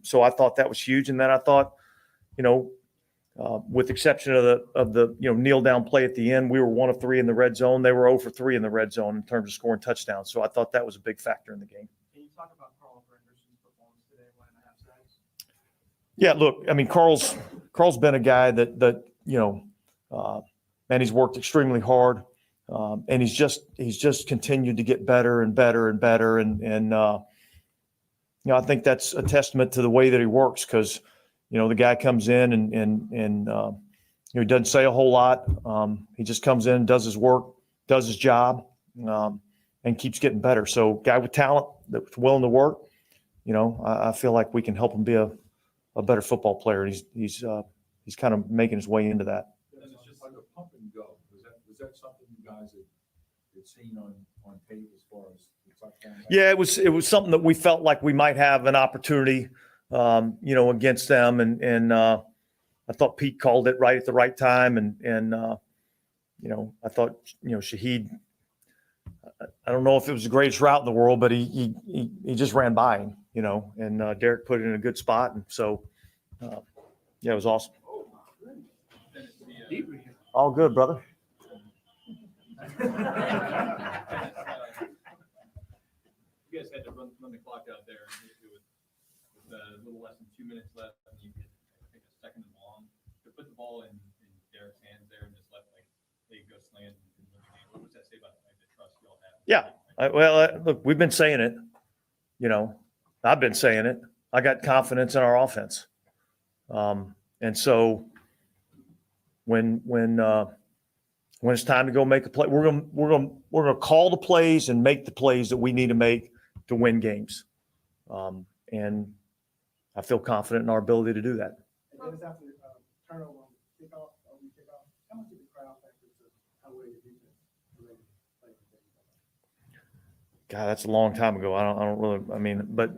So I thought that was huge. And then I thought, you know, with exception of the you know, kneel down play at the end, we were 1 of 3 in the red zone. They were 0 for 3 in the red zone in terms of scoring touchdowns. So I thought that was a big factor in the game. Can you talk about Carl Henderson's performance today, 1.5 sacks? Yeah, look, I mean, Carl's been a guy that you know, and he's worked extremely hard, and he's just continued to get better and better and better, and you know, I think that's a testament to the way that he works, because, you know, the guy comes in and you know, he doesn't say a whole lot. He just comes in, does his work, does his job, and keeps getting better. So, guy with talent that's willing to work. You know, I feel like we can help him be a better football player. He's kind of making his way into that. And it's just like a pump and go. Was that something you guys had seen on tape as far as the touchdown? Yeah, it was something that we felt like we might have an opportunity, you know, against them, and I thought Pete called it right at the right time, and you know, I thought, you know, Shaheed, I don't know if it was the greatest route in the world, but he just ran by him, you know, and Derek put it in a good spot, and so yeah, it was awesome. All good, brother. You guys had to run the clock out there with a little less than 2 minutes left, and you get, I think, a second and long to put the ball in Derek's hands there and just let they go slant. What does that say about the trust y'all have? Yeah, look, we've been saying it. You know, I've been saying it. I got confidence in our offense, and so when it's time to go make a play, we're gonna call the plays and make the plays that we need to make to win games, and I feel confident in our ability to do that. And then it's after turnover on kickoff, how much did the crowd factor to how well your defense? God, that's a long time ago. I don't really. I mean, but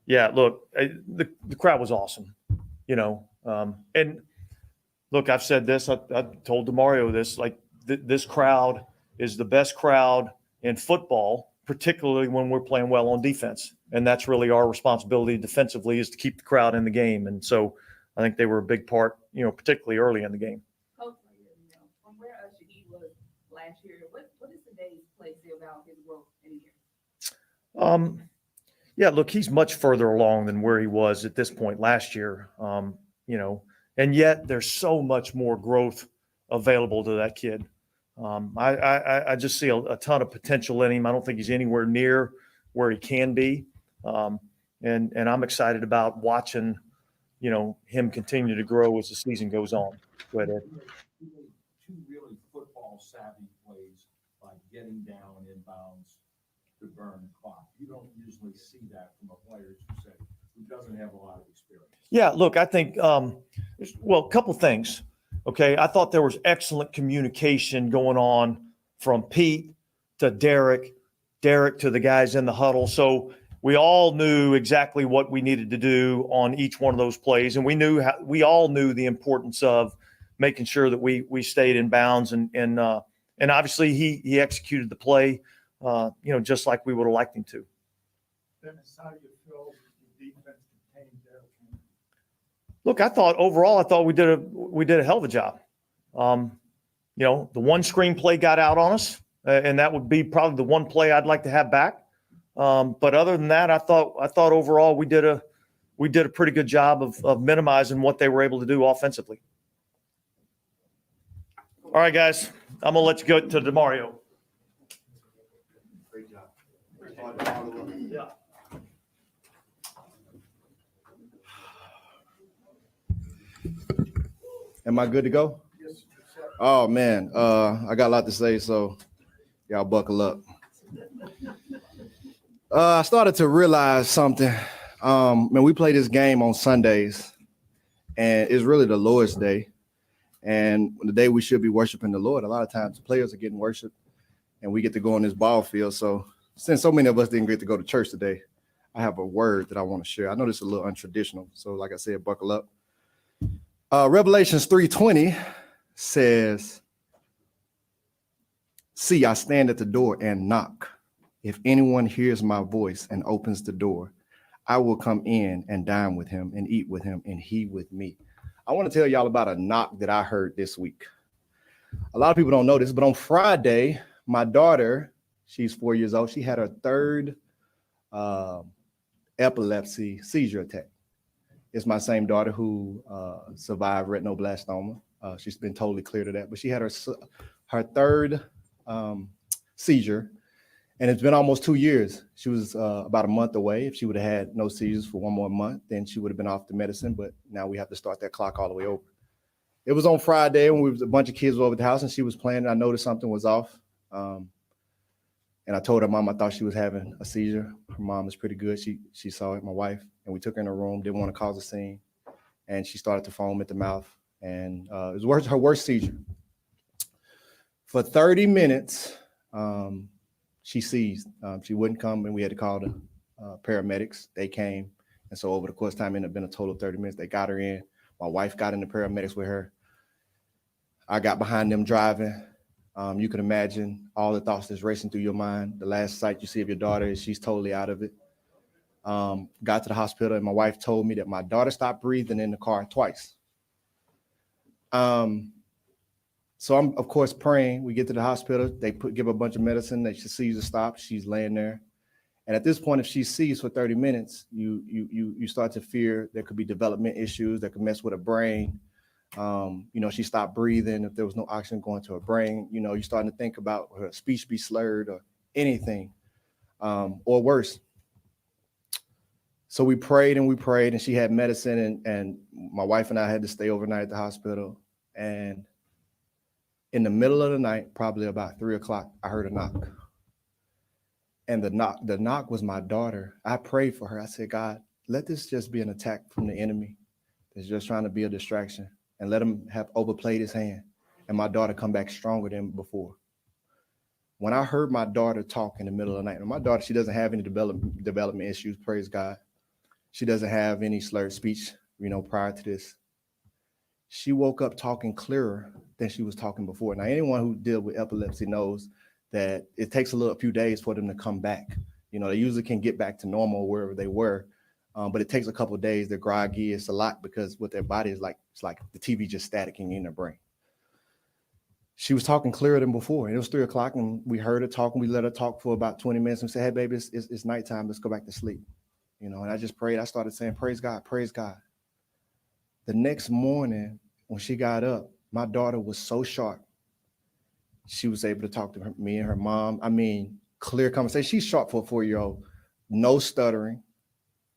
yeah, look, the crowd was awesome, you know, and. Look, I've said this. I told DeMario this. Like this crowd is the best crowd in football, particularly when we're playing well on defense. And that's really our responsibility defensively, is to keep the crowd in the game. And so I think they were a big part, you know, particularly early in the game. Coach, you know, from where Shaheed was last year, what does today's play say about his growth in a year? Yeah, look, he's much further along than where he was at this point last year. You know. And yet there's so much more growth available to that kid. I just see a ton of potential in him. I don't think he's anywhere near where he can be. And I'm excited about watching, you know, him continue to grow as the season goes on. Go ahead, Ed. Two really football savvy plays, like getting down inbounds to burn the clock. You don't usually see that from a player, as you said, who doesn't have a lot of experience. Yeah, look, I think, well, a couple things. Okay, I thought there was excellent communication going on from Pete to Derek to the guys in the huddle. So we all knew exactly what we needed to do on each one of those plays, and we all knew the importance of making sure that we stayed in bounds, and obviously he executed the play, you know, just like we would have liked him to. Dennis, how do you feel the defense contained Derek? Look, I thought we did a hell of a job. You know, the one screen play got out on us, and that would be probably the one play I'd like to have back. But other than that, I thought overall we did a pretty good job of minimizing what they were able to do offensively. All right, guys. I'm going to let you go to DeMario. Great job. Yeah. Am I good to go? Oh man, I got a lot to say, so y'all buckle up. I started to realize something. Man, we play this game on Sundays, and it's really the Lord's day, and the day we should be worshiping the Lord. A lot of times, the players are getting worshiped, and we get to go on this ball field. So, since so many of us didn't get to go to church today, I have a word that I want to share. I know this is a little untraditional, so like I said, buckle up. Revelations 3:20 says, "See, I stand at the door and knock. If anyone hears my voice and opens the door, I will come in and dine with him and eat with him and he with me." I want to tell y'all about a knock that I heard this week. A lot of people don't know this, but on Friday, my daughter, she's 4 years old, she had her third epilepsy seizure attack. It's my same daughter who survived retinoblastoma. She's been totally cleared of that, but she had her third seizure, and it's been almost 2 years. She was about a month away. If she would have had no seizures for one more month, then she would have been off the medicine, but now we have to start that clock all the way over. It was on Friday when a bunch of kids were over at the house and she was playing, and I noticed something was off. And I told her mom I thought she was having a seizure. Her mom is pretty good. She saw it, my wife, and we took her in her room, didn't want to cause a scene. And she started to foam at the mouth. And it was her worst seizure. For 30 minutes, she seized. She wouldn't come, and we had to call the paramedics. They came. And so over the course of time, it ended up being a total of 30 minutes. They got her in. My wife got in the paramedics with her. I got behind them driving. You can imagine all the thoughts that's racing through your mind. The last sight you see of your daughter is she's totally out of it. Got to the hospital, and my wife told me that my daughter stopped breathing in the car twice. So I'm, of course, praying. We get to the hospital. They give her a bunch of medicine. They seizure stop. She's laying there. And at this point, if she seized for 30 minutes, you start to fear there could be development issues that could mess with her brain. She stopped breathing. If there was no oxygen going to her brain, you're starting to think about her speech be slurred or anything, or worse. So we prayed, and she had medicine, and my wife and I had to stay overnight at the hospital. And in the middle of the night, probably about 3:00, I heard a knock. And the knock was my daughter. I prayed for her. I said, God, let this just be an attack from the enemy that's just trying to be a distraction, and let him have overplayed his hand, and my daughter come back stronger than before. When I heard my daughter talk in the middle of the night, and my daughter, she doesn't have any development issues, praise God. She doesn't have any slurred speech, prior to this. She woke up talking clearer than she was talking before. Now, anyone who deals with epilepsy knows that it takes a few days for them to come back. They usually can get back to normal wherever they were, but it takes a couple of days. They're groggy. It's a lot because what their body is like, it's like the TV just staticking in their brain. She was talking clearer than before. And it was 3:00, and we heard her talk, and we let her talk for about 20 minutes and said, hey, baby, it's nighttime. Let's go back to sleep. And I just prayed. I started saying, praise God, praise God. The next morning, when she got up, my daughter was so sharp. She was able to talk to me and her mom. I mean, clear conversation. She's sharp for a 4-year-old. No stuttering.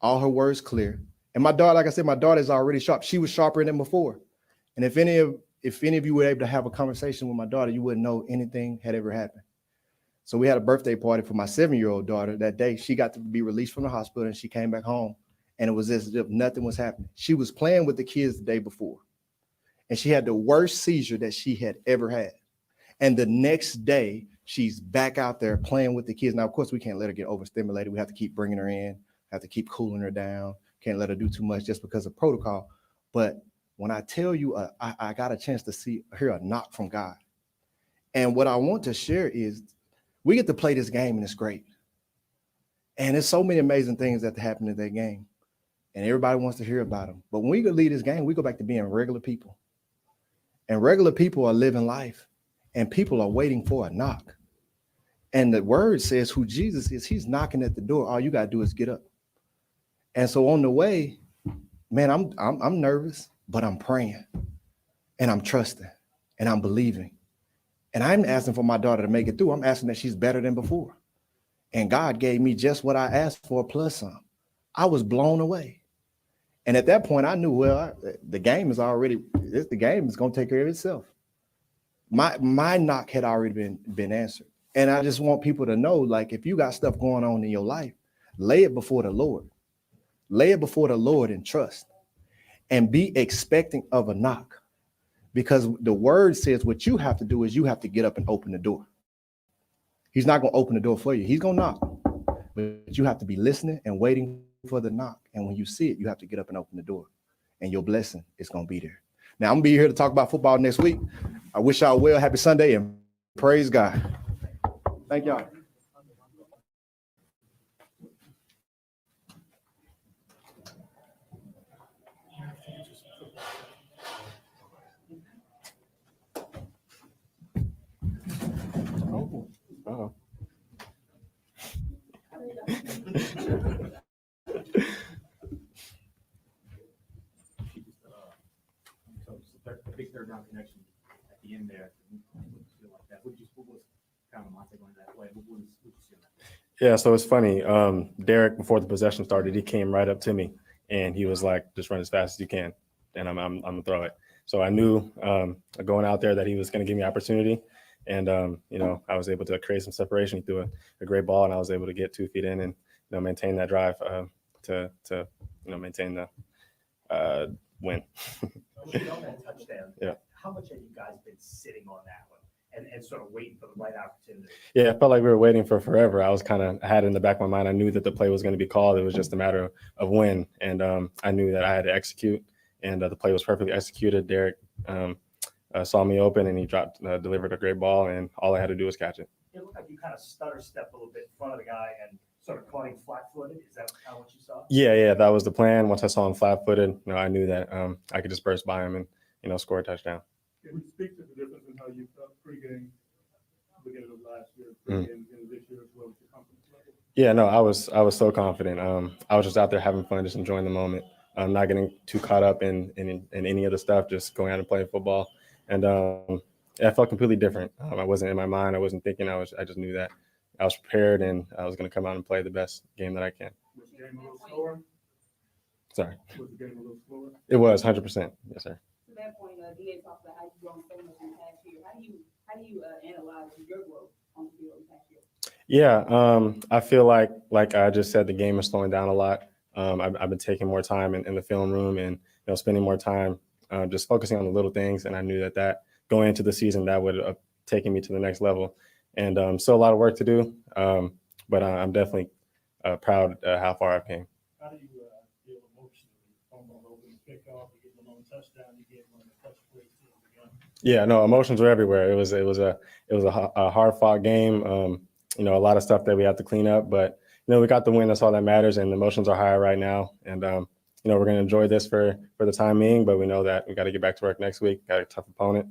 All her words clear. And my daughter, like I said, my daughter is already sharp. She was sharper than before. And if any of you were able to have a conversation with my daughter, you wouldn't know anything had ever happened. So we had a birthday party for my 7-year-old daughter that day. She got to be released from the hospital, and she came back home, and it was as if nothing was happening. She was playing with the kids the day before, and she had the worst seizure that she had ever had. And the next day, she's back out there playing with the kids. Now, of course, we can't let her get overstimulated. We have to keep bringing her in, have to keep cooling her down. Can't let her do too much just because of protocol. But when I tell you, I got a chance to hear a knock from God. And what I want to share is we get to play this game, and it's great. And there's so many amazing things that happen in that game, and everybody wants to hear about them. But when we leave this game, we go back to being regular people. And regular people are living life, and people are waiting for a knock. And the word says who Jesus is, he's knocking at the door. All you got to do is get up. And so on the way, man, I'm nervous, but I'm praying, and I'm trusting, and I'm believing. And I'm asking for my daughter to make it through. I'm asking that she's better than before. And God gave me just what I asked for plus some. I was blown away. And at that point, I knew, well, the game is going to take care of itself. My knock had already been answered. And I just want people to know, like, if you got stuff going on in your life, lay it before the Lord. Lay it before the Lord and trust. And be expecting of a knock. Because the word says what you have to do is you have to get up and open the door. He's not going to open the door for you. He's going to knock. But you have to be listening and waiting for the knock. And when you see it, you have to get up and open the door. And your blessing is going to be there. Now, I'm going to be here to talk about football next week. I wish y'all well. Happy Sunday and praise God. Thank y'all. Uh-oh. The big third down connection at the end there. Feel like that. What was kind of my take on that play? What you see on that? Yeah, so it's funny. Derek, before the possession started, he came right up to me and he was like, "Just run as fast as you can, and I'm gonna throw it." So I knew going out there that he was going to give me opportunity, and I was able to create some separation. He threw a great ball, and I was able to get 2 feet in and maintain that drive to maintain the win. On that touchdown, Yeah. how much have you guys been sitting on that one and sort of waiting for the right opportunity? Yeah, it felt like we were waiting for forever. I had it in the back of my mind. I knew that the play was going to be called. It was just a matter of when. And I knew that I had to execute, and the play was perfectly executed. Derek saw me open, and he delivered a great ball, and all I had to do was catch it. It looked like you kind of stutter stepped a little bit in front of the guy and sort of caught him flat-footed. Is that kind of what you saw? Yeah, that was the plan. Once I saw him flat-footed, I knew that I could just burst by him and score a touchdown. Can we speak to the difference in how you felt pregame, beginning of last year, pregame, this year as well as your confidence level? Yeah, no, I was so confident. I was just out there having fun, just enjoying the moment. Not getting too caught up in any of the stuff, just going out and playing football. And I felt completely different. I wasn't in my mind. I wasn't thinking. I just knew that I was prepared and I was going to come out and play the best game that I can. Was the game a little slower? Sorry. Was the game a little slower? It was 100%. Yes, sir. To that point, DA talked about how you've grown so much in the past year. How do you analyze your growth on the field in the past year? Yeah, I feel like I just said, the game is slowing down a lot. I've been taking more time in the film room and spending more time just focusing on the little things. And I knew that going into the season, that would have taken me to the next level. And still a lot of work to do, but I'm definitely proud how far I've came. How do you feel emotionally on the open kickoff? You get the long touchdown, you get one of the touch plays to the gun. Yeah, no, emotions were everywhere. It was a hard fought game. A lot of stuff that we had to clean up, but we got the win. That's all that matters. And the emotions are higher right now. And we're going to enjoy this for the time being, but we know that we got to get back to work next week. Got a tough opponent,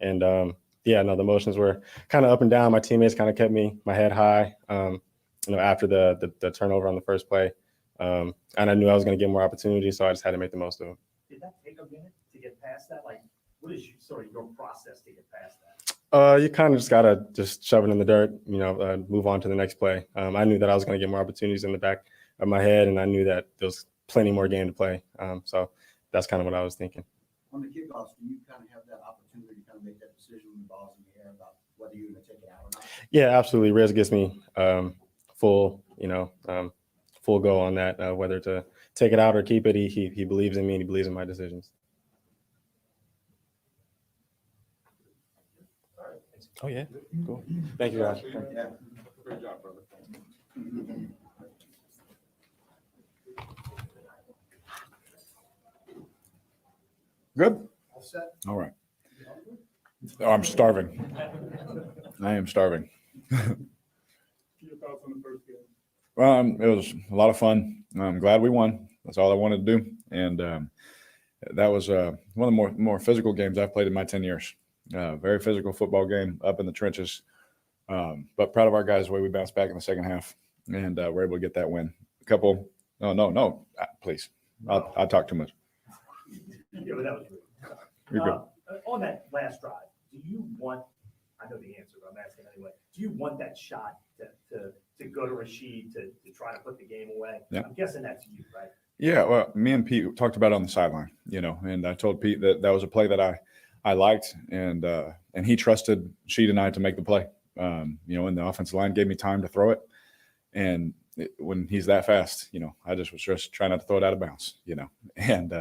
and the emotions were kind of up and down. My teammates kind of kept my head high, after the turnover on the first play. And I knew I was going to get more opportunities, so I just had to make the most of them. Did that take a minute to get past that? Like, what is your process to get past that? You kind of just got to just shove it in the dirt, move on to the next play. I knew that I was going to get more opportunities in the back of my head, and I knew that there was plenty more game to play. So that's kind of what I was thinking. On the kickoffs, do you kind of have that opportunity to kind of make that decision when the ball's in the air about whether you're going to take it out or not? Yeah, absolutely. Riz gives me full go on that, whether to take it out or keep it. He believes in me, and he believes in my decisions. Oh, yeah. Cool. Thank you, guys. Yeah. Great job, brother. Good? All set? All right. Oh, I'm starving. I am starving. Your thoughts on the first game? Well, it was a lot of fun. I'm glad we won. That's all I wanted to do. And that was one of the more physical games I've played in my 10 years. Very physical football game up in the trenches. But proud of our guys, the way we bounced back in the second half. And we're able to get that win. No, please. I'll talk too much. Yeah, but that was good. You're good. On that last drive, do you want, I know the answer, but I'm asking anyway. Do you want that shot to go to Rashid to try to put the game away? Yeah. I'm guessing that's you, right? Yeah, well, me and Pete talked about it on the sideline, and I told Pete that was a play that I liked, and he trusted Sheed and I to make the play. And the offensive line gave me time to throw it, and when he's that fast, I was just trying not to throw it out of bounds, and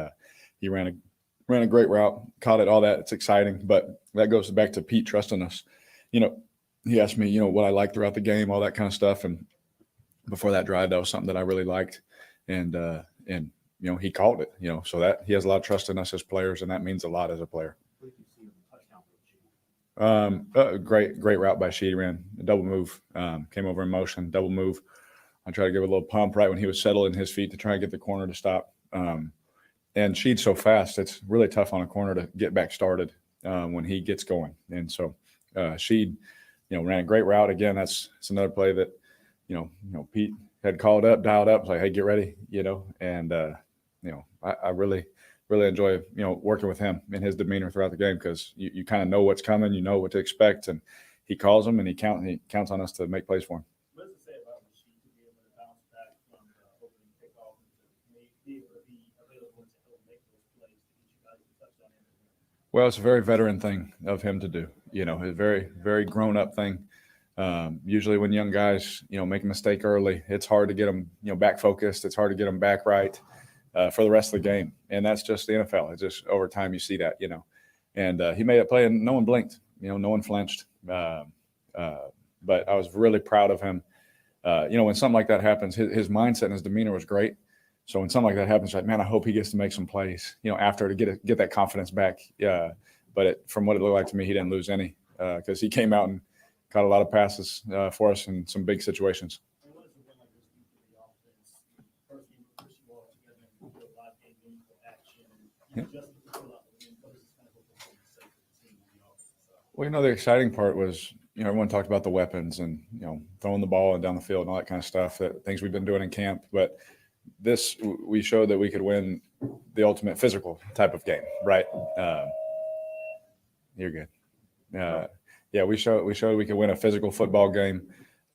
he ran a great route, caught it, all that. It's exciting, but that goes back to Pete trusting us. He asked me, what I liked throughout the game, all that kind of stuff, and before that drive, that was something that I really liked, and he called it, so that he has a lot of trust in us as players, and that means a lot as a player. Great route by Sheed. Ran a double move, came over in motion, double move. I tried to give a little pump right when he was settling his feet to try and get the corner to stop. And Sheed's so fast, it's really tough on a corner to get back started when he gets going. And so Sheed, ran a great route. Again, it's another play that, Pete had called up, dialed up, was like, hey, get ready, and I really enjoy, working with him and his demeanor throughout the game, because you kind of know what's coming, you know what to expect, and he calls them and he counts on us to make plays for him. What does it say about Rashid to be able to bounce back from the opening kickoff and to be able to be available to help make those plays to get you guys a touchdown? Well, it's a very veteran thing of him to do, a very, very grown up thing. Usually when young guys, make a mistake early, it's hard to get them, back focused. It's hard to get them back right for the rest of the game. And that's just the NFL. It's just over time you see that, and he made a play and no one blinked, no one flinched. But I was really proud of him. When something like that happens, his mindset and his demeanor was great. So when something like that happens, like, man, I hope he gets to make some plays, after to get that confidence back. But from what it looked like to me, he didn't lose any because he came out and caught a lot of passes for us in some big situations. Yeah. Well, the exciting part was, everyone talked about the weapons and, throwing the ball and down the field and all that kind of stuff, things we've been doing in camp. But we showed that we could win the ultimate physical type of game, right? You're good. Yeah, we showed we could win a physical football game,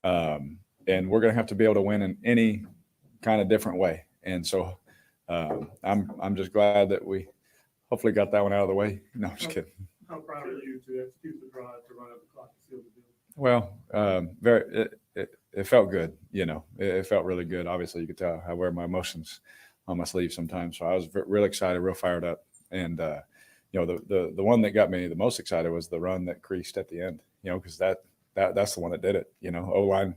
and we're going to have to be able to win in any kind of different way. And so I'm just glad that we hopefully got that one out of the way. No, I'm just kidding. How proud are you to execute the drive to run up the clock and seal the deal? Well, it felt good. It felt really good. Obviously, you could tell I wear my emotions on my sleeve sometimes. So I was real excited, real fired up. And, the one that got me the most excited was the run that creased at the end, because that's the one that did it. O-line,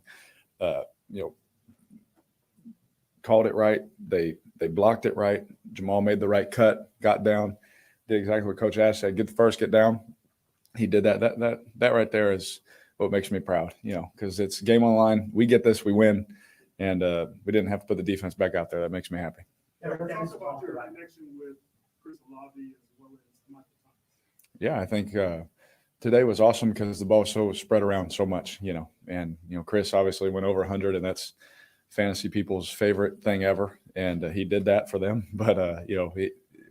called it right. They blocked it right. Jamal made the right cut, got down, did exactly what Coach Ash said, get down. He did that. That right there is what makes me proud, because it's game on the line. We get this, we win, and we didn't have to put the defense back out there. That makes me happy. Talk about your connection with Chris Olave as well as Michael Thomas. Yeah, I think today was awesome because the ball was so spread around so much, and Chris obviously went over 100, and that's fantasy people's favorite thing ever, and he did that for them. But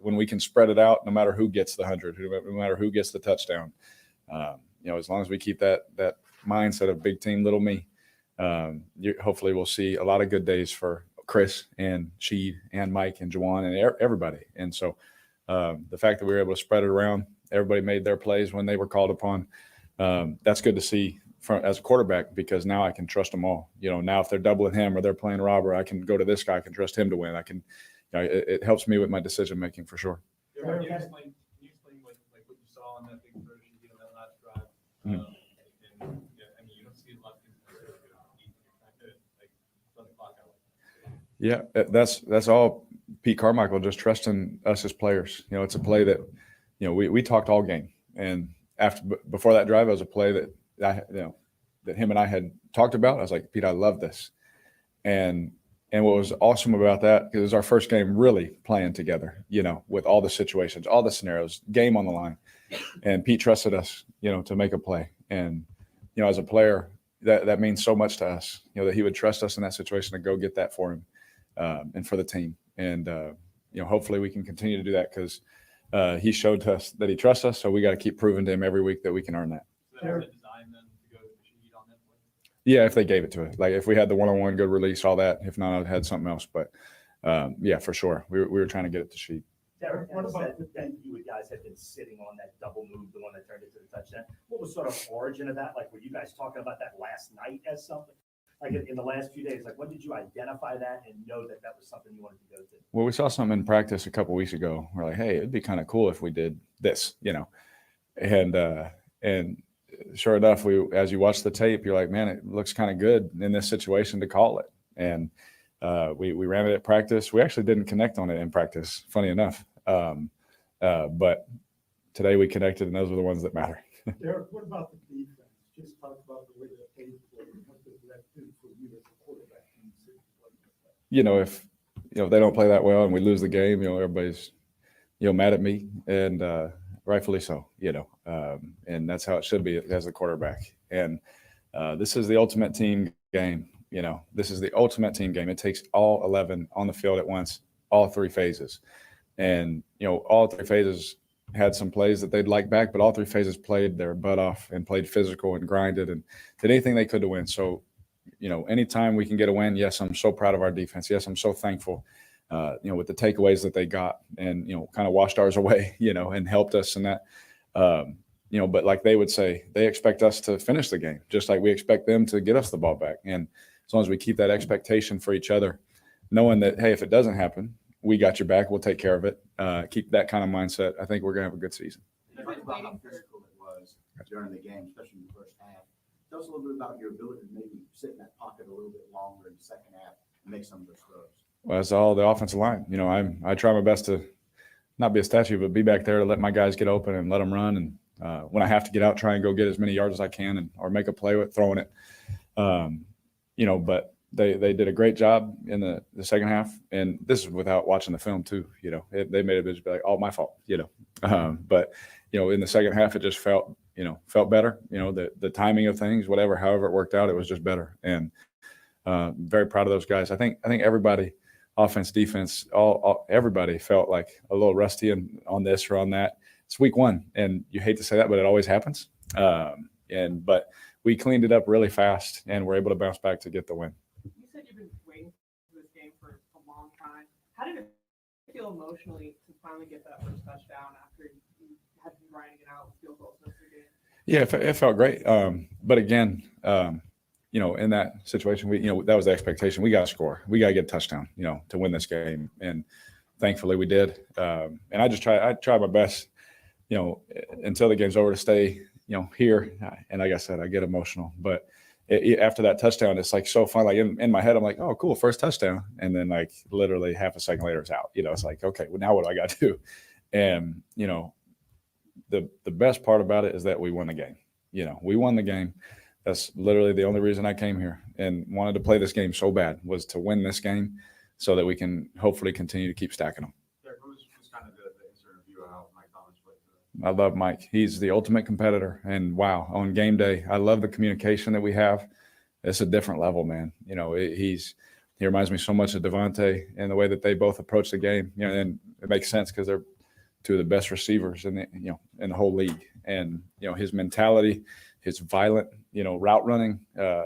when we can spread it out, no matter who gets the 100, no matter who gets the touchdown, as long as we keep that mindset of big team, little me, hopefully we'll see a lot of good days for Chris and Sheed and Mike and Juwan and everybody. And so the fact that we were able to spread it around, everybody made their plays when they were called upon. That's good to see as a quarterback, because now I can trust them all. Now if they're doubling him or they're playing robber, I can go to this guy. I can trust him to win. It helps me with my decision making for sure. Can you explain what you saw on that big version deal that last drive? And you don't see a lot of things run the clock out. Yeah, that's all Pete Carmichael, just trusting us as players. It's a play that we talked all game, and before that drive, it was a play that that him and I had talked about. I was like, Pete, I love this, and what was awesome about that, because it was our first game really playing together, with all the situations, all the scenarios, game on the line. And Pete trusted us, to make a play. And, as a player, that means so much to us, that he would trust us in that situation to go get that for him and for the team. And, hopefully we can continue to do that, because he showed us that he trusts us. So we got to keep proving to him every week that we can earn that. So that was the design Yeah, if they gave it to us, like if we had the one-on-one good release, all that. If not, I'd had something else. But yeah, for sure, we were trying to get it to Sheet. Derek, what about that you guys had been sitting on that double move, the one that turned into the touchdown? What was sort of origin of that? Like, were you guys talking about that last night as something? Like in the last few days, like when did you identify that and know that that was something you wanted to go to? Well, we saw something in practice a couple weeks ago. We're like, hey, it'd be kind of cool if we did this, and sure enough, as you watch the tape, you're like, man, it looks kind of good in this situation to call it. And we ran it at practice. We actually didn't connect on it in practice, funny enough. But today we connected, and those were the ones that matter. Derek, what about the defense? Just talk about the way that they play. What does that do for you as a quarterback? If they don't play that well and we lose the game, everybody's mad at me, and rightfully so. And that's how it should be as a quarterback. And this is the ultimate team game. This is the ultimate team game. It takes all 11 on the field at once, all three phases. And, all three phases had some plays that they'd like back, but all three phases played their butt off and played physical and grinded and did anything they could to win. So, anytime we can get a win, yes, I'm so proud of our defense. Yes, I'm so thankful, with the takeaways that they got and, kind of washed ours away, and helped us in that. But like they would say, they expect us to finish the game, just like we expect them to get us the ball back. And as long as we keep that expectation for each other, knowing that, hey, if it doesn't happen, we got your back, we'll take care of it. Keep that kind of mindset. I think we're going to have a good season. Talk about how physical it was during the game, especially in the first half. Tell us a little bit about your ability to maybe sit in that pocket a little bit longer in the second half and make some of those throws. Well, it's all the offensive line. I try my best to not be a statue, but be back there to let my guys get open and let them run. And when I have to get out, try and go get as many yards as I can or make a play with throwing it. But they did a great job in the second half. And this is without watching the film too. They made it just be like, oh, my fault, But, in the second half, it just felt better. The timing of things, however it worked out, it was just better. And very proud of those guys. I think everybody, offense, defense, everybody felt like a little rusty on this or on that. It's week one, and you hate to say that, but it always happens. But we cleaned it up really fast, and we're able to bounce back to get the win. You said you've been waiting for this game for a long time. How did it feel emotionally to finally get that first touchdown after you had been grinding it out with field goals most of the game? Yeah, it felt great. But again, in that situation, that was the expectation. We got to score. We got to get a touchdown, to win this game. And thankfully we did. And I try my best, until the game's over to stay, here. And like I said, I get emotional. But after that touchdown, it's like so fun. Like in my head, I'm like, oh, cool, first touchdown. And then like literally half a second later, it's out. It's like, okay, well, now what do I got to do? And, the best part about it is that we won the game. We won the game. That's literally the only reason I came here and wanted to play this game so bad, was to win this game so that we can hopefully continue to keep stacking them. Derek, who's kind of the interview of how Mike Collins played today? I love Mike. He's the ultimate competitor. And wow, on game day, I love the communication that we have. It's a different level, man. He reminds me so much of Devontae and the way that they both approach the game. And it makes sense because they're two of the best receivers in the whole league. And his mentality, his violent route running.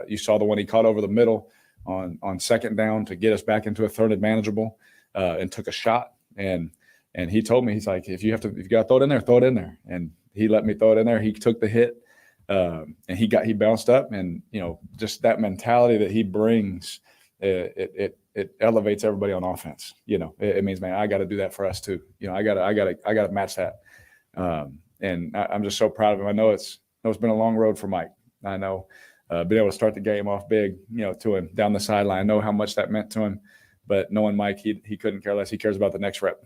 You saw the one he caught over the middle on second down to get us back into a third and manageable, and took a shot. And he told me, he's like, if you got to throw it in there, throw it in there. And he let me throw it in there. He took the hit, and he bounced up. And just that mentality that he brings, it elevates everybody on offense. It means, man, I got to do that for us too. I got to match that. And I'm just so proud of him. I know it's been a long road for Mike. I know being able to start the game off big, to him down the sideline. I know how much that meant to him. But knowing Mike, he couldn't care less. He cares about the next rep,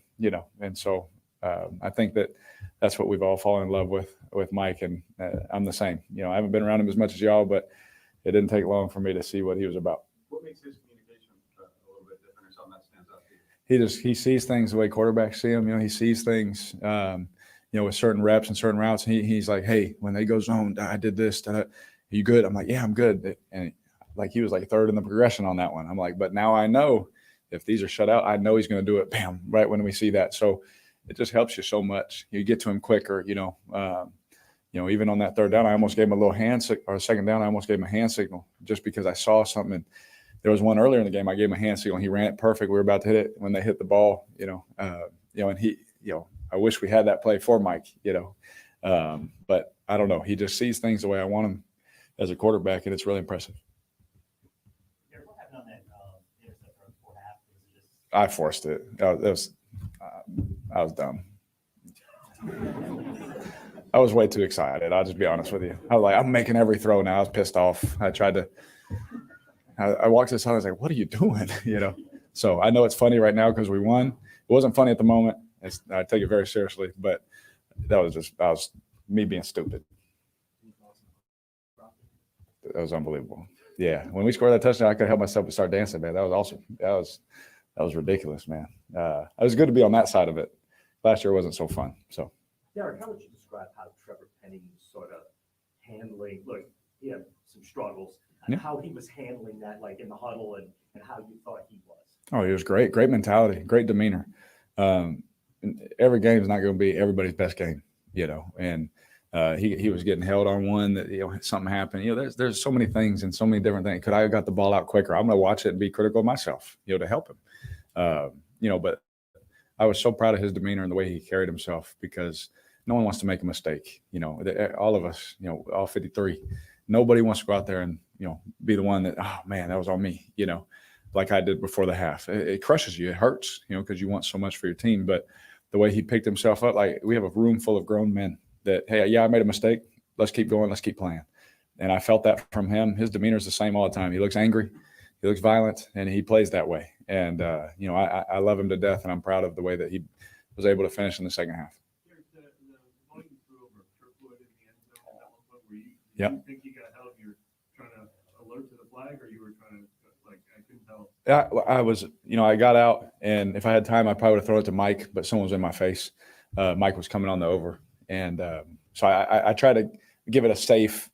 And so I think that's what we've all fallen in love with Mike. And I'm the same. I haven't been around him as much as y'all, but it didn't take long for me to see what he was about. What makes his communication a little bit different, or something that stands out to you? He sees things the way quarterbacks see them. He sees things, with certain reps and certain routes. And he's like, hey, when they go zone, I did this. Are you good? I'm like, yeah, I'm good. And like he was like third in the progression on that one. I'm like, but now I know if these are shut out, I know he's going to do it, bam, right when we see that. So it just helps you so much. You get to him quicker, even on that third down, I almost gave him a little or second down, I almost gave him a hand signal just because I saw something. And there was one earlier in the game, I gave him a hand signal and he ran it perfect. We were about to hit it when they hit the ball, and he, I wish we had that play for Mike, but I don't know. He just sees things the way I want him as a quarterback, and it's really impressive. What happened on that interception before half? I forced it. I was dumb. I was way too excited. I'll just be honest with you. I was like, I'm making every throw now. I was pissed off. I walked to the side. I was like, what are you doing? So I know it's funny right now because we won. It wasn't funny at the moment. I take it very seriously, but that was me being stupid. That was unbelievable. Yeah. When we scored that touchdown, I could help myself to start dancing, man. That was awesome. That was ridiculous, man. It was good to be on that side of it. Last year wasn't so fun. So, Derek, how would you describe how Trevor Penning was sort of handling? Look, he had some struggles. Yeah. How he was handling that, like in the huddle, and how you thought he was. Oh, he was great. Great mentality. Great demeanor. Every game is not going to be everybody's best game, and he was getting held on one that, something happened. There's so many things and so many different things. Could I have got the ball out quicker? I'm going to watch it and be critical of myself, to help him. But I was so proud of his demeanor and the way he carried himself because no one wants to make a mistake. All of us, all 53, nobody wants to go out there and, be the one that, oh man, that was on me, like I did before the half. It crushes you. It hurts, because you want so much for your team. But the way he picked himself up, like we have a room full of grown men that, hey, yeah, I made a mistake. Let's keep going. Let's keep playing. And I felt that from him. His demeanor is the same all the time. He looks angry. He looks violent, and he plays that way. And, I love him to death, and I'm proud of the way that he was able to finish in the second half. Yep. You think you got help? You're trying to alert to the flag, or you were trying to, I couldn't tell. I was, I got out, and if I had time, I probably would have thrown it to Mike, but someone was in my face. Mike was coming on the over. And so I tried to give it a safe,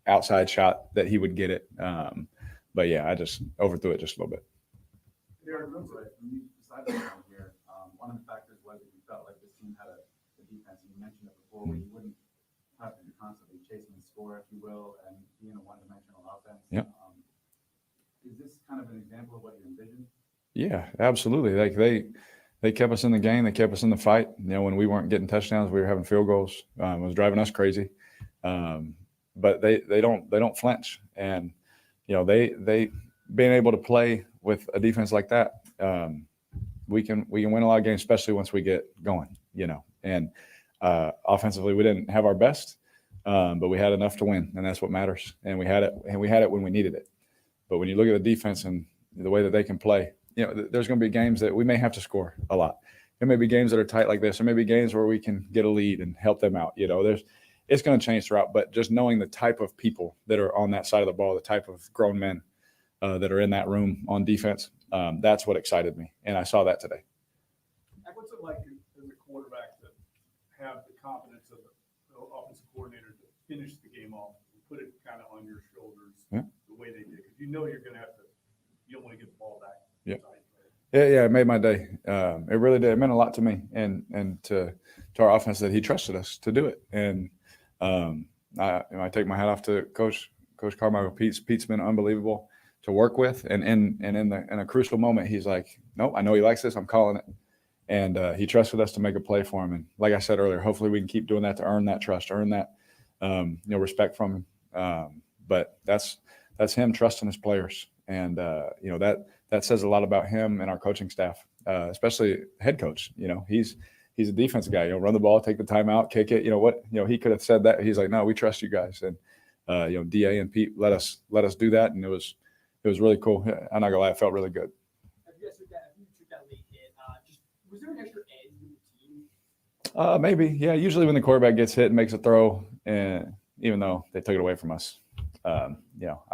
outside shot that he would get it. But yeah, I just overthrew it just a little bit. Yeah, I remember it. When you decided to come here, one of the factors was that you felt like this team had a defense, and you mentioned it before, where you wouldn't have to be constantly chasing the score, if you will, and being a one-dimensional offense. Yep. Is this kind of an example of what you envisioned? Yeah, absolutely. Like they kept us in the game. They kept us in the fight. When we weren't getting touchdowns, we were having field goals. It was driving us crazy. But they don't flinch. And, they being able to play with a defense like that, we can win a lot of games, especially once we get going, and offensively, we didn't have our best, but we had enough to win, and that's what matters. And we had it when we needed it. But when you look at the defense and the way that they can play, there's going to be games that we may have to score a lot. There may be games that are tight like this. There may be games where we can get a lead and help them out. It's going to change throughout. But just knowing the type of people that are on that side of the ball, the type of grown men that are in that room on defense, that's what excited me. And I saw that today. What's it like as a quarterback to have the confidence of the offensive coordinator to finish the game off and put it kind of on your shoulders the way they did? Because you're going to have to, you don't want to get the ball back. Yeah, it made my day. It really did. It meant a lot to me and to our offense that he trusted us to do it. And I take my hat off to Coach Carmichael. Pete's been unbelievable to work with. And in a crucial moment, he's like, nope, I know he likes this. I'm calling it. And he trusted us to make a play for him. And like I said earlier, hopefully we can keep doing that to earn that trust, earn that respect from him. But that's him trusting his players. And that says a lot about him and our coaching staff, especially head coach. He's a defensive guy. Run the ball, take the timeout, kick it. He could have said that. He's like, no, we trust you guys. And Da and Pete let us do that, and it was really cool. I'm not gonna lie, it felt really good. After you took that late hit, was there an extra edge in the team? Maybe, yeah. Usually when the quarterback gets hit and makes a throw, and even though they took it away from us, I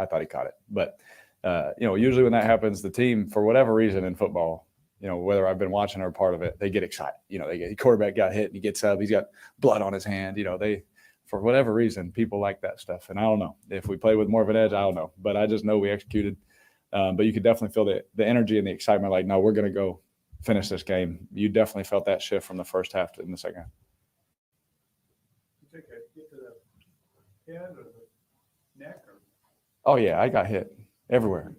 thought he caught it. But usually when that happens, the team, for whatever reason in football, whether I've been watching or part of it, they get excited. The quarterback got hit and he gets up, he's got blood on his hand. For whatever reason, people like that stuff. And I don't know if we play with more of an edge, I don't know, but I just know we executed. But you could definitely feel the energy and the excitement. Like, no, we're going to go finish this game. You definitely felt that shift from the first half to in the second half. To take a head or the neck or? Oh yeah, I got hit everywhere.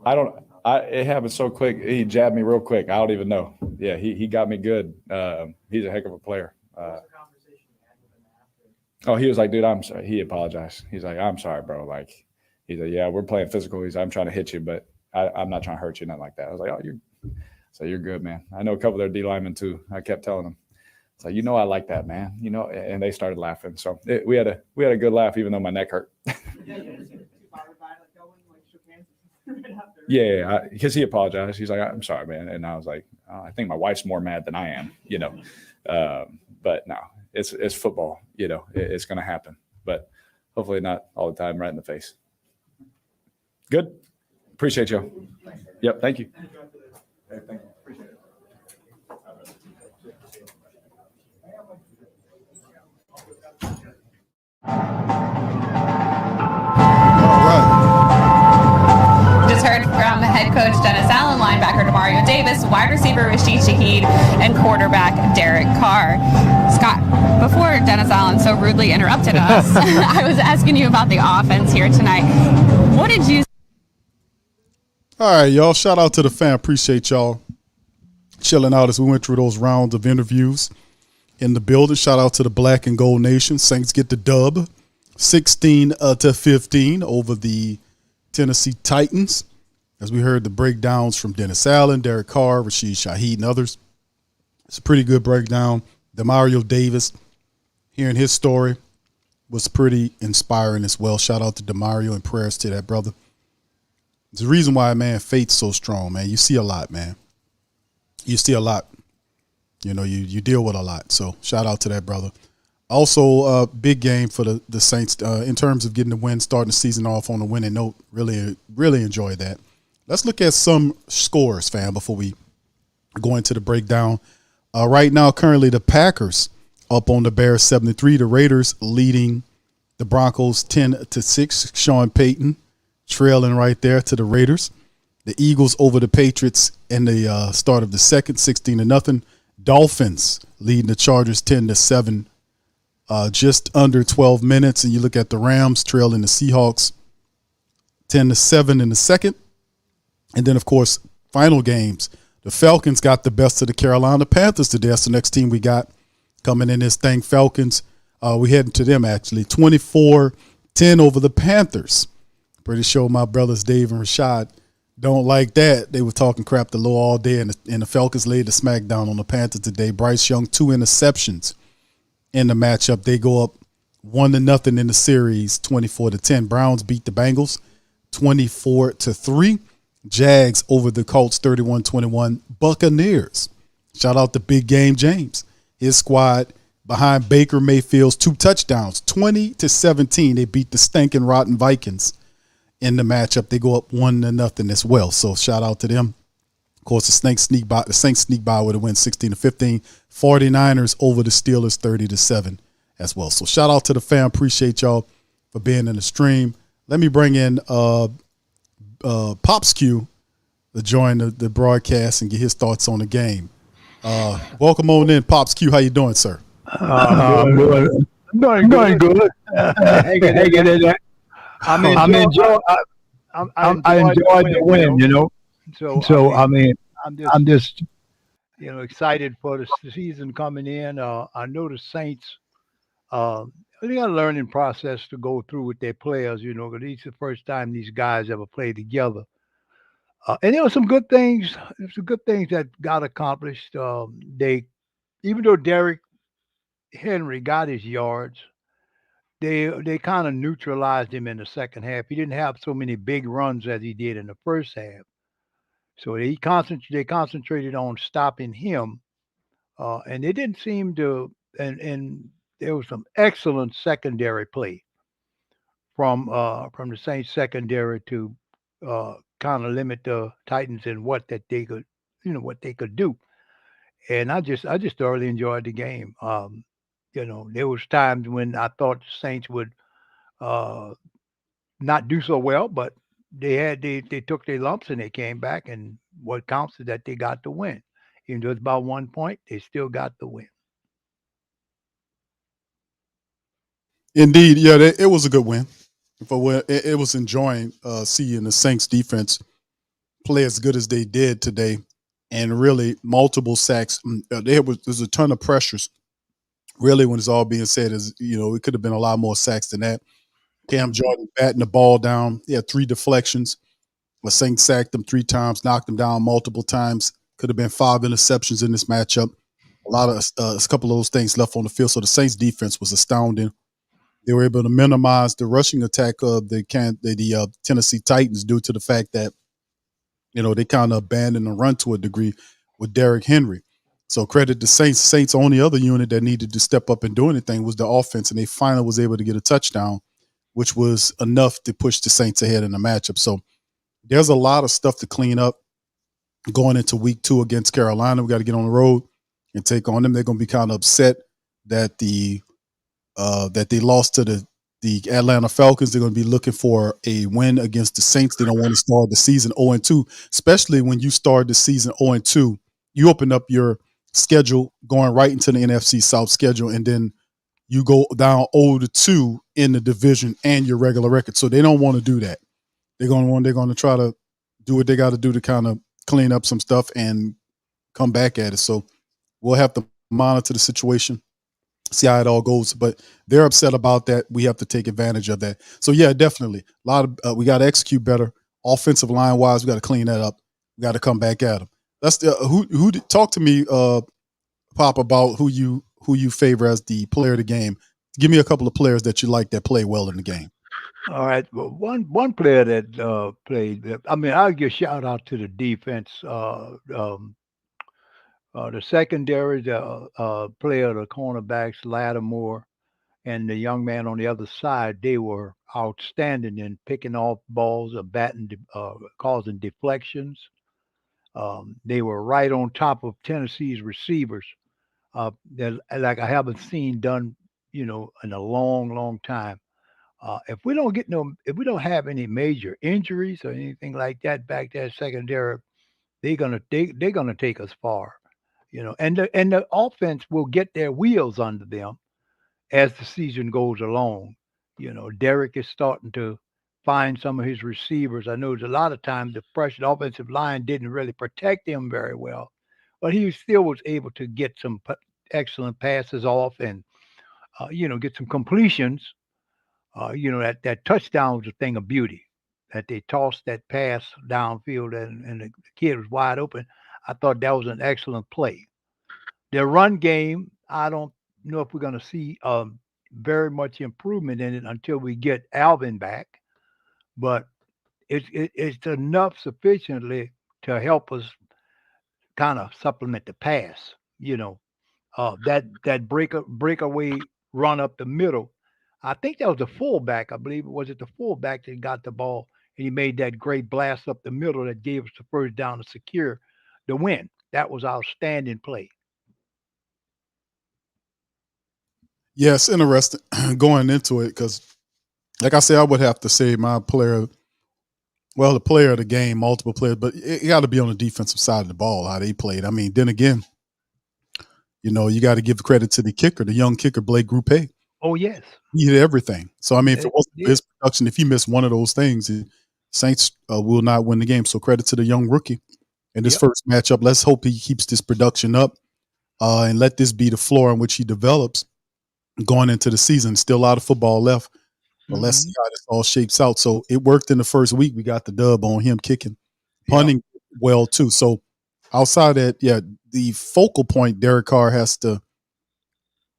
It happened so quick. He jabbed me real quick. I don't even know. Yeah, he got me good. He's a heck of a player. Oh, he was like, dude, I'm sorry. He apologized. He's like, I'm sorry, bro. Like, he's like, yeah, we're playing physical. He's like, I'm trying to hit you, but I'm not trying to hurt you, nothing like that. I was like, oh, you're good, man. I know a couple of their D linemen too. I kept telling them. It's like, I like that, man. And they started laughing. So we had a good laugh, even though my neck hurt. Yeah, because he apologized. He's like, I'm sorry, man. And I was like, I think my wife's more mad than I am, But no, it's football, it's going to happen. But hopefully not all the time right in the face. Good. Appreciate you. Yep, thank you. Hey, thank you. Appreciate it. Just heard from head coach Dennis Allen, linebacker Demario Davis, wide receiver Rashid Shaheed, and quarterback Derek Carr. Scott, before Dennis Allen so rudely interrupted us, I was asking you about the offense here tonight. What did you? All right, y'all. Shout out to the fan. Appreciate y'all chilling out as we went through those rounds of interviews in the building. Shout out to the Black and Gold Nation. Saints get the dub, 16-15 over the Tennessee Titans. As we heard the breakdowns from Dennis Allen, Derek Carr, Rashid Shaheed, and others. It's a pretty good breakdown. Demario Davis, hearing his story, was pretty inspiring as well. Shout out to Demario and prayers to that brother. It's the reason why, man, faith's so strong, man. You see a lot, man. You see a lot. You deal with a lot. So shout out to that brother. Also, big game for the Saints in terms of getting the win, starting the season off on a winning note. Really, really enjoyed that. Let's look at some scores, fam, before we go into the breakdown. Right now, currently the Packers up on the Bears 73. The Raiders leading the Broncos 10-6. Sean Payton trailing right there to the Raiders. The Eagles over the Patriots in the start of the second, 16-0. Dolphins leading the Chargers 10-7. Just under 12 minutes. And you look at the Rams trailing the Seahawks 10-7 in the second. And then, of course, final games. The Falcons got the best of the Carolina Panthers today. That's the next team we got coming in this thing. Falcons, we heading to them, actually. 24-10 over the Panthers. Pretty sure my brothers Dave and Rashad don't like that. They were talking crap to Low all day, and the Falcons laid the smackdown on the Panthers today. Bryce Young, 2 interceptions in the matchup. They go up 1-0 in the series, 24-10. Browns beat the Bengals 24-3. Jags over the Colts 31-21. Buccaneers. Shout out to Big Game James. His squad behind Baker Mayfield's 2 touchdowns, 20-17. They beat the stinking rotten Vikings in the matchup. They go up 1-0 as well. So shout out to them. Of course, the Saints sneak by with a win 16-15. 49ers over the Steelers 30-7 as well. So shout out to the fam. Appreciate y'all for being in the stream. Let me bring in Pops Q to join the broadcast and get his thoughts on the game. Welcome on in, Pops Q. How you doing, sir? I'm doing good. Hanging in there. I enjoyed the win, So I'm just excited for the season coming in. I know the Saints. They got a learning process to go through with their players, because this is the first time these guys ever played together. And there were some good things. There's some good things that got accomplished. Even though Derrick Henry got his yards, they kind of neutralized him in the second half. He didn't have so many big runs as he did in the first half. So they concentrated on stopping him, and they didn't seem to. And there was some excellent secondary play from the Saints secondary to kind of limit the Titans in what they could do. And I just thoroughly enjoyed the game. There was times when I thought the Saints would not do so well, but they took their lumps and they came back, and what counts is that they got the win. Even though it's about 1 point, they still got the win. Indeed, yeah, it was a good win. It was enjoying seeing the Saints defense play as good as they did today, and really multiple sacks. There's a ton of pressures. Really, when it's all being said, is it could have been a lot more sacks than that. Cam Jordan batting the ball down. He had 3 deflections. The Saints sacked him 3 times, knocked him down multiple times. Could have been 5 interceptions in this matchup. A couple of those things left on the field. So the Saints defense was astounding. They were able to minimize the rushing attack of the Tennessee Titans due to the fact that they kind of abandoned the run to a degree with Derrick Henry. So credit the Saints. Saints' only other unit that needed to step up and do anything was the offense, and they finally was able to get a touchdown, which was enough to push the Saints ahead in the matchup. So there's a lot of stuff to clean up going into week 2 against Carolina. We got to get on the road and take on them. They're going to be kind of upset that that they lost to the Atlanta Falcons. They're going to be looking for a win against the Saints. They don't want to start the season 0-2, especially when you start the season 0-2. You open up your schedule going right into the NFC South schedule, and then you go down 0-2 in the division and your regular record. So they don't want to do that. They're going to try to do what they got to do to kind of clean up some stuff and come back at it. So we'll have to monitor the situation, see how it all goes. But they're upset about that. We have to take advantage of that. So yeah, definitely we got to execute better. Offensive line wise, we got to clean that up. We got to come back at them. That's who talk to me, Pop, about who you favor as the player of the game. Give me a couple of players that you like that play well in the game. All right. Well, one player that played. I mean, I'll give a shout out to the defense. The secondary, the player, the cornerbacks, Lattimore, and the young man on the other side, they were outstanding in picking off balls, causing deflections. They were right on top of Tennessee's receivers. Like I haven't seen done, in a long, long time. If we don't have any major injuries or anything like that back there secondary, they're gonna take us far, and the offense will get their wheels under them as the season goes along. Derek is starting to find some of his receivers. I know there's a lot of times the offensive line didn't really protect him very well, but he still was able to get some excellent passes off and get some completions. That touchdown was a thing of beauty. That they tossed that pass downfield and the kid was wide open. I thought that was an excellent play. Their run game, I don't know if we're going to see very much improvement in it until we get Alvin back, but it's enough sufficiently to help us kind of supplement the pass. That breakaway run up the middle. I think that was the fullback. I believe it the fullback that got the ball and he made that great blast up the middle that gave us the first down to secure the win. That was outstanding play. Yes, interesting going into it because, like I said, I would have to say my player, the player of the game, multiple players, but it got to be on the defensive side of the ball, how they played. I mean, then again, you got to give credit to the kicker, the young kicker, Blake Grupe. Oh, yes. He hit everything. So, I mean, if it wasn't his production, if he missed one of those things, the Saints will not win the game. So credit to the young rookie in this first matchup. Let's hope he keeps this production up and let this be the floor in which he develops going into the season. Still a lot of football left, but let's see how this all shapes out. So it worked in the first week. We got the dub on him kicking, punting well too. So outside that, the focal point Derek Carr has to –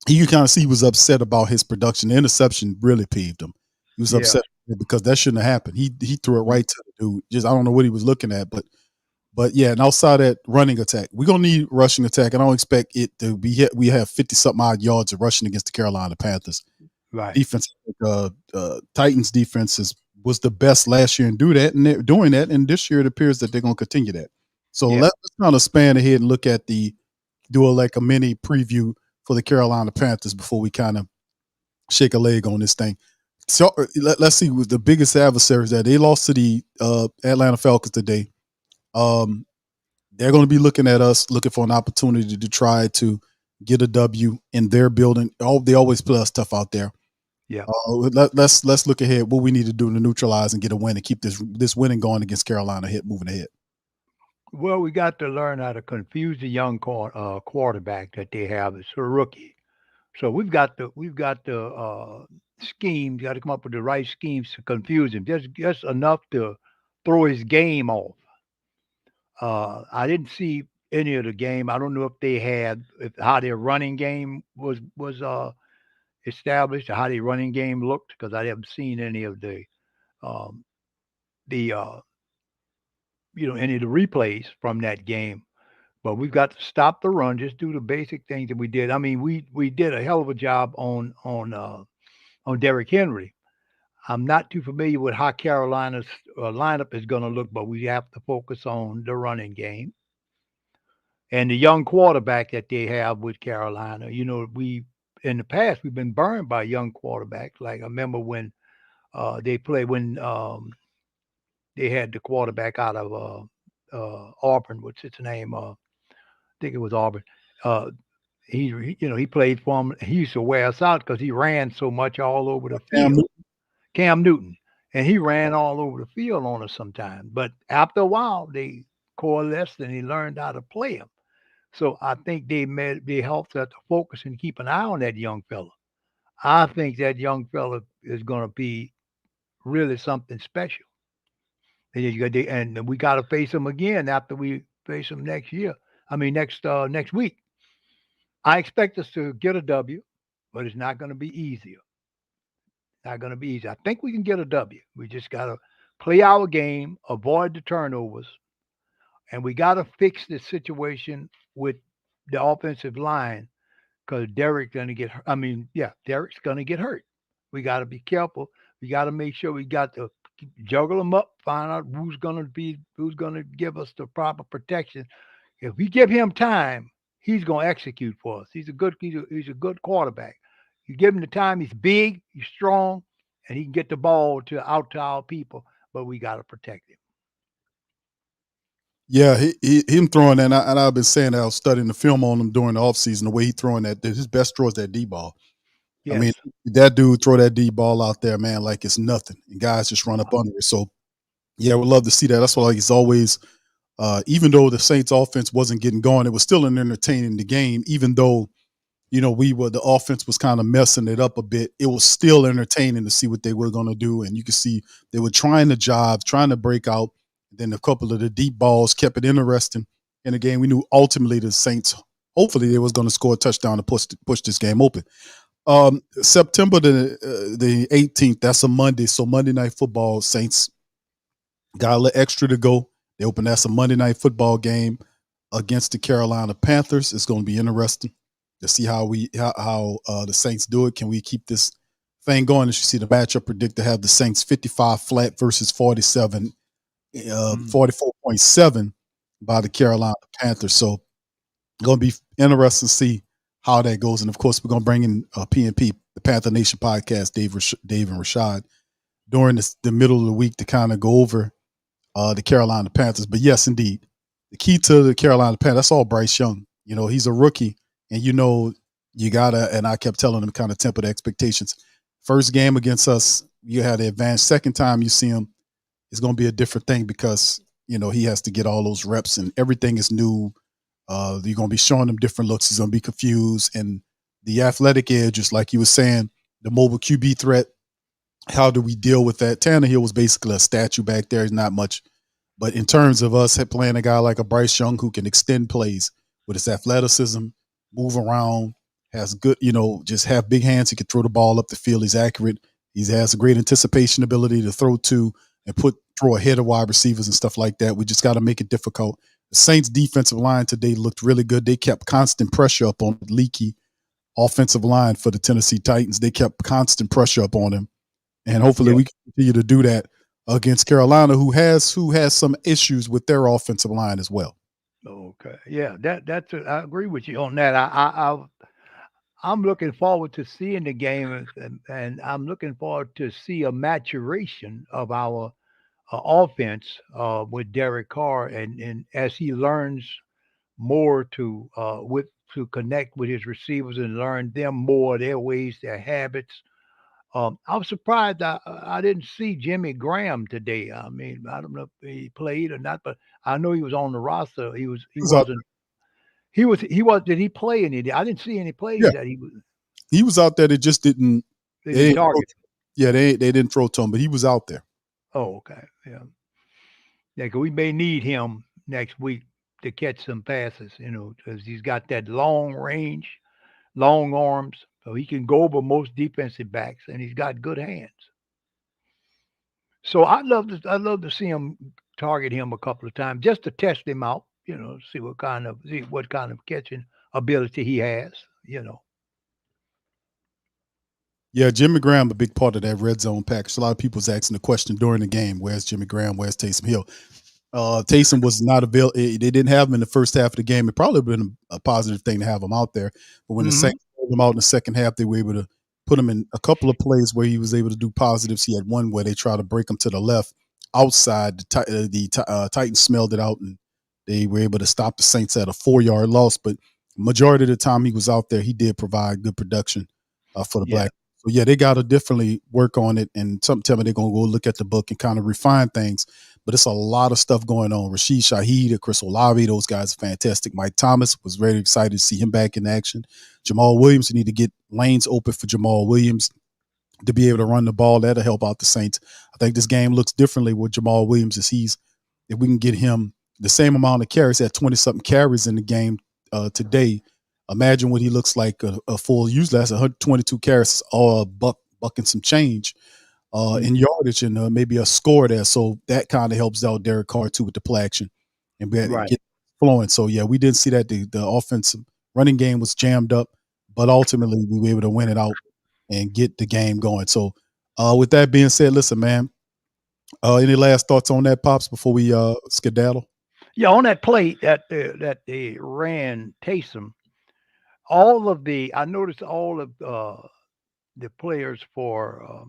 you kind of see he was upset about his production. The interception really peeved him. He was upset because that shouldn't have happened. He threw it right to the dude. Just I don't know what he was looking at, but yeah. And outside that running attack, we're gonna need rushing attack. I don't expect it to be. We have 50-something odd yards of rushing against the Carolina Panthers. Right. Defense, Titans defense was the best last year and do that, and they're doing that. And this year it appears that they're gonna continue that. So let's kind of span ahead and look at do a mini preview for the Carolina Panthers before we kind of shake a leg on this thing. So let's see what the biggest adversaries that they lost to the Atlanta Falcons today. They're going to be looking at us, looking for an opportunity to try to get a W in their building. They always play us tough out there. Yeah. Let's look ahead. What we need to do to neutralize and get a win and keep this winning going against Carolina moving ahead. Well, we got to learn how to confuse the young quarterback that they have. It's a rookie. So we've got the schemes. Got to come up with the right schemes to confuse him. Just enough to throw his game off. I didn't see any of the game. I don't know if how their running game was established or how their running game looked because I haven't seen any of um, the any of the replays from that game. But we've got to stop the run. Just do the basic things that we did. I mean, we did a hell of a job on Derrick Henry. I'm not too familiar with how Carolina's lineup is going to look, but we have to focus on the running game and the young quarterback that they have with Carolina. We in the past we've been burned by young quarterbacks. Like I remember when they had the quarterback out of Auburn. What's his name? I think it was Auburn. Uh, he played for him. He used to wear us out because he ran so much all over the field. Cam Newton, and he ran all over the field on us sometimes. But after a while, they coalesced and he learned how to play him. So I think they helped us to focus and keep an eye on that young fella. I think that young fella is going to be really something special. And we got to face him again after we face him next year. I mean next week. I expect us to get a W, but it's not going to be easier. Not going to be easy. I think we can get a W. We just got to play our game, avoid the turnovers, and we got to fix the situation with the offensive line because Derek's going to get hurt. I mean, yeah, Derek's going to get hurt. We got to be careful. We got to make sure we got to juggle them up, find out who's going to give us the proper protection. If we give him time, he's going to execute for us. He's a good quarterback. You give him the time. He's big, he's strong, and he can get the ball out to our people. But we got to protect him. Yeah, him throwing that, and I've been saying that I was studying the film on him during the offseason, the way he throwing that, his best throw is that D ball. Yes. I mean, that dude throw that D ball out there, man, like it's nothing. And guys just run up under it. So, yeah, we'd love to see that. That's why he's always, even though the Saints offense wasn't getting going, it was still an entertaining the game, even though, the offense was kind of messing it up a bit. It was still entertaining to see what they were going to do. And you could see they were trying to jive, trying to break out. Then a couple of the deep balls kept it interesting in the game. We knew ultimately the Saints, hopefully they was going to score a touchdown to push this game open. September the 18th, that's a Monday. So Monday Night Football, Saints got a little extra to go. They open that's a Monday Night Football game against the Carolina Panthers. It's going to be interesting to see how the Saints do it. Can we keep this thing going? As you see the matchup predicted, have the Saints 55 flat versus 47, 44.7 by the Carolina Panthers. So going to be interesting to see how that goes. And of course, we're going to bring in PNP, the Panther Nation podcast, Dave and Rashad, during the middle of the week to kind of go over the Carolina Panthers. But yes, indeed, the key to the Carolina Panthers, that's all Bryce Young. He's a rookie, and you gotta. And I kept telling him kind of temper the expectations. First game against us, you had the advantage. Second time you see him, it's going to be a different thing because he has to get all those reps and everything is new. You're going to be showing him different looks. He's going to be confused. And the athletic edge, just like you were saying, the mobile QB threat, how do we deal with that? Tannehill was basically a statue back there. He's not much. But in terms of us playing a guy like a Bryce Young who can extend plays with his athleticism, move around, has good, just have big hands. He can throw the ball up the field. He's accurate. He has a great anticipation ability to throw to and throw ahead of wide receivers and stuff like that. We just got to make it difficult. The Saints defensive line today looked really good. They kept constant pressure up on the leaky offensive line for the Tennessee Titans. They kept constant pressure up on them. And hopefully we can continue to do that against Carolina, who has some issues with their offensive line as well. Okay. Yeah, I agree with you on that. I'm looking forward to seeing the game, and I'm looking forward to see a maturation of our offense with Derek Carr, and as he learns more to connect with his receivers and learn them more, their ways, their habits. I was surprised I didn't see Jimmy Graham today. I mean, I don't know if he played or not, but I know he was on the roster. He was out wasn't. He was. Did he play any? I didn't see any plays Yeah. that he was. He was out there. They just didn't. They They didn't didn't throw, target. yeah, they didn't throw to him, but he was out there. Oh, okay. Yeah. Yeah, 'cause we may need him next week to catch some passes, because he's got that long range, long arms, so he can go over most defensive backs, and he's got good hands. So I'd love to see him target him a couple of times just to test him out, see what kind of catching ability he has, Yeah, Jimmy Graham, a big part of that red zone package. A lot of people was asking the question during the game, where's Jimmy Graham, where's Taysom Hill? Taysom was not available. They didn't have him in the first half of the game. It probably would have been a positive thing to have him out there. But when the Mhm. Saints pulled him out in the second half, they were able to put him in a couple of plays where he was able to do positives. He had one where they tried to break him to the left outside. The Titans smelled it out, and they were able to stop the Saints at a 4-yard loss. But majority of the time he was out there, he did provide good production for the Yeah. Black. So, yeah, they got to definitely work on it. And something tell me they're going to go look at the book and kind of refine things. But it's a lot of stuff going on. Rashid Shaheed, Chris Olave, those guys are fantastic. Mike Thomas was very excited to see him back in action. Jamal Williams, you need to get lanes open for Jamal Williams to be able to run the ball. That'll help out the Saints. I think this game looks differently with Jamal Williams if we can get him the same amount of carries, at 20-something carries in the game today. Imagine what he looks like a full use. That's 122 carries, all buck and some change in yardage and maybe a score there. So that kind of helps out Derek Carr too with the play action and Right. get flowing. So yeah, we did see that the offensive running game was jammed up, but ultimately we were able to win it out and get the game going. So with that being said, listen, man, any last thoughts on that, Pops, before we skedaddle? Yeah, on that play that they ran Taysom, I noticed all of the players for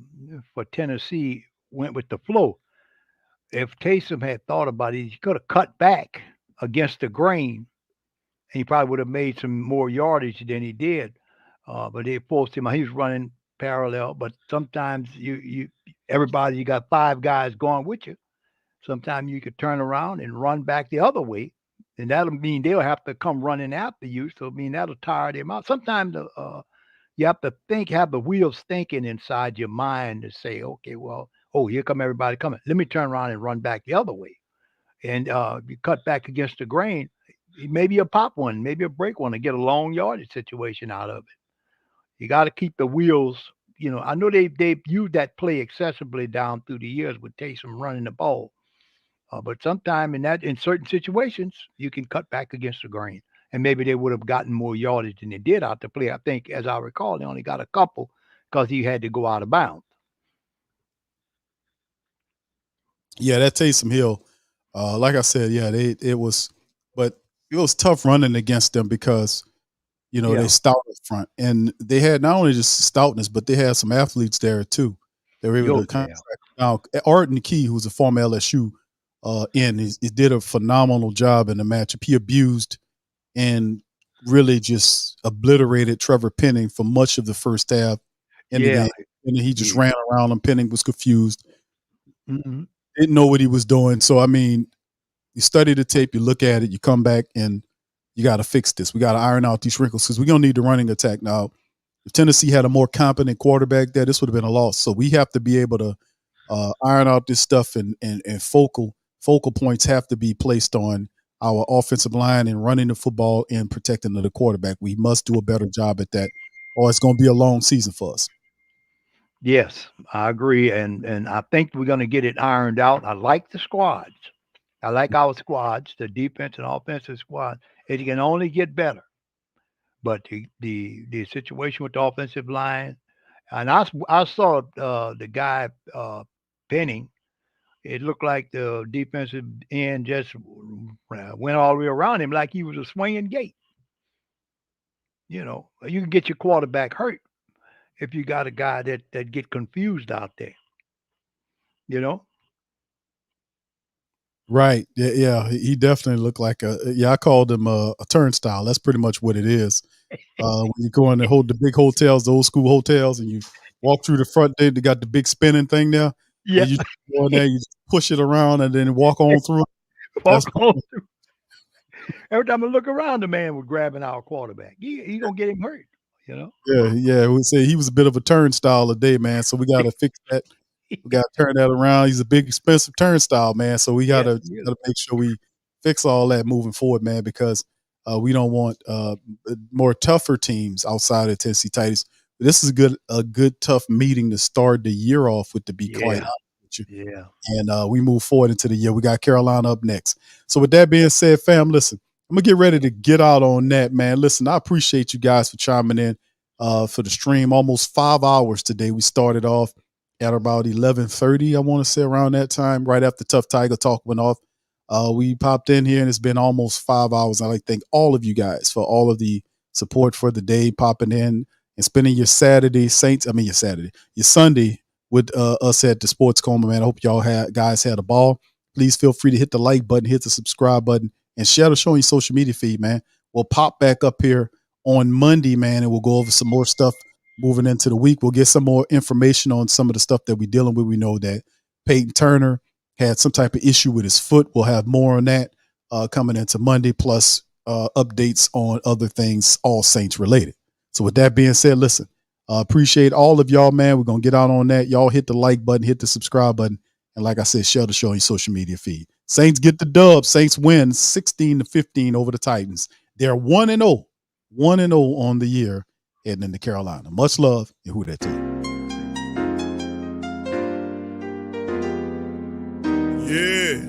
Tennessee went with the flow. If Taysom had thought about it, he could have cut back against the grain, and he probably would have made some more yardage than he did. But they forced him. He was running parallel, but sometimes you everybody, you got 5 guys going with you. Sometimes you could turn around and run back the other way, and that'll mean they'll have to come running after you. So I mean that'll tire them out. Sometimes you have to have the wheels thinking inside your mind to say, okay, well, oh, here come everybody coming. Let me turn around and run back the other way. And you cut back against the grain, maybe a pop one, maybe a break one, and get a long yardage situation out of it. You got to keep the wheels. I know they've used that play excessively down through the years with Taysom running the ball. But sometime in certain situations, you can cut back against the grain. And maybe they would have gotten more yardage than they did out the play. I think, as I recall, they only got a couple because he had to go out of bounds. Yeah, that Taysom Hill, like I said, yeah, but it was tough running against them because they Yeah. stout up front, and they had not only just stoutness, but they had some athletes there too. They were able Yo, to kind yeah. of now Arden Key, who's a former LSU he did a phenomenal job in the matchup. He abused and really just obliterated Trevor Penning for much of the first half in the Yeah. game. And he just Yeah. ran around him. Penning was confused, Mhm. didn't know what he was doing. So I mean, you study the tape, you look at it, you come back, and you got to fix this. We got to iron out these wrinkles because we're going to need the running attack. Now, if Tennessee had a more competent quarterback there, this would have been a loss. So we have to be able to iron out this stuff, and focal points have to be placed on our offensive line and running the football and protecting the quarterback. We must do a better job at that, or it's going to be a long season for us. Yes, I agree, and I think we're going to get it ironed out. I like the squads. I like our squads, the defense and offensive squad. It can only get better. But the situation with the offensive line, and I saw the guy Penning. It looked like the defensive end just went all the way around him like he was a swinging gate. You can get your quarterback hurt if you got a guy that get confused out there. You know. Right. Yeah. He definitely looked like I called him a turnstile. That's pretty much what it is. When you go in the big hotels, the old school hotels, and you walk through the front there. They got the big spinning thing there. Yeah. And you just go in there, you just push it around and then walk on through. Walk on through. Every time I look around, the man was grabbing our quarterback. He gonna get him hurt, you know. Yeah. We say he was a bit of a turnstile today, man. So we got to fix that. We got to turn that around. He's a big, expensive turnstile, man. So we got to make sure we fix all that moving forward, man, because we don't want more tougher teams outside of Tennessee Titans. This is a good tough meeting to start the year off with, to be quite honest with you. Yeah. And we move forward into the year. We got Carolina up next. So with that being said, fam, listen, I'm going to get ready to get out on that, man. Listen, I appreciate you guys for chiming in for the stream. Almost 5 hours today. We started off at about 11:30, I want to say, around that time, right after Tough Tiger Talk went off. We popped in here, and it's been almost 5 hours. I'd like to thank all of you guys for all of the support for the day, popping in and spending your Sunday with us at the Sports Coma, man. I hope y'all guys had a ball. Please feel free to hit the like button, hit the subscribe button, and share the show on your social media feed, man. We'll pop back up here on Monday, man, and we'll go over some more stuff moving into the week. We'll get some more information on some of the stuff that we're dealing with. We know that Peyton Turner had some type of issue with his foot. We'll have more on that coming into Monday, plus updates on other things, All Saints related. So with that being said, listen, appreciate all of y'all, man. We're going to get out on that. Y'all hit the like button, hit the subscribe button. And like I said, share the show on your social media feed. Saints get the dub. Saints win 16-15 over the Titans. They're 1-0 on the year heading into Carolina. Much love, and who that team? Yeah.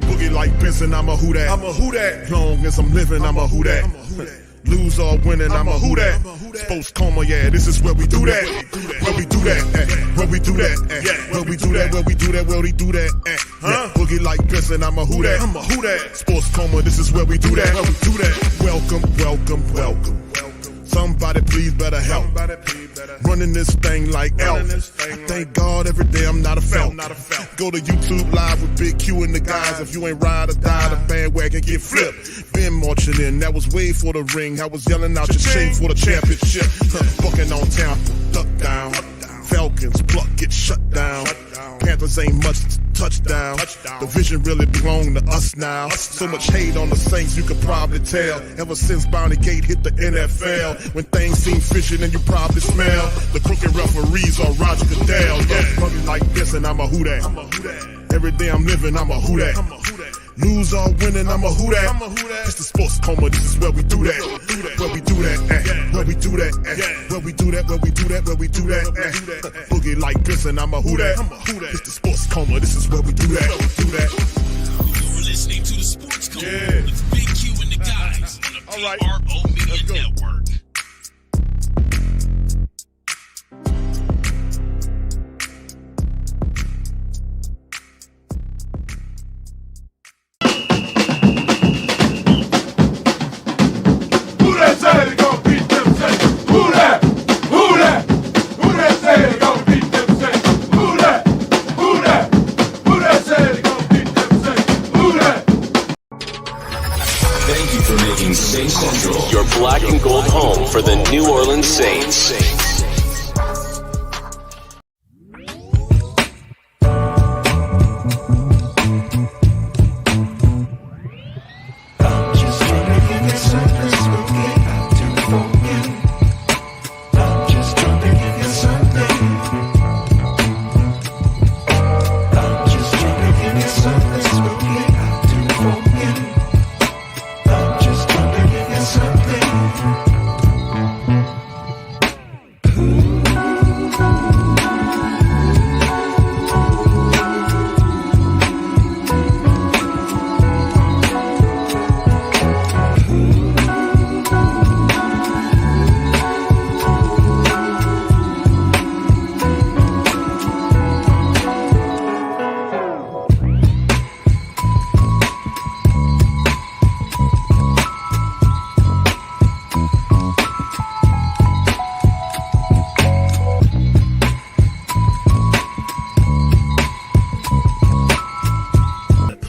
Boogie like Benson, I'm a who that. I'm a who that. Long as I'm living, I'm a who that. Lose or winning, I'm a who that. Sports Coma, yeah, this is where we do that. Where we do that, where we do that, where we do that, where we do that, where we do that, huh? Boogie like Benson, I'm a who that. I'm a who that. Sports Coma, this is where we do that. Where we do that. Welcome. Somebody please better help. Running this thing like Elf. I thank God every day I'm not a Falcon. Go to YouTube Live with Big Q and the guys. If you ain't ride or die, the bandwagon get flipped. Been marching in, that was way for the ring. I was yelling out your shame for the championship. Bucking on town, duck down. Falcons pluck, get shut down. Panthers ain't much touchdown. The vision really belong to us now. So much hate on the Saints, you could probably tell. Ever since Bounty Gate hit the NFL, when things seem fishy, then you probably smell the crooked referees or Roger Goodell. Yeah, probably like this, and I'm a who that. Every day I'm living, I'm a who that. Lose or winning, I'm a who that. It's the Sports Coma, this is where we do that. Where we do that, where we do that, where we do that, where we do that, where we do that. Boogie like this, and I'm a who that. It's the Sports Coma, this is where we do that. You're listening to the Sports Coma with Big Q and the guys on the PRO Media Network. Saints Central, your black and gold home for the New Orleans Saints.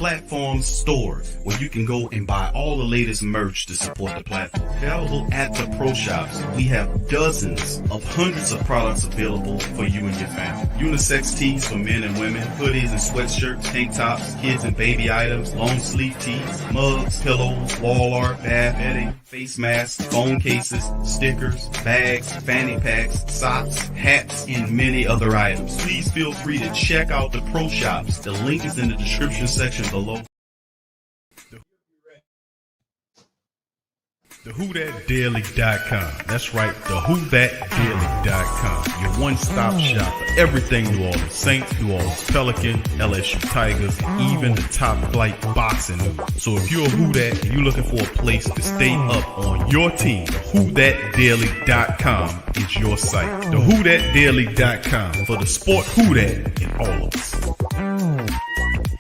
Platforms store where you can go and buy all the latest merch to support the platform. Available at the pro shops, we have dozens of hundreds of products available for you and your family. Unisex tees for men and women, hoodies and sweatshirts, tank tops, kids and baby items, long sleeve tees, mugs, pillows, wall art, bath bedding, face masks, phone cases, stickers, bags, fanny packs, socks, hats, and many other items. Please feel free to check out the pro shops. The link is in the description section below. TheWhoThatDaily.com. That's right, TheWhoThatDaily.com. Your one-stop shop for everything New Orleans Saints, New Orleans Pelicans, LSU Tigers, even the top flight boxing news. So if you're a Who That and you're looking for a place to stay up on your team, TheWhoThatDaily.com is your site. TheWhoThatDaily.com for the sport Who That in all of us.